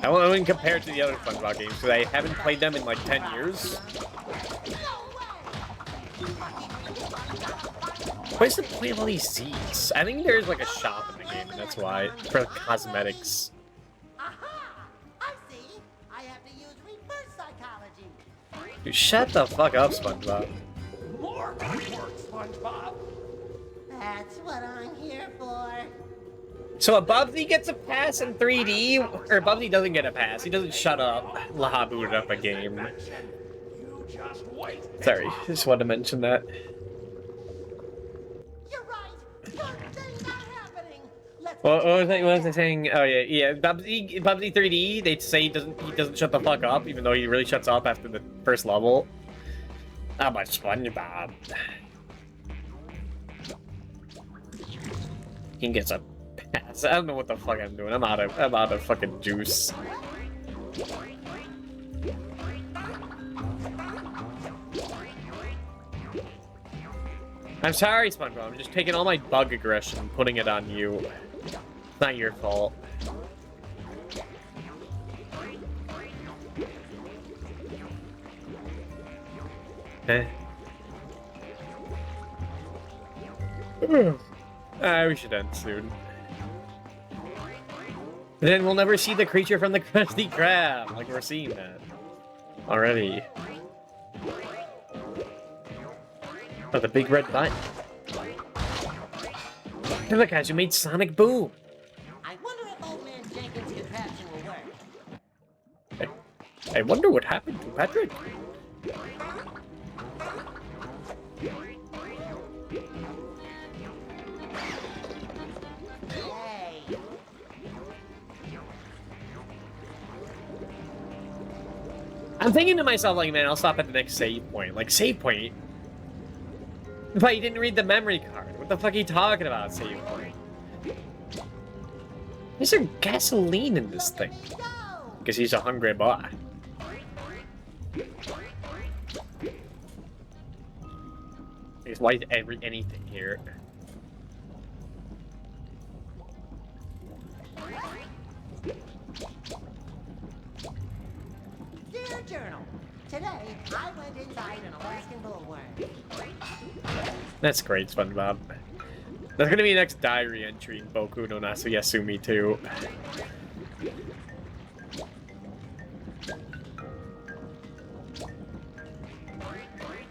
I wouldn't compare it to the other SpongeBob games because I haven't played them in like 10 years. Where's the point of all these seeds? I think there's like a shop in the game, and that's why. For cosmetics. Aha! Dude, shut the fuck up, SpongeBob. More good work, SpongeBob. That's what I'm here for. So Bubsy gets a pass in 3D, or Bubsy doesn't get a pass. He doesn't shut up. Laha booted up a game. You just wait. Sorry, just wanted to mention that. You're right. Good things are happening. Let's What was I saying? Oh yeah. Bubsy 3D. They say he doesn't shut the fuck up, even though he really shuts up after the first level. How much SpongeBob? He gets a pass. I don't know what the fuck I'm doing. I'm out of fucking juice. I'm sorry, SpongeBob. I'm just taking all my bug aggression and putting it on you. It's not your fault. Eh. We should end soon. Then we'll never see the creature from the Krusty Krab. Like, we're seeing that already. Oh, the big red button. They're the guys who made Sonic Boom. I wonder if Old Man Jenkins' contraption will work. I wonder what happened to Patrick. Hey. I'm thinking to myself, like, man, I'll stop at the next save point. Like, save point? But you didn't read the memory card. What the fuck are you talking about, save point? Is there gasoline in this thing? Because he's a hungry boy. I guess why is anything here? Dear Journal, today I went inside an Alaskan bullworm. That's great, SpongeBob. That's gonna be the next diary entry in Boku no Yasumi too.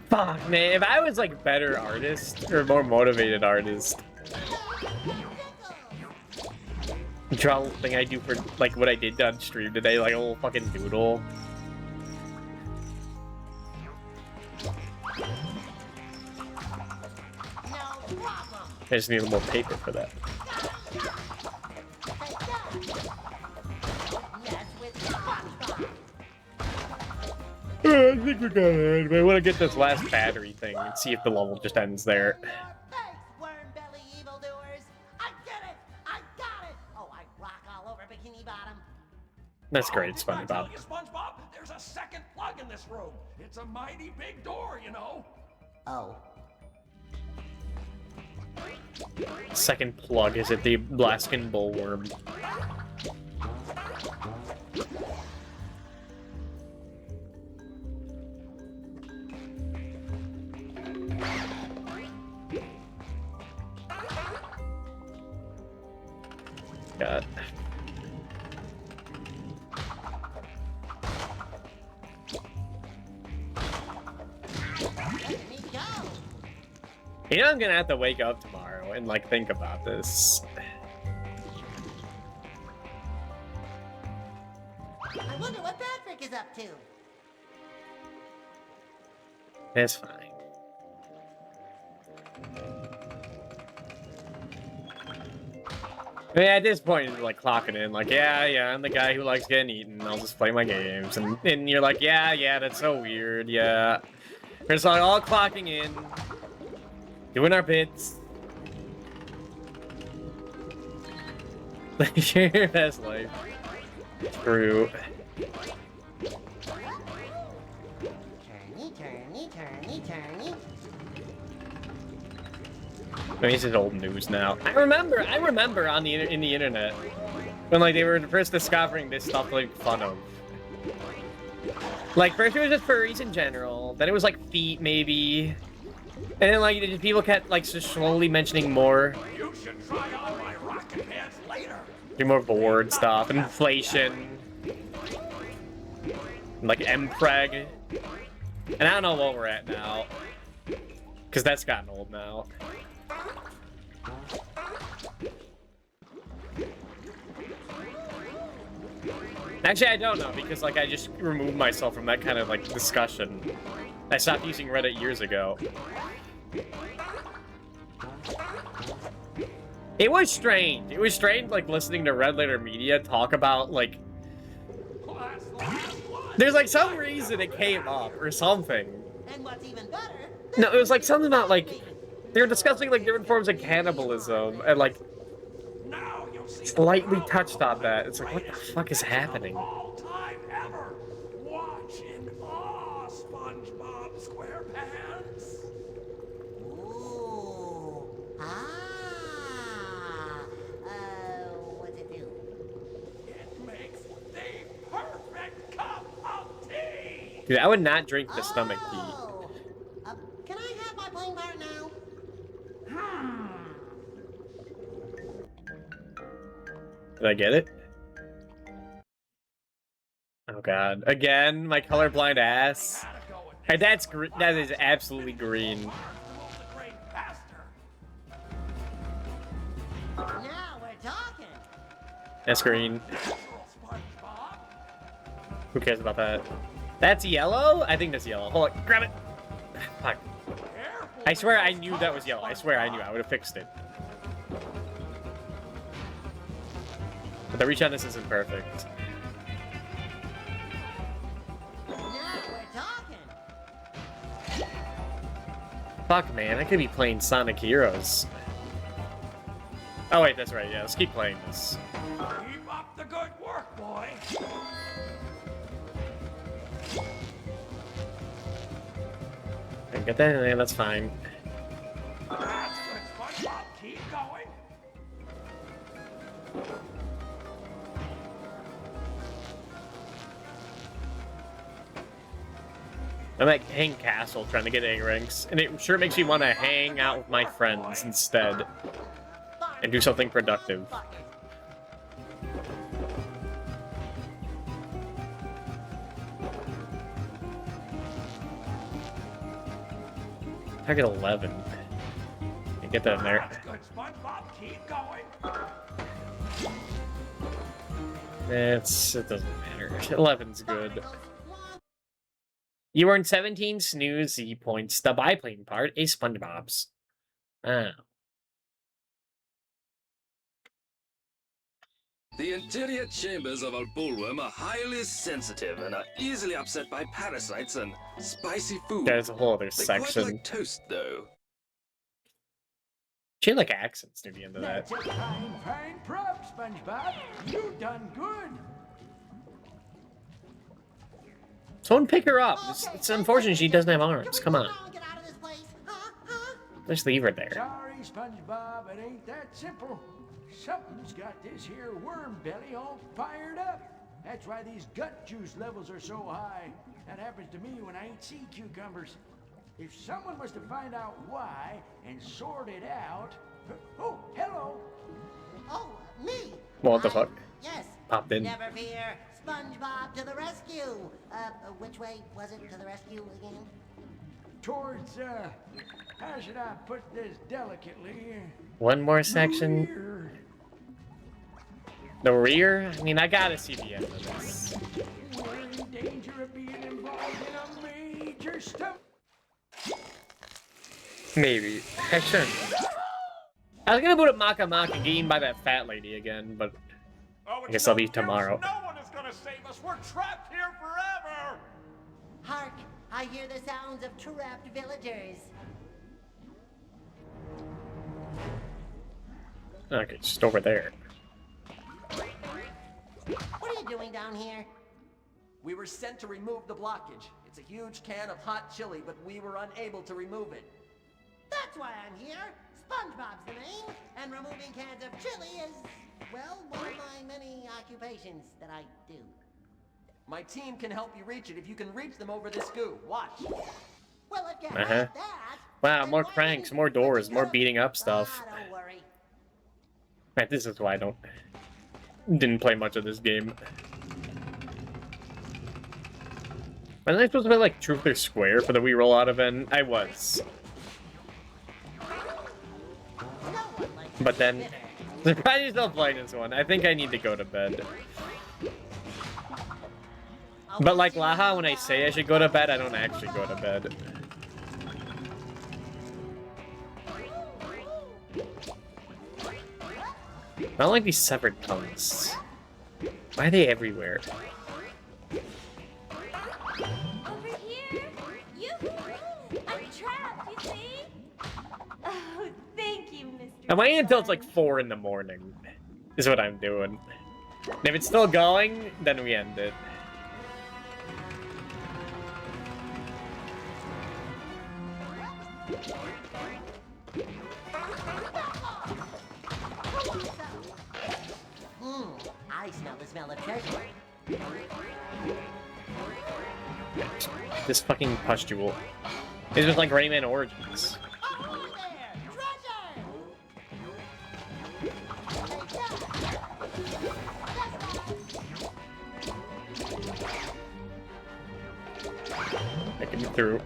Fuck, man. If I was like better artist or more motivated artist, draw a little thing I do for like what I did on stream today, like a little fucking doodle. I just need a little more paper for that. I think we're gonna end. I want to get this last battery thing and see if the level just ends there. Thanks, worm belly evildoers. I did it! I got it! Oh, I rock all over Bikini Bottom. That's great, Didn't I tell SpongeBob. you, SpongeBob? There's a second plug in this room. It's a mighty big door, you know. Oh. Second plug, is it the Alaskan bullworm? God. You know, I'm gonna have to wake up tomorrow and like think about this. I wonder what Patrick is up to. It's fine. I mean, at this point, it's like clocking in, like, yeah, I'm the guy who likes getting eaten. I'll just play my games, and you're like, yeah, that's so weird, yeah. We're just like all clocking in, doing our bits. Share your best life. True. Turny. I mean, this is old news now. I remember on the in the internet when like they were first discovering this stuff to make fun of. Like first it was just furries in general, then it was like feet maybe, and then like people kept like just slowly mentioning more. You should try on my rocket pants later. Do more board stuff, inflation, like mpreg. And I don't know what we're at now. Because that's gotten old now. Actually, I don't know, because, like, I just removed myself from that kind of, like, discussion. I stopped using Reddit years ago. It was strange. It was strange, like, listening to Red Letter Media talk about, like... There's, like, some reason it came up, or something. And what's even better, No, it was, like, something about, like... They were discussing, like, different forms of cannibalism, and, like... Slightly touched on that. It's like, what the fuck is happening? All-time ever. Watch in awe, SpongeBob SquarePants. Ooh. What's it do? It makes the perfect cup of tea. Dude, I would not drink the stomach tea. Oh. Can I have my playing part now? Did I get it? Oh god. Again, my colorblind ass. Hey, that's green. That is absolutely green. Now we're talking. That's green. Who cares about that? That's yellow? I think that's yellow. Hold on, grab it. Fuck. I swear I knew that was yellow. I swear I knew. I would have fixed it. But the reach on this isn't perfect. Now we're talking. Fuck, man. I could be playing Sonic Heroes. Oh, wait, that's right. Yeah, let's keep playing this. Keep up the good work, boy. I get that? Yeah, that's fine. That's good, SpongeBob. Keep going. I'm at Hang Castle trying to get A ranks, and it sure makes me want to hang out with my friends instead and do something productive. Target 11. Can get that in there. That's good, SpongeBob. Keep going. It doesn't matter. 11's good. You earned 17 snooze Z points. The biplane part is SpongeBob's. Oh. The interior chambers of a bullworm are highly sensitive and are easily upset by parasites and spicy food. There's a whole other They section. quite like toast, though. She had like accents near the end of that. That's a fine prop, SpongeBob. You done good. Someone pick her up. It's unfortunate she doesn't have arms. Come on. Get out of this place. Huh? Just leave her there. Sorry, SpongeBob. It ain't that simple. Something's got this here worm belly all fired up. That's why these gut juice levels are so high. That happens to me when I eat sea cucumbers. If someone was to find out why and sort it out... Oh, hello. Oh, me. What the fuck? Yes. Popped in. Never fear. SpongeBob to the rescue. Which way was it to the rescue again? Towards, how should I put this delicately? One more section. Rear. The rear? I mean, I gotta see the end of this. We're in danger of being involved in a major stuff. Maybe. I shouldn't. I was gonna put up Maka Maka game by that fat lady again, but I guess I'll be tomorrow. No one is gonna save us. We're trapped here forever. Hark! I hear the sounds of trapped villagers. Okay, just over there. What are you doing down here? We were sent to remove the blockage. It's a huge can of hot chili, but we were unable to remove it. That's why I'm here. SpongeBob's the name, and removing cans of chili is, well, one of my many occupations that I do. My team can help you reach it if you can reach them over this goo. Watch. Well, if you Uh-huh. like that, Wow, more cranks, more doors, more beating up stuff. don't worry. Right, this is why I didn't play much of this game. Wasn't I supposed to play like Truth or Square for the Wii rollout event? I was. But then, surprise yourself playing this one. I think I need to go to bed. But like Laha, when I say I should go to bed, I don't actually go to bed. I don't like these severed tongues. Why are they everywhere? Over here! I'm trapped, you see? Oh, thank you, Mr. I'm waiting until it's like 4 in the morning, is what I'm doing. And if it's still going, then we end it. I smell the smell of treasure. This fucking pustule. It's just like Rayman Origins. I can get through.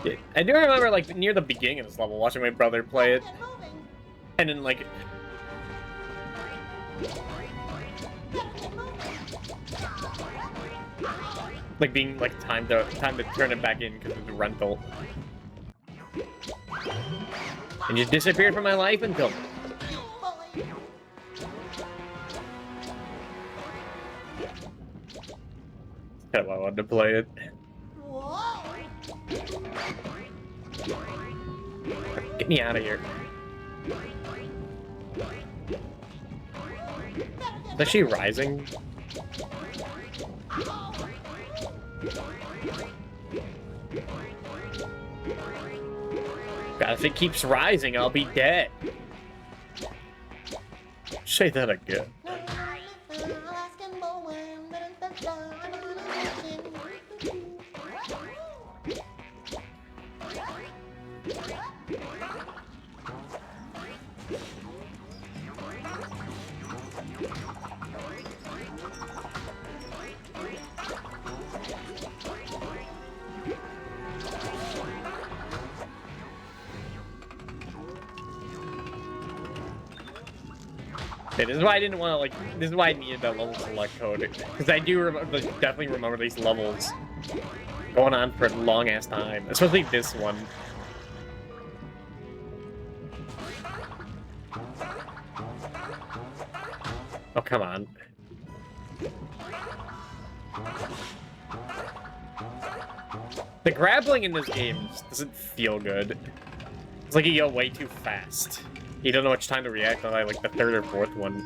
Yeah, I do remember, like, near the beginning of this level, watching my brother play it. And then, like... Like, being, like, time to turn it back in because of the rental. And just disappeared from my life until... That's why I wanted to play it. Get me out of here. Is she rising? God, if it keeps rising, I'll be dead. Say that again. Yeah, this is why I didn't want to, like, this is why I needed that level select code. Because I do definitely remember these levels going on for a long-ass time. Especially this one. Oh, come on. The grappling in this game just doesn't feel good. It's like you go way too fast. You don't know much time to react on like the 3rd or 4th one.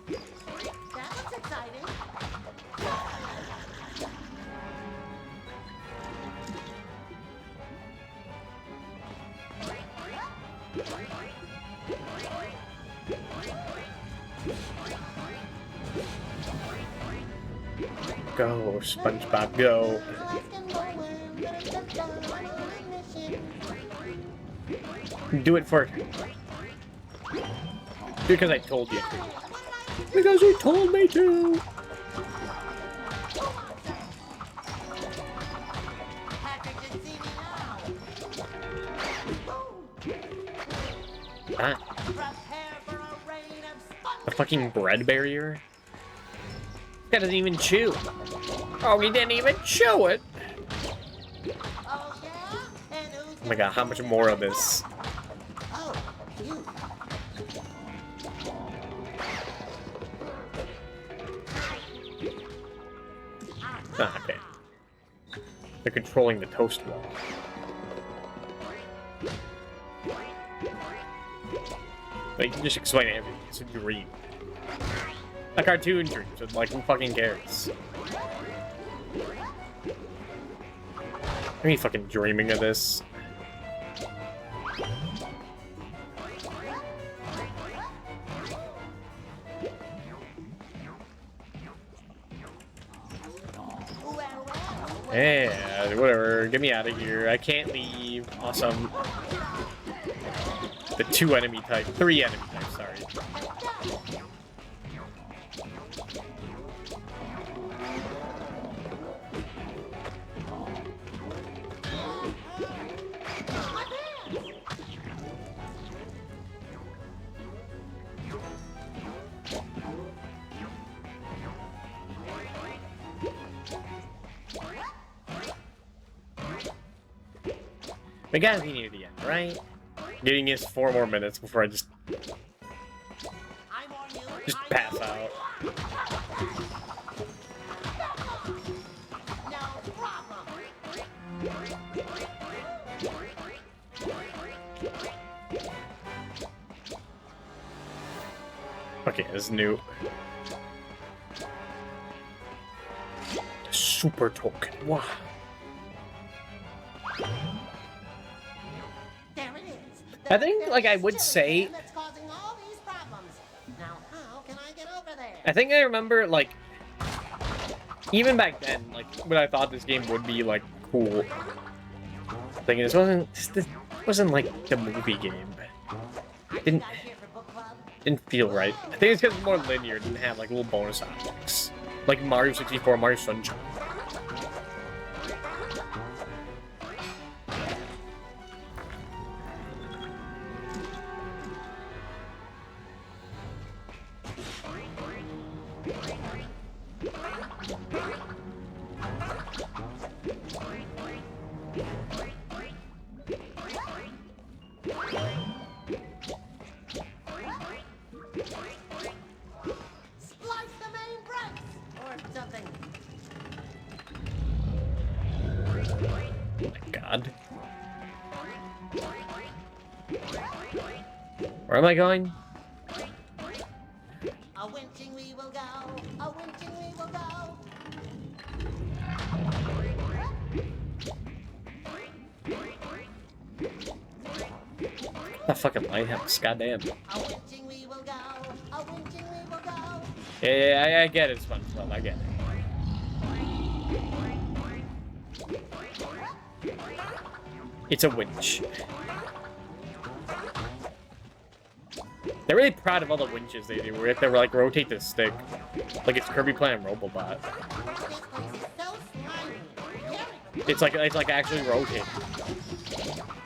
That looks exciting. Go, SpongeBob, go. Do it for... Because I told you to. Because you told me to! Ah. The fucking bread barrier? This guy doesn't even chew. Oh, he didn't even chew it! Oh my god, how much more of this? Ah, okay. They're controlling the toast wall. But you can just explain everything. It's a dream. A cartoon dream, so like, who fucking cares? Are you fucking dreaming of this? Yeah, whatever. Get me out of here. I can't leave. Awesome. The 2 enemy type. 3 enemy types, sorry. We gotta be near the end, right? Getting us 4 more minutes before I just pass out. Okay, this is new. Super token. Wow. There it is. I think, like, I would say. That's causing all these problems. Now, how can I get over there? I think I remember, like, even back then, like, when I thought this game would be, like, cool. Thinking this wasn't like the movie game. Didn't feel right. I think it's because it's more linear. It didn't have like little bonus objects, like Mario 64, Mario Sunshine. Splice the main brakes or something. God. Where am I going? A winching we will go. A winching we will go. That fucking lighthouse, goddamn. A winching we will go. A winching we will go. Yeah, I get it, SpongeBob. I get it. It's a winch. They're really proud of all the winches they do. Where they like rotate the stick, like it's Kirby playing Robobot. It's like actually rotating.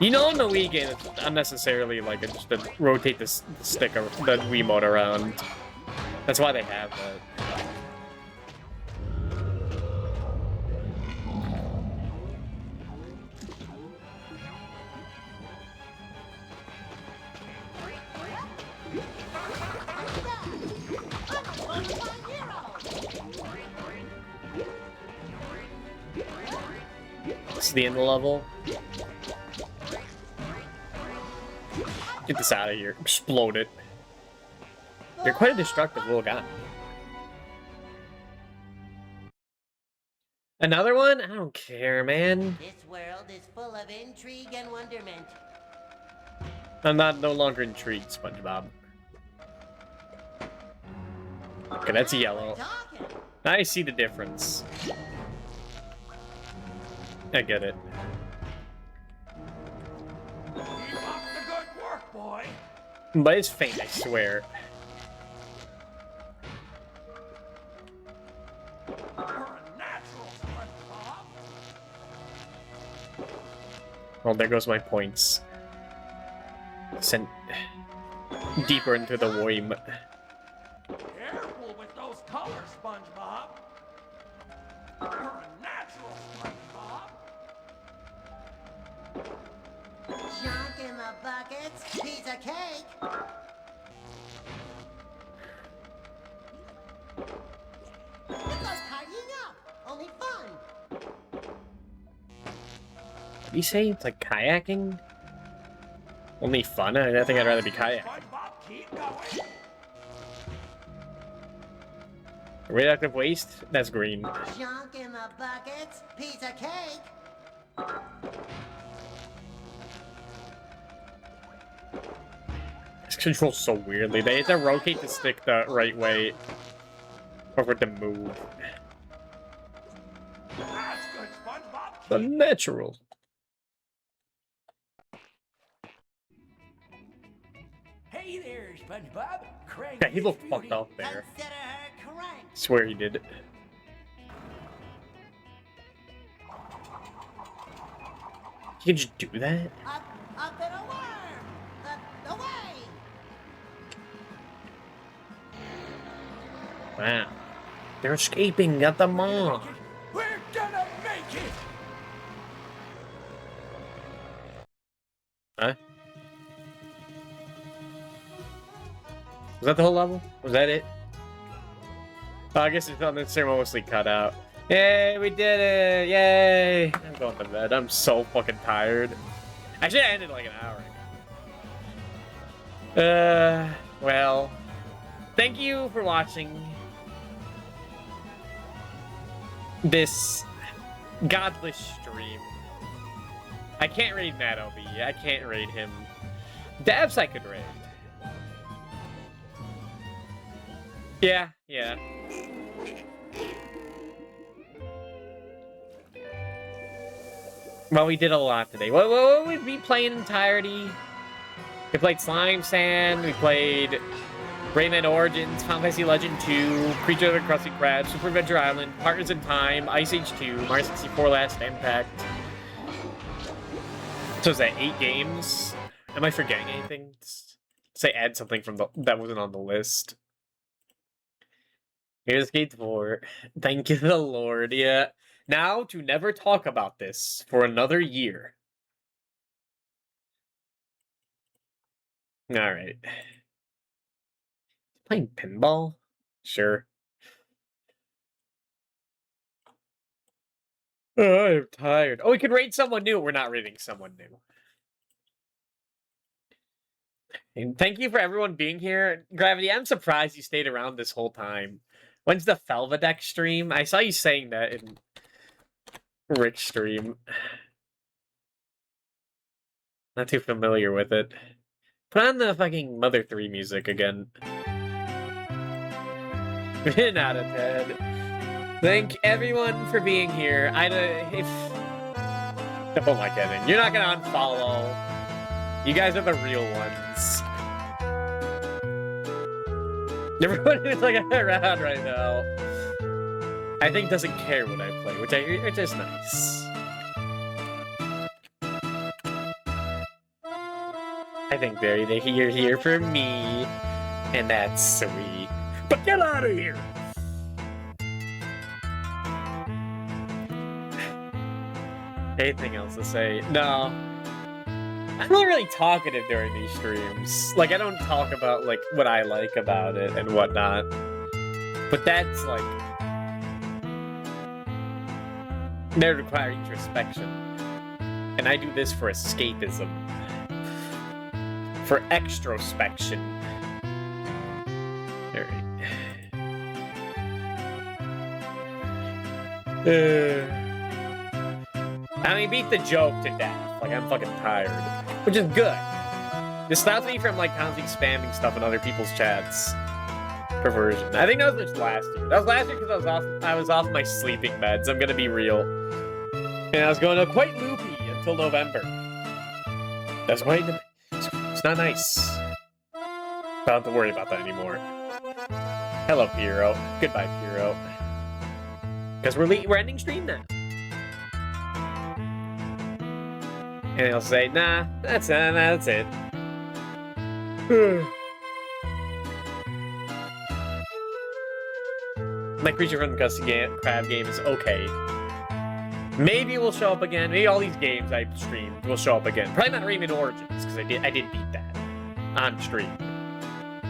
You know, in the Wii game, it's unnecessarily like just to rotate the stick or the Wiimote around. That's why they have that. This is the end of the level. Get this out of here. Explode it. You're quite a destructive little guy. Another one? I don't care, man. This world is full of intrigue and wonderment. I'm no longer intrigued, SpongeBob. Okay, that's yellow. Now I see the difference. I get it. Keep up the good work, boy. But it's faint, I swear. You're a natural, SpongeBob. Well, there goes my points. Sent deeper into the worm. Careful with those colors, SpongeBob. You're a natural, SpongeBob. Junk in the buckets, piece of cake. It's us tidying up. Only fun. Did you say it's like kayaking? Only fun? I think I'd rather be kayaking. SpongeBob, keep going. Radioactive waste? That's green. Junk in the buckets, piece of cake. It's controlled so weirdly. They have to rotate the stick the right way or for it to move. That's good, SpongeBob. The natural. Hey there, SpongeBob. Crank Yeah, he this looked beauty. fucked up there. Consider her crank. Swear he did. You can just do that? Up and a worm. Away. Wow. They're escaping. Get them all. We're gonna make it. Was that the whole level? Was that it? Oh, I guess it's mostly cut out. Yay, we did it! Yay! I'm going to bed. I'm so fucking tired. I should have ended like an hour ago. Well, thank you for watching this godless stream. I can't raid Matt OB. I can't raid him. Dabs I could raid. Yeah. Well, we did a lot today. What would we play in entirety? We played Slime Sand, we played Rayman Origins, Final Fantasy Legend 2, Creature of the Krusty Krab, Super Adventure Island, Partners in Time, Ice Age 2, Mario 64 Last Impact. So is that 8 games? Am I forgetting anything? Say add something from that wasn't on the list. Here's Gate 4. Thank you, the Lord. Yeah. Now to never talk about this for another year. Alright. Playing pinball? Sure. Oh, I'm tired. Oh, we can raid someone new. We're not raiding someone new. And thank you for everyone being here. Gravity, I'm surprised you stayed around this whole time. When's the Felvadeck stream? I saw you saying that in Rick's stream. Not too familiar with it. Put on the fucking Mother 3 music again. 10 out of 10. Thank everyone for being here. Oh my god, you're not gonna unfollow. You guys are the real ones. Everyone who's like around right now, I think doesn't care what I play, which is nice. I think they're here for me, and that's sweet. But get out of here! Anything else to say? No. I'm not really talkative during these streams. Like, I don't talk about, like, what I like about it and whatnot. But that's, like... They require introspection. And I do this for escapism. For extrospection. Alright. I mean, beat the joke to death. Like, I'm fucking tired. Which is good. This stops me from, like, constantly spamming stuff in other people's chats. Perversion. I think that was just last year. That was last year because I was off my sleeping meds. I'm gonna be real. And I was going quite loopy until November. That's quite... It's not nice. I don't have to worry about that anymore. Hello, Pyro. Goodbye, Pyro. Because we're ending stream now. And he'll say, nah, that's it. My Creature from the Krusty Krab game is okay. Maybe it will show up again. Maybe all these games I streamed will show up again. Probably not Rayman Origins, because I did beat that on stream.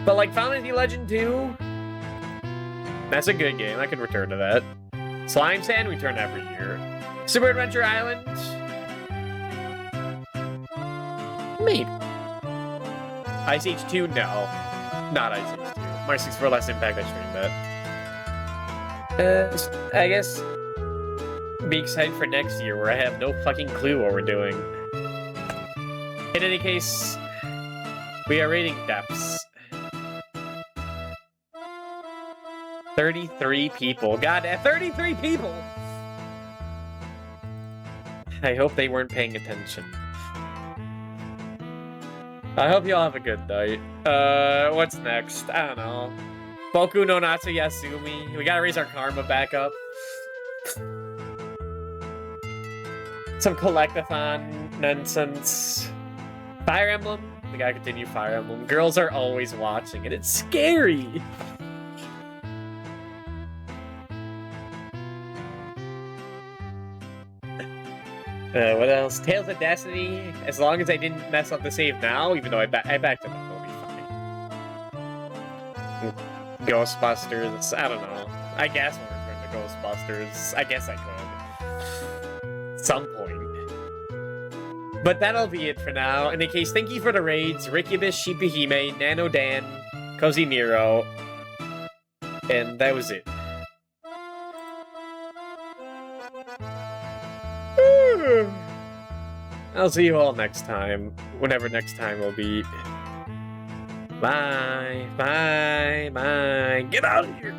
But like Final Fantasy Legend 2, that's a good game. I could return to that. Slime Sand, we turn every year. Super Adventure Island, maybe. Ice Age 2, no. Not Ice Age 2. Mario 64 Last Impact, I streamed that. I guess be excited for next year where I have no fucking clue what we're doing. In any case, we are rating depths. 33 people. God, 33 people! I hope they weren't paying attention. I hope you all have a good night. What's next? I don't know. Boku no Natsu Yasumi. We gotta raise our karma back up. Some collectathon nonsense. Fire Emblem. We gotta continue Fire Emblem. Girls are always watching, and it's scary. What else? Tales of Destiny. As long as I didn't mess up the save now, even though I backed it up, it'll be fine. Ghostbusters. I don't know. I guess I'll return to Ghostbusters. I guess I could. Some point. But that'll be it for now. In any case, thank you for the raids. Rikibus, Shipahime, Nano Dan, Cozy Nero. And that was it. I'll see you all next time. Whenever next time will be. Bye. Bye. Bye. Get out of here!